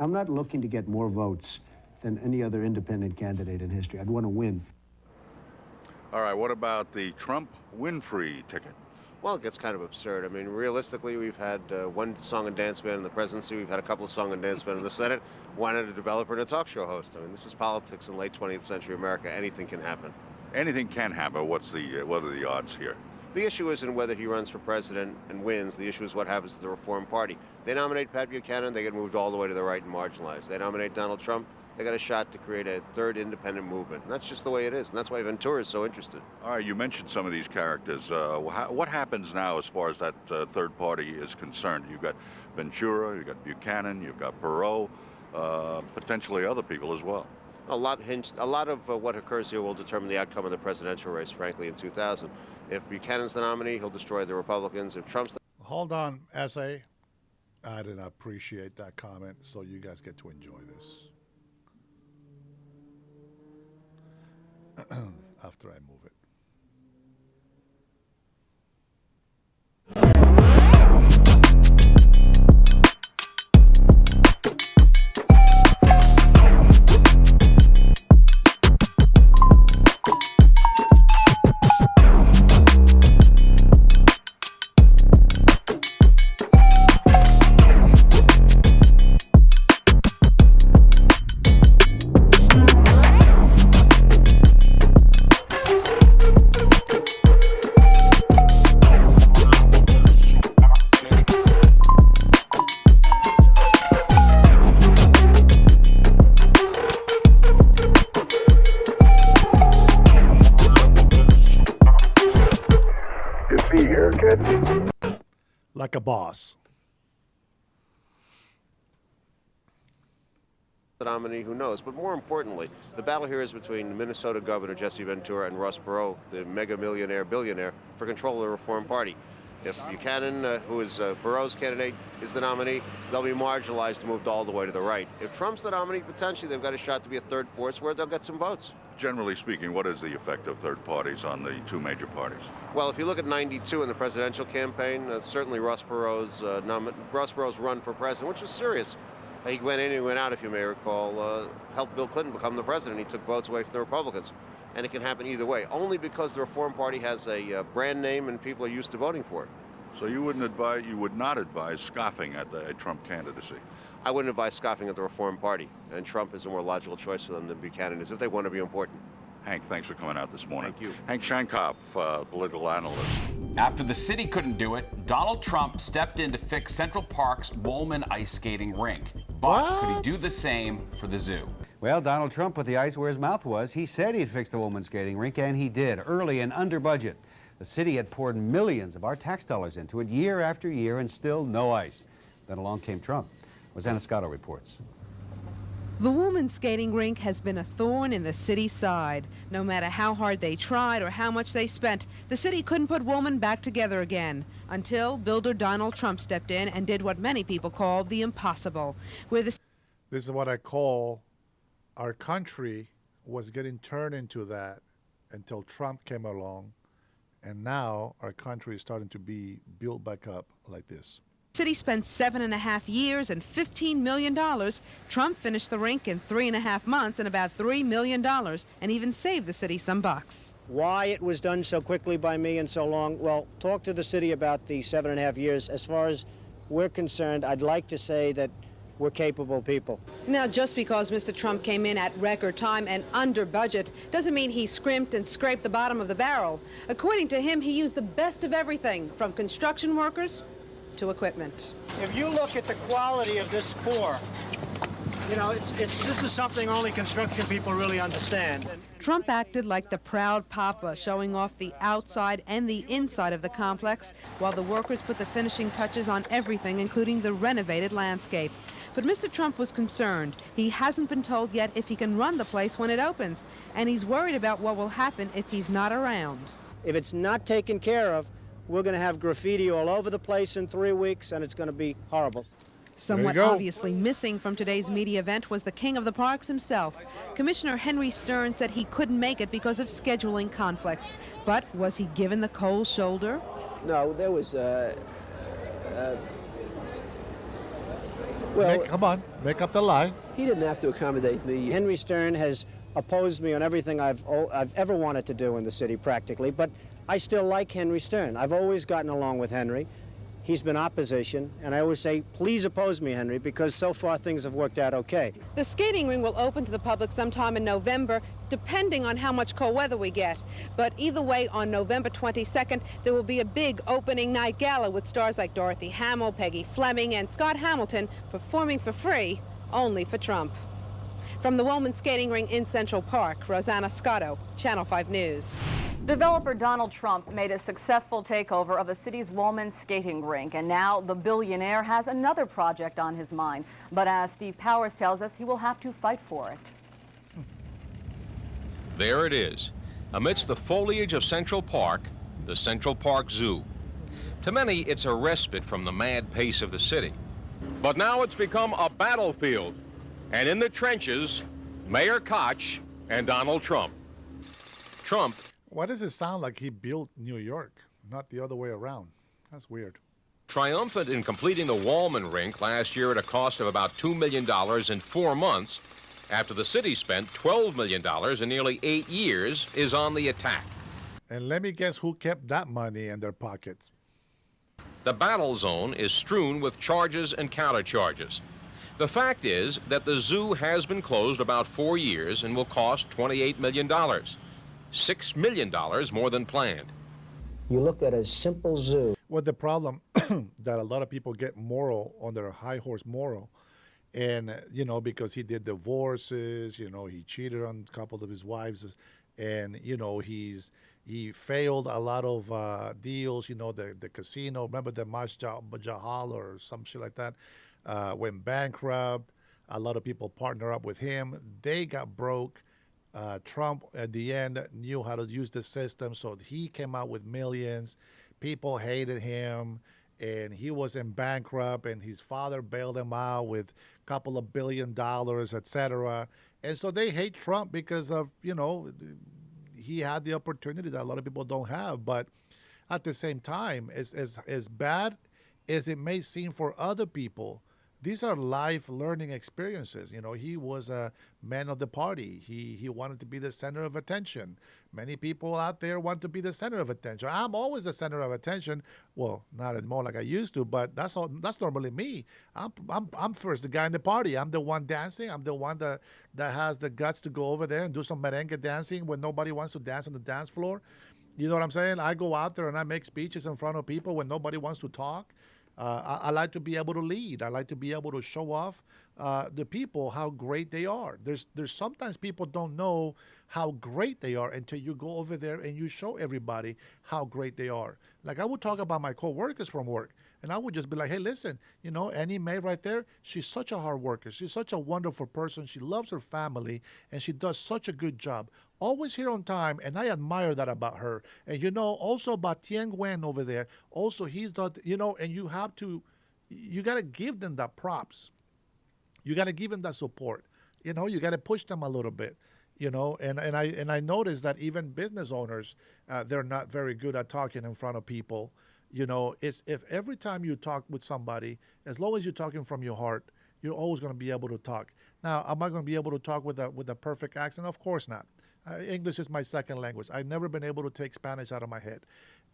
I'm not looking to get more votes than any other independent candidate in history. I'd want to win. All right, what about the Trump-Winfrey ticket? Well, it gets kind of absurd. I mean, realistically, we've had one song and dance band in the presidency. We've had a couple of song and dance band in the Senate. Why not a developer and a talk show host? I mean, this is politics in late 20th century America. Anything can happen. Anything can happen. What are the odds here? The issue isn't whether he runs for president and wins. The issue is what happens to the Reform Party. They nominate Pat Buchanan, they get moved all the way to the right and marginalized. They nominate Donald Trump, they got a shot to create a third independent movement. And that's just the way it is, and that's why Ventura is so interested. All right, you mentioned some of these characters. What happens now as far as that third party is concerned? You've got Ventura, you've got Buchanan, you've got Perot, potentially other people as well. A lot of what occurs here will determine the outcome of the presidential race, frankly, in 2000. If Buchanan's the nominee, he'll destroy the Republicans. If Trump's the... Hold on, S.A. I didn't appreciate that comment, so you guys get to enjoy this. After I move it. like a boss. The nominee, who knows? But more importantly, the battle here is between Minnesota Governor Jesse Ventura and Ross Perot, the mega millionaire billionaire, for control of the Reform Party. If Buchanan, who is Perot's candidate, is the nominee, they'll be marginalized and moved all the way to the right. If Trump's the nominee, potentially they've got a shot to be a third force where they'll get some votes. Generally speaking, what is the effect of third parties on the two major parties? Well, if you look at '92 in the presidential campaign, certainly Ross Perot's run for president, which was serious. He went in and went out, if you may recall, helped Bill Clinton become the president. He took votes away from the Republicans. And it can happen either way, only because the Reform Party has a brand name and people are used to voting for it. So you would not advise scoffing at a Trump candidacy? I wouldn't advise scoffing at the Reform Party, and Trump is a more logical choice for them than Buchanan is if they want to be important. Hank, thanks for coming out this morning. Thank you. Hank Shankoff, political analyst. After the city couldn't do it, Donald Trump stepped in to fix Central Park's Woolman ice skating rink. But could he do the same for the zoo? Well, Donald Trump put the ice where his mouth was. He said he'd fix the women's skating rink, and he did, early and under budget. The city had poured millions of our tax dollars into it year after year, and still no ice. Then along came Trump. Rosanna Scotto reports. The women's skating rink has been a thorn in the city's side. No matter how hard they tried or how much they spent, the city couldn't put Woolman back together again until builder Donald Trump stepped in and did what many people call the impossible. This is what I call our country was getting turned into that until Trump came along, and now our country is starting to be built back up like this. The city spent 7.5 years and $15 million. Trump finished the rink in 3.5 months and about $3 million, and even saved the city some bucks. Why it was done so quickly by me and so long? Well, talk to the city about the 7.5 years. As far as we're concerned, I'd like to say that we're capable people. Now, just because Mr. Trump came in at record time and under budget doesn't mean he scrimped and scraped the bottom of the barrel. According to him, he used the best of everything, from construction workers to equipment. If you look at the quality of this pour, you know, this is something only construction people really understand. Trump acted like the proud papa, showing off the outside and the inside of the complex, while the workers put the finishing touches on everything, including the renovated landscape. But Mr. Trump was concerned. He hasn't been told yet if he can run the place when it opens, and he's worried about what will happen if he's not around. If it's not taken care of, we're going to have graffiti all over the place in 3 weeks, and it's going to be horrible. Somewhat obviously missing from today's media event was the king of the parks himself. Commissioner Henry Stern said he couldn't make it because of scheduling conflicts. But was he given the cold shoulder? No, there was Come on, make up the lie. He didn't have to accommodate me. Henry Stern has opposed me on everything I've ever wanted to do in the city, practically, but I still like Henry Stern. I've always gotten along with Henry. He's been opposition, and I always say, please oppose me, Henry, because so far things have worked out okay. The skating ring will open to the public sometime in November, depending on how much cold weather we get. But either way, on November 22nd, there will be a big opening night gala with stars like Dorothy Hamill, Peggy Fleming, and Scott Hamilton performing for free, only for Trump. From the Woolman Skating Ring in Central Park, Rosanna Scotto, Channel 5 News. Developer Donald Trump made a successful takeover of the city's Woolman skating rink, and now the billionaire has another project on his mind. But as Steve Powers tells us, he will have to fight for it. There it is, amidst the foliage of Central Park, the Central Park Zoo. To many, it's a respite from the mad pace of the city. But now it's become a battlefield, and in the trenches, Mayor Koch and Donald Trump. Trump. Why does it sound like he built New York, not the other way around? That's weird. Triumphant in completing the Woolman rink last year at a cost of about $2 million in 4 months, after the city spent $12 million in nearly 8 years, is on the attack. And let me guess who kept that money in their pockets. The battle zone is strewn with charges and countercharges. The fact is that the zoo has been closed about 4 years and will cost $28 million. $6 million more than planned. You look at a simple zoo. Well, the problem that a lot of people get moral on their high horse moral, and because he did divorces, he cheated on a couple of his wives, and he's He failed a lot of deals. You know, the casino. Remember the Jahal or some shit like that went bankrupt. A lot of people partner up with him. They got broke. Trump at the end knew how to use the system, so he came out with millions. People hated him, and he was in bankrupt, and his father bailed him out with a couple of $1 billion, etc. And so they hate Trump because of, you know, he had the opportunity that a lot of people don't have. But at the same time, as bad as it may seem for other people, these are life learning experiences. You know, he was a man of the party. He wanted to be the center of attention. Many people out there want to be the center of attention. I'm always the center of attention. Well, not anymore like I used to, but that's normally me. I'm first the guy in the party. I'm the one dancing. I'm the one that has the guts to go over there and do some merengue dancing when nobody wants to dance on the dance floor. You know what I'm saying? I go out there and I make speeches in front of people when nobody wants to talk. I like to be able to lead. I like to be able to show off the people how great they are. There's sometimes people don't know how great they are until you go over there and you show everybody how great they are. Like I would talk about my coworkers from work, and I would just be like, hey, listen, you know, Annie Mae right there, she's such a hard worker. She's such a wonderful person. She loves her family, and she does such a good job. Always here on time, and I admire that about her. And, you know, also about Tien Nguyen over there, also he's not, you know, and you got to give them that props. You got to give them that support. You know, you got to push them a little bit. You know, and I noticed that even business owners, they're not very good at talking in front of people. You know, it's if every time you talk with somebody, as long as you're talking from your heart, you're always going to be able to talk. Now, am I going to be able to talk with a perfect accent? Of course not. English is my second language. I've never been able to take Spanish out of my head.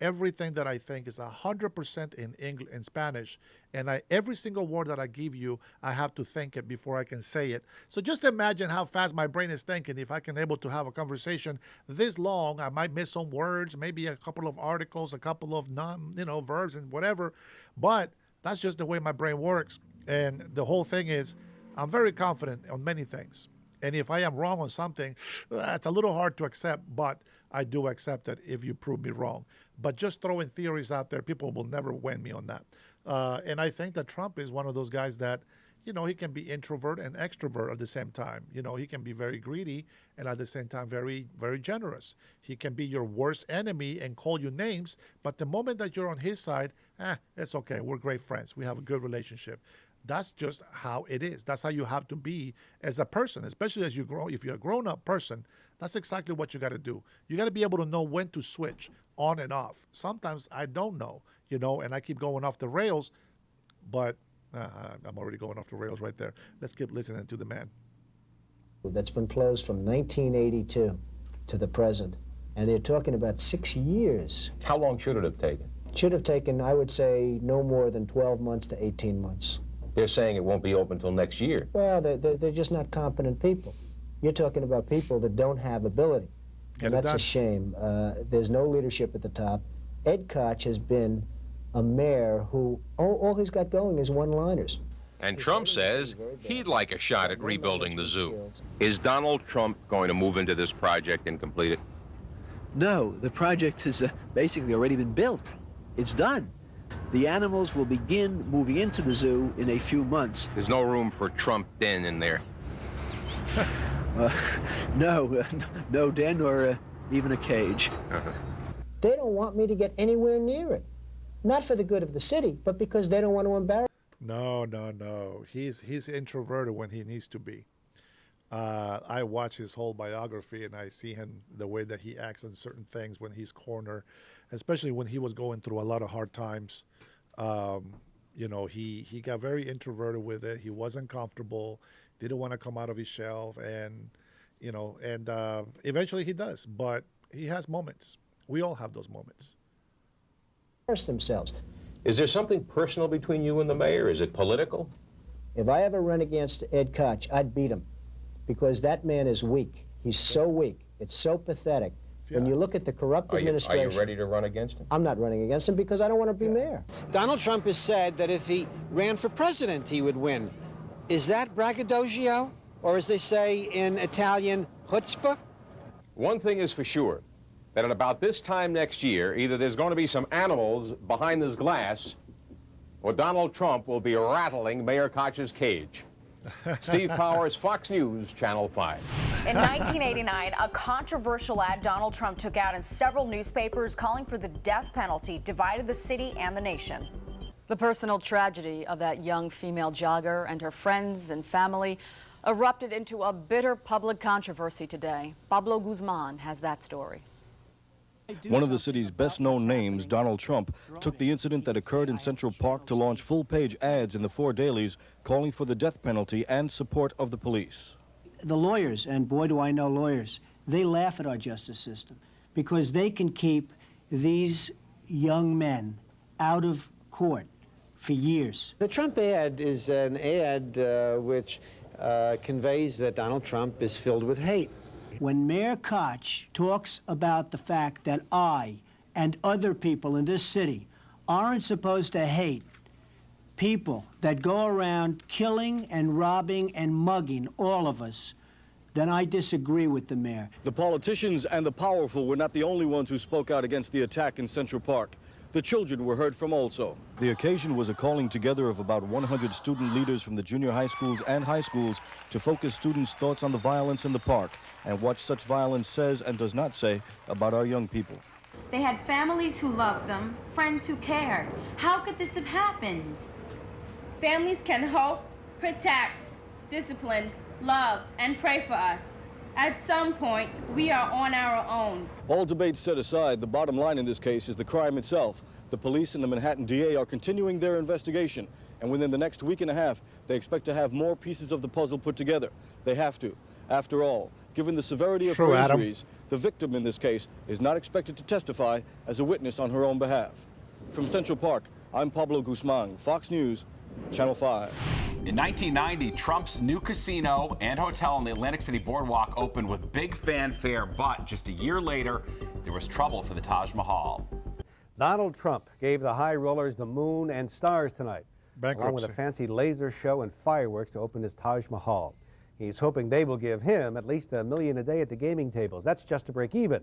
Everything that I think is 100% in Spanish, and every single word that I give you, I have to think it before I can say it. So just imagine how fast my brain is thinking. If I can able to have a conversation this long, I might miss some words, maybe a couple of articles, a couple of verbs and whatever. But that's just the way my brain works. And the whole thing is, I'm very confident on many things. And if I am wrong on something, it's a little hard to accept, but I do accept it if you prove me wrong. But just throwing theories out there, people will never win me on that. And I think that Trump is one of those guys that, you know, he can be introvert and extrovert at the same time. You know, he can be very greedy and at the same time very, very generous. He can be your worst enemy and call you names, but the moment that you're on his side, it's okay. We're great friends. We have a good relationship. That's just how it is. That's how you have to be as a person, especially as you grow. If you're a grown-up person, that's exactly what you got to do. You got to be able to know when to switch on and off. Sometimes I don't know, you know, and I keep going off the rails, but I'm already going off the rails right there. Let's keep listening to the man. That's been closed from 1982 to the present, and they're talking about 6 years. How long should it have taken? It should have taken, I would say, no more than 12 months to 18 months. They're saying it won't be open until next year. Well, they're just not competent people. You're talking about people that don't have ability. And that's a shame. There's no leadership at the top. Ed Koch has been a mayor who, all he's got going is one-liners. And Trump says he'd like a shot at rebuilding the zoo. Is Donald Trump going to move into this project and complete it? No, the project has basically already been built. It's done. The animals will begin moving into the zoo in a few months. There's no room for Trump den in there. No den or even a cage. They don't want me to get anywhere near it. Not for the good of the city, but because they don't want to embarrass. No. He's introverted when he needs to be. I watch his whole biography, and I see him, the way that he acts on certain things when he's cornered, especially when he was going through a lot of hard times. You know, he got very introverted with it. He wasn't comfortable, didn't want to come out of his shell, and, you know, and eventually he does. But he has moments. We all have those moments. Themselves. Is there something personal between you and the mayor? Is it political? If I ever run against Ed Koch, I'd beat him, because that man is weak. He's so weak. It's so pathetic. When you look at the corrupt administration... Are you ready to run against him? I'm not running against him because I don't want to be mayor. Donald Trump has said that if he ran for president, he would win. Is that braggadocio? Or as they say in Italian, chutzpah? One thing is for sure. that at about this time next year, either there's going to be some animals behind this glass, or Donald Trump will be rattling Mayor Koch's cage. Steve Powers, Fox News, Channel 5. In 1989, a controversial ad Donald Trump took out in several newspapers calling for the death penalty divided the city and the nation. The personal tragedy of that young female jogger and her friends and family erupted into a bitter public controversy today. Pablo Guzman has that story. One of the city's best-known names, Donald Trump, took the incident that occurred in Central Park to launch full-page ads in the 4 dailies calling for the death penalty and support of the police. The lawyers, and boy do I know lawyers, they laugh at our justice system because they can keep these young men out of court for years. The Trump ad is an ad which conveys that Donald Trump is filled with hate. When Mayor Koch talks about the fact that I and other people in this city aren't supposed to hate people that go around killing and robbing and mugging all of us, then I disagree with the mayor. The politicians and the powerful were not the only ones who spoke out against the attack in Central Park. The children were heard from also. The occasion was a calling together of about 100 student leaders from the junior high schools and high schools to focus students' thoughts on the violence in the park and what such violence says and does not say about our young people. They had families who loved them, friends who cared. How could this have happened? Families can hope, protect, discipline, love, and pray for us. At some point, we are on our own. All debates set aside, the bottom line in this case is the crime itself. The police and the Manhattan DA are continuing their investigation, and within the next week and a half, they expect to have more pieces of the puzzle put together. They have to. After all, given the severity of her injuries, the victim in this case is not expected to testify as a witness on her own behalf. From Central Park, I'm Pablo Guzman, Fox News, Channel 5. In 1990, Trump's new casino and hotel on the Atlantic City Boardwalk opened with big fanfare, but just a year later, there was trouble for the Taj Mahal. Donald Trump gave the high rollers the moon and stars tonight, along with a fancy laser show and fireworks to open his Taj Mahal. He's hoping they will give him at least $1 million a day at the gaming tables. That's just to break even.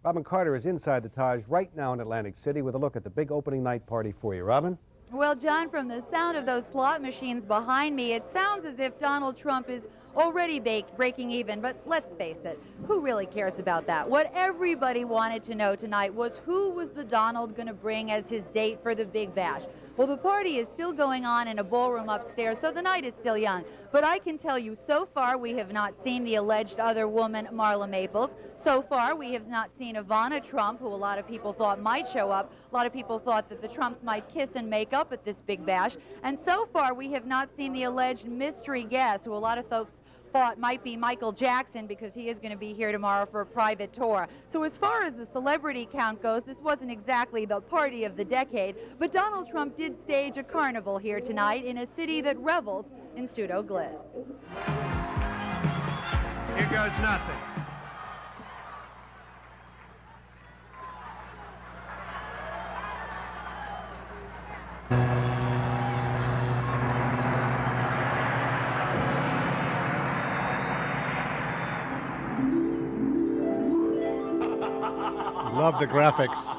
Robin Carter is inside the Taj right now in Atlantic City with a look at the big opening night party for you. Robin? Well, John, from the sound of those slot machines behind me, it sounds as if Donald Trump is already breaking even, but let's face it, who really cares about that? What everybody wanted to know tonight was who was the Donald going to bring as his date for the Big Bash. Well, the party is still going on in a ballroom upstairs, so the night is still young. But I can tell you, so far we have not seen the alleged other woman, Marla Maples. So far we have not seen Ivana Trump, who a lot of people thought might show up. A lot of people thought that the Trumps might kiss and make up at this Big Bash. And so far we have not seen the alleged mystery guest, who a lot of folks thought might be Michael Jackson, because he is going to be here tomorrow for a private tour. So as far as the celebrity count goes, this wasn't exactly the party of the decade, but Donald Trump did stage a carnival here tonight in a city that revels in pseudo-glitz. Here goes nothing. Love the graphics.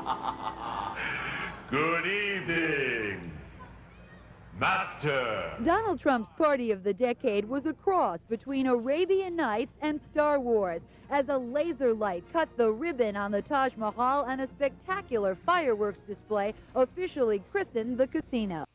Good evening, Master. Donald Trump's party of the decade was a cross between Arabian Nights and Star Wars, as a laser light cut the ribbon on the Taj Mahal and a spectacular fireworks display officially christened the casino.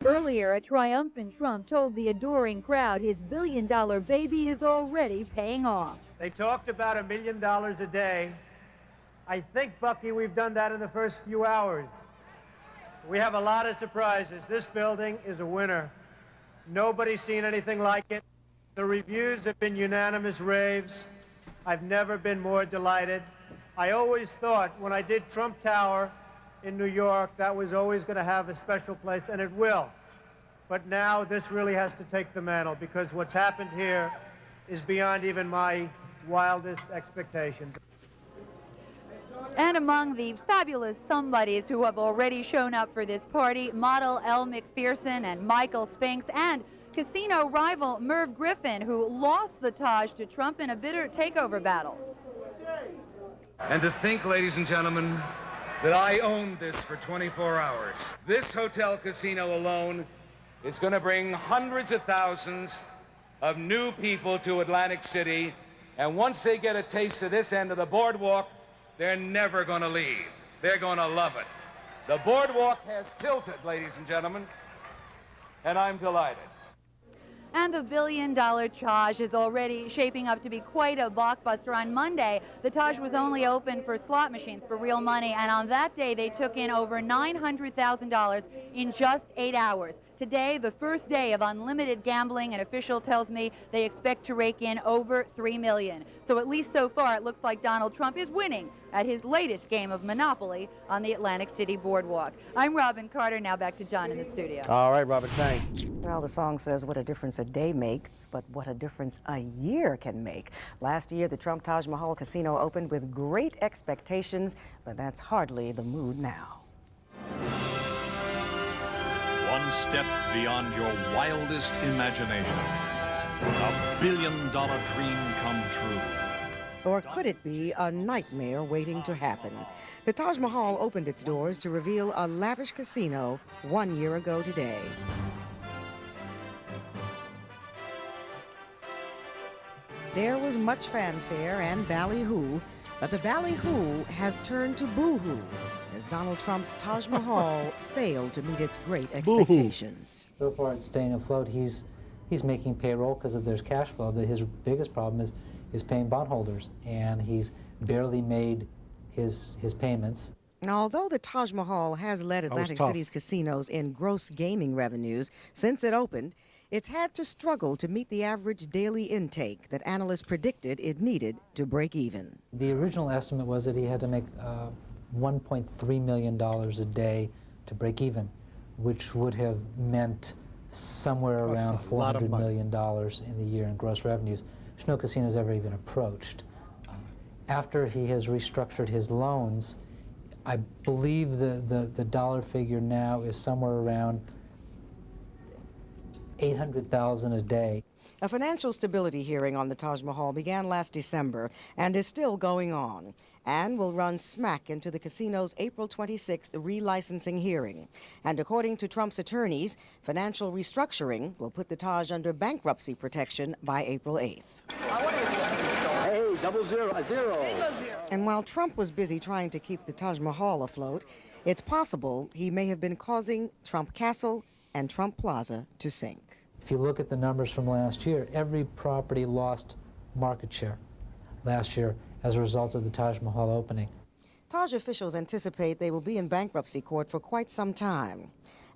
Earlier, a triumphant Trump told the adoring crowd his billion-dollar baby is already paying off. They talked about $1 million a day. I think, Bucky, we've done that in the first few hours. We have a lot of surprises. This building is a winner. Nobody's seen anything like it. The reviews have been unanimous raves. I've never been more delighted. I always thought when I did Trump Tower in New York, that was always going to have a special place, and it will. But now this really has to take the mantle, because what's happened here is beyond even my wildest expectations. And among the fabulous somebodies who have already shown up for this party, model Elle McPherson and Michael Spinks, and casino rival Merv Griffin, who lost the Taj to Trump in a bitter takeover battle. And to think, ladies and gentlemen, that I owned this for 24 hours. This hotel casino alone is going to bring hundreds of thousands of new people to Atlantic City. And once they get a taste of this end of the boardwalk, they're never going to leave. They're going to love it. The boardwalk has tilted, ladies and gentlemen, and I'm delighted. And the billion-dollar Taj is already shaping up to be quite a blockbuster. On Monday, the Taj was only open for slot machines, for real money, and on that day they took in over $900,000 in just 8 hours. Today, the first day of unlimited gambling, an official tells me they expect to rake in over $3 million. So at least so far, it looks like Donald Trump is winning at his latest game of Monopoly on the Atlantic City Boardwalk. I'm Robin Carter. Now back to John in the studio. All right, Robin, thanks. Well, the song says what a difference a day makes, but what a difference a year can make. Last year, the Trump Taj Mahal Casino opened with great expectations, but that's hardly the mood now. One step beyond your wildest imagination. A billion-dollar dream come true. Or could it be a nightmare waiting to happen? The Taj Mahal opened its doors to reveal a lavish casino 1 year ago today. There was much fanfare and ballyhoo, but the ballyhoo has turned to boohoo as Donald Trump's Taj Mahal failed to meet its great expectations. So far, it's staying afloat. He's making payroll because there's cash flow. His biggest problem is paying bondholders, and he's barely made his payments. Although the Taj Mahal has led Atlantic City's casinos in gross gaming revenues since it opened, it's had to struggle to meet the average daily intake that analysts predicted it needed to break even. The original estimate was that he had to make $1.3 million a day to break even, which would have meant somewhere around $400 million in the year in gross revenues, which no casino's ever even approached. After he has restructured his loans, I believe the dollar figure now is somewhere around $800,000 a day. A financial stability hearing on the Taj Mahal began last December and is still going on, and will run smack into the casino's April 26th relicensing hearing. And according to Trump's attorneys, financial restructuring will put the Taj under bankruptcy protection by April 8th. Hey, 000. And while Trump was busy trying to keep the Taj Mahal afloat, it's possible he may have been causing Trump Castle and Trump Plaza to sink. If you look at the numbers from last year, every property lost market share last year as a result of the Taj Mahal opening. Taj officials anticipate they will be in bankruptcy court for quite some time.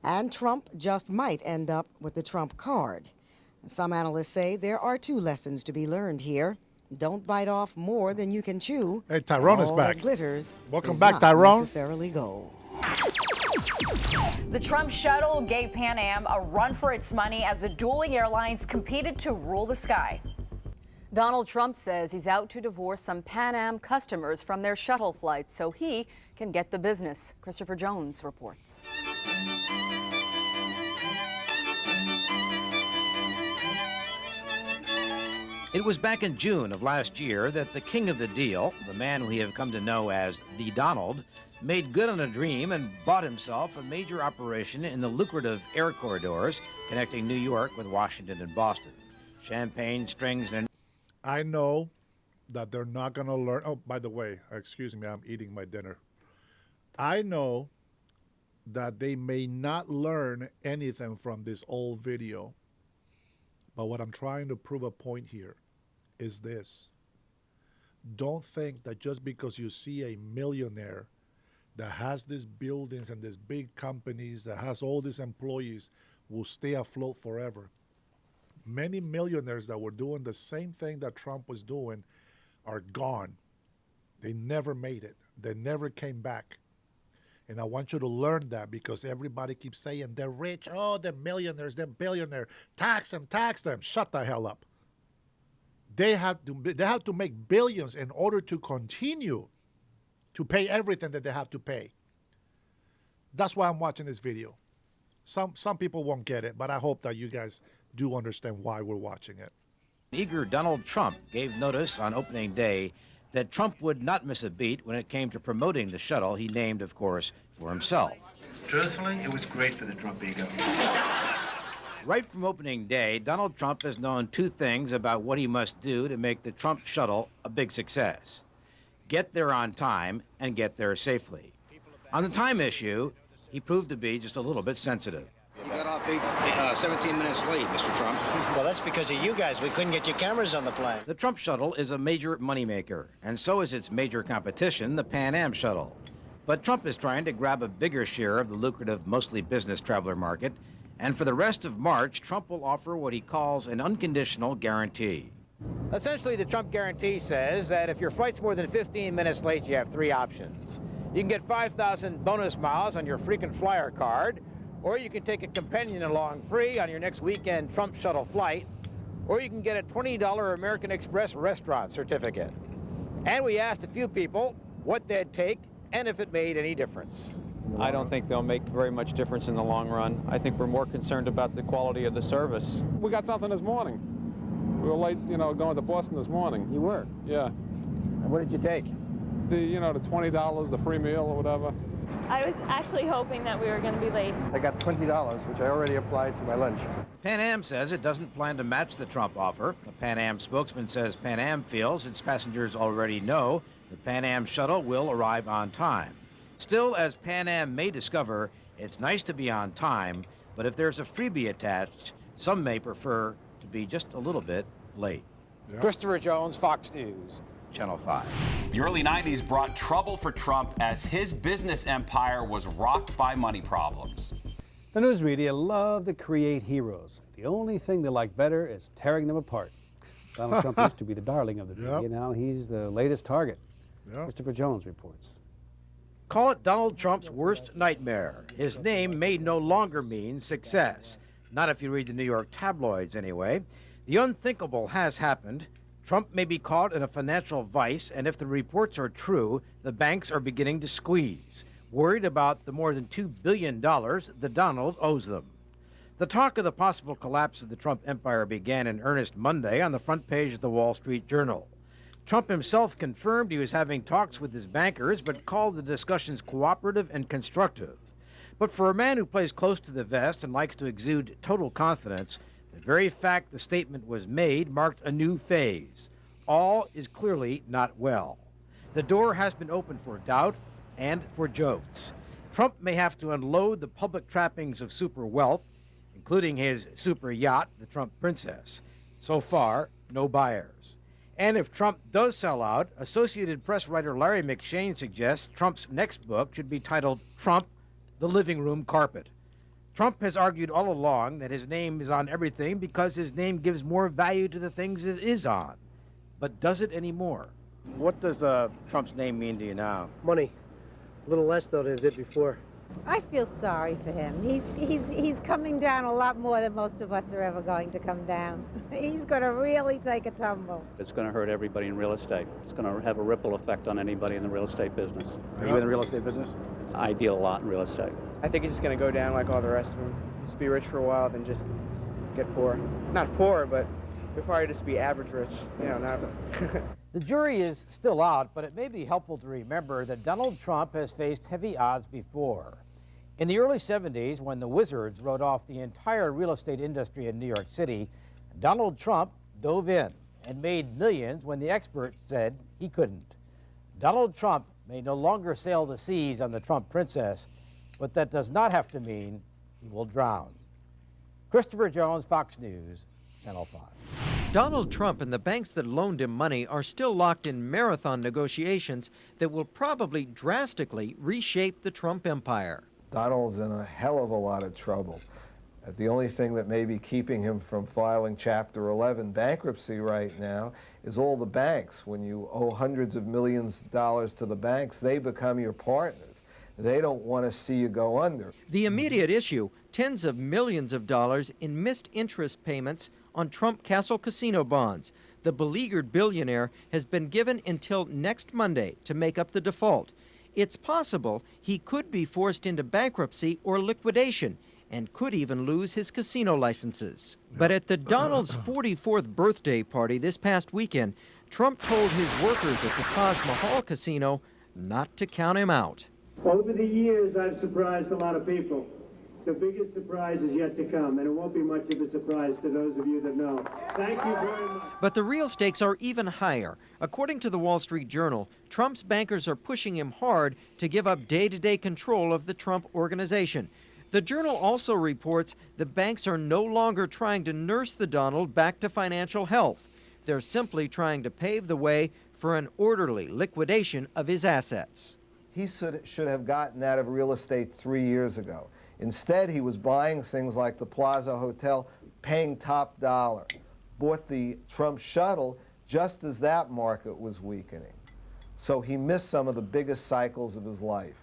And Trump just might end up with the Trump card. Some analysts say there are two lessons to be learned here. Don't bite off more than you can chew. Hey, Tyrone is all back. That glitters Welcome is back, not Tyrone. necessarily gold. The Trump shuttle gave Pan Am a run for its money as the dueling airlines competed to rule the sky. Donald Trump says he's out to divorce some Pan Am customers from their shuttle flights so he can get the business. Christopher Jones reports. It was back in June of last year that the king of the deal, the man we have come to know as the Donald, made good on a dream and bought himself a major operation in the lucrative air corridors connecting New York with Washington and Boston. Champagne, strings, and... I know that they're not going to learn. Oh, by the way, excuse me, I'm eating my dinner. I know that they may not learn anything from this old video. But what I'm trying to prove a point here is this. Don't think that just because you see a millionaire that has these buildings and these big companies, that has all these employees, will stay afloat forever. Many millionaires that were doing the same thing that Trump was doing are gone. They never made it. They never came back. And I want you to learn that because everybody keeps saying they're rich. Oh, they're millionaires, they're billionaires. Tax them, tax them. Shut the hell up. They have to make billions in order to continue to pay everything that they have to pay. That's why I'm watching this video. Some people won't get it, but I hope that you guys do understand why we're watching it. Eager Donald Trump gave notice on opening day that Trump would not miss a beat when it came to promoting the shuttle he named, of course, for himself. Truthfully, it was great for the Trump ego. Right from opening day, Donald Trump has known two things about what he must do to make the Trump shuttle a big success: get there on time and get there safely. On the time issue, he proved to be just a little bit sensitive. You got off 17 minutes late, Mr. Trump. Well, that's because of you guys. We couldn't get your cameras on the plane. The Trump shuttle is a major moneymaker, and so is its major competition, the Pan Am shuttle. But Trump is trying to grab a bigger share of the lucrative, mostly business traveler market, and for the rest of March, Trump will offer what he calls an unconditional guarantee. Essentially, the Trump guarantee says that if your flight's more than 15 minutes late, you have three options. You can get 5,000 bonus miles on your frequent flyer card, or you can take a companion along free on your next weekend Trump shuttle flight, or you can get a $20 American Express restaurant certificate. And we asked a few people what they'd take and if it made any difference. I don't think they'll make very much difference in the long run. I think we're more concerned about the quality of the service. We got something this morning. We were late, going to Boston this morning. You were? Yeah. And what did you take? The $20, the free meal or whatever. I was actually hoping that we were going to be late. I got $20, which I already applied to my lunch. Pan Am says it doesn't plan to match the Trump offer. The Pan Am spokesman says Pan Am feels its passengers already know the Pan Am shuttle will arrive on time. Still, as Pan Am may discover, it's nice to be on time, but if there's a freebie attached, some may prefer to be just a little bit late. Yeah. Christopher Jones, Fox News, Channel 5. The early 90s brought trouble for Trump as his business empire was rocked by money problems. The news media love to create heroes. The only thing they like better is tearing them apart. Donald Trump used to be the darling of the media. Now he's the latest target. Christopher Jones reports. Call it Donald Trump's worst nightmare. His name may no longer mean success. Not if you read the New York tabloids, anyway. The unthinkable has happened. Trump may be caught in a financial vice, and if the reports are true, the banks are beginning to squeeze, worried about the more than $2 billion that Donald owes them. The talk of the possible collapse of the Trump empire began in earnest Monday on the front page of the Wall Street Journal. Trump himself confirmed he was having talks with his bankers, but called the discussions cooperative and constructive. But for a man who plays close to the vest and likes to exude total confidence, the very fact the statement was made marked a new phase. All is clearly not well. The door has been opened for doubt and for jokes. Trump may have to unload the public trappings of super wealth, including his super yacht, the Trump Princess. So far, no buyers. And if Trump does sell out, Associated Press writer Larry McShane suggests Trump's next book should be titled Trump, the Living Room Carpet. Trump has argued all along that his name is on everything because his name gives more value to the things it is on. But does it anymore? What does Trump's name mean to you now? Money. A little less, though, than it did before. I feel sorry for him. He's coming down a lot more than most of us are ever going to come down. He's going to really take a tumble. It's going to hurt everybody in real estate. It's going to have a ripple effect on anybody in the real estate business. Are you in the real estate business? I deal a lot in real estate. I think he's just going to go down like all the rest of them. Just be rich for a while, then just get poor. Not poor, but he'll probably just be average rich. Not... The jury is still out, but it may be helpful to remember that Donald Trump has faced heavy odds before. In the early 70s, when the Wizards wrote off the entire real estate industry in New York City, Donald Trump dove in and made millions when the experts said he couldn't. Donald Trump may no longer sail the seas on the Trump Princess, but that does not have to mean he will drown. Christopher Jones, Fox News, Channel 5. Donald Trump and the banks that loaned him money are still locked in marathon negotiations that will probably drastically reshape the Trump empire. Donald's in a hell of a lot of trouble. The only thing that may be keeping him from filing Chapter 11 bankruptcy right now is all the banks. When you owe hundreds of millions of dollars to the banks, they become your partners. They don't want to see you go under. The immediate issue, tens of millions of dollars in missed interest payments on Trump Castle Casino bonds. The beleaguered billionaire has been given until next Monday to make up the default. It's possible he could be forced into bankruptcy or liquidation and could even lose his casino licenses. But at the Donald's 44th birthday party this past weekend, Trump told his workers at the Taj Mahal casino not to count him out. Over the years, I've surprised a lot of people. The biggest surprise is yet to come, and it won't be much of a surprise to those of you that know. Thank you very much. But the real stakes are even higher. According to the Wall Street Journal, Trump's bankers are pushing him hard to give up day-to-day control of the Trump organization. The Journal also reports the banks are no longer trying to nurse the Donald back to financial health. They're simply trying to pave the way for an orderly liquidation of his assets. He should have gotten out of real estate 3 years ago. Instead, he was buying things like the Plaza Hotel, paying top dollar. Bought the Trump shuttle just as that market was weakening. So he missed some of the biggest cycles of his life.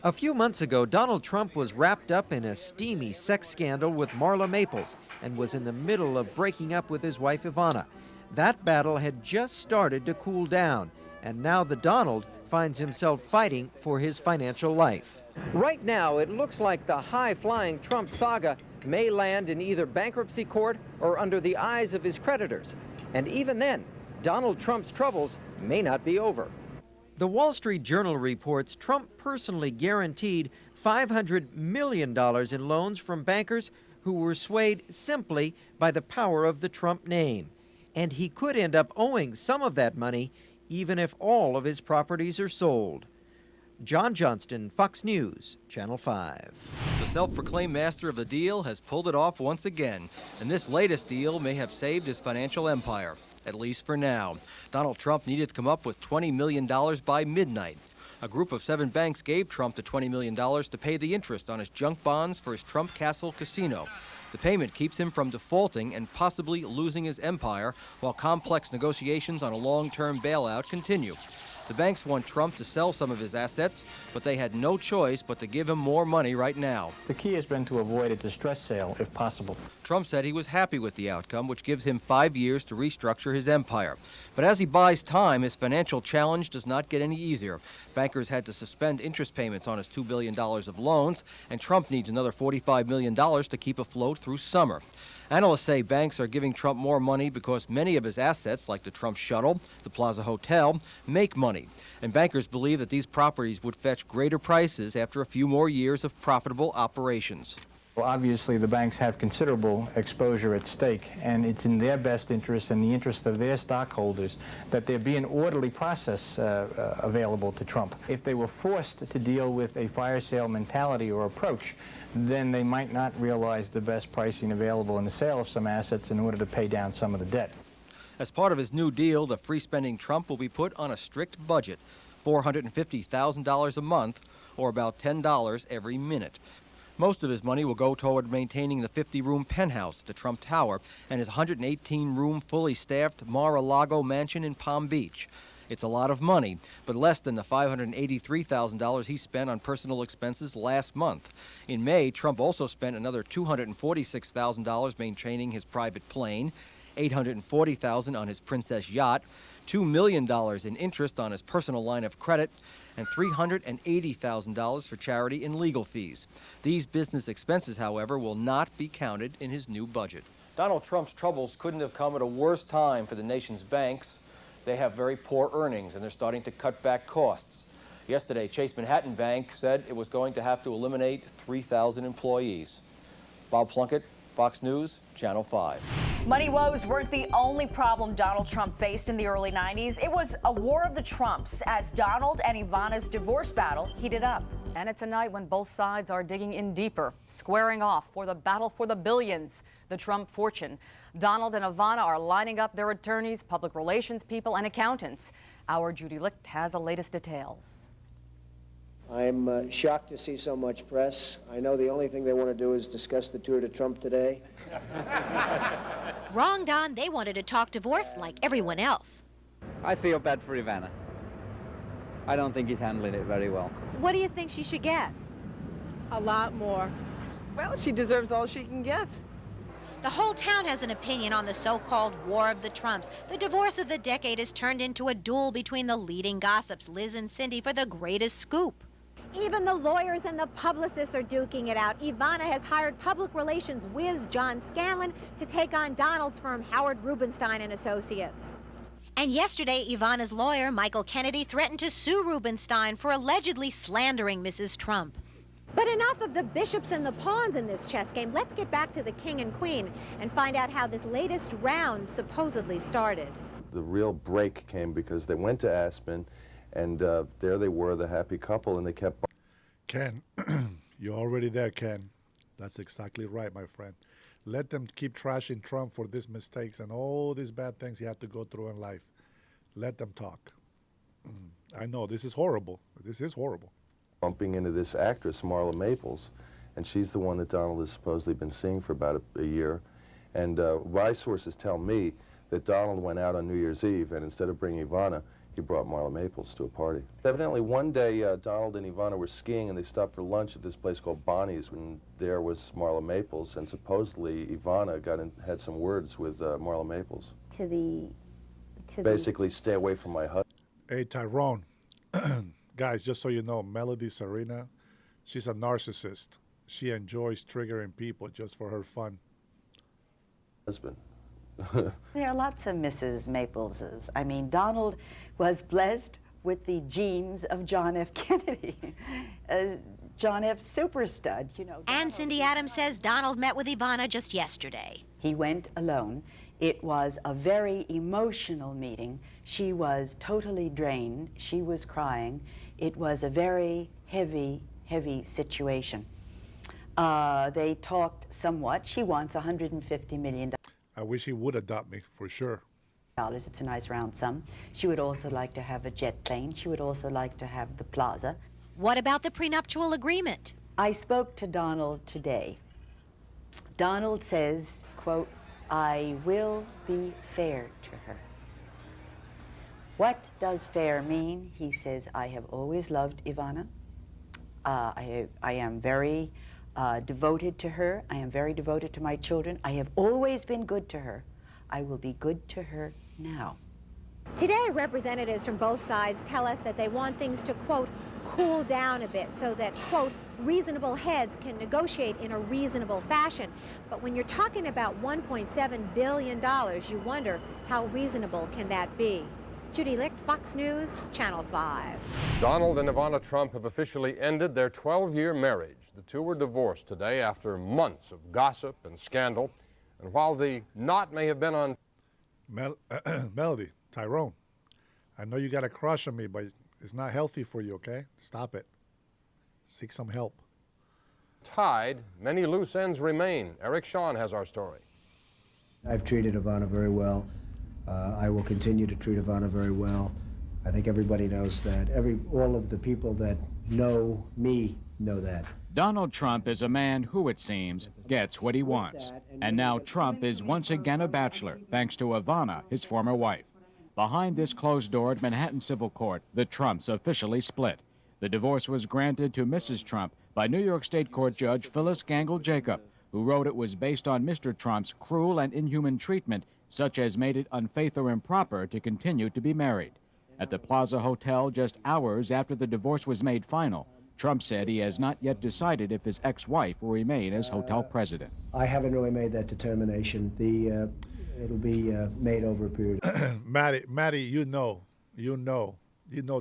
A few months ago, Donald Trump was wrapped up in a steamy sex scandal with Marla Maples and was in the middle of breaking up with his wife Ivana. That battle had just started to cool down, and now the Donald finds himself fighting for his financial life. Right now, it looks like the high-flying Trump saga may land in either bankruptcy court or under the eyes of his creditors. And even then, Donald Trump's troubles may not be over. The Wall Street Journal reports Trump personally guaranteed $500 million in loans from bankers who were swayed simply by the power of the Trump name. And he could end up owing some of that money even if all of his properties are sold. John Johnston, Fox News, Channel 5. The self-proclaimed master of the deal has pulled it off once again, and this latest deal may have saved his financial empire, at least for now. Donald Trump needed to come up with $20 million by midnight. A group of 7 banks gave Trump the $20 million to pay the interest on his junk bonds for his Trump Castle casino. The payment keeps him from defaulting and possibly losing his empire, while complex negotiations on a long-term bailout continue. The banks want Trump to sell some of his assets, but they had no choice but to give him more money right now. The key has been to avoid a distress sale if possible. Trump said he was happy with the outcome, which gives him 5 years to restructure his empire. But as he buys time, his financial challenge does not get any easier. Bankers had to suspend interest payments on his $2 billion of loans, and Trump needs another $45 million to keep afloat through summer. Analysts say banks are giving Trump more money because many of his assets, like the Trump shuttle, the Plaza Hotel, make money. And bankers believe that these properties would fetch greater prices after a few more years of profitable operations. Well, obviously, the banks have considerable exposure at stake, and it's in their best interest and the interest of their stockholders that there be an orderly process available to Trump. If they were forced to deal with a fire sale mentality or approach, then they might not realize the best pricing available in the sale of some assets in order to pay down some of the debt. As part of his new deal, the free-spending Trump will be put on a strict budget, $450,000 a month, or about $10 every minute. Most of his money will go toward maintaining the 50-room penthouse at the Trump Tower and his 118-room, fully staffed Mar-a-Lago mansion in Palm Beach. It's a lot of money, but less than the $583,000 he spent on personal expenses last month. In May, Trump also spent another $246,000 maintaining his private plane, $840,000 on his Princess yacht, $2 million in interest on his personal line of credit, and $380,000 for charity and legal fees. These business expenses, however, will not be counted in his new budget. Donald Trump's troubles couldn't have come at a worse time for the nation's banks. They have very poor earnings, and they're starting to cut back costs. Yesterday, Chase Manhattan Bank said it was going to have to eliminate 3,000 employees. Bob Plunkett, Fox News, Channel 5. Money woes weren't the only problem Donald Trump faced in the early 90s. It was a war of the Trumps as Donald and Ivana's divorce battle heated up. And it's a night when both sides are digging in deeper, squaring off for the battle for the billions, the Trump fortune. Donald and Ivana are lining up their attorneys, public relations people, and accountants. Our Judy Licht has the latest details. I'm shocked to see so much press. I know the only thing they want to do is discuss the tour to Trump today. Wrong, Don. They wanted to talk divorce like everyone else. I feel bad for Ivana. I don't think he's handling it very well. What do you think she should get? A lot more. Well, she deserves all she can get. The whole town has an opinion on the so-called War of the Trumps. The divorce of the decade has turned into a duel between the leading gossips, Liz and Cindy, for the greatest scoop. Even the lawyers and the publicists are duking it out. Ivana has hired public relations whiz John Scanlon to take on Donald's firm, Howard Rubenstein and Associates. And yesterday, Ivana's lawyer, Michael Kennedy, threatened to sue Rubenstein for allegedly slandering Mrs. Trump. But enough of the bishops and the pawns in this chess game. Let's get back to the king and queen and find out how this latest round supposedly started. The real break came because they went to Aspen, and there they were, the happy couple, and they kept... Ken, you're already there, Ken. That's exactly right, my friend. Let them keep trashing Trump for these mistakes and all these bad things he had to go through in life. Let them talk. I know, this is horrible. This is horrible. Bumping into this actress, Marla Maples, and she's the one that Donald has supposedly been seeing for about a year. And my sources tell me that Donald went out on New Year's Eve, and instead of bringing Ivana, he brought Marla Maples to a party. Evidently, one day, Donald and Ivana were skiing, and they stopped for lunch at this place called Bonnie's, when there was Marla Maples, and supposedly Ivana had some words with Marla Maples. Basically, stay away from my husband. Hey, Tyrone. Guys, just so you know, Melody Serena, she's a narcissist. She enjoys triggering people just for her fun. Husband. There are lots of Mrs. Mapleses. I mean, Donald was blessed with the genes of John F. Kennedy. John F. super stud, you know. And Cindy Adams says Donald met with Ivana just yesterday. He went alone. It was a very emotional meeting. She was totally drained. She was crying. It was a very heavy, heavy situation. They talked somewhat. She wants $150 million. I wish he would adopt me, for sure. It's a nice round sum. She would also like to have a jet plane. She would also like to have the plaza. What about the prenuptial agreement? I spoke to Donald today. Donald says, quote, I will be fair to her. What does fair mean? He says, I have always loved Ivana. I am very devoted to her. I am very devoted to my children. I have always been good to her. I will be good to her now. Today, representatives from both sides tell us that they want things to, quote, cool down a bit so that, quote, reasonable heads can negotiate in a reasonable fashion. But when you're talking about $1.7 billion, you wonder how reasonable can that be? Judy Licht, Fox News, Channel 5. Donald and Ivana Trump have officially ended their 12-year marriage. The two were divorced today after months of gossip and scandal. And while the knot may have been on... Melody, Tyrone, I know you got a crush on me, but it's not healthy for you, okay? Stop it. Seek some help. Tied, many loose ends remain. Eric Shawn has our story. I've treated Ivana very well. I will continue to treat Ivana very well. I think everybody knows that. All of the people that know me know that. Donald Trump is a man who, it seems, gets what he wants. And now Trump is once again a bachelor, thanks to Ivana, his former wife. Behind this closed door at Manhattan Civil Court, the Trumps officially split. The divorce was granted to Mrs. Trump by New York State Court Judge Phyllis Gangle Jacob, who wrote it was based on Mr. Trump's cruel and inhuman treatment, such as made it unfaith or improper to continue to be married. At the Plaza Hotel just hours after the divorce was made final, Trump said he has not yet decided if his ex-wife will remain as hotel president. I haven't really made that determination. It'll be made over a period. Maddie, you know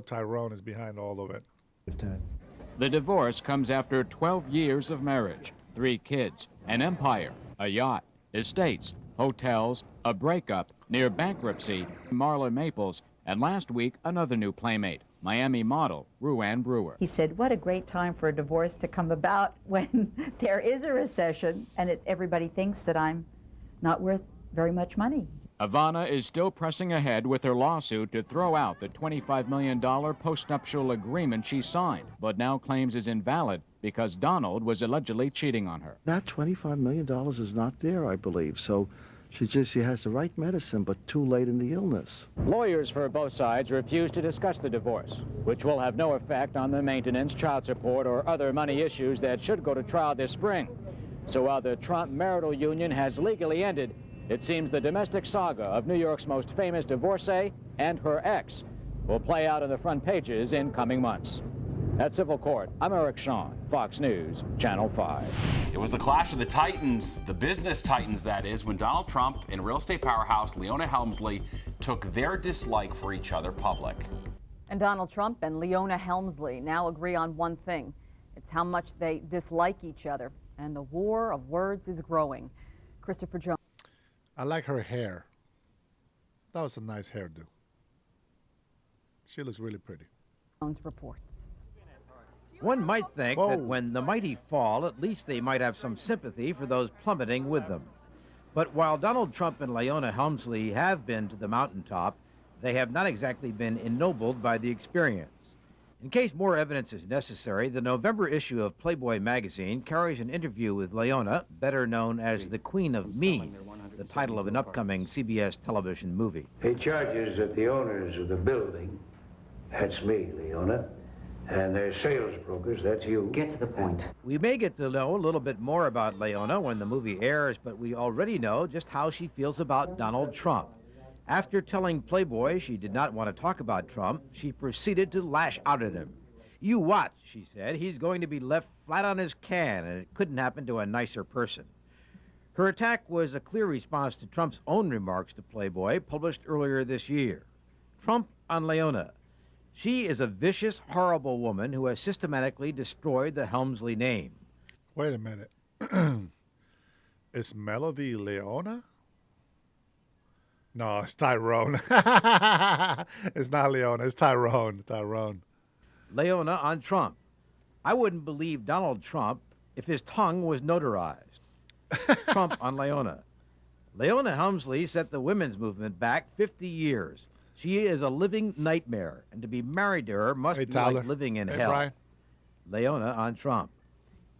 Tyrone is behind all of it. The divorce comes after 12 years of marriage, 3 kids, an empire, a yacht, estates, hotels, a breakup, near bankruptcy, Marla Maples, and last week another new playmate, Miami model Ruann Brewer. He said, what a great time for a divorce to come about when there is a recession and everybody thinks that I'm not worth very much money. Ivana is still pressing ahead with her lawsuit to throw out the $25 million postnuptial agreement she signed, but now claims is invalid because Donald was allegedly cheating on her. That $25 million is not there, I believe, so she has the right medicine, but too late in the illness. Lawyers for both sides refuse to discuss the divorce, which will have no effect on the maintenance, child support, or other money issues that should go to trial this spring. So while the Trump marital union has legally ended, it seems the domestic saga of New York's most famous divorcee and her ex will play out on the front pages in coming months. At Civil Court, I'm Eric Shawn, Fox News, Channel 5. It was the clash of the titans, the business titans that is, when Donald Trump and real estate powerhouse Leona Helmsley took their dislike for each other public. And Donald Trump and Leona Helmsley now agree on one thing. It's how much they dislike each other. And the war of words is growing. Christopher Jones. I like her hair. That was a nice hairdo. She looks really pretty. Jones reports. One might think that when the mighty fall, at least they might have some sympathy for those plummeting with them. But while Donald Trump and Leona Helmsley have been to the mountaintop, they have not exactly been ennobled by the experience. In case more evidence is necessary, the November issue of Playboy magazine carries an interview with Leona, better known as the Queen of Mean, the title of an upcoming CBS television movie. He charges that the owners of the building, that's me, Leona, and their sales brokers, that's you. Get to the point. We may get to know a little bit more about Leona when the movie airs, but we already know just how she feels about Donald Trump. After telling Playboy she did not want to talk about Trump, she proceeded to lash out at him. You watch, she said, he's going to be left flat on his can, and it couldn't happen to a nicer person. Her attack was a clear response to Trump's own remarks to Playboy, published earlier this year. Trump on Leona. She is a vicious, horrible woman who has systematically destroyed the Helmsley name. Wait a minute. Is Melody Leona? No, it's Tyrone. It's not Leona, it's Tyrone. Tyrone. Leona on Trump. I wouldn't believe Donald Trump if his tongue was notarized. Trump on Leona. Leona Helmsley set the women's movement back 50 years. She is a living nightmare, and to be married to her must be Tyler. like living in Hey, hell. Brian. Leona on Trump.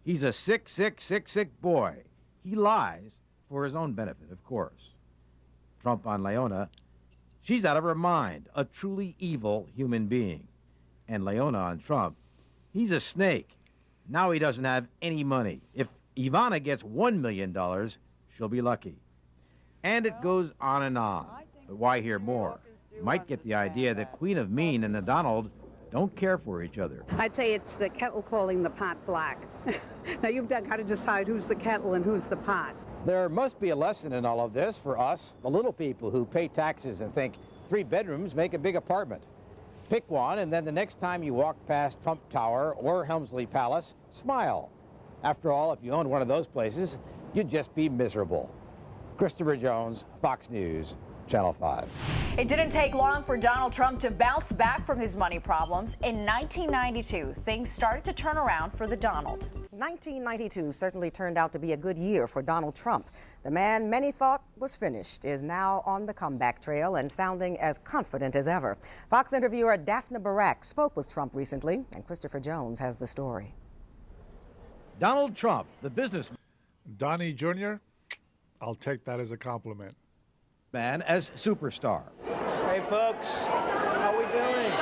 He's a sick, sick, sick, sick boy. He lies for his own benefit, of course. Trump on Leona. She's out of her mind, a truly evil human being. And Leona on Trump. He's a snake. Now he doesn't have any money. If Ivana gets $1 million, she'll be lucky. And it goes on and on. But why hear more? You might get the idea that Queen of Mean and the Donald don't care for each other. I'd say it's the kettle calling the pot black. Now you've got to decide who's the kettle and who's the pot. There must be a lesson in all of this for us, the little people who pay taxes and think 3 bedrooms make a big apartment. Pick one, and then the next time you walk past Trump Tower or Helmsley Palace, smile. After all, if you owned one of those places, you'd just be miserable. Christopher Jones, Fox News, Channel 5. It didn't take long for Donald Trump to bounce back from his money problems. In 1992, things started to turn around for the Donald. 1992 certainly turned out to be a good year for Donald Trump. The man many thought was finished is now on the comeback trail and sounding as confident as ever. Fox interviewer Daphne Barak spoke with Trump recently, and Christopher Jones has the story. Donald Trump, the businessman. Donnie Jr., I'll take that as a compliment. Man as superstar. Hey, folks, how we doing?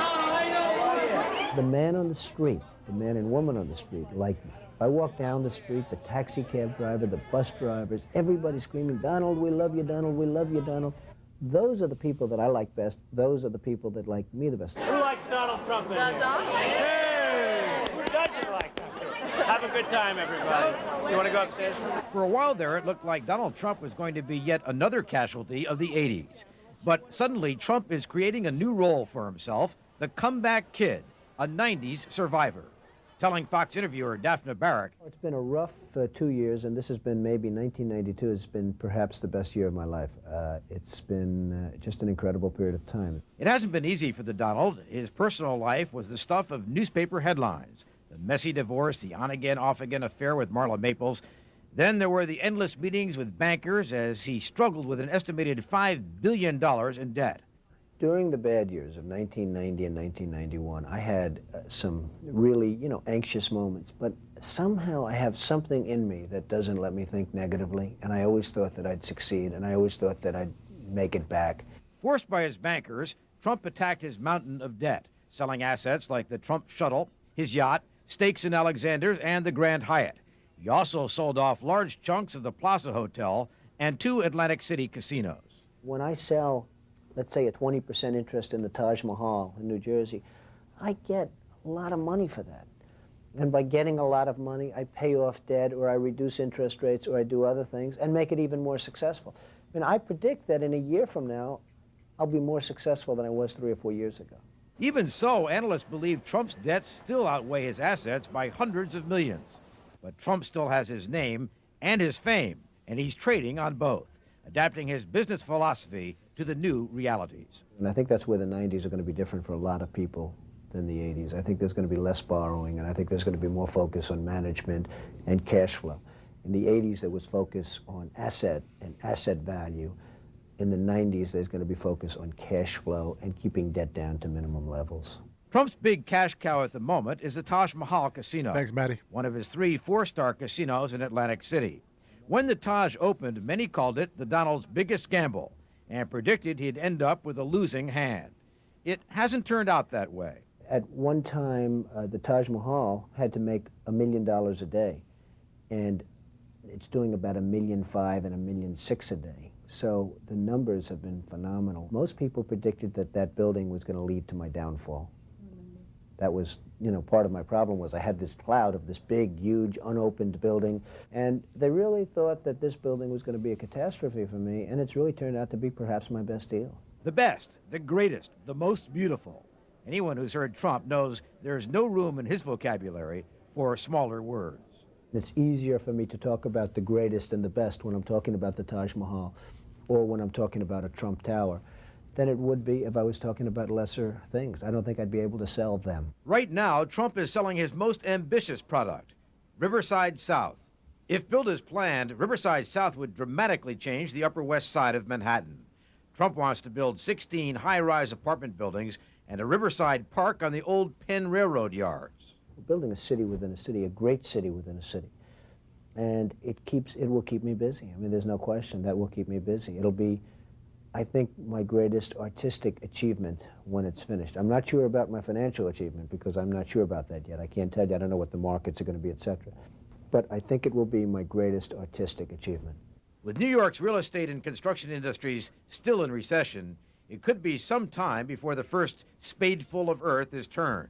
The man on the street, the man and woman on the street like me. If I walk down the street, the taxi cab driver, the bus drivers, everybody screaming, Donald, we love you, Donald, we love you, Donald. Those are the people that I like best. Those are the people that like me the best. Who likes Donald Trump in here? Hey! Who doesn't like him? Have a good time, everybody. You want to go upstairs? For a while there, it looked like Donald Trump was going to be yet another casualty of the 80s. But suddenly, Trump is creating a new role for himself, the comeback kid, a 90s survivor. Telling Fox interviewer Daphne Barak. It's been a rough 2 years, and this has been maybe 1992 has been perhaps the best year of my life. It's been just an incredible period of time. It hasn't been easy for the Donald. His personal life was the stuff of newspaper headlines. The messy divorce, the on-again, off-again affair with Marla Maples. Then there were the endless meetings with bankers as he struggled with an estimated $5 billion in debt. During the bad years of 1990 and 1991, I had some really, anxious moments, but somehow I have something in me that doesn't let me think negatively, and I always thought that I'd succeed, and I always thought that I'd make it back. Forced by his bankers, Trump attacked his mountain of debt, selling assets like the Trump shuttle, his yacht, stakes in Alexander's, and the Grand Hyatt. He also sold off large chunks of the Plaza Hotel and 2 Atlantic City casinos. When I sell, let's say, a 20% interest in the Taj Mahal in New Jersey, I get a lot of money for that. And by getting a lot of money, I pay off debt, or I reduce interest rates, or I do other things and make it even more successful. I mean, I predict that in a year from now, I'll be more successful than I was 3 or 4 years ago. Even so, analysts believe Trump's debts still outweigh his assets by hundreds of millions. But Trump still has his name and his fame, and he's trading on both, adapting his business philosophy to the new realities. And I think that's where the 90s are going to be different for a lot of people than the 80s. I think there's going to be less borrowing, and I think there's going to be more focus on management and cash flow. In the 80s, there was focus on asset and asset value. In the 90s, there's going to be focus on cash flow and keeping debt down to minimum levels. Trump's big cash cow at the moment is the Taj Mahal Casino. Thanks, Matty. One of his 3 four-star casinos in Atlantic City. When the Taj opened, many called it the Donald's biggest gamble and predicted he'd end up with a losing hand. It hasn't turned out that way. At one time, the Taj Mahal had to make $1 million a day, and it's doing about $1.5 million and $1.6 million a day. So the numbers have been phenomenal. Most people predicted that that building was going to lead to my downfall. That was, part of my problem was I had this cloud of this big, huge, unopened building, and they really thought that this building was going to be a catastrophe for me, and it's really turned out to be perhaps my best deal. The best, the greatest, the most beautiful. Anyone who's heard Trump knows there's no room in his vocabulary for smaller words. It's easier for me to talk about the greatest and the best when I'm talking about the Taj Mahal or when I'm talking about a Trump Tower than it would be if I was talking about lesser things. I don't think I'd be able to sell them. Right now, Trump is selling his most ambitious product, Riverside South. If built as planned, Riverside South would dramatically change the Upper West Side of Manhattan. Trump wants to build 16 high-rise apartment buildings and a Riverside Park on the old Penn Railroad yards. We're building a city within a city, a great city within a city. And it will keep me busy. I mean, there's no question that will keep me busy. It'll be, I think, my greatest artistic achievement when it's finished. I'm not sure about my financial achievement because I'm not sure about that yet. I can't tell you. I don't know what the markets are going to be, etc. But I think it will be my greatest artistic achievement. With New York's real estate and construction industries still in recession, it could be some time before the first spadeful of earth is turned.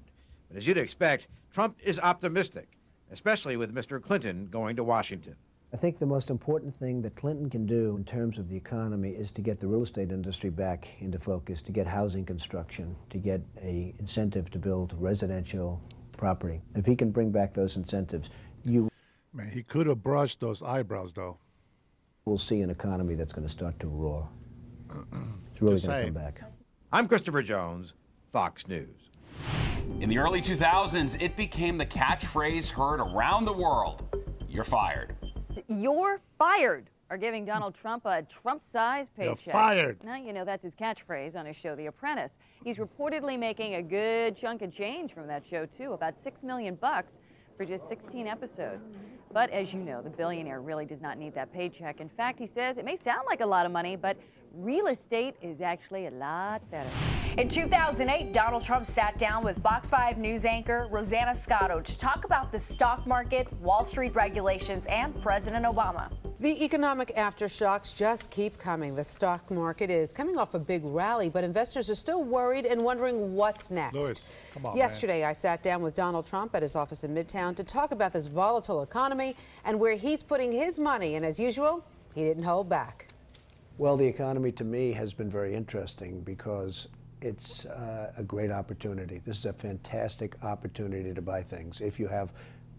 But as you'd expect, Trump is optimistic, especially with Mr. Clinton going to Washington. I think the most important thing that Clinton can do in terms of the economy is to get the real estate industry back into focus, to get housing construction, to get an incentive to build residential property. If he can bring back those incentives, Man, he could have brushed those eyebrows, though. We'll see an economy that's going to start to roar. It's really going to come back. I'm Christopher Jones, Fox News. In the early 2000s, it became the catchphrase heard around the world. You're fired. You're fired are giving Donald Trump a Trump-sized paycheck. You're fired. Now, that's his catchphrase on his show, The Apprentice. He's reportedly making a good chunk of change from that show, too, about $6 million for just 16 episodes. But as you know, the billionaire really does not need that paycheck. In fact, he says it may sound like a lot of money, but real estate is actually a lot better. In 2008, Donald Trump sat down with Fox 5 News anchor Rosanna Scotto to talk about the stock market, Wall Street regulations, and President Obama. The economic aftershocks just keep coming. The stock market is coming off a big rally, but investors are still worried and wondering what's next. Louis, come on, Yesterday, I sat down with Donald Trump at his office in Midtown to talk about this volatile economy and where he's putting his money. And as usual, he didn't hold back. Well, the economy to me has been very interesting because it's a great opportunity. This is a fantastic opportunity to buy things. If you have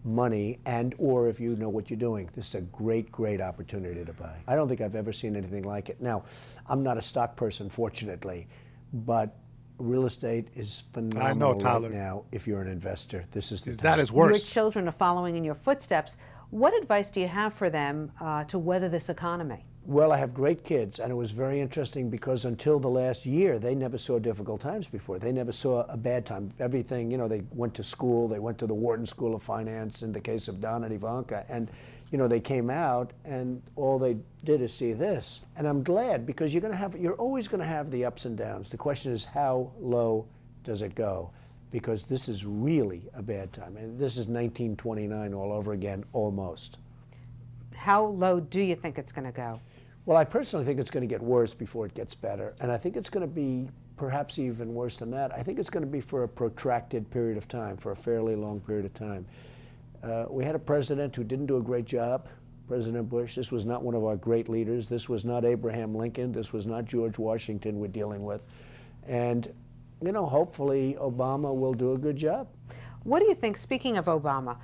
money and or if you know what you're doing, this is a great, great opportunity to buy. I don't think I've ever seen anything like it. Now, I'm not a stock person, fortunately, but real estate is phenomenal right now if you're an investor. This is the time. That is worse. Your children are following in your footsteps. What advice do you have for them to weather this economy? Well, I have great kids, and it was very interesting because until the last year, they never saw difficult times before. They never saw a bad time. Everything, they went to school, they went to the Wharton School of Finance in the case of Don and Ivanka, and, they came out, and all they did is see this. And I'm glad because you're always going to have the ups and downs. The question is how low does it go? because this is really a bad time. And this is 1929 all over again, almost. How low do you think it's going to go? Well, I personally think it's going to get worse before it gets better. And I think it's going to be perhaps even worse than that. I think it's going to be for a protracted period of time, for a fairly long period of time. We had a president who didn't do a great job, President Bush. This was not one of our great leaders. This was not Abraham Lincoln. This was not George Washington we're dealing with. And, you know, hopefully Obama will do a good job. What do you think, speaking of Obama,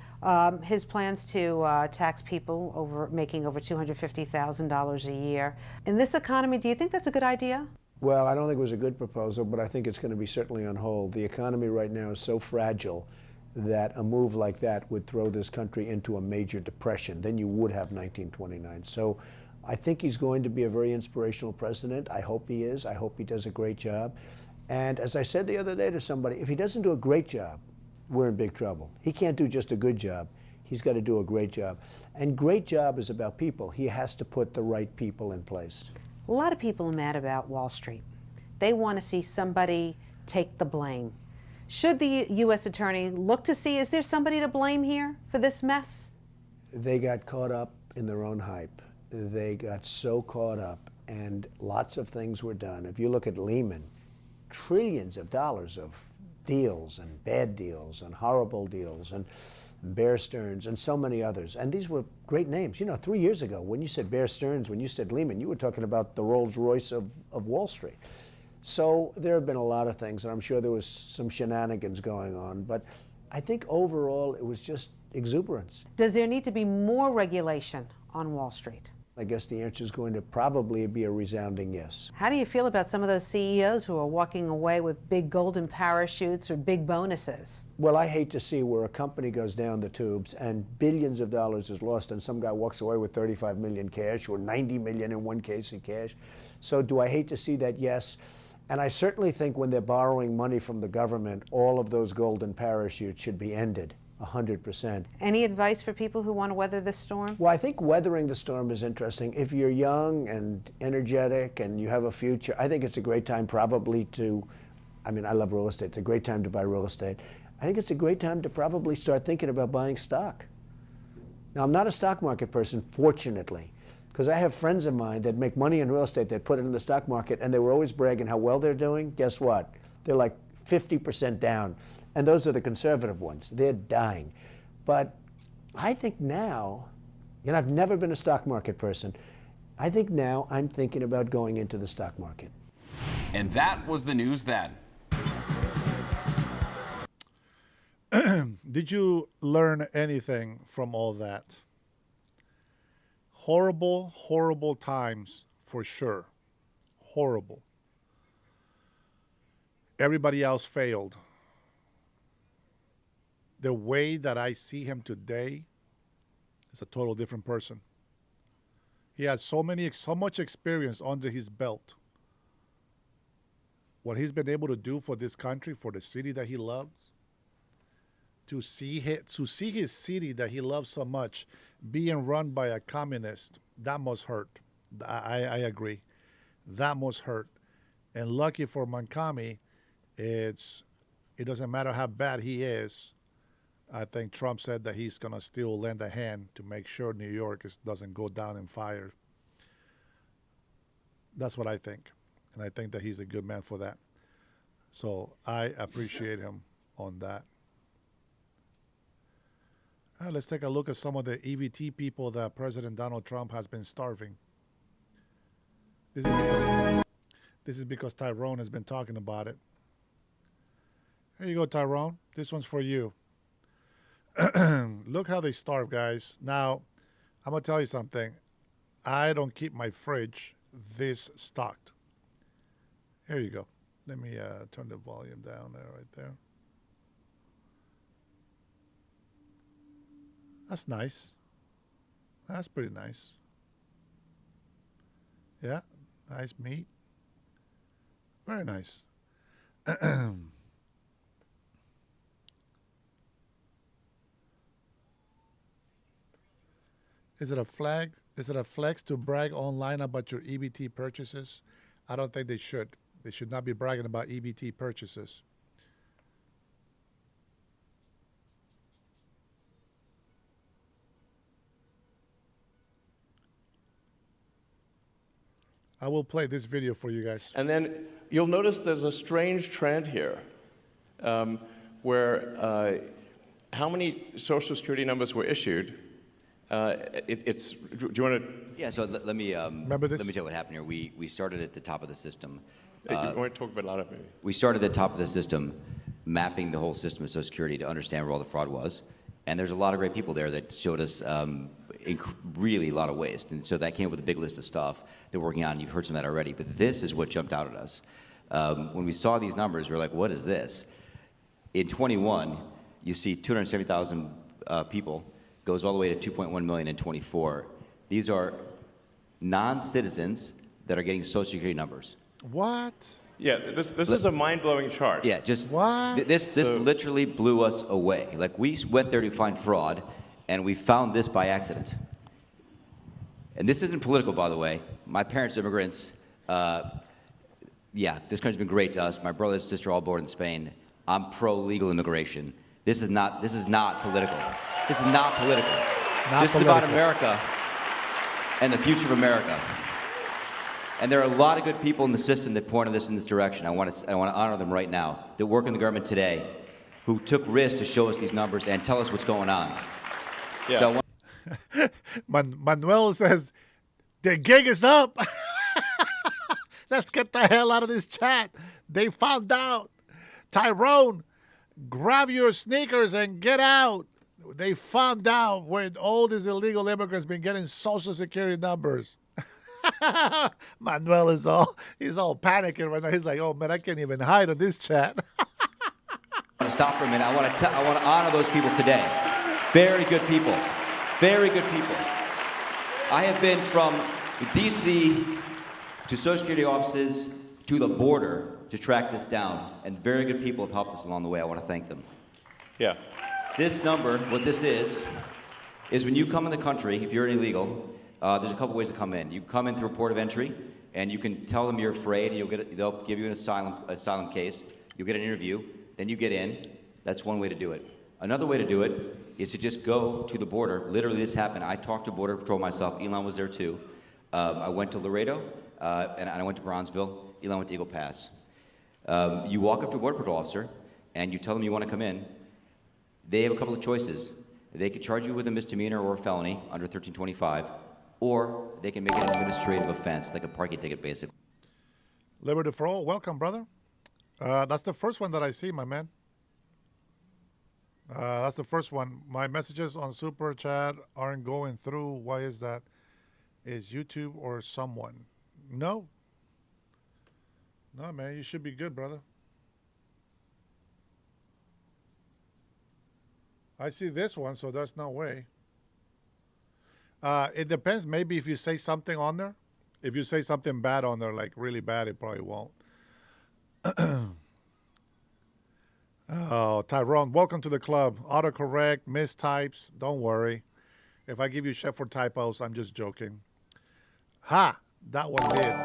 his plans to tax people making over $250,000 a year? In this economy, do you think that's a good idea? Well, I don't think it was a good proposal, but I think it's going to be certainly on hold. The economy right now is so fragile that a move like that would throw this country into a major depression. Then you would have 1929. So I think he's going to be a very inspirational president. I hope he is. I hope he does a great job. And as I said the other day to somebody, if he doesn't do a great job, we're in big trouble. He can't do just a good job. He's got to do a great job. And great job is about people. He has to put the right people in place. A lot of people are mad about Wall Street. They want to see somebody take the blame. Should the U.S. attorney look to see, is there somebody to blame here for this mess? They got caught up in their own hype. They got so caught up, and lots of things were done. If you look at Lehman, trillions of dollars of deals and bad deals and horrible deals and Bear Stearns and so many others. And these were great names. You know, 3 years ago, when you said Bear Stearns, when you said Lehman, you were talking about the Rolls Royce of Wall Street. So there have been a lot of things, and I'm sure there was some shenanigans going on, but I think overall it was just exuberance. Does there need to be more regulation on Wall Street? I guess the answer is going to probably be a resounding yes. How do you feel about some of those CEOs who are walking away with big golden parachutes or big bonuses? Well, I hate to see where a company goes down the tubes and billions of dollars is lost and some guy walks away with 35 million cash or 90 million in one case in cash. So do I hate to see that? Yes. And I certainly think when they're borrowing money from the government, all of those golden parachutes should be ended, 100%. Any advice for people who want to weather this storm? Well, I think weathering the storm is interesting. If you're young and energetic and you have a future, I think it's a great time probably to, I mean, I love real estate. It's a great time to buy real estate. I think it's a great time to probably start thinking about buying stock. Now, I'm not a stock market person, fortunately, because I have friends of mine that make money in real estate that put it in the stock market, and they were always bragging how well they're doing. Guess what? They're like 50% down. And those are the conservative ones. They're dying. But I think now, you know, I've never been a stock market person. I think now I'm thinking about going into the stock market. And that was the news then. Did you learn anything from all that? Horrible, horrible times for sure. Horrible. Everybody else failed. The way that I see him today is a total different person. He has so much experience under his belt. What he's been able to do for this country, for the city that he loves, to see his city that he loves so much being run by a communist, that must hurt. I agree. That must hurt. And lucky for Mancami, it doesn't matter how bad he is. I think Trump said that he's going to still lend a hand to make sure New York doesn't go down in fire. That's what I think. And I think that he's a good man for that. So I appreciate him on that. Let's take a look at some of the EBT people that President Donald Trump has been starving. This is because Tyrone has been talking about it. Here you go, Tyrone. This one's for you. Look how they starve, guys. Now, I'm going to tell you something. I don't keep my fridge this stocked. Here you go. Let me turn the volume down there, right there. That's nice. That's pretty nice. Yeah, nice meat. Very nice. Is it a flag? Is it a flex to brag online about your EBT purchases? I don't think they should. They should not be bragging about EBT purchases. I will play this video for you guys. And then you'll notice there's a strange trend here where how many Social Security numbers were issued. Do you want to? Yeah, so let me Remember this? let me tell you what happened here. We started at the top of the system. You want to talk about a lot of maybe? We started at the top of the system, mapping the whole system of Social Security to understand where all the fraud was. And there's a lot of great people there that showed us really a lot of waste. And so that came with a big list of stuff that we're working on. You've heard some of that already. But this is what jumped out at us. When we saw these numbers, we were like, what is this? In 21, you see 270,000 people, goes all the way to 2.1 million in 24. These are non-citizens that are getting Social Security numbers. What? Yeah, this is a mind-blowing chart. Yeah, just what? This literally blew us away. Like, we went there to find fraud, and we found this by accident. And this isn't political, by the way. My parents are immigrants. Yeah, this country's been great to us. My brother and sister are all born in Spain. I'm pro-legal immigration. This is not political. This is not political. This is about America and the future of America. And there are a lot of good people in the system that pointed us in this direction. I want to honor them right now, that work in the government today, who took risks to show us these numbers and tell us what's going on. Yeah. So Manuel says, the gig is up. Let's get the hell out of this chat. They found out. Tyrone, grab your sneakers and get out. They found out where all these illegal immigrants been getting Social Security numbers. Manuel is all panicking right now. He's like, oh man, I can't even hide on this chat. Stop for a minute. I want to honor those people today. Very good people. Very good people. I have been from D.C. to Social Security offices to the border to track this down, and very good people have helped us along the way. I want to thank them. Yeah. This number, what this is when you come in the country, if you're an illegal, there's a couple ways to come in. You come in through a port of entry, and you can tell them you're afraid, and they'll give you an asylum case. You'll get an interview, then you get in. That's one way to do it. Another way to do it is to just go to the border. Literally, this happened. I talked to Border Patrol myself. Elon was there too. I went to Laredo, and I went to Bronzeville. Elon went to Eagle Pass. You walk up to a Border Patrol officer, and you tell them you want to come in. They have a couple of choices. They could charge you with a misdemeanor or a felony under 1325, or they can make it an administrative offense, like a parking ticket, basically. Liberty for all. Welcome, brother. That's the first one that I see, my man. That's the first one. My messages on Super Chat aren't going through. Why is that? Is YouTube or someone? No. No, man, you should be good, brother. I see this one, so there's no way. It depends. Maybe if you say something on there. If you say something bad on there, like really bad, it probably won't. Oh, Tyrone, welcome to the club. Autocorrect, mistypes, don't worry. If I give you shit for typos, I'm just joking. Ha! That one did.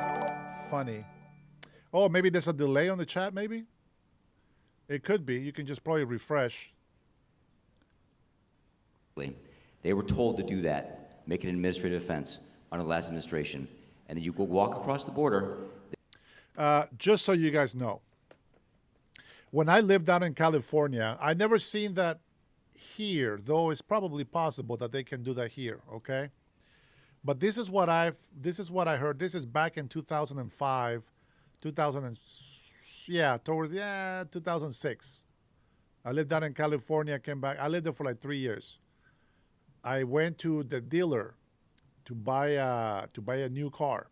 Funny. Oh, maybe there's a delay on the chat, maybe? It could be. You can just probably refresh. They were told to do that, make it an administrative offense under the last administration, and then you go walk across the border. Just so you guys know, when I lived out in California, I never seen that here, though it's probably possible that they can do that here, okay? But this is what I heard. This is back in 2005, 2006. I lived out in California, came back. I lived there for like 3 years. I went to the dealer to buy a new car.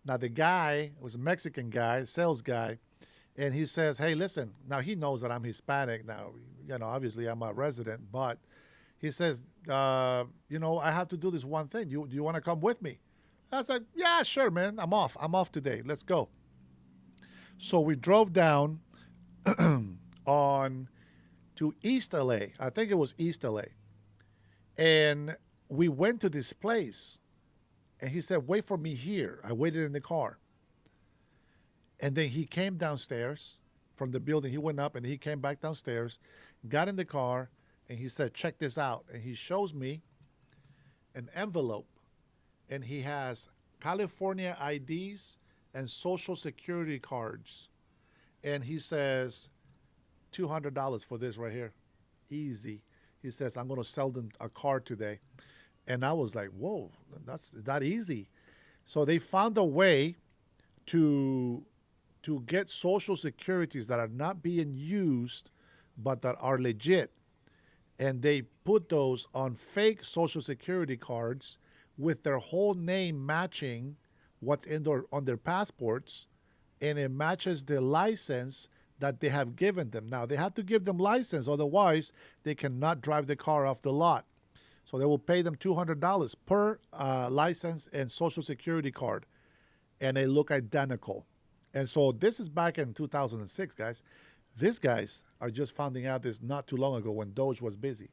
Now the guy was a Mexican guy, sales guy, and he says, "Hey, listen." Now he knows that I'm Hispanic. Now, obviously I'm a resident, but he says, "I have to do this one thing. Do you want to come with me?" I was like, "Yeah, sure, man. I'm off today. Let's go." So we drove down to East LA. I think it was East LA. And we went to this place, and he said, "Wait for me here." I waited in the car. And then he came downstairs from the building. He went up, and he came back downstairs, got in the car, and he said, "Check this out." And he shows me an envelope, and he has California IDs and Social Security cards. And he says, $200 for this right here. Easy. He says, I'm going to sell them a car today. And I was like, whoa, that's that easy. So they found a way to get Social Securities that are not being used, but that are legit. And they put those on fake Social Security cards with their whole name matching what's on their passports, and it matches the license that they have given them. Now, they have to give them license, otherwise they cannot drive the car off the lot. So they will pay them $200 per license and Social Security card, and they look identical. And so this is back in 2006, guys. These guys are just finding out this not too long ago when Doge was busy.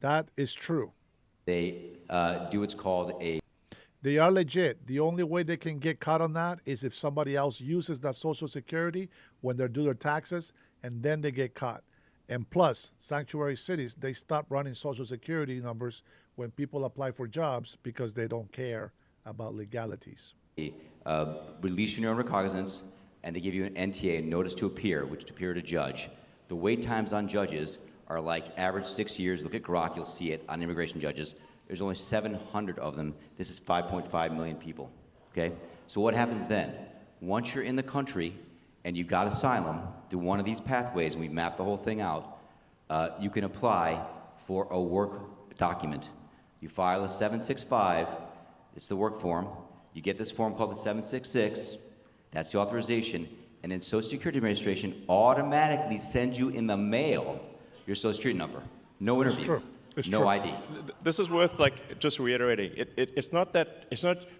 That is true. They do what's called a... They are legit. The only way they can get caught on that is if somebody else uses that Social Security when they do their taxes, and then they get caught. And plus, sanctuary cities, they stop running Social Security numbers when people apply for jobs because they don't care about legalities. Release your own recognizance, and they give you an NTA, notice to appear, which to appear to judge. The wait times on judges are like average 6 years. Look at Grok, you'll see it on immigration judges. There's only 700 of them. This is 5.5 million people, okay? So what happens then? Once you're in the country and you got asylum through one of these pathways, and we mapped the whole thing out, you can apply for a work document. You file a 765, it's the work form. You get this form called the 766, that's the authorization, and then Social Security Administration automatically sends you in the mail your Social Security number. No interview. No ID. This is worth just reiterating. It's not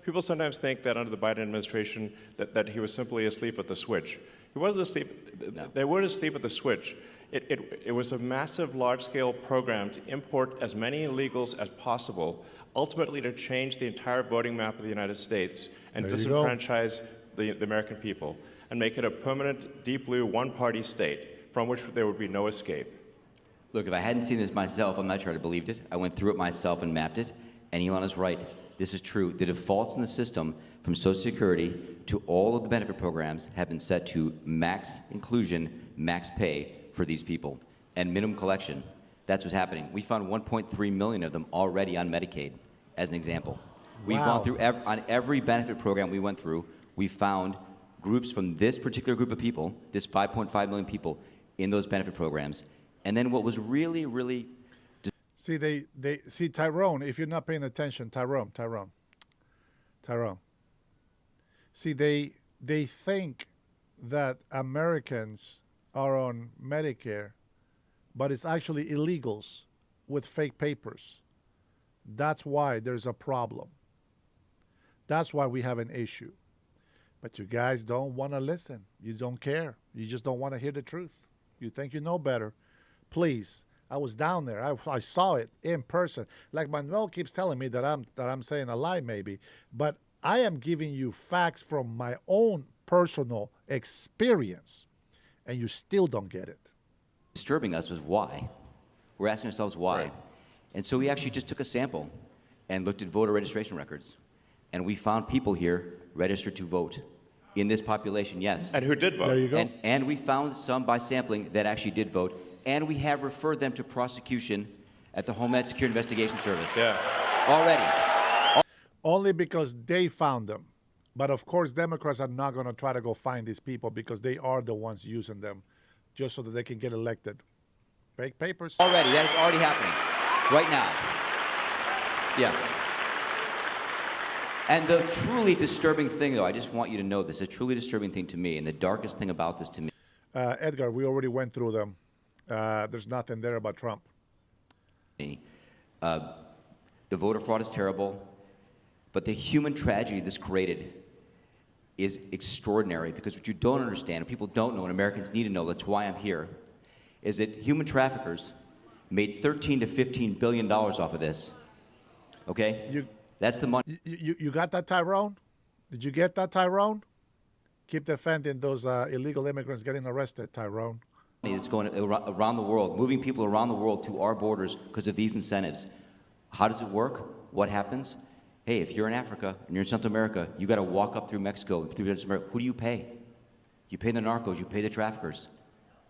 people sometimes think that under the Biden administration that he was simply asleep at the switch. He wasn't asleep. No. They weren't asleep at the switch. It was a massive, large-scale program to import as many illegals as possible, ultimately to change the entire voting map of the United States and disenfranchise the American people and make it a permanent, deep blue, one-party state from which there would be no escape. Look, if I hadn't seen this myself, I'm not sure I'd have believed it. I went through it myself and mapped it, and Ilana's right. This is true. The defaults in the system from Social Security to all of the benefit programs have been set to max inclusion, max pay for these people, and minimum collection. That's what's happening. We found 1.3 million of them already on Medicaid, as an example. We've gone through, on every benefit program we went through, we found groups from this particular group of people, this 5.5 million people, in those benefit programs. And then what was really, really... See, Tyrone, if you're not paying attention, Tyrone. See, they think that Americans are on Medicare, but it's actually illegals with fake papers. That's why there's a problem. That's why we have an issue. But you guys don't want to listen. You don't care. You just don't want to hear the truth. You think you know better. Please, I was down there. I saw it in person. Like Manuel keeps telling me that I'm saying a lie maybe, but I am giving you facts from my own personal experience, and you still don't get it. Disturbing us was why. We're asking ourselves why. Right. And so we actually just took a sample and looked at voter registration records, and we found people here registered to vote in this population, yes. And who did vote. There you go. And we found some by sampling that actually did vote, and we have referred them to prosecution at the Homeland Security Investigation Service. Yeah. Already. Only because they found them. But of course, Democrats are not going to try to go find these people because they are the ones using them just so that they can get elected. Fake papers. Already. That is already happening. Right now. Yeah. And the truly disturbing thing, though, I just want you to know this, a truly disturbing thing to me, and the darkest thing about this to me. Edgar, we already went through them. There's nothing there about Trump. The voter fraud is terrible, but the human tragedy this created is extraordinary, because what you don't understand, and people don't know, and Americans need to know, that's why I'm here, is that human traffickers made $13 to $15 billion off of this. Okay? That's the money. You got that, Tyrone? Did you get that, Tyrone? Keep defending those illegal immigrants getting arrested, Tyrone. It's going around the world, moving people around the world to our borders because of these incentives. How does it work? What happens? Hey, if you're in Africa and you're in Central America, you got to walk up through Mexico, through Central America. Who do you pay? You pay the narcos, you pay the traffickers,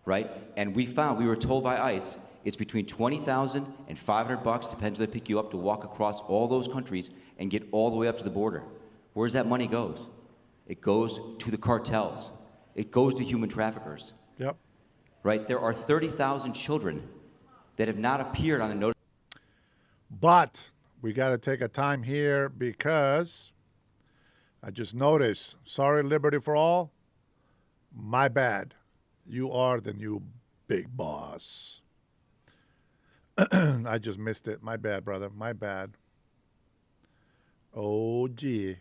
right? And we were told by ICE, it's between $20,000 and $500, depends where they pick you up, to walk across all those countries and get all the way up to the border. Where's that money goes? It goes to the cartels. It goes to human traffickers. Yep. Right? There are 30,000 children that have not appeared on the notice. But we got to take a time here because I just noticed, sorry, Liberty for All, my bad. You are the new big boss. I just missed it. My bad, brother. My bad. Oh, gee.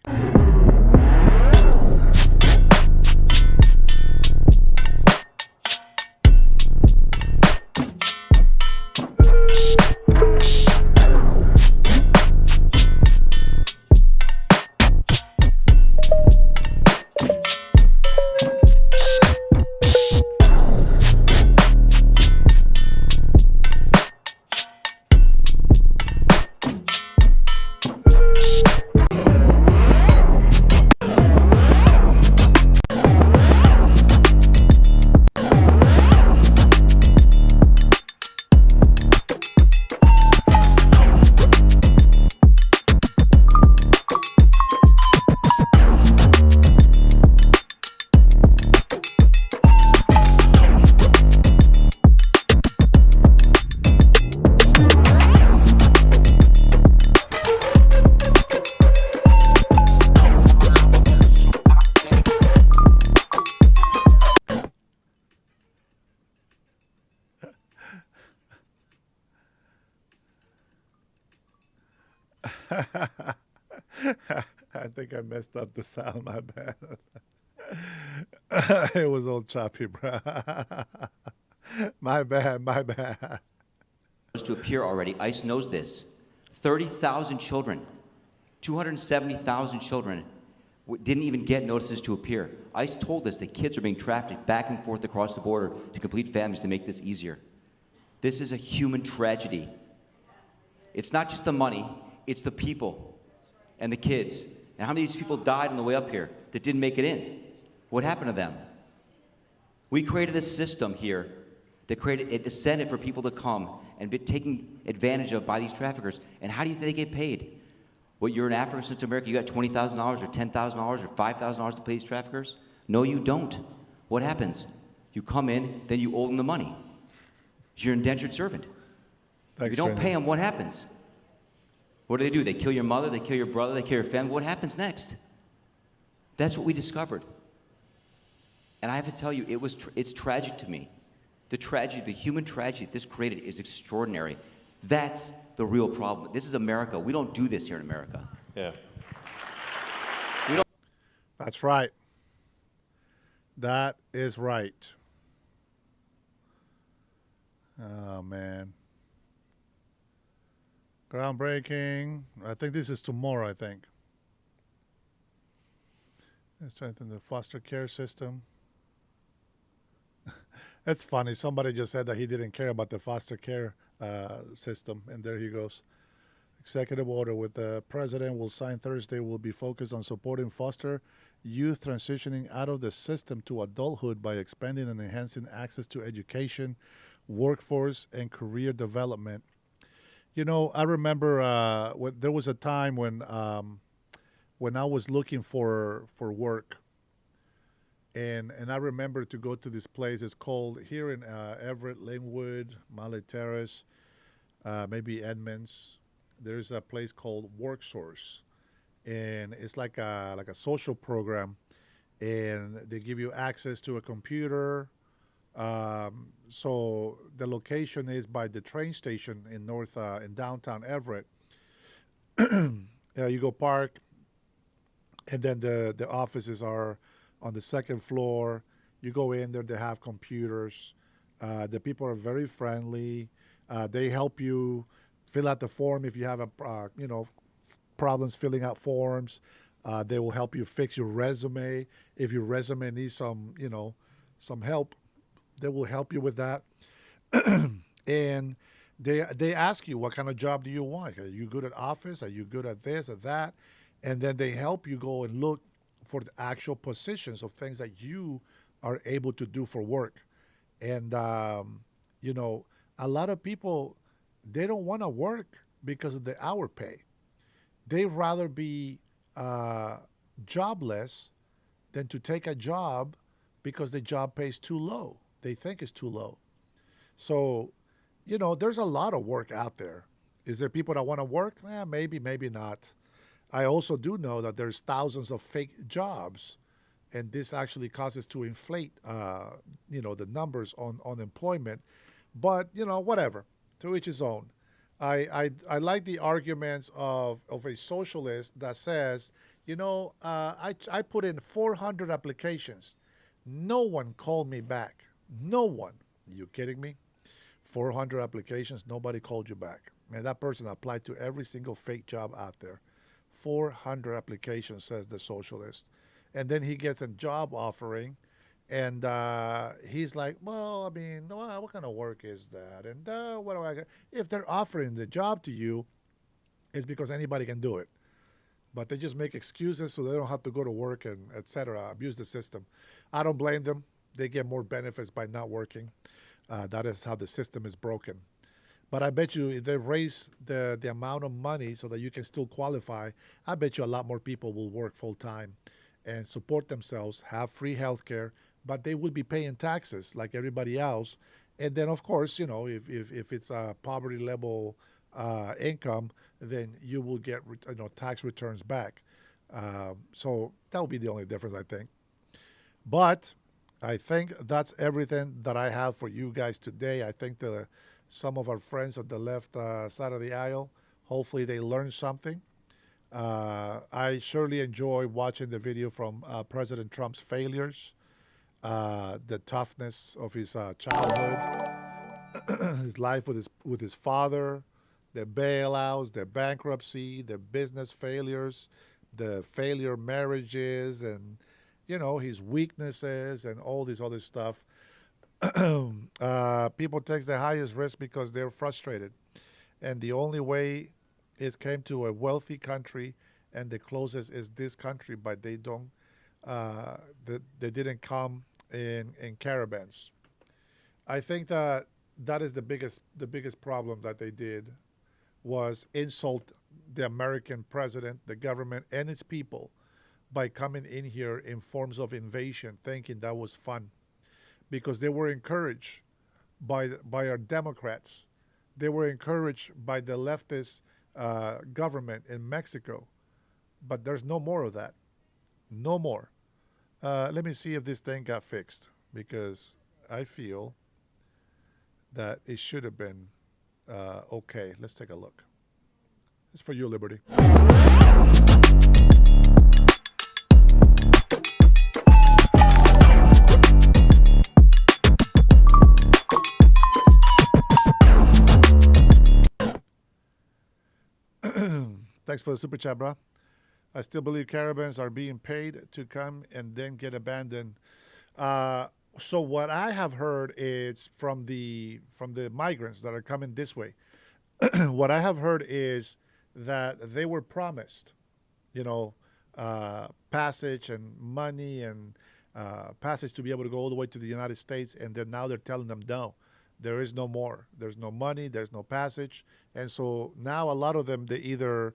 I think I messed up the sound, my bad. It was all choppy, bro. My bad, my bad. To appear already. ICE knows this. 30,000 children, 270,000 children didn't even get notices to appear. ICE told us that kids are being trafficked back and forth across the border to complete families to make this easier. This is a human tragedy. It's not just the money, it's the people and the kids. And how many of these people died on the way up here that didn't make it in? What happened to them? We created a system here that created an incentive for people to come and be taken advantage of by these traffickers. And how do you think they get paid? What, you're in Africa, Central America, you got $20,000 or $10,000 or $5,000 to pay these traffickers? No, you don't. What happens? You come in, then you owe them the money. You're an indentured servant. If you don't pay them, what happens? What do? They kill your mother, they kill your brother, they kill your family. What happens next? That's what we discovered. And I have to tell you, it's tragic to me. The tragedy, the human tragedy this created is extraordinary. That's the real problem. This is America. We don't do this here in America. Yeah. We don't. That's right. That is right. Oh, man. Groundbreaking. I think this is tomorrow, I think. Strengthen the foster care system. It's funny. Somebody just said that he didn't care about the foster care system, and there he goes. Executive order with the president will sign Thursday will be focused on supporting foster youth transitioning out of the system to adulthood by expanding and enhancing access to education, workforce, and career development. You know, I remember there was a time when I was looking for work. And I remember to go to this place. It's called here in Everett, Linwood, Malley Terrace, maybe Edmonds. There's a place called WorkSource, and it's like a social program, and they give you access to a computer. So the location is by the train station in in downtown Everett. You go park, and then the offices are on the second floor. You go in there, they have computers. The people are very friendly. They help you fill out the form if you have problems filling out forms. They will help you fix your resume. If your resume needs some help, they will help you with that. And They ask you, what kind of job do you want? Are you good at office? Are you good at this or that? And then they help you go and look for the actual positions of things that you are able to do for work. And, you know, a lot of people, they don't want to work because of the hour pay. They'd rather be jobless than to take a job because the job pays too low. They think it's too low. So, you know, there's a lot of work out there. Is there people that want to work? Maybe, maybe not. I also do know that there's thousands of fake jobs, and this actually causes to inflate, you know, the numbers on unemployment. But, you know, whatever, to each his own. I like the arguments of a socialist that says, you know, I put in 400 applications. No one called me back. No one. Are you kidding me? 400 applications, nobody called you back. Man, that person applied to every single fake job out there. 400 applications, says the socialist. And then he gets a job offering, and he's like, well, I mean, what kind of work is that? And what do I get? If they're offering the job to you, it's because anybody can do it. But they just make excuses so they don't have to go to work and et cetera, abuse the system. I don't blame them. They get more benefits by not working. That is how the system is broken. But I bet you if they raise the amount of money so that you can still qualify, I bet you a lot more people will work full time and support themselves, have free health care, but they will be paying taxes like everybody else. And then, of course, you know, if it's a poverty level income, then you will get tax returns back. So that will be the only difference, I think. But I think that's everything that I have for you guys today. I think some of our friends on the left side of the aisle, hopefully they learned something. I surely enjoy watching the video from President Trump's failures, the toughness of his childhood, his life with his father, the bailouts, the bankruptcy, the business failures, the failure marriages, and his weaknesses and all this other stuff. People take the highest risk because they're frustrated, and the only way is came to a wealthy country, and the closest is this country, but they don't. They didn't come in caravans. I think that is the biggest problem that they did was insult the American president, the government, and its people by coming in here in forms of invasion, thinking that was fun, because they were encouraged by our Democrats. They were encouraged by the leftist government in Mexico, but there's no more of that. No more. Let me see if this thing got fixed, because I feel that it should have been okay. Let's take a look. It's for you, Liberty. Thanks for the super chat, bro. I still believe caravans are being paid to come and then get abandoned. So what I have heard is from the migrants that are coming this way. What I have heard is that they were promised, passage and money and passage to be able to go all the way to the United States, and then now they're telling them no. There is no more. There's no money. There's no passage. And so now a lot of them, they either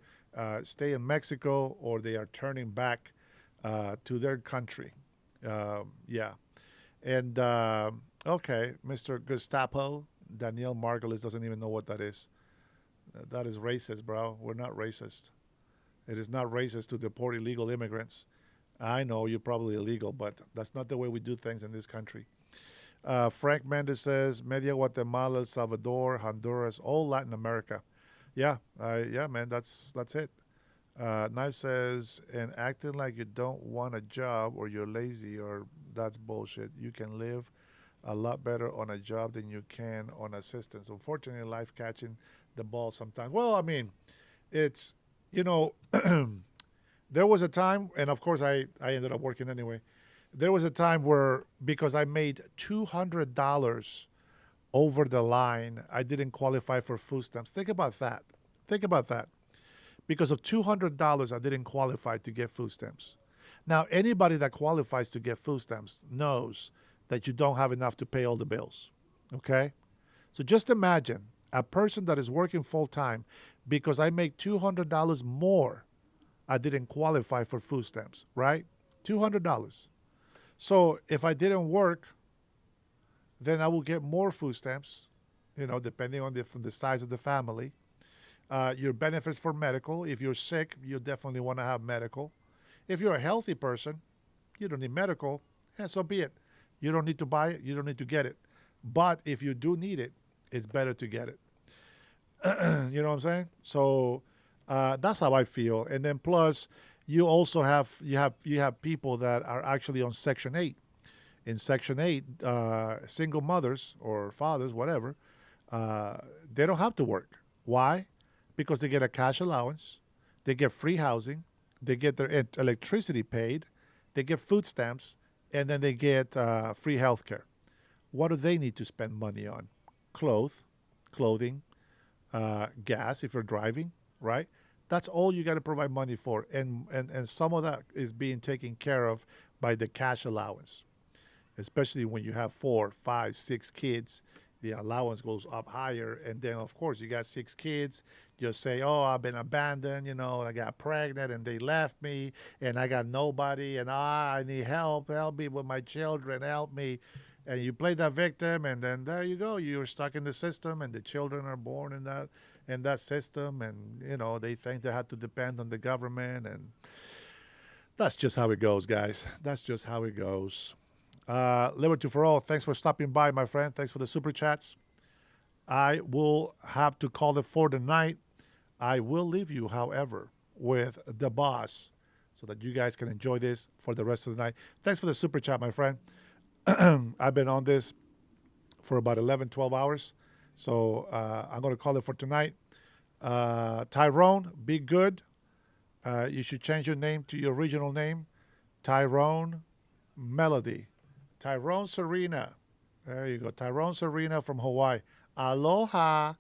stay in Mexico or they are turning back to their country. Yeah. And, okay, Mr. Gestapo, Daniel Margulis doesn't even know what that is. That is racist, bro. We're not racist. It is not racist to deport illegal immigrants. I know you're probably illegal, but that's not the way we do things in this country. Frank Mendez says, Media Guatemala, El Salvador, Honduras, all Latin America. Yeah, yeah, man, that's it. Knife says, and acting like you don't want a job or you're lazy, or that's bullshit. You can live a lot better on a job than you can on assistance. Unfortunately, life catching the ball sometimes. Well, I mean, it's, there was a time, and of course I ended up working anyway. There was a time where, because I made $200 over the line. I didn't qualify for food stamps. Think about that. Think about that. Because of $200, I didn't qualify to get food stamps. Now, anybody that qualifies to get food stamps knows that you don't have enough to pay all the bills, okay? So just imagine a person that is working full-time, because I make $200 more, I didn't qualify for food stamps, right? $200. So if I didn't work, then I will get more food stamps, you know, depending on the size of the family. Your benefits for medical. If you're sick, you definitely want to have medical. If you're a healthy person, you don't need medical, and so be it. You don't need to buy it. You don't need to get it. But if you do need it, it's better to get it. You know what I'm saying? So that's how I feel. And then plus, you also have people that are actually on Section 8. In Section 8, single mothers or fathers, whatever, they don't have to work. Why? Because they get a cash allowance, they get free housing, they get their electricity paid, they get food stamps, and then they get free health care. What do they need to spend money on? Clothing, gas if you're driving, right? That's all you got to provide money for. And some of that is being taken care of by the cash allowance, especially when you have 4, 5, 6 kids. The allowance goes up higher. And then, of course, you got 6 kids. You say, oh, I've been abandoned. You know, I got pregnant and they left me and I got nobody. And I need help. Help me with my children. Help me. And you play that victim. And then there you go. You're stuck in the system. And the children are born in that system. And, you know, they think they have to depend on the government. And that's just how it goes, guys. That's just how it goes. Liberty for all. Thanks for stopping by, my friend. Thanks for the super chats. I will have to call it for the night. I will leave you, however, with the boss so that you guys can enjoy this for the rest of the night. Thanks for the super chat, my friend. I've been on this for about 11, 12 hours. So I'm going to call it for tonight. Tyrone, be good. You should change your name to your original name. Tyrone Melody. Tyrone Serena. There you go. Tyrone Serena from Hawaii. Aloha.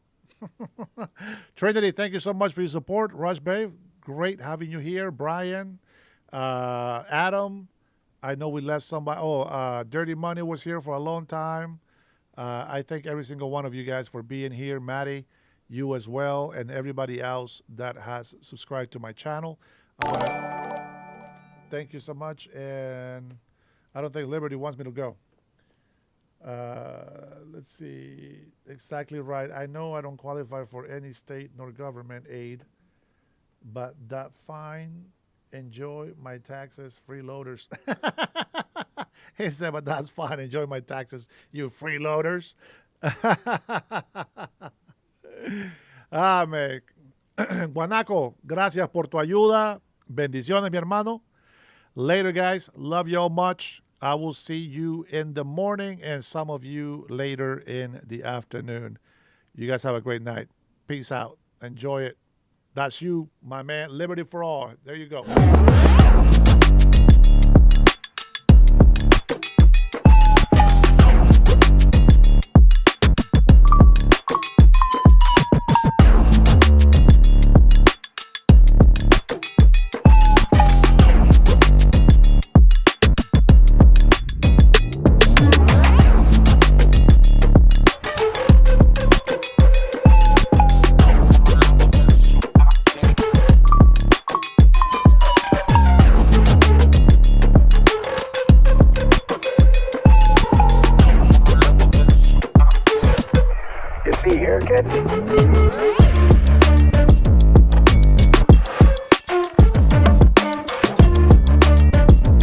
Trinity, thank you so much for your support. Rush Babe, great having you here. Brian, Adam, I know we left somebody. Dirty Money was here for a long time. I thank every single one of you guys for being here. Maddie, you as well, and everybody else that has subscribed to my channel. Thank you so much. And I don't think Liberty wants me to go. Let's see. Exactly right. I know I don't qualify for any state nor government aid, but that fine. Enjoy my taxes, freeloaders. He said, but that's fine. Enjoy my taxes, you freeloaders. Me. Guanaco, gracias por tu ayuda. Bendiciones, mi hermano. Later, guys. Love y'all much. I will see you in the morning and some of you later in the afternoon. You guys have a great night. Peace out. Enjoy it. That's you, my man. Liberty for all. There you go. See here, kid?